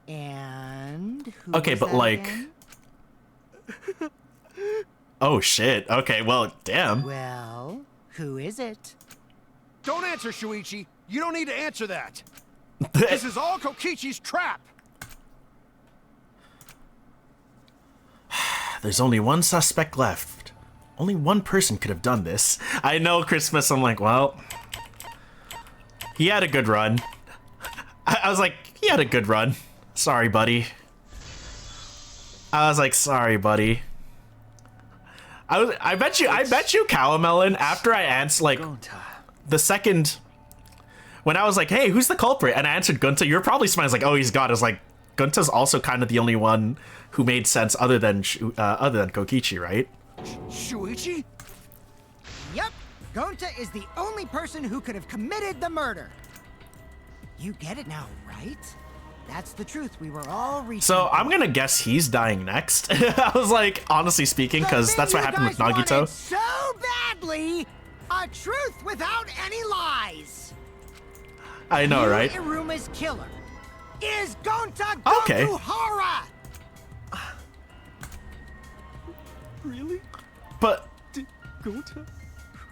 And who Okay, was but that like... again? Oh, shit. Okay, well, damn. Well, who is it? Don't answer, Shuichi. You don't need to answer that. This is all Kokichi's trap. There's only one suspect left. Only one person could have done this. I know, Christmas. I'm like, well... He had a good run. I was like, he had a good run. Sorry, buddy. I was like, sorry, buddy. I bet you, Cowmelon, after I answered, like, the second... When I was like, hey, who's the culprit? And I answered Gunta, you were probably smiling, like, oh, he's got us. Like, Gunta's also kind of the only one who made sense other than Kokichi, right? Shuichi? Yep, Gonta is the only person who could have committed the murder. You get it now, right? That's the truth we were all reaching So for. I'm gonna guess he's dying next. I was like, honestly speaking, because that's what happened with Nagito. So badly, a truth without any lies. I know, right? Iruma's killer is Gonta Okay. Gokuhara. Really? But Did Gonta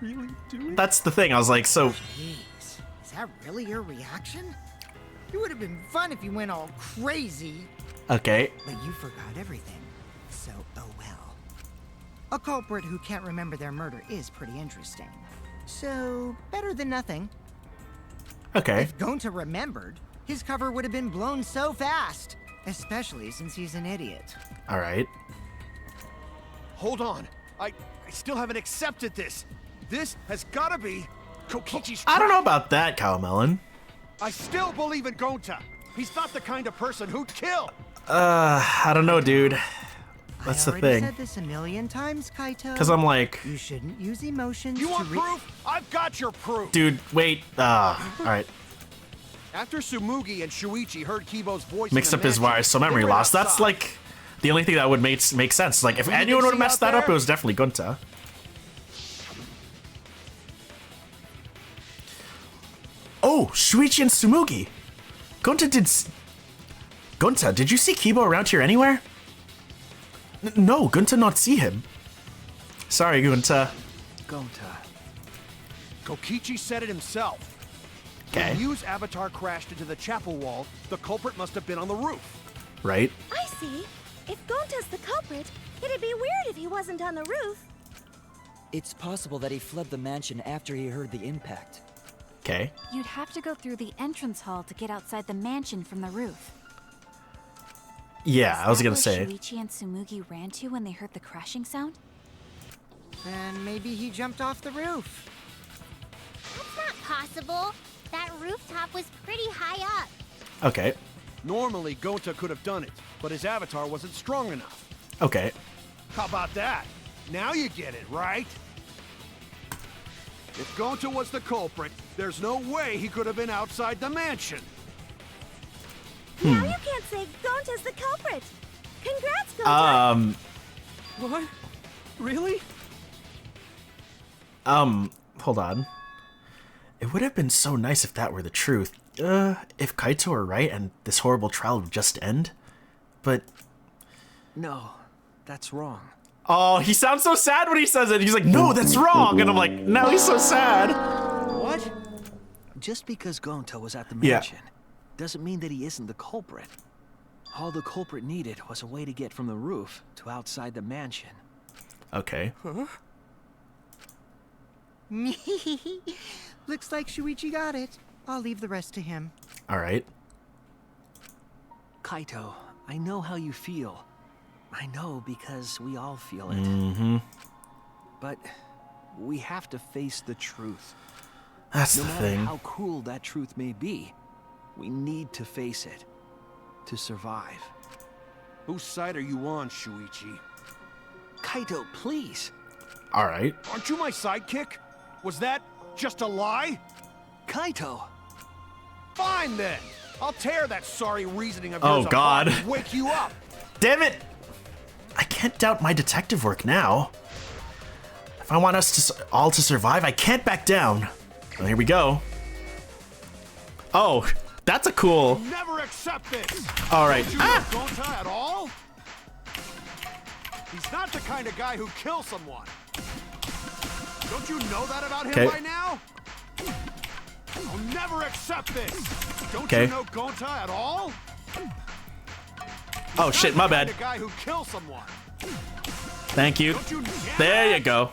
really do it? that's the thing. I was like, so Jeez, is that really your reaction? It would have been fun if you went all crazy. okay. But you forgot everything. So, oh well. A culprit who can't remember their murder is pretty interesting. So, better than nothing. Okay. If Gonta remembered, his cover would have been blown so fast. Especially since he's an idiot. All right. Hold on. I still haven't accepted this. This has got to be Kokichi's trap. I don't know about that, Cowmelon. I still believe in Gonta. He's not the kind of person who'd kill. I don't know, dude. That's the I already thing. said this a million times, Kaito. Because I'm like, You shouldn't use emotions You to want proof? I've got your proof. dude, wait. All right. After Tsumugi and Shuichi heard Kibo's voice, Mixed in up the his mansion, wires, so they memory ran loss. That's outside. like the only thing that would make sense. Like if What do you anyone would have see messed out that up, it there? was definitely Gunta. Oh, Shuichi and Tsumugi. Gunta, did you see Kibo around here anywhere? No, Gunta not see him. Sorry, Gunta. Gonta. Kokichi said it himself. Okay. When Yu's avatar crashed into the chapel wall, the culprit must have been on the roof. Right? I see. If Gonta's the culprit, it'd be weird if he wasn't on the roof. It's possible that he fled the mansion after he heard the impact. Okay. You'd have to go through the entrance hall to get outside the mansion from the roof. Yeah, I was gonna Is that say. where Shuichi and Tsumugi ran to when they heard the crashing sound? Then maybe he jumped off the roof. That's not possible. That rooftop was pretty high up. Okay. Normally, Gonta could have done it, but his avatar wasn't strong enough. Okay. How about that? Now you get it, right? If Gonta was the culprit, there's no way he could have been outside the mansion. Now you can't say Gonta's the culprit. Congrats, Gonta. What? Really? Hold on. It would have been so nice if that were the truth. If Kaito were right and this horrible trial would just end. But No, that's wrong. oh, he sounds so sad when he says it. He's like, "No, that's wrong." And I'm like, "Now he's so sad." What? Just because Gonta was at the Yeah. mansion doesn't mean that he isn't the culprit. All the culprit needed was a way to get from the roof to outside the mansion. Okay. Looks like Shuichi got it. I'll leave the rest to him. All right. Kaito, I know how you feel. I know because we all feel it. Mm-hmm. But we have to face the truth. That's No the matter thing. how cruel that truth may be, we need to face it to survive. Whose side are you on, Shuichi? Kaito, please. All right. Aren't you my sidekick? Was that just a lie? Kaito! Fine then. I'll tear that sorry reasoning of Oh, yours God. apart and wake you up. Damn it! I can't doubt my detective work now. If I want us to all to survive, I can't back down. Well, here we go. Oh, that's a cool. Never accept this. All right. Don't you know Gonta at all? He's not the kind of guy who kills someone. Don't you know that about him Okay. by now? I'll never accept this. Don't Okay. you know Gonta at all? Oh shit, my bad. The guy who kills someone. Thank you. Don't you? There you go.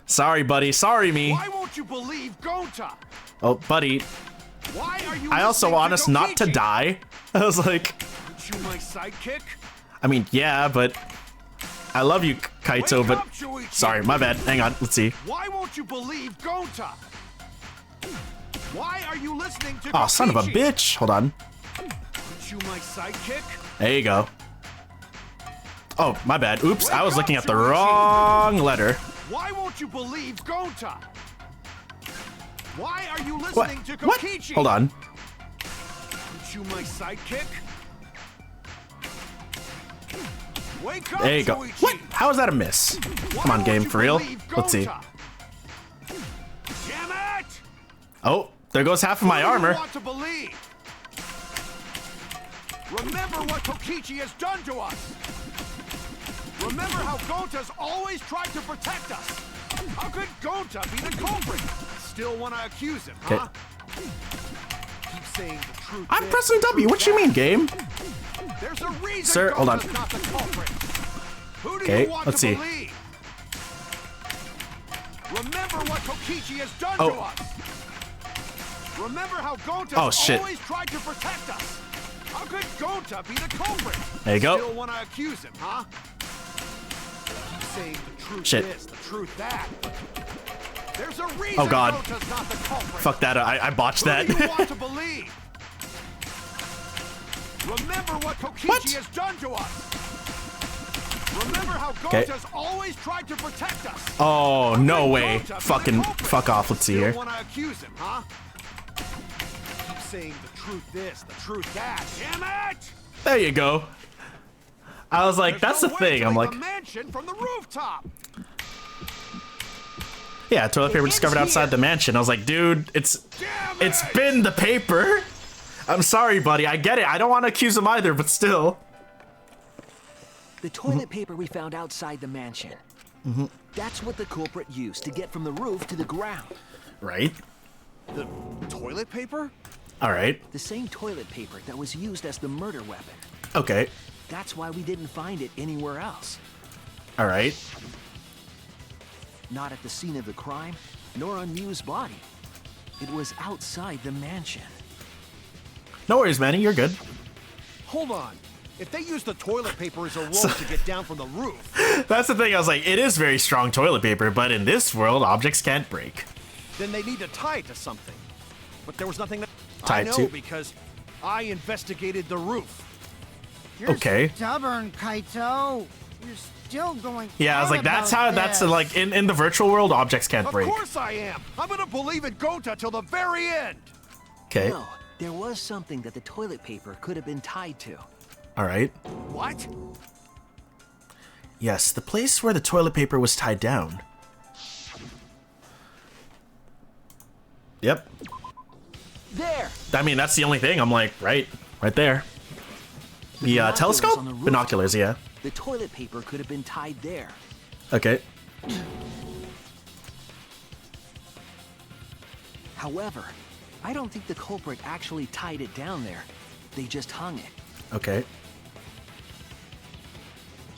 Sorry, buddy. Sorry, me. Why won't you believe Gonta? Oh, buddy. Why are you? I also listening want us not to Kokichi? die. I was like, Aren't you my sidekick? I mean, yeah, but I love you, Kaito, Wake but up, Shuichi. sorry, my bad. Hang on, let's see. Why won't you believe Gonta? Why are you listening to Oh, son of a Kokichi? bitch. Hold on. Aren't you my sidekick? There you go. Oh, my bad. Oops, I was looking at the wrong letter. Why won't you believe Gonta? Why are you What? listening to What? Kokichi? Hold on. Aren't you my sidekick? Wake up, There you go. Shuichi. What? How is that a miss? Why Come on, won't game, you for real. believe Let's see. Gonta? Damn it! Oh, there goes half of my Who do you armor. want to believe? Remember what Kokichi has done to us. Remember how Gonta's always tried to protect us. How could Gonta be the culprit? Still want to accuse him, huh? Keep saying the truth. I'm this, pressing the W. truth What you that. mean, game? There's a reason Sir, hold on. Gonta's not the culprit. Who do Okay, you want let's to see. believe? Remember what Kokichi has done Oh. to us. Remember how Gonta's Oh, shit. always tried to protect us. How could Gonta be the culprit? There you go. Still want to accuse him, huh? Keep saying the truth Shit. this, the truth that. There's a reason Oh, God. Gonta's not the culprit. Fuck that. I botched Who that. do you want to believe? Remember what Kokichi What? has done to us. Remember how Okay. Gonta's always tried to protect us. Oh, no Could way. Gonta be the Fucking culprit? fuck off. Let's see Still here. want to accuse him, huh? Keep saying the truth this, the truth that. Damn it! There you go. I was like, There's that's no the way thing. to I'm leak like, the mansion from the rooftop. yeah, toilet paper It's discovered outside here. the mansion. I was like, dude, it's been the paper. I'm sorry, buddy. I get it. I don't want to accuse him either, but still. The toilet paper we found outside the mansion. That's what the culprit used to get from the roof to the ground. Right. The toilet paper? All right. The same toilet paper that was used as the murder weapon. Okay. That's why we didn't find it anywhere else. All right. Not at the scene of the crime, nor on Mew's body. It was outside the mansion. No worries, Manny. You're good. Hold on. If they use the toilet paper as a rope to get down from the roof, That's the thing. I was like, it is very strong toilet paper, but in this world, objects can't break. then they need to tie it to something. But there was nothing that Tie I it know to- because I investigated the roof. You're Okay. stubborn, Kaito. You're still going. Yeah, I was on like, that's about how. That's this. like in the virtual world, objects can't Of break. course I am. I'm gonna believe in Gonta till the very end. Okay. No, there was something that the toilet paper could have been tied to. All right. What? Yes, the place where the toilet paper was tied down. Yep. There! I mean, that's the only thing. I'm like, right there. The binoculars telescope? on the roof. Binoculars, yeah. The toilet paper could have been tied there. Okay. However, I don't think the culprit actually tied it down there. They just hung it, Okay.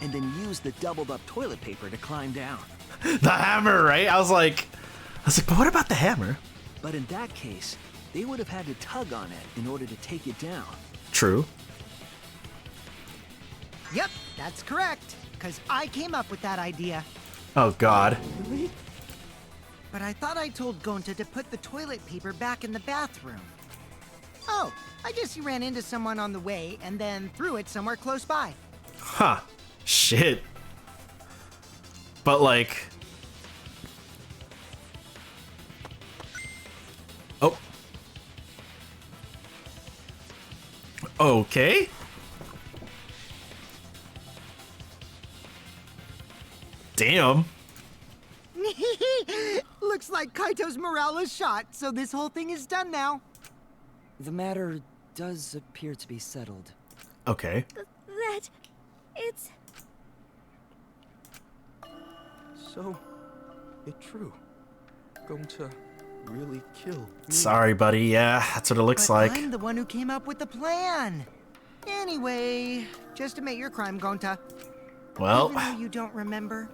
and then used the doubled up toilet paper to climb down. The hammer, right? I was like, but what about the hammer? But in that case, they would have had to tug on it in order to take it down. True. Yep, that's correct. Because I came up with that idea. Oh God. But I thought I told Gonta to put the toilet paper back in the bathroom. Oh, I guess he ran into someone on the way and then threw it somewhere close by. Huh. Shit. But like. Oh. Okay. Damn. Looks like Kaito's morale is shot, so this whole thing is done now. The matter does appear to be settled. Okay. That... it's... So, it's true. Gonta really killed me. Sorry, buddy. Yeah, that's what it looks But like. I'm the one who came up with the plan. Anyway, just admit your crime, Gonta. Well, Even though you don't remember,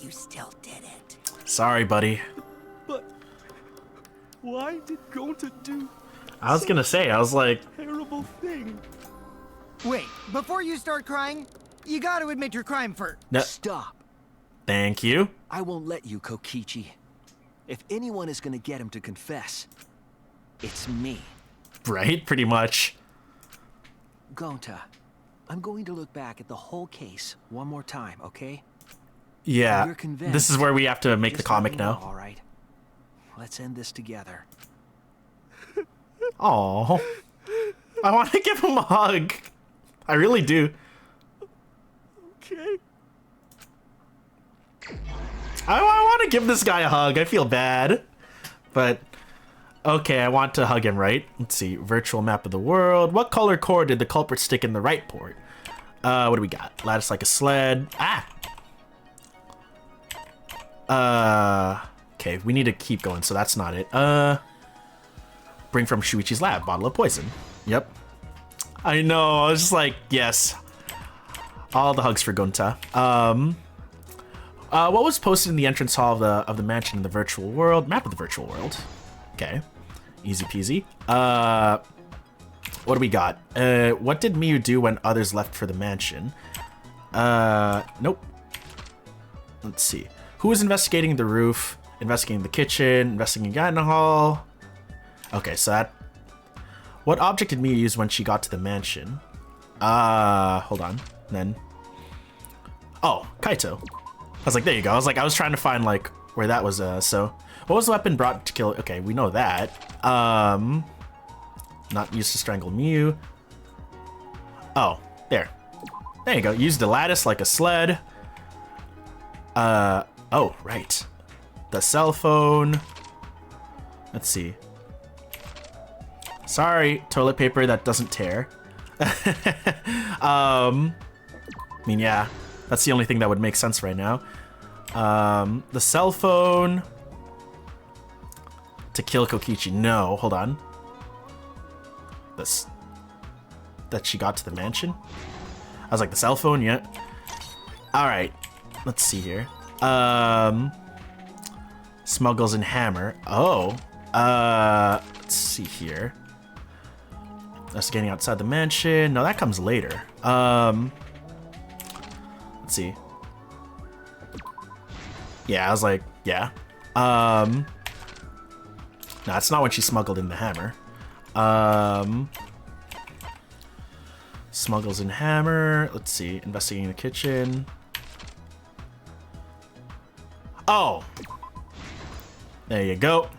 you still did it. sorry, buddy. But why did Gonta do I was gonna say, I was like, terrible thing? Wait, before you start crying, you gotta admit your crime first. no, Stop! thank you. I won't let you, Kokichi. If anyone is gonna get him to confess, it's me. Right, pretty much. Gonta, I'm going to look back at the whole case one more time, okay? Yeah, You're convinced. this is where we have to make the Just let comic me know, now. all right? Let's end this together. Oh, I want to give him a hug. I really do. Okay. I want to give this guy a hug. I feel bad, but okay, I want to hug him, right? Let's see. Virtual map of the world. What color cord did the culprit stick in the right port? What do we got? Lattice like a sled. Okay, we need to keep going, so that's not it. Bring from Shuichi's lab. Bottle of poison. Yep. I know. I was just like, yes. All the hugs for Gonta. What was posted in the entrance hall of the mansion in the virtual world? Map of the virtual world. Okay. Easy peasy. What do we got? What did Miyu do when others left for the mansion? Nope. Let's see. Who was investigating the roof? Investigating the kitchen? Investigating the dining hall? Okay, so that... What object did Miyu use when she got to the mansion? Hold on. Then... Oh, Kaito. I was like, there you go. I was trying to find, like, where that was, so... What was the weapon brought to kill... Okay, we know that. Not used to strangle Mew. Oh, there. There you go. Use the lattice like a sled. Oh, right. The cell phone. Let's see. Sorry, toilet paper that doesn't tear. I mean, yeah, that's the only thing that would make sense right now. The cell phone. To kill Kokichi. No, hold on. This. That she got to the mansion? I was like, the cell phone? Yeah. Alright. Let's see here. Smuggles and hammer. Oh. Let's see here. That's getting outside the mansion. No, that comes later. Let's see. Yeah, I was like, yeah. No, it's not when she smuggled in the hammer. Smuggles in hammer. Let's see. Investigating the kitchen. Oh. There you go.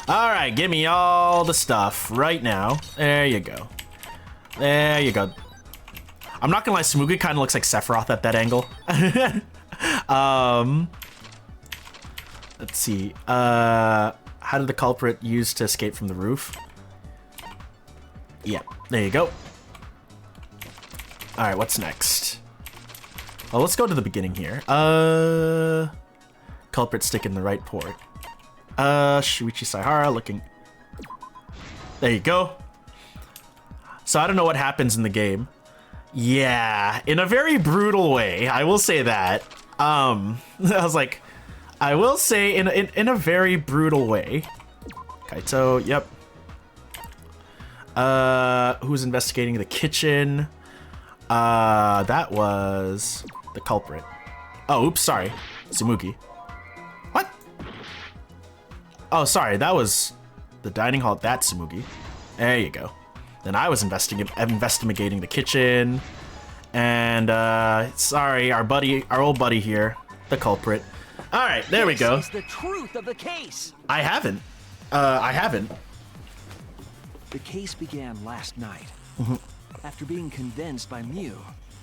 Alright, give me all the stuff right now. There you go. There you go. I'm not gonna lie, Smoogie kind of looks like Sephiroth at that angle. Let's see. How did the culprit use to escape from the roof? Yeah, there you go. Alright, what's next? Well, let's go to the beginning here. Culprit stick in the right port. Shuichi Saihara looking... There you go. So I don't know what happens in the game. Yeah, in a very brutal way. I will say that. I was like... I will say in a very brutal way. Kaito, yep. Who's investigating the kitchen? That was the culprit. Oh, oops, sorry. Tsumugi. What? Oh, sorry, that was the dining hall. That's Tsumugi. There you go. Then I was investigating the kitchen. And, sorry, our old buddy here, the culprit. All right, there we go. This is the truth of the case. I haven't. I haven't. The case began last night. After being convinced by Mew,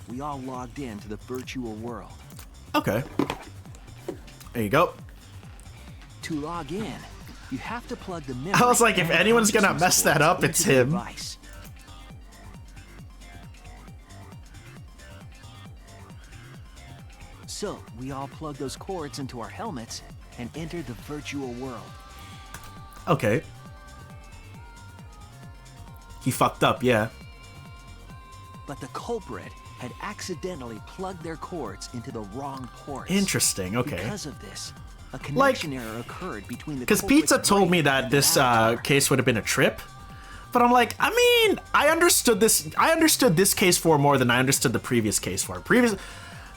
we all logged in to the virtual world. Okay. There you go. To log in, you have to plug the memory. I was like, if anyone's gonna mess that up, it's him. Device. So, we all plugged those cords into our helmets and entered the virtual world. Okay. He fucked up, yeah. But the culprit had accidentally plugged their cords into the wrong ports. Interesting, okay. Because of this, a connection error occurred between the Because Pizza told me that this case would have been a trip. But I'm like, I mean, I understood this case 4 more than I understood the previous case 4.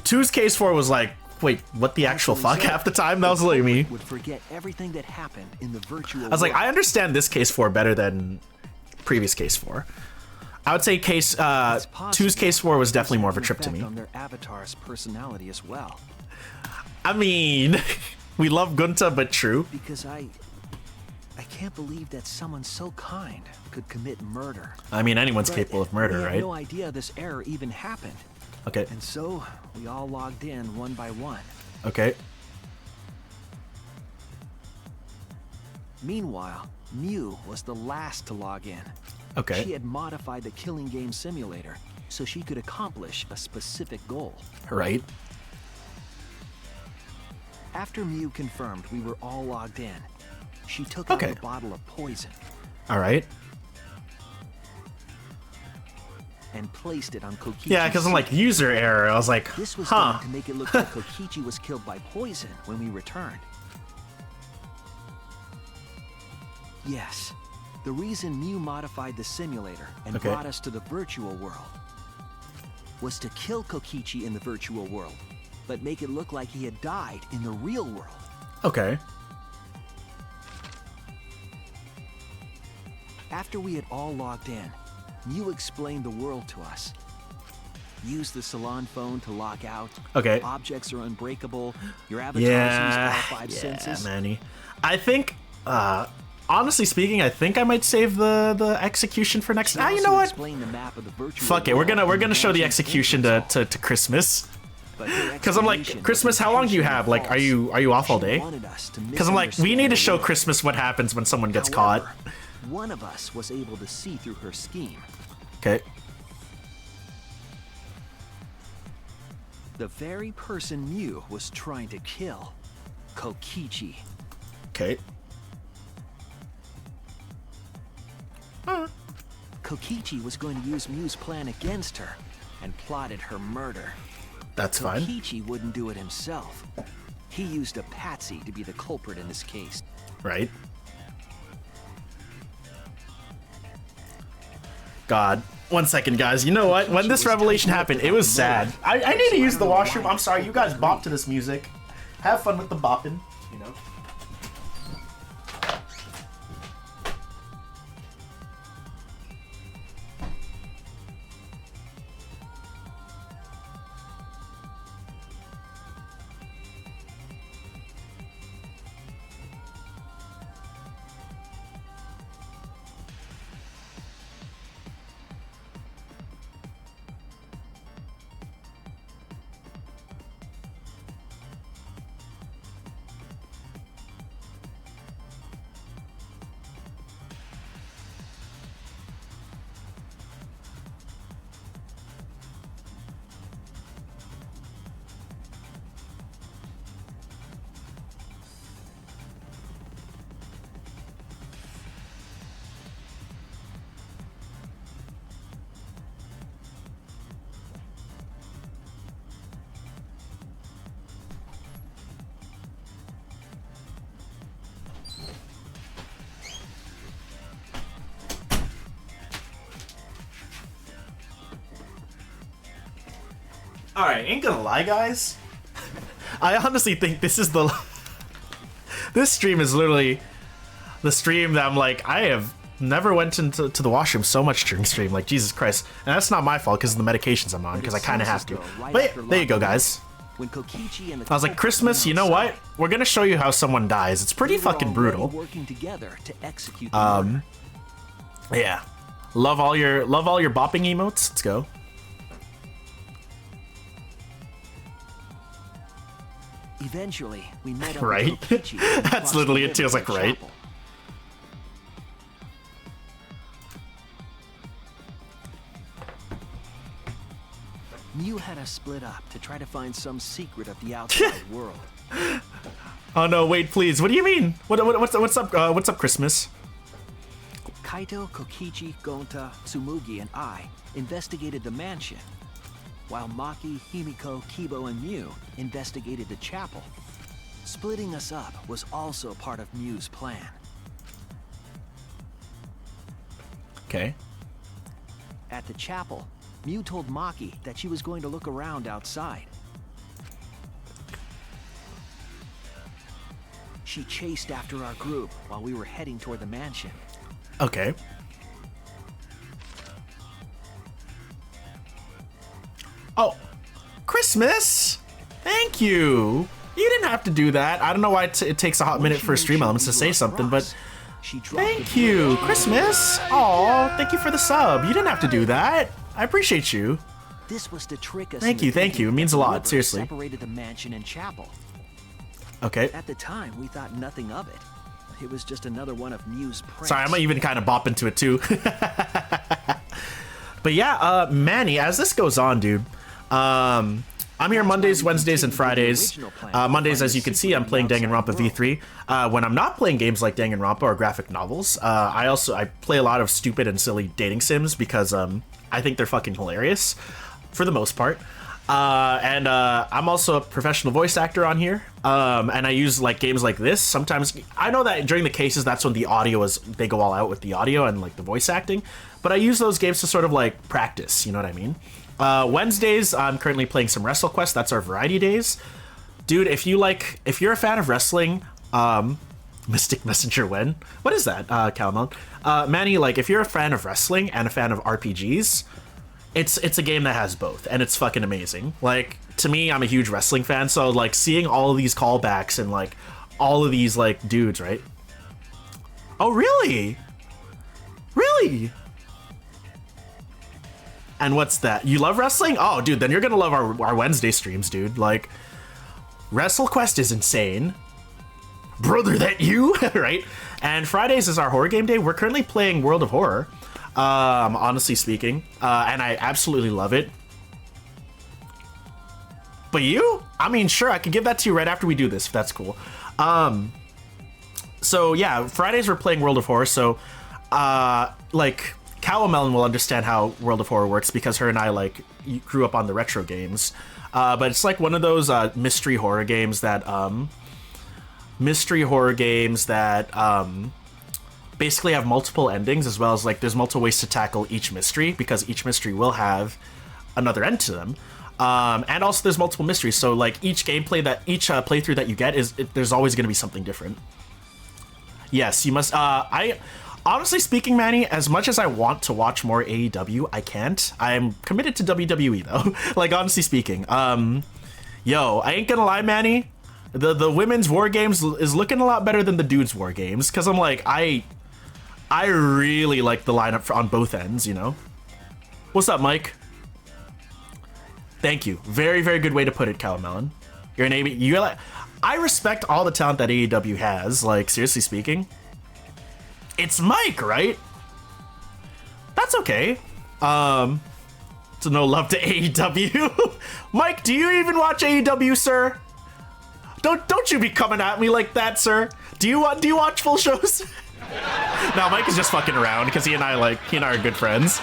2's case 4 was like, wait, what the actual fuck? Half the time that was like me. Would forget everything that happened in the virtual I was like, I understand this case 4 better than previous case 4. I would say 2's case 4 was definitely more of a trip to me. On their avatar's personality as well. I mean, we love Gunta, but true. Because I can't believe that someone so kind could commit murder. I mean, anyone's capable of murder, we had right? no idea this error even happened. Okay. And so, we all logged in one by one. Okay. Meanwhile, Mew was the last to log in. Okay. She had modified the killing game simulator so she could accomplish a specific goal. Right. After Mew confirmed we were all logged in, she took out a bottle of poison. All right. And placed it on Kokichi's. Yeah, because I'm like, user error. I was like, this was done to make it look like Kokichi was killed by poison when we returned. Yes, the reason Mew modified the simulator and brought us to the virtual world was to kill Kokichi in the virtual world, but make it look like he had died in the real world. Okay. After we had all logged in, Mew explained the world to us. Use the salon phone to lock out. Okay. Objects are unbreakable. Your avatar use all 5 senses. Manny. I think, honestly speaking, I think I might save the execution for next. You know what? Fuck it, we're gonna show the execution to Christmas. Because I'm like, Christmas, how long do you have? Like, are you off all day? Because I'm like, we need to show Christmas what happens when someone gets caught. One of us was able to see through her scheme. Okay. The very person Mew was trying to kill, Kokichi. Okay. Kokichi was going to use Mew's plan against her and plotted her murder. That's fine. Kokichi wouldn't do it himself. He used a patsy to be the culprit in this case. Right. God. 1 second, guys. You know what? When this revelation happened, it was sad. I need to use the washroom. I'm sorry. You guys bop to this music. Have fun with the bopping, you know. Alright, ain't gonna lie, guys. I honestly think this is the... this stream is literally the stream that I'm like, I have never went into the washroom so much during stream. Like, Jesus Christ. And that's not my fault because of the medications I'm on, because I kind of have to. But yeah, there you go, guys. I was like, Christmas, you know what? We're gonna show you how someone dies. It's pretty fucking brutal. Yeah. Love all your bopping emotes. Let's go. Eventually, we met up right? with Teachild. That's literally it too. I was like, right? Mew had us split up to try to find some secret of the outside world. Oh no! Wait, please. What do you mean? What's up? What's up, Christmas? Kaito, Kokichi, Gonta, Tsumugi, and I investigated the mansion, while Maki, Himiko, Kibo, and Mew investigated the chapel. Splitting us up was also part of Mew's plan. Okay. At the chapel, Mew told Maki that she was going to look around outside. She chased after our group while we were heading toward the mansion. Okay. Oh, Christmas! Thank you! You didn't have to do that. I don't know why it takes a hot minute for Stream Elements to say something, but thank you, Christmas! Aw, thank you for the sub. You didn't have to do that. I appreciate you. This was to trick us. Thank you. It means a lot, seriously. Separated the mansion and chapel. Okay. At the time, we thought nothing of it. It was just another one of Mew's pranks. Sorry, I'm even kind of bop into it too. But yeah, Manny, as this goes on, dude, I'm here Mondays, Wednesdays, and Fridays. Mondays, as you can see, I'm playing Danganronpa V3. When I'm not playing games like Danganronpa or graphic novels, I play a lot of stupid and silly dating sims because I think they're fucking hilarious, for the most part. And I'm also a professional voice actor on here, and I use like games like this. Sometimes I know that during the cases, that's when the audio they go all out with the audio and like the voice acting, but I use those games to sort of like practice, you know what I mean? Wednesdays, I'm currently playing some WrestleQuest. That's our variety days. Dude, if you're a fan of wrestling, Mystic Messenger when? What is that, Calamon? Manny, like, if you're a fan of wrestling and a fan of RPGs, it's a game that has both, and it's fucking amazing. Like, to me, I'm a huge wrestling fan, so like seeing all of these callbacks and like all of these like dudes, right? Oh, really? Really? And what's that? You love wrestling? Oh, dude, then you're gonna love our Wednesday streams, dude. Like, WrestleQuest is insane. Brother, that you? Right? And Fridays is our horror game day. We're currently playing World of Horror, honestly speaking. And I absolutely love it. But you? I mean, sure, I could give that to you right after we do this, if that's cool. So yeah, Fridays we're playing World of Horror, so like Cowmelon will understand how World of Horror works because her and I like grew up on the retro games. But it's like one of those mystery horror games that basically have multiple endings, as well as like there's multiple ways to tackle each mystery because each mystery will have another end to them. And also there's multiple mysteries, so like each playthrough that you get there's always going to be something different. Yes, you must. I honestly speaking, Manny, as much as I want to watch more AEW, I can't. I'm committed to WWE though. Like honestly speaking, yo, I ain't gonna lie, Manny. The women's war games is looking a lot better than the dudes' war games because I'm like I really like the lineup on both ends. You know. What's up, Mike? Thank you. Very, very good way to put it, Cowmelon. You're an AEW. You're like, I respect all the talent that AEW has. Like, seriously speaking, it's Mike, right? That's okay. So no love to AEW. Mike, do you even watch AEW, sir? Don't you be coming at me like that, sir. Do you watch full shows? No, Mike is just fucking around because he and I are good friends.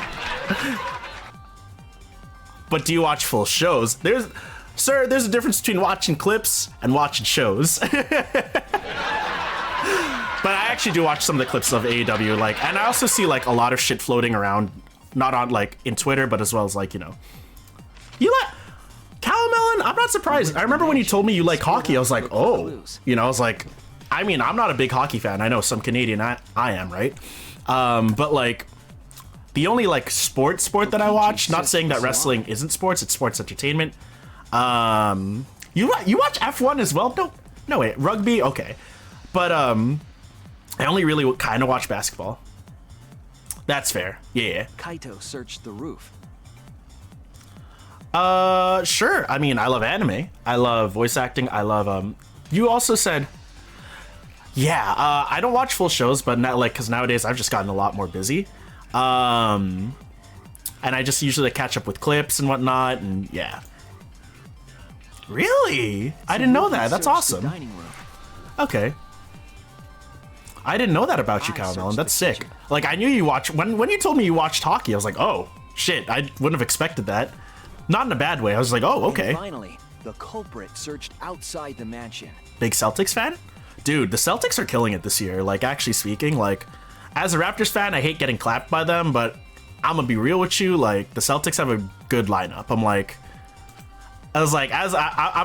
But do you watch full shows? There's a difference between watching clips and watching shows. But I actually do watch some of the clips of AEW, like, and I also see like a lot of shit floating around, not on like in Twitter, but as well as like, you know, you like Cowmelon. I'm not surprised. I remember when you told me you like hockey, I was like, oh, you know, I was like, I mean, I'm not a big hockey fan. I know some Canadian I am, right? But like, the only like sport that I watch, not saying that wrestling isn't sports, it's sports entertainment. You watch F1 as well? No wait, rugby, okay. But I only really kind of watch basketball. That's fair. Yeah. Kaito searched the roof. Sure. I mean, I love anime. I love voice acting. I love you also said, yeah, I don't watch full shows, but not like, because nowadays I've just gotten a lot more busy. And I just usually catch up with clips and whatnot, and yeah. Really? I didn't know that. That's awesome. Okay. I didn't know that about you, Cowmelon. That's sick. Like, I knew you watch when you told me you watched hockey, I was like, oh shit, I wouldn't have expected that. Not in a bad way. I was like, oh, okay. And finally, the culprit searched outside the mansion. Big Celtics fan? Dude, the Celtics are killing it this year. Like, actually speaking, like, as a Raptors fan, I hate getting clapped by them, but I'm gonna be real with you. Like, the Celtics have a good lineup. I'm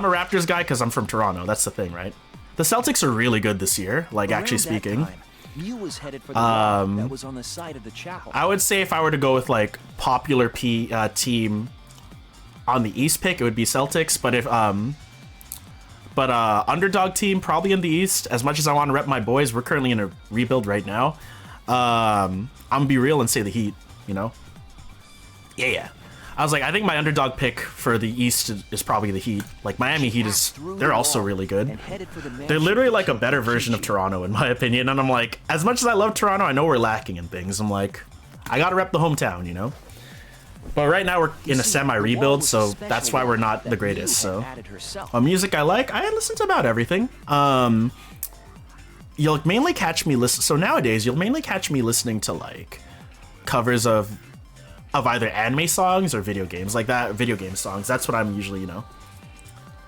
a Raptors guy because I'm from Toronto. That's the thing, right? The Celtics are really good this year. Like, actually speaking, Mew was headed for the wall that was on the side of the chapel. I would say if I were to go with like popular team on the East pick, it would be Celtics. But if underdog team probably in the East. As much as I want to rep my boys, we're currently in a rebuild right now. I'm gonna be real and say the Heat, you know? Yeah. I was like, I think my underdog pick for the East is probably the Heat. Like, Miami Heat they're also really good. They're literally like a better version of Toronto, in my opinion. And I'm like, as much as I love Toronto, I know we're lacking in things. I'm like, I gotta rep the hometown, you know? But right now we're in a semi-rebuild, so that's why we're not the greatest, so. Music I like, I listen to about everything. You'll mainly catch me so nowadays, you'll mainly catch me listening to, like, covers of either anime songs or video games, like that, video game songs. That's what I'm usually, you know.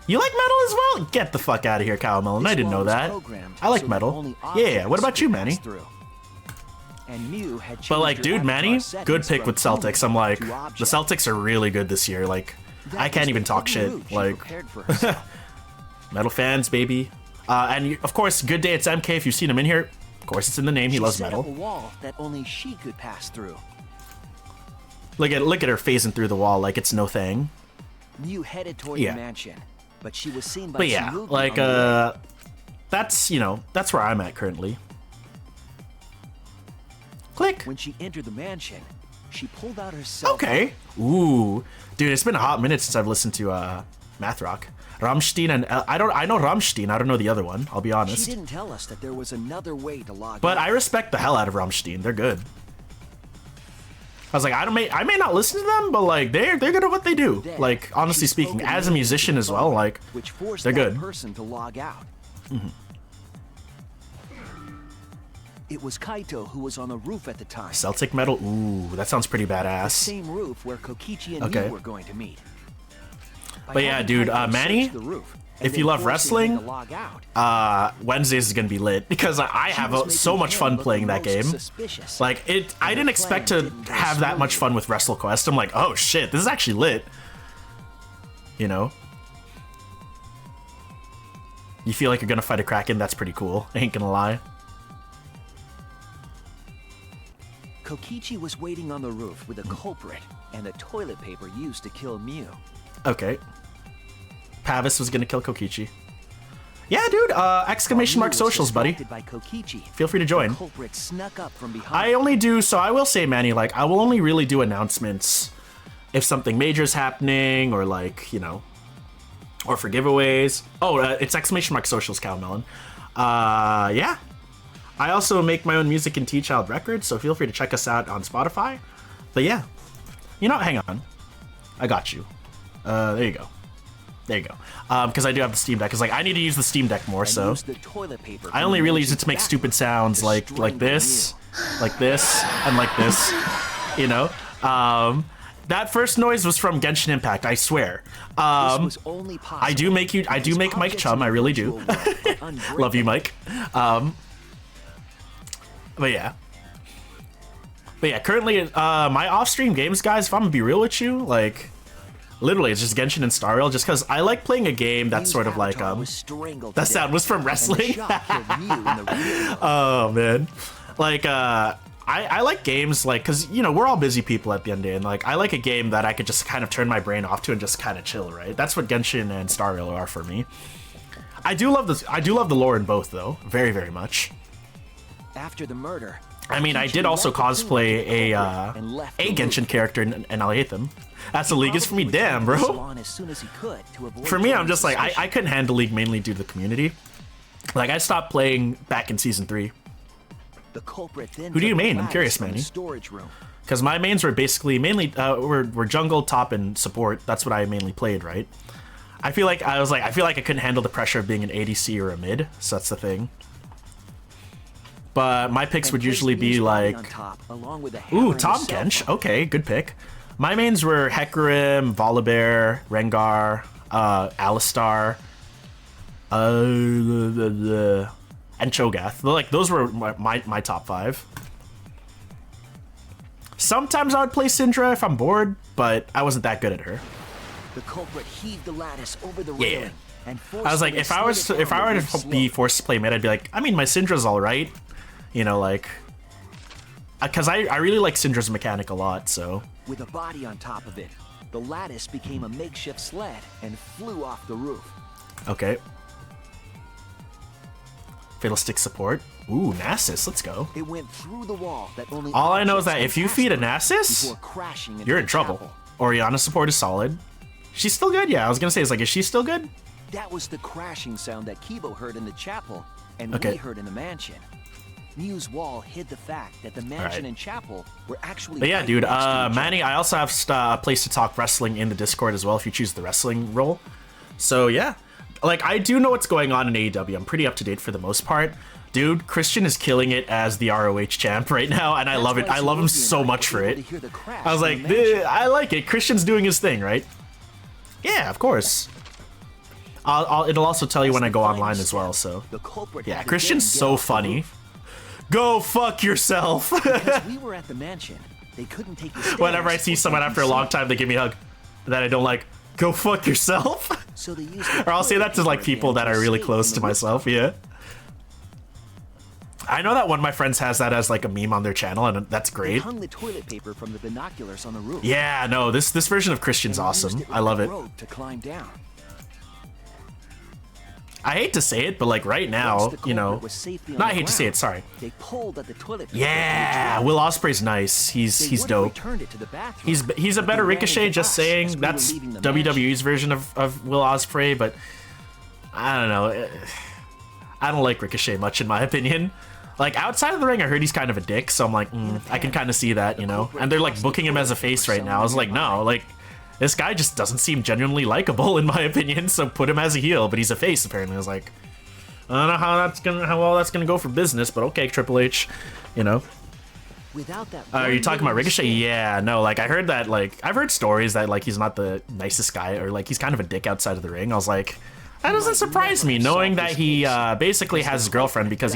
You like metal as well? Get the fuck out of here, Cowmelon. I didn't know that. I like metal. Yeah, what about you, Manny? But like, dude, Manny, good pick with Celtics. I'm like, the Celtics are really good this year. Like, I can't even talk shit. Like, metal fans, baby. And of course, Good Day, it's MK. If you've seen him in here, of course, it's in the name. He loves metal. A wall that only she could pass through. Look at her phasing through the wall like it's no thing. Mew headed toward the mansion, but she was seen by. But yeah, like that's, you know, that's where I'm at currently. Click. When she entered the mansion, she pulled out her cell Okay. Ooh. Dude, it's been a hot minute since I've listened to Math Rock. Rammstein and I know Rammstein, I don't know the other one, I'll be honest. She didn't tell us that there was another way to log But in. I respect the hell out of Rammstein. They're good. I was like, I may not listen to them, but like they're good at what they do. Then, Like honestly she speaking, spoke as a in musician the as well, phone, like which forced they're that good. person to log out. It was Kaito who was on the roof at the time. Celtic metal. Ooh, that sounds pretty The badass. same roof where Kokichi and Okay. Yu were going to meet. By But yeah, having dude, Kaito Manny, search the roof and if then you love forcing him wrestling, to log out, Wednesdays is gonna be lit because I she have was so making much him fun look playing the that most game. suspicious. Like I her didn't expect plan to didn't go have that much smoothly. fun with WrestleQuest. I'm like, oh shit, this is actually lit. You know? You feel like you're gonna fight a Kraken? That's pretty cool. I ain't gonna lie. Kokichi was waiting on the roof with a culprit and the toilet paper used to kill Mew. Okay. Pavis was gonna kill Kokichi. Yeah, dude. Exclamation While mark Mew was socials, buddy. distracted by Kokichi, Feel free to the join. culprit snuck up from behind. I only do, so I will say, Manny, like, I will only really do announcements if something major is happening or, like, you know, or for giveaways. Oh, it's exclamation mark socials, Cowmelon. Yeah. I also make my own music in Teachild Records, so feel free to check us out on Spotify. But yeah. You know, hang on. I got you. There you go. There you go. Because I do have the Steam Deck. Because, like, I need to use the Steam Deck more, and so... used the toilet paper I from only the really use it to make mansion's stupid back sounds to like strangle this, Mew. like this, and like this, you know? That first noise was from Genshin Impact, I swear. This was only possible I do make because Mike objects Chum, in I the really do. virtual world are unbreakable. Love you, Mike. But yeah. But yeah, currently, my off-stream games, guys, if I'm gonna be real with you, like, literally, it's just Genshin and Star Rail, just because I like playing a game that's Mew's sort of like, avatar was strangled that to sound death, was from and the wrestling. shock killed Mew in the real world. Oh, man. Like, I like games, like, because, you know, we're all busy people at the end of the day, and, like, I like a game that I could just kind of turn my brain off to and just kind of chill, right? That's what Genshin and Star Rail are for me. I do love the lore in both, though. Very, very much. After the murder, I mean, I Kokichi did also left the cosplay toilet and left the Genshin roof. character in Alhaitham. That's the League is for me, Probably damn, returned to the bro. salon as soon as he could to avoid For me, I'm drawing just like, I suspicion. couldn't handle League mainly due to the community. Like, I stopped playing back in Season 3. The culprit then Who do you took main? I'm Gladys curious, from the Manny. storage room. Because my mains were basically mainly were jungle, top, and support. That's what I mainly played, right? I feel like I couldn't handle the pressure of being an ADC or a mid, so that's the thing. But my picks And would placed usually be Mew's body like, on top, along with a hammer ooh, and a Tom cell Kench. phone. Okay, good pick. My mains were Hecarim, Volibear, Rengar, Alistar, and Cho'Gath. Like, those were my top 5. Sometimes I would play Syndra if I'm bored, but I wasn't that good at her. The culprit heaved the lattice over the Yeah. railing and I was like, if I were to be forced to play mid, I'd be like, I mean, my Syndra's all right, you know, like, because I really like Syndra's mechanic a lot. So with a body on top of it, the lattice became a makeshift sled and flew off the roof. okay, Fatal Stick support. Ooh, Nasus, let's go. It went through the wall that only All I know is objects that if can you pass feed a through Nasus, before crashing into you're in the trouble. chapel. Orianna support is solid. She's still good. Yeah, I was gonna say, it's like, is she still good? That was the crashing sound that Kibo heard in the chapel and Okay. we heard in the mansion. Mew's wall hid the fact that the mansion right. and chapel were actually But yeah, right dude, next to each other. Manny, I also have a place to talk wrestling in the Discord as well if you choose the wrestling role. So yeah, like, I do know what's going on in AEW. I'm pretty up to date for the most part. Dude, Christian is killing it as the ROH champ right now, and I That's love it. why I love him Sylvia and so I much were for able it. to hear the crash I was in like, the mansion. I like it. Christian's doing his thing, right? Yeah, of course. It'll also tell you when I go online as well, so. The culprit Yeah, had to Christian's then get so off the funny. roof. Go fuck yourself. Because we were at the mansion, they couldn't take the stairs Whenever I see or someone take after a the long stairs. time, they give me a hug that I don't like. Go fuck yourself. So they used the Or I'll say that to, like, toilet people paper that again are really escape close from to the myself, yeah. I know that one of my friends has that as, like, a meme on their channel, and that's They great. hung the toilet paper from the binoculars on the roof. Yeah, no, this version of Christian's and used awesome. with I love a it. rope to climb down. I hate to say it, but like right now, Once the you know, culprit was safely on not I the hate to say it. ground, Sorry. They pulled at the toilet. paper Yeah, and Will Ospreay's nice. He's would've dope. returned it to the bathroom, He's a but better they ran Ricochet. into Just us saying, as we were that's leaving the WWE's version of Will Ospreay, but I don't know. I don't like Ricochet much, in my opinion. Like outside of the ring, I heard he's kind of a dick, so I'm like, I can kind of see that, you know. And they're like booking him as a face right now. I was like, no, like this guy just doesn't seem genuinely likable, in my opinion. So put him as a heel, but he's a face apparently. I was like, I don't know how well that's gonna go for business, but okay, Triple H, you know. Without that Are you talking about Ricochet? mistake, Yeah, no, like I heard that, like I've heard stories that like he's not the nicest guy, or like he's kind of a dick outside of the ring. I was like, that doesn't surprise me, knowing that he basically has his girlfriend because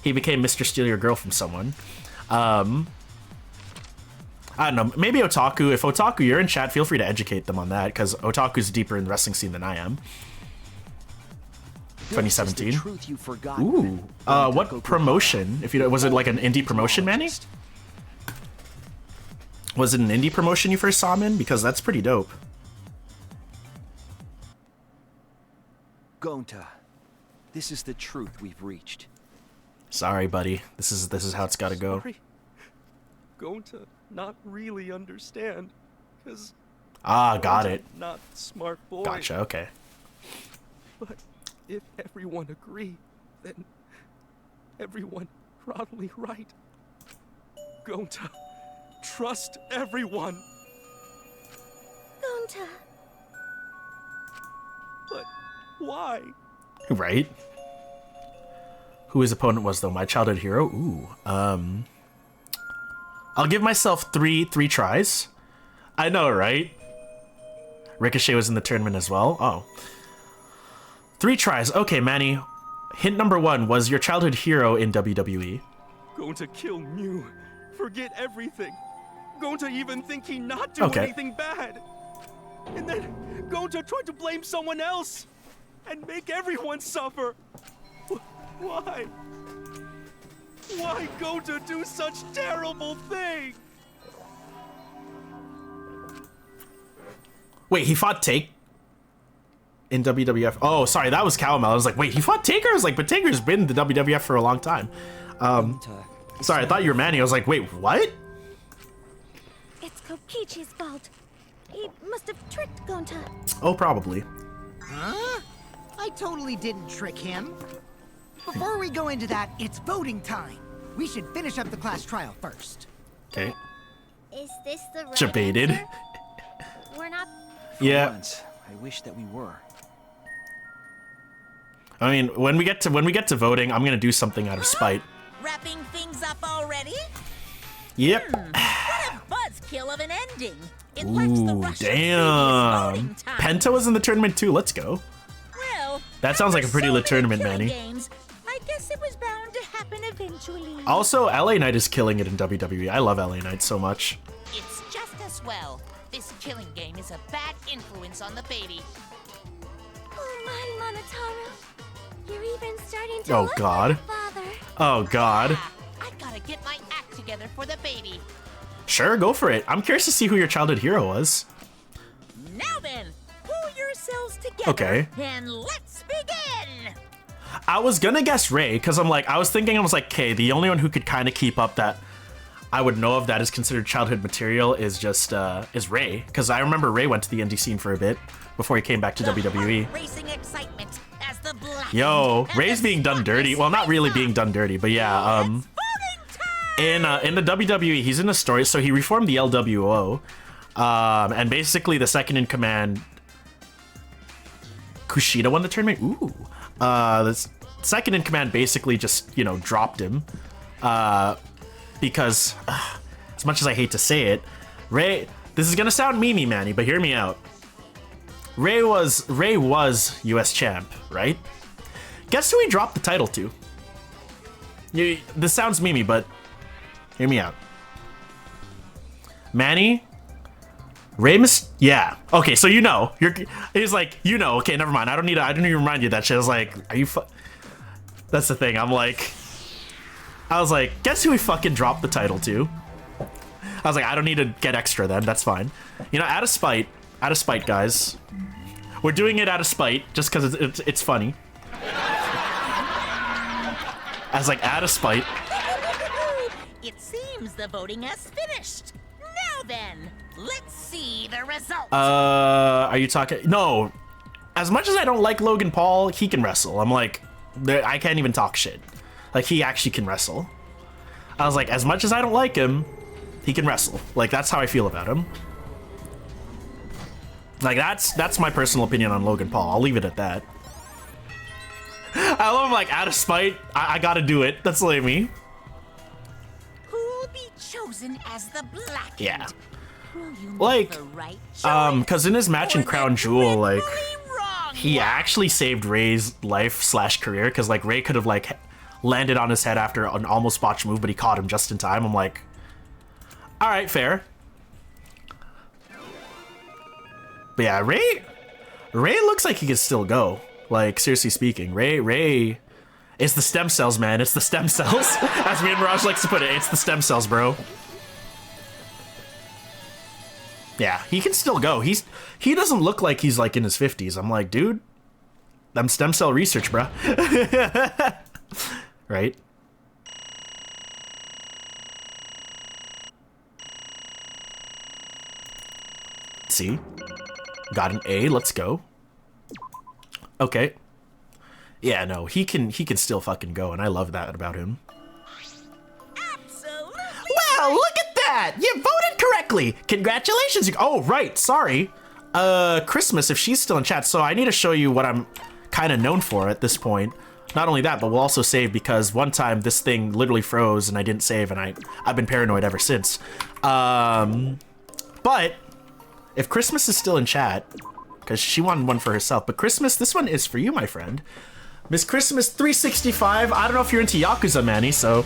he became Mr. Steal Your Girl from someone. I don't know, maybe Otaku. If Otaku, you're in chat, feel free to educate them on that, because Otaku's deeper in the wrestling scene than I am. 2017. Ooh. What promotion? If you was it like an indie promotion, Manny? Was it an indie promotion you first saw him in? Because that's pretty dope. Gonta, this is the truth we've reached. Sorry, buddy. This is how it's got to go. Sorry. Going to not really understand, because Got it. Not smart boy. Gotcha. Okay. But if everyone agree, then everyone probably right. Gonta, trust everyone. Gonta. But why? Right. Who his opponent was though? My childhood hero. Ooh. I'll give myself three tries. I know, right? Ricochet was in the tournament as well. Oh. 3 tries. Okay, Manny. Hint number 1 was your childhood hero in WWE. Going to kill Mew. Forget everything. Going to even think he not do anything bad. And then going to try to blame someone else and make everyone suffer. Why? Why go to do such terrible thing? Wait, he fought Take in WWF. Oh, sorry, that was Calmel. I was like, wait, he fought Taker? I was like, but Taker's been in the WWF for a long time. Sorry, I thought you were Manny. I was like, wait, what? It's Kokichi's fault. He must have tricked Gonta. Oh, probably. Huh? I totally didn't trick him. Before we go into that, it's voting time. We should finish up the class trial first. Okay. Is this the right Debated. answer? We're not. Yeah. Once, I wish that we were. I mean, when we get to voting, I'm gonna do something out of spite. Wrapping things up already? Yep. What a buzzkill of an ending. It lacks the Ooh, rush of damn. previous voting time. Penta was in the tournament too. Let's go. Well, That sounds like a pretty lit after so many tournament, killing Manny. games, I guess it was bound to happen eventually. Also, LA Knight is killing it in WWE. I love LA Knight so much. It's just as well. This killing game is a bad influence on the baby. Oh my, Monotaro. You're even starting to Oh, look God. like a father. Oh, God. I gotta get my act together for the baby. Sure, go for it. I'm curious to see who your childhood hero was. Now then, pull yourselves together Okay. and let's begin. I was gonna guess Ray, because I was thinking, okay, the only one who could kind of keep up that I would know of that is considered childhood material is just, is Ray. Because I remember Ray went to the indie scene for a bit before he came back to WWE. Racing excitement as the black Yo, Ray's being done dirty. Well, not really being done dirty, but yeah, in the WWE, he's in a story, so he reformed the LWO, and basically the second in command, Kushida won the tournament. Ooh, the second in command basically just dropped him, because as much as I hate to say it, Ray. This is gonna sound memey, Manny, but hear me out. Ray was U.S. champ, right? Guess who he dropped the title to? This sounds memey, but hear me out. Manny, yeah. Okay, so he's like, okay, never mind. I don't need to remind you of that shit. I was like, are you That's the thing. I was like, guess who he fucking dropped the title to? I was like, I don't need to get extra then. That's fine. Out of spite, guys. We're doing it out of spite, just because it's funny. As like out of spite. It seems the voting has finished. Now then, let's see the results. Are you talking? No. As much as I don't like Logan Paul, he can wrestle. I'm like, I can't even talk shit. Like, he actually can wrestle. I was like, as much as I don't like him, he can wrestle. Like, that's how I feel about him. Like, that's my personal opinion on Logan Paul. I'll leave it at that. I love him, like, out of spite. I gotta do it. That's like me. Who'll be chosen as the Black? Yeah. Will you make Like, the right choice? because in his match in Crown Jewel, like, Wrong he one? actually saved Ray's life/career, because, like, Ray could have, like, landed on his head after an almost botched move, but he caught him just in time. I'm like, all right, fair. But yeah, Ray looks like he can still go. Like, seriously speaking, Ray is the stem cells, man. It's the stem cells. As me and Mirage likes to put it, it's the stem cells, bro. Yeah, he can still go. He doesn't look like he's like in his 50s. I'm like, dude, them stem cell research, bro. Right? See? Got an A, let's go. Okay. Yeah, no, he can still fucking go, and I love that about him. Absolutely. Wow, look at that! You voted correctly! Congratulations! Oh, right, sorry. Christmas, if she's still in chat, so I need to show you what I'm kind of known for at this point. Not only that, but we'll also save, because one time this thing literally froze and I didn't save, and I've been paranoid ever since. But if Christmas is still in chat, because she wanted one for herself, but Christmas, this one is for you, my friend. Miss Christmas 365. I don't know if you're into Yakuza, Manny, so.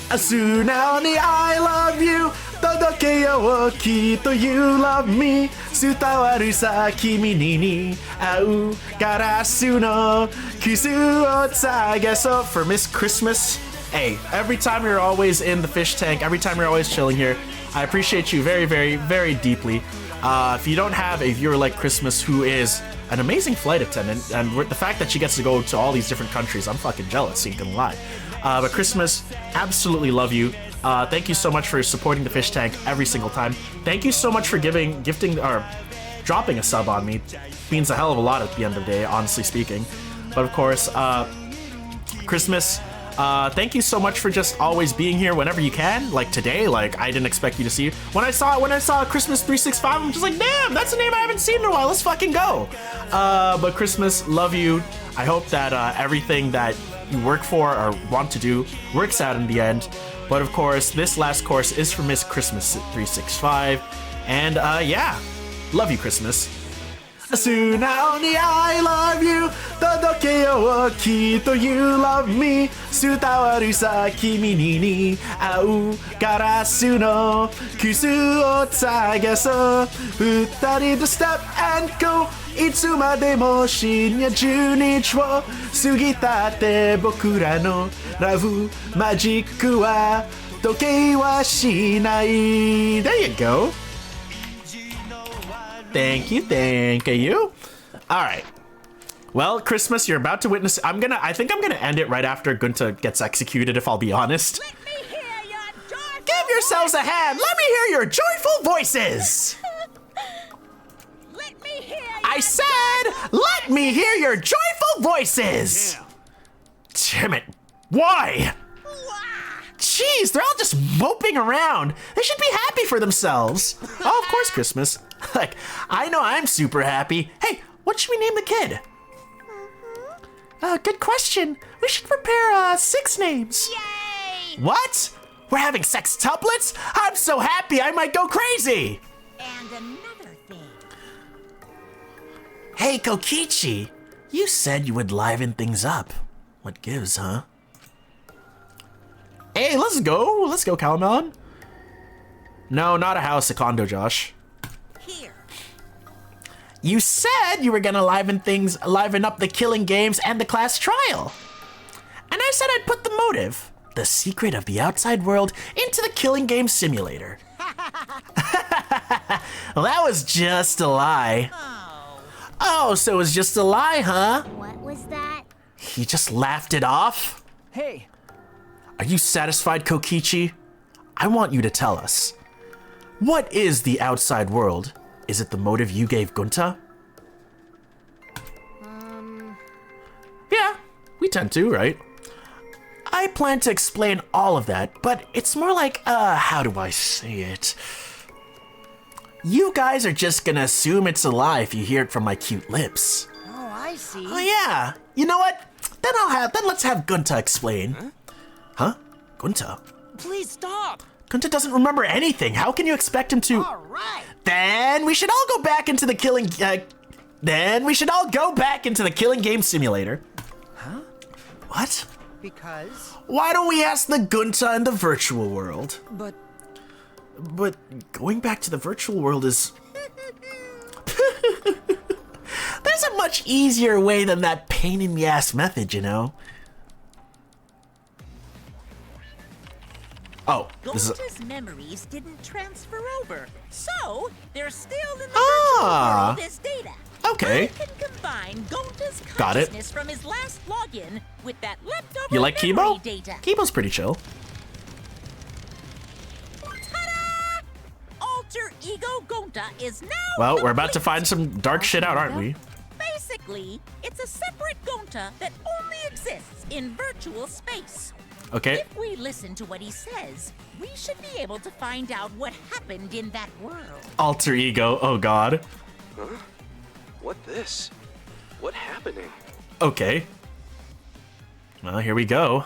Asuna ni I love you. Todoke yo wo kitto you love me. Tsutawaru sa kimi ni au garasu no kisu o tsageso. For Miss Christmas. Hey, every time you're always in the fish tank, every time you're always chilling here, I appreciate you very, very, very deeply. If you don't have a viewer like Christmas who is an amazing flight attendant, and the fact that she gets to go to all these different countries, I'm fucking jealous, ain't gonna lie. But Christmas, absolutely love you. Thank you so much for supporting the fish tank every single time. Thank you so much for gifting, or dropping a sub on me. Means a hell of a lot at the end of the day, honestly speaking. But of course, Christmas, thank you so much for just always being here whenever you can. Like today, like I didn't expect you to see you. When I saw Christmas 365, I'm just like, damn, that's a name I haven't seen in a while. Let's fucking go. But Christmas, love you. I hope that everything that you work for or want to do works out in the end. But of course, this last course is for Miss Christmas 365. And yeah, love you, Christmas. Asuna ni I love you. Todoke yo wo kitto you love me. Tsutawaru sa kimi ni au garasu no kisu o tsageso. Futari to step and go. いつまでも深夜12を過ぎたって僕らのラブマジックは時計はしない There you go. Thank you. Alright. Well, Christmas, you're about to witness. I think I'm gonna end it right after Gunta gets executed, if I'll be honest. Let me hear your joyful Give yourselves a hand. Let me hear your joyful voices. Let me hear your I said, let me hear your joyful voices. Yeah. Damn it. Why? Jeez, they're all just moping around. They should be happy for themselves. Oh, of course, Christmas. Like, I know I'm super happy. Hey, what should we name the kid? Good question. We should prepare 6 names. Yay! What? We're having sextuplets? I'm so happy I might go crazy. And another thing. Hey, Kokichi. You said you would liven things up. What gives, huh? Hey, let's go. Let's go, Calmelon. No, not a house, a condo, Josh. Here. You said you were gonna liven up the killing games and the class trial. And I said I'd put the motive, the secret of the outside world, into the killing game simulator. Well, that was just a lie. Oh. Oh, so it was just a lie, huh? What was that? He just laughed it off? Hey, Are you satisfied, Kokichi? I want you to tell us. What is the outside world? Is it the motive you gave Gunta? Yeah, we tend to, right? I plan to explain all of that, but it's more like, how do I say it? You guys are just gonna assume it's a lie if you hear it from my cute lips. Oh, I see. Oh yeah, you know what? Then let's have Gunta explain. Huh? Gunta? please stop. Gunta doesn't remember anything. How can you expect him to? All right. Then we should all go back into the killing. Then we should all go back into the killing game simulator. Huh? What? Because? Why don't we ask the Gunta in the virtual world? But going back to the virtual world is... There's a much easier way than that pain in the ass method, you know? Oh, this is... Gunta's memories didn't transfer over, so they're still in the virtual world as data. Okay. I can combine Gunta's Got it. consciousness from his last login with that leftover You like memory Kibo? data. Kibo's pretty chill. Ta-da! Alter Ego Gunta is now Well, we're about to complete. find some dark shit out, aren't we? Basically, it's a separate Gunta that only exists in virtual space. Okay. If we listen to what he says, we should be able to find out what happened in that world. Alter ego, oh god. Huh? What this? What happening? Okay. Well, here we go.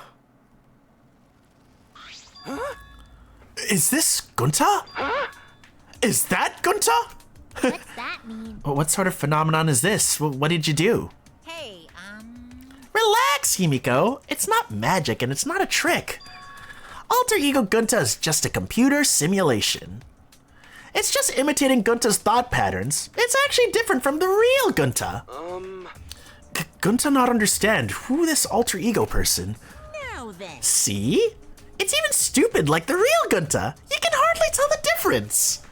Huh? Is this Gunta? Huh? Is that Gunta? What's that mean? What sort of phenomenon is this? What did you do? Hey, Relax, Himiko. It's not magic and it's not a trick. Alter Ego Gunta is just a computer simulation. It's just imitating Gunta's thought patterns. It's actually different from the real Gunta. Gunta not understand who this alter ego person. Now then. See? It's even stupid like the real Gunta. You can hardly tell the difference.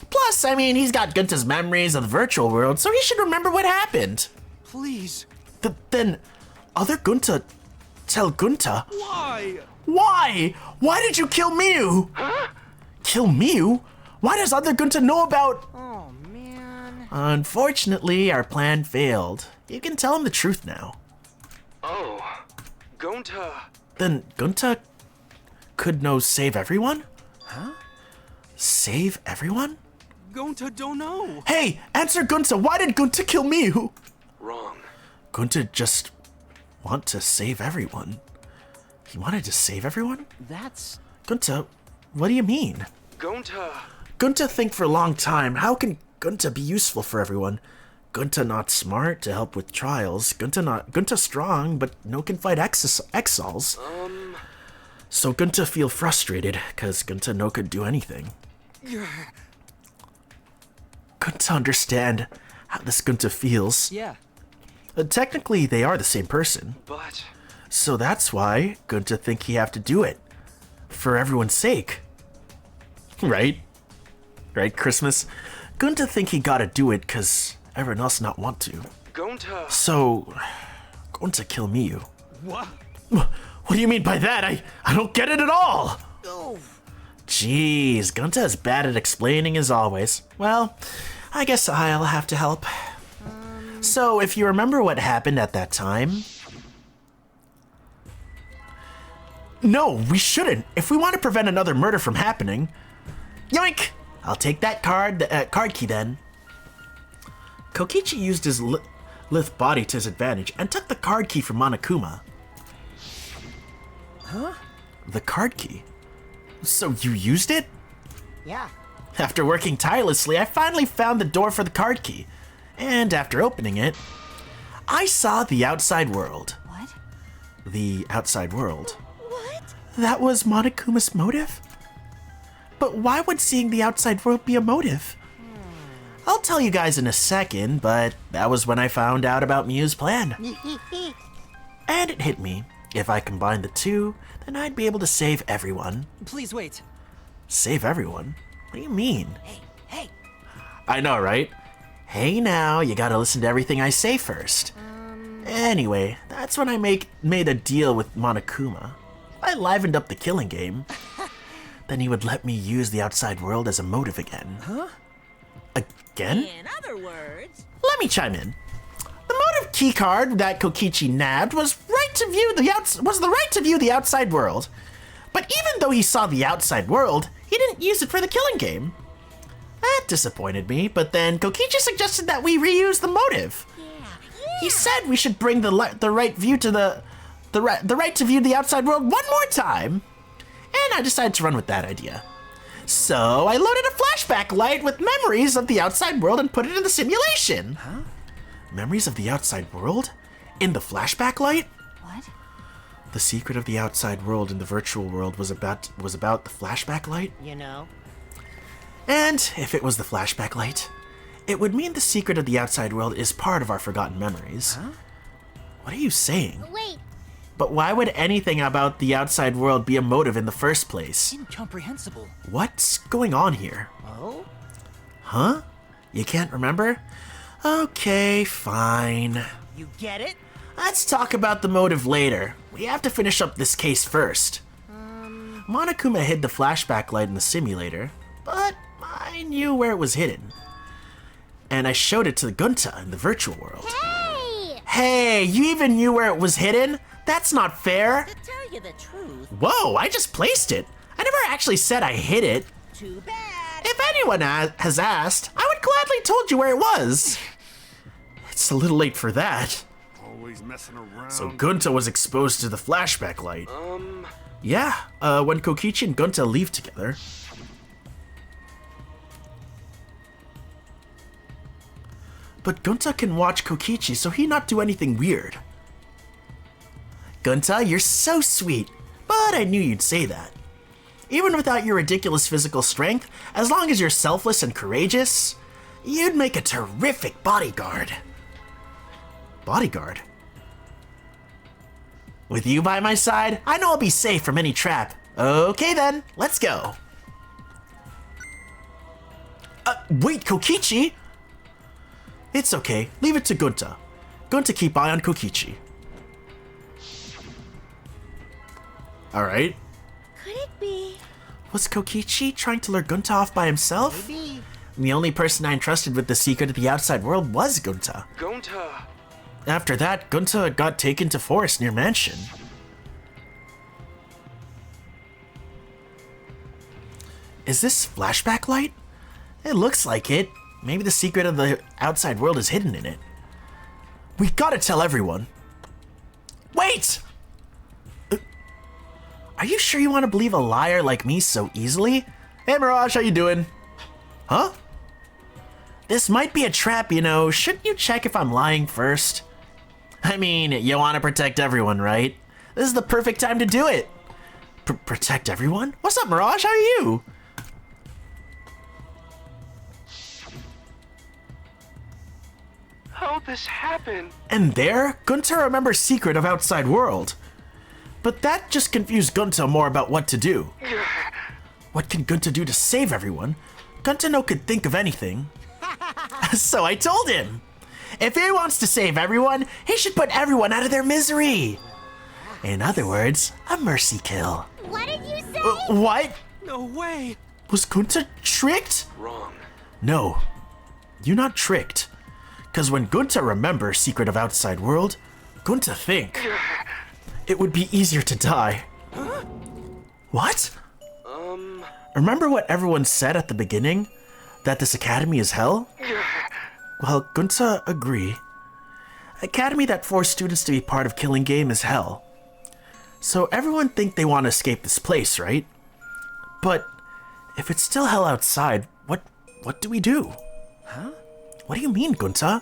Plus, I mean, he's got Gunta's memories of the virtual world, so he should remember what happened. Please. Then, other Gunta tell Gunta. Why? Why? Why did you kill Miu? Huh? Kill Miu? Why does other Gunta know about... Oh, man. Unfortunately, our plan failed. You can tell him the truth now. Oh, Gonta. Then Gunta could know save everyone? Huh? Save everyone? Gonta don't know. Hey, answer Gunta. Why did Gunta kill Miu? Wrong. Gunta just want to save everyone. He wanted to save everyone? that's... Gunta, what do you mean? Gonta. Gunta think for a long time. How can Gunta be useful for everyone? Gunta not smart to help with trials. Gunta strong, but no can fight exiles. So Gunta feel frustrated, cause Gunta no could do anything. Gunta understand how this Gunta feels. Yeah. Technically, they are the same person. But... So that's why Gunta think he have to do it. For everyone's sake. Right? Right, Christmas? Gunta think he gotta do it cause everyone else not want to. Gonta. So, Gunta kill Miu. What? What do you mean by that? I don't get it at all! Oh. Jeez, Gunta is bad at explaining as always. Well, I guess I'll have to help. So, if you remember what happened at that time... No, we shouldn't. If we want to prevent another murder from happening... Yoink! I'll take that card key then. Kokichi used his lithe body to his advantage and took the card key from Monokuma. Huh? The card key? So you used it? Yeah. After working tirelessly, I finally found the door for the card key. And after opening it, I saw the outside world. What? The outside world. What? That was Monokuma's motive? But why would seeing the outside world be a motive? I'll tell you guys in a second, but that was when I found out about Miu's plan. And it hit me. If I combined the two, then I'd be able to save everyone. Please wait. Save everyone? What do you mean? Hey. I know, right? Hey now, you gotta listen to everything I say first. Anyway, that's when I made a deal with Monokuma. I livened up the killing game. Then he would let me use the outside world as a motive again. Huh? Again? In other words, Let me chime in. The motive keycard that Kokichi nabbed was the right to view the outside world. But even though he saw the outside world, he didn't use it for the killing game. That disappointed me, but then Kokichi suggested that we reuse the motive. He said we should bring the right to view the outside world one more time. And I decided to run with that idea. So I loaded a flashback light with memories of the outside world and put it in the simulation. Huh? Memories of the outside world? In the flashback light? What? The secret of the outside world in the virtual world was about the flashback light? You know? And if it was the flashback light, it would mean the secret of the outside world is part of our forgotten memories. Huh? What are you saying? Wait, But why would anything about the outside world be a motive in the first place? Incomprehensible. What's going on here? Oh? Huh? You can't remember? Okay, fine. You get it? Let's talk about the motive later. We have to finish up this case first. Monokuma hid the flashback light in the simulator, but I knew where it was hidden. And I showed it to Gunta in the virtual world. hey! Hey, you even knew where it was hidden? That's not fair. to tell you the truth, Whoa, I just placed it. I never actually said I hid it. too bad. If anyone has asked, I would gladly told you where it was. It's a little late for that. Always messing around. So Gunta was exposed to the flashback light. Yeah, when Kokichi and Gunta leave together. But Gunta can watch Kokichi, so he not do anything weird. Gunta, you're so sweet, but I knew you'd say that. Even without your ridiculous physical strength, as long as you're selfless and courageous, you'd make a terrific bodyguard. Bodyguard? With you by my side, I know I'll be safe from any trap. Okay then, let's go. Wait, Kokichi? It's okay, leave it to Gunta. Gunta keep eye on Kokichi. Alright. Could it be? Was Kokichi trying to lure Gunta off by himself? Maybe. The only person I entrusted with the secret of the outside world was Gunta. Gonta. After that, Gunta got taken to forest near mansion. Is this flashback light? It looks like it. Maybe the secret of the outside world is hidden in it. We gotta tell everyone. Wait! Are you sure you want to believe a liar like me so easily? Hey Mirage, how you doing? Huh? This might be a trap, you know. Shouldn't you check if I'm lying first? I mean, you want to protect everyone, right? This is the perfect time to do it. Protect everyone? What's up, Mirage? How are you? How'd this happen? And there, Gunta remembers secret of outside world. But that just confused Gunta more about what to do. What can Gunta do to save everyone? Gunta no could think of anything. So I told him, if he wants to save everyone, he should put everyone out of their misery. In other words, a mercy kill. What did you say? What? No way. Was Gunta tricked? Wrong. No, you're not tricked. Cause when Gunta remembers secret of outside world, Gunta think it would be easier to die. What? Remember what everyone said at the beginning? That this academy is hell? Well, Gunta agree. Academy that forced students to be part of killing game is hell. So everyone think they want to escape this place, right? But if it's still hell outside, what do we do? Huh? What do you mean, Gunta?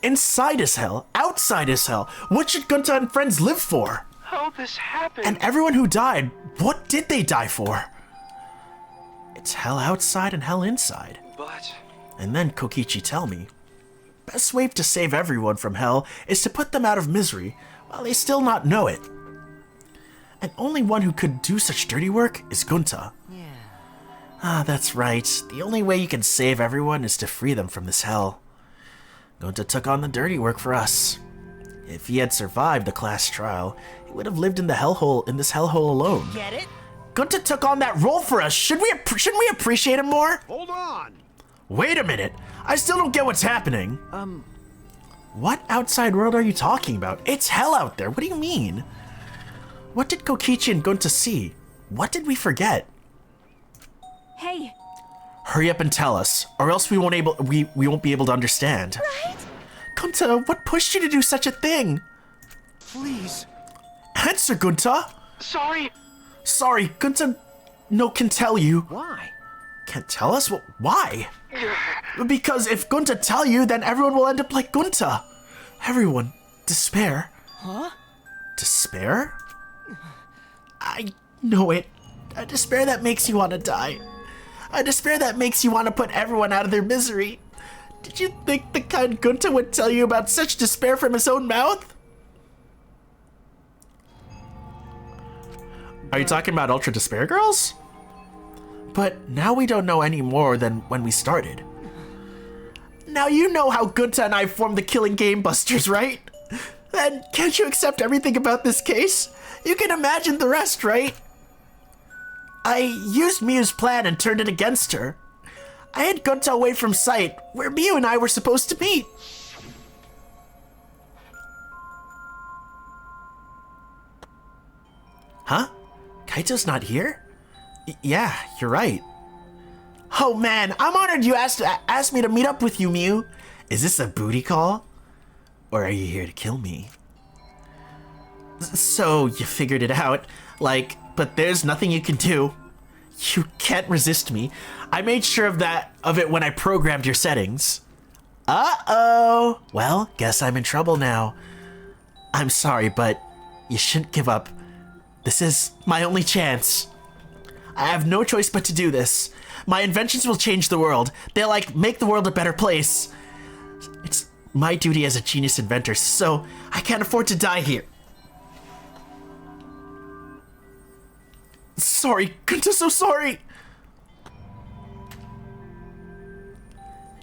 Inside is hell, outside is hell. What should Gunta and friends live for? How'd this happen? And everyone who died, what did they die for? It's hell outside and hell inside. But... And then Kokichi tell me, best way to save everyone from hell is to put them out of misery while they still not know it. And only one who could do such dirty work is Gunta. Yeah. Ah, that's right. The only way you can save everyone is to free them from this hell. Gunta took on the dirty work for us. If he had survived the class trial, he would have lived in this hellhole alone. Get it? Gunta took on that role for us. Shouldn't we appreciate him more? Hold on. Wait a minute. I still don't get what's happening. What outside world are you talking about? It's hell out there. What do you mean? What did Kokichi and Gunta see? What did we forget? Hey. Hurry up and tell us, or else we won't be able to understand. Right? Gunta, what pushed you to do such a thing? Please. Answer, Gunta. Sorry. Sorry, Gunta can tell you. Why? Can't tell us? Why? Because if Gunta tell you, then everyone will end up like Gunta. Everyone. Despair. Huh? Despair? I know it. A despair that makes you want to die. A despair that makes you want to put everyone out of their misery. Did you think the kind Gunta would tell you about such despair from his own mouth? Are you talking about Ultra Despair Girls? But now we don't know any more than when we started. Now you know how Gunta and I formed the Killing Game Busters, right? Then can't you accept everything about this case? You can imagine the rest, right? I used Miu's plan and turned it against her. I had Gunta away from sight, where Miu and I were supposed to meet. Huh? Kaito's not here? Yeah, you're right. Oh man, I'm honored you asked me to meet up with you, Miu. Is this a booty call? Or are you here to kill me? So, you figured it out. But there's nothing you can do. You can't resist me. I made sure of it when I programmed your settings. Uh-oh. Well, guess I'm in trouble now. I'm sorry, but you shouldn't give up. This is my only chance. I have no choice but to do this. My inventions will change the world. They'll, make the world a better place. It's my duty as a genius inventor, so I can't afford to die here. Sorry, Gunta, so sorry.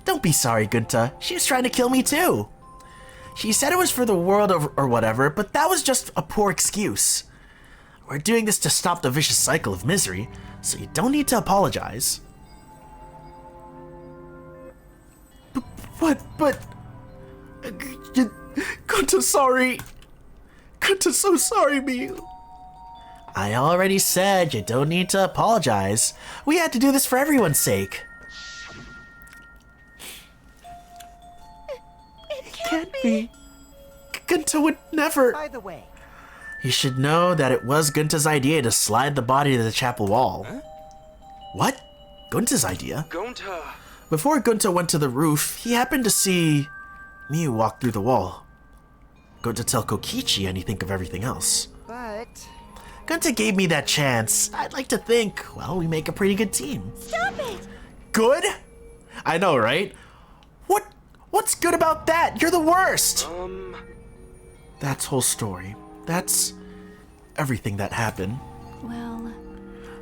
Don't be sorry, Gunta. She was trying to kill me too. She said it was for the world or whatever, but that was just a poor excuse. We're doing this to stop the vicious cycle of misery, so you don't need to apologize. But... Gunta, sorry. Gunta, so sorry, Miu. I already said you don't need to apologize. We had to do this for everyone's sake. It can't be. Gunta would never... By the way, You should know that it was Gunta's idea to slide the body to the chapel wall. Huh? What? Gunta's idea? Gunta! Before Gunta went to the roof, he happened to see Miu walk through the wall. Gunta tell Kokichi and he think of everything else. but... Gunta gave me that chance. I'd like to think, well, we make a pretty good team. Stop it! Good? I know, right? What's good about that? You're the worst! That's whole story. That's everything that happened. Well...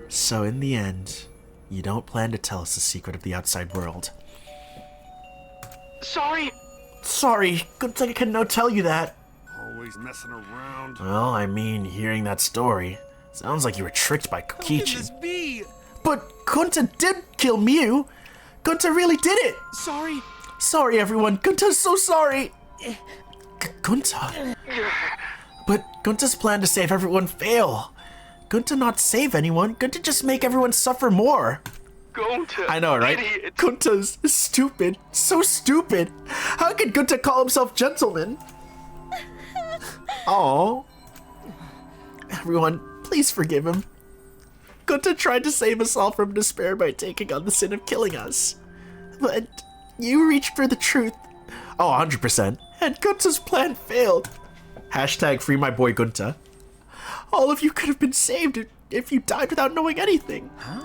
So in the end, you don't plan to tell us the secret of the outside world. Sorry! Sorry, Gunta can no tell you that. Always messing around. Well, I mean, hearing that story, sounds like you were tricked by How can Kokichi. this be? But Gunta did kill Miu! Gunta really did it! Sorry. Sorry, everyone. Gunta's so sorry. Gunta. But Gunta's plan to save everyone fail. Gunta not save anyone. Gunta just make everyone suffer more. Gunta. I know, right? Idiot. Gunta's stupid. So stupid. How could Gunta call himself gentleman? Oh. Everyone, please forgive him. Gunta tried to save us all from despair by taking on the sin of killing us. But you reached for the truth. Oh, 100%. And Gunta's plan failed. Hashtag free my boy Gunta. All of you could have been saved if you died without knowing anything. Huh?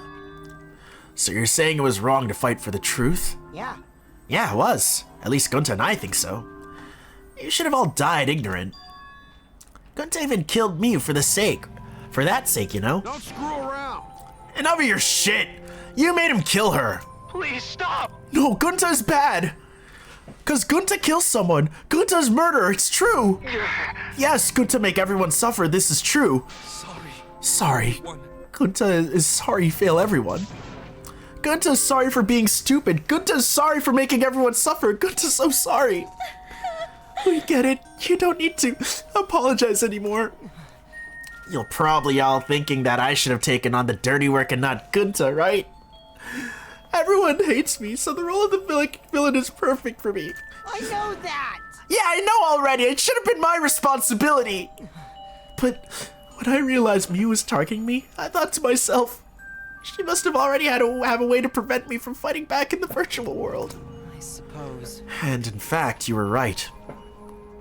So you're saying it was wrong to fight for the truth? Yeah. Yeah, it was. At least Gunta and I think so. You should have all died ignorant. Gunta even killed me for that sake, you know? Don't screw around. Enough of your shit! You made him kill her. Please stop. No, Gunta is bad. Cause Gunta kills someone. Gunta is murder, it's true. Yes, Gunta make everyone suffer, this is true. Sorry. Gunta is sorry fail everyone. Gunta is sorry for being stupid. Gunta is sorry for making everyone suffer. Gunta's so sorry. We get it. You don't need to apologize anymore. You're probably all thinking that I should have taken on the dirty work and not Gunta, right? Everyone hates me, so the role of the villain is perfect for me. I know that! Yeah, I know already. It should have been my responsibility. But when I realized Mew was targeting me, I thought to myself, she must have already had to have a way to prevent me from fighting back in the virtual world. I suppose. And in fact, you were right.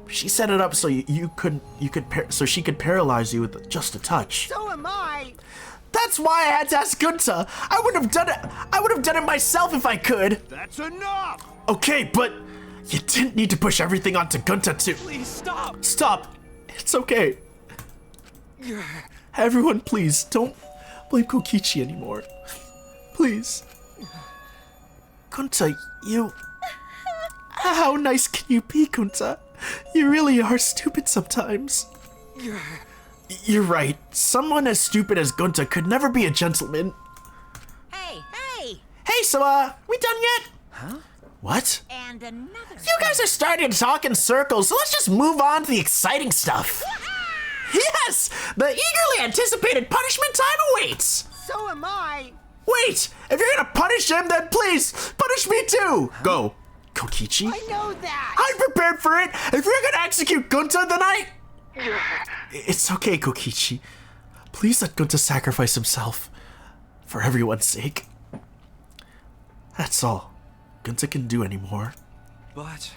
She set it up so so she could paralyze you with just a touch. So am I! That's why I had to ask Gunta. I would have done it myself if I could. That's enough! Okay, but you didn't need to push everything onto Gunta too. Please stop. Stop. It's okay. Everyone, please, don't blame Kokichi anymore. Please. Gunta, you... How nice can you be, Gunta? You really are stupid sometimes. You're right. Someone as stupid as Gunta could never be a gentleman. Hey! Hey, so, we done yet? Huh? What? And another. You guys are starting to talk in circles, so let's just move on to the exciting stuff. Yes! The eagerly anticipated punishment time awaits! So am I! Wait! If you're gonna punish him, then please, punish me too! Huh? Go. Kokichi? I know that! I'm prepared for it! If you're gonna execute Gunta, then It's okay, Kokichi. Please let Gunta sacrifice himself. For everyone's sake. That's all Gunta can do anymore. But...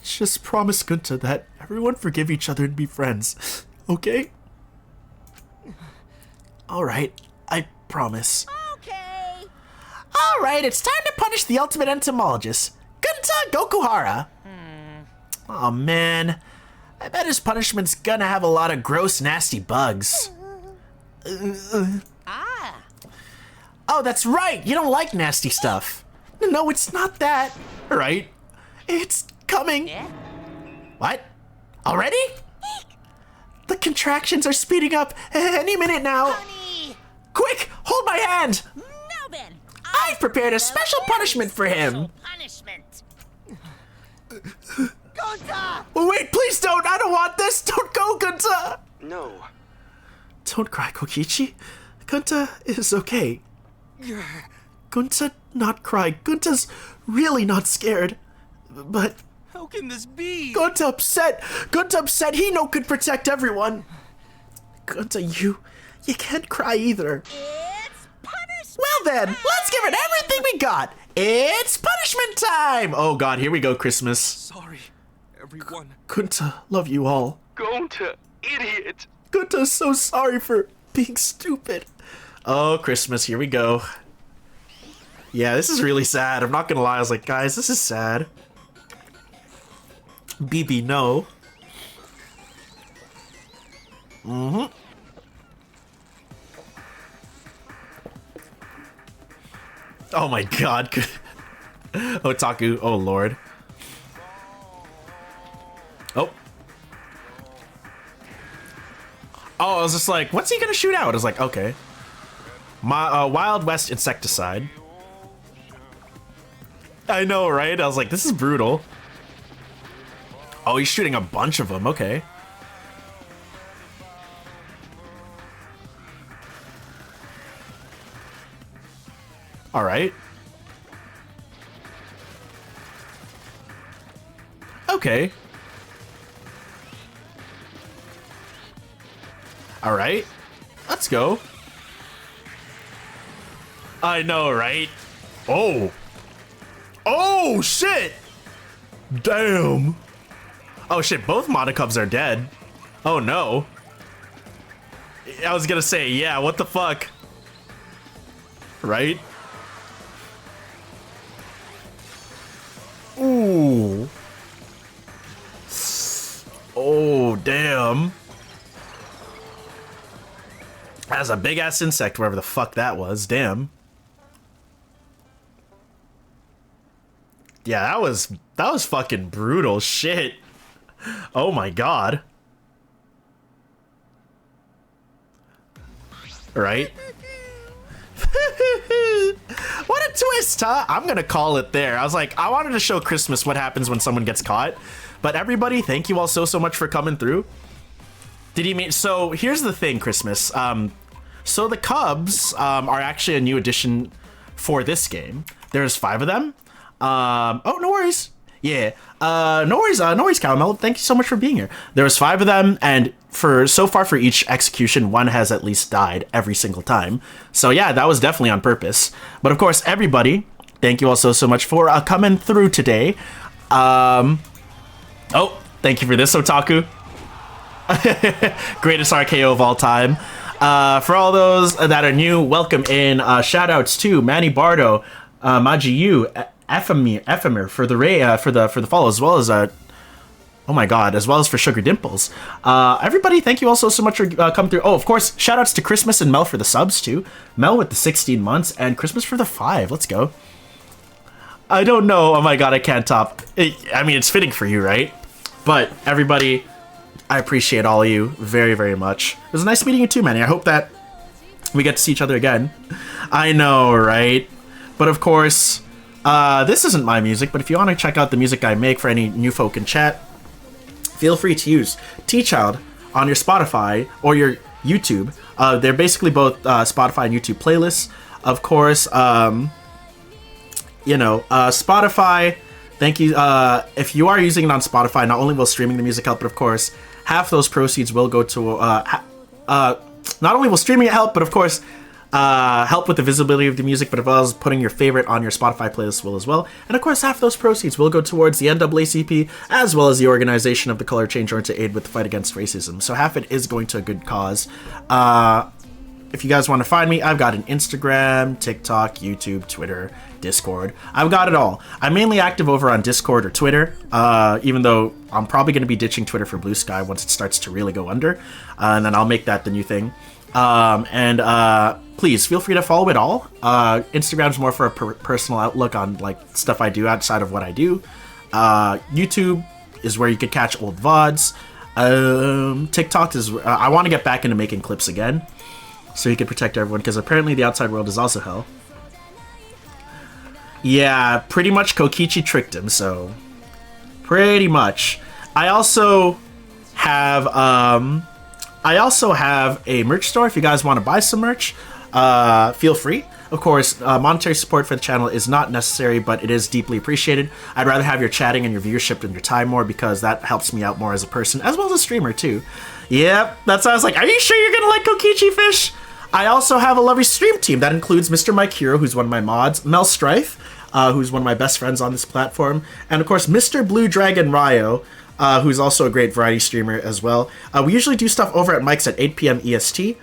Just promise Gunta that everyone forgive each other and be friends, okay? Alright, I promise. Okay. Alright, it's time to punish the ultimate entomologist, Gunta Gokuhara. Oh man, I bet his punishment's gonna have a lot of gross, nasty bugs. Oh, that's right, you don't like nasty stuff. No, it's not that. Right? It's coming. Yeah? What? Already? The contractions are speeding up any minute now. Honey! Quick, hold my hand. Now then, I've prepared a special punishment for him. Punishment. Gunta! Oh, wait, please don't. I don't want this. Don't go, Gunta. No. Don't cry, Kokichi. Gunta is okay. Gunta not cry. Gunta's really not scared. But... How can this be? Gunta upset. Gunta upset. He no could protect everyone. Gunta, you can't cry either. It's punishment. Well then, let's give it everything we got. It's punishment time. Oh God, here we go, Christmas. Sorry, everyone. Gunta, love you all. Gunta, idiot. Gunta's so sorry for being stupid. Oh, Christmas, here we go. Yeah, this is really sad. I'm not gonna lie. I was like, guys, this is sad. BB, no. Mm-hmm. Oh my God. Otaku, oh Lord. Oh. Oh, I was just like, what's he gonna shoot out? I was like, okay. My Wild West insecticide. I know, right? I was like, this is brutal. Oh, he's shooting a bunch of them. Okay. All right. Okay. All right. Let's go. I know, right? Oh. Oh, shit. Damn. Oh, shit. Both Monocubs are dead. Oh, no. I was gonna say, yeah, what the fuck? Right? Ooh. Oh, damn. That's a big-ass insect, wherever the fuck that was. Damn. Yeah, that was fucking brutal shit. Oh my god. Right? What a twist, huh? I'm gonna call it there. I was like, I wanted to show Christmas what happens when someone gets caught. But everybody, thank you all so much for coming through. Did you mean... So, here's the thing, Christmas. So the Cubs are actually a new addition for this game. There's 5 of them. Oh, no worries. Yeah. No worries, Caramel. Thank you so much for being here. There was 5 of them, and so far for each execution, 1 has at least died every single time. So yeah, that was definitely on purpose. But of course, everybody, thank you all so much for coming through today. Oh, thank you for this, Otaku. Greatest RKO of all time. For all those that are new, welcome in. Shout outs to Manny Bardo, Majiyu, Ephemer for the follow, as well as oh my god, as well as for Sugar Dimples. Everybody, thank you also so much for coming through. Oh, of course, shout outs to Christmas and Mel for the subs too. Mel with the 16 months and Christmas for the 5. Let's go. I don't know. Oh my god, I can't top. I mean, it's fitting for you, right? But everybody, I appreciate all of you very, very much. It was nice meeting you too, Manny. I hope that we get to see each other again. I know, right? But of course, this isn't my music, but if you want to check out the music I make for any new folk in chat, feel free to use Teachild on your Spotify or your YouTube. They're basically both Spotify and YouTube playlists. Of course, Spotify, thank you. If you are using it on Spotify, not only will streaming the music help, but of course, half those proceeds will go to, not only will streaming it help, but of course, help with the visibility of the music, but as well as putting your favorite on your Spotify playlist will as well. And of course, half those proceeds will go towards the NAACP, as well as the organization of the Color Change, or to aid with the fight against racism. So half it is going to a good cause. If you guys want to find me, I've got an Instagram, TikTok, YouTube, Twitter, Discord. I've got it all. I'm mainly active over on Discord or Twitter, even though I'm probably going to be ditching Twitter for Blue Sky once it starts to really go under, and then I'll make that the new thing. Please feel free to follow it all. Instagram's more for a personal outlook on like stuff I do outside of what I do. YouTube is where you could catch old VODs. TikTok is I want to get back into making clips again, so you can protect everyone, because apparently the outside world is also hell. Yeah, pretty much Kokichi tricked him, so pretty much. I also have a merch store. If you guys want to buy some merch, feel free. Of course, monetary support for the channel is not necessary, but it is deeply appreciated. I'd rather have your chatting and your viewership and your time more, because that helps me out more as a person, as well as a streamer too. Yep, that's why I was like, are you sure you're gonna like Kokichi Fish? I also have a lovely stream team that includes Mr. Mike Hero, who's one of my mods, Mel Strife, who's one of my best friends on this platform, and of course Mr. Blue Dragon Ryo, who's also a great variety streamer as well. We usually do stuff over at Mike's at 8 p.m. EST.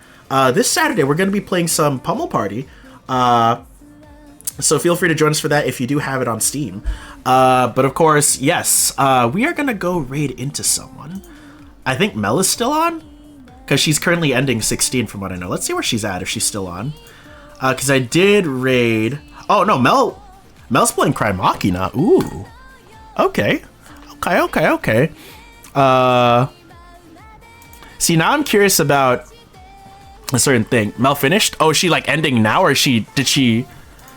This Saturday, we're going to be playing some Pummel Party. So feel free to join us for that if you do have it on Steam. But of course, yes, we are going to go raid into someone. I think Mel is still on, because she's currently ending 16 from what I know. Let's see where she's at, if she's still on. Because I did raid... Oh, no, Mel's playing Cry Machina. Ooh. Okay. Okay. See, now I'm curious about a certain thing. Mel finished? Oh, is she like ending now, or did she?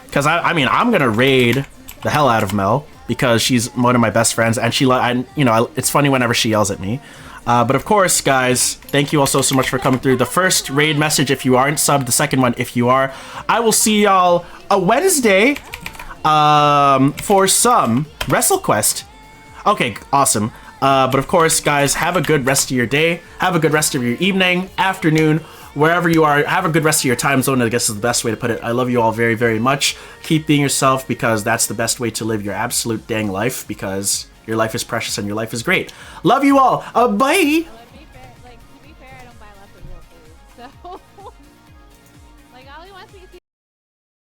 Because I mean, I'm gonna raid the hell out of Mel, because she's one of my best friends, and it's funny whenever she yells at me. But of course, guys, thank you all so much for coming through. The first raid message if you aren't subbed, the second one if you are. I will see y'all a Wednesday for some WrestleQuest. Okay, awesome. But of course, guys, have a good rest of your day. Have a good rest of your evening, afternoon, wherever you are. Have a good rest of your time zone, I guess is the best way to put it. I love you all very, very much. Keep being yourself, because that's the best way to live your absolute dang life, because your life is precious and your life is great. Love you all. Bye!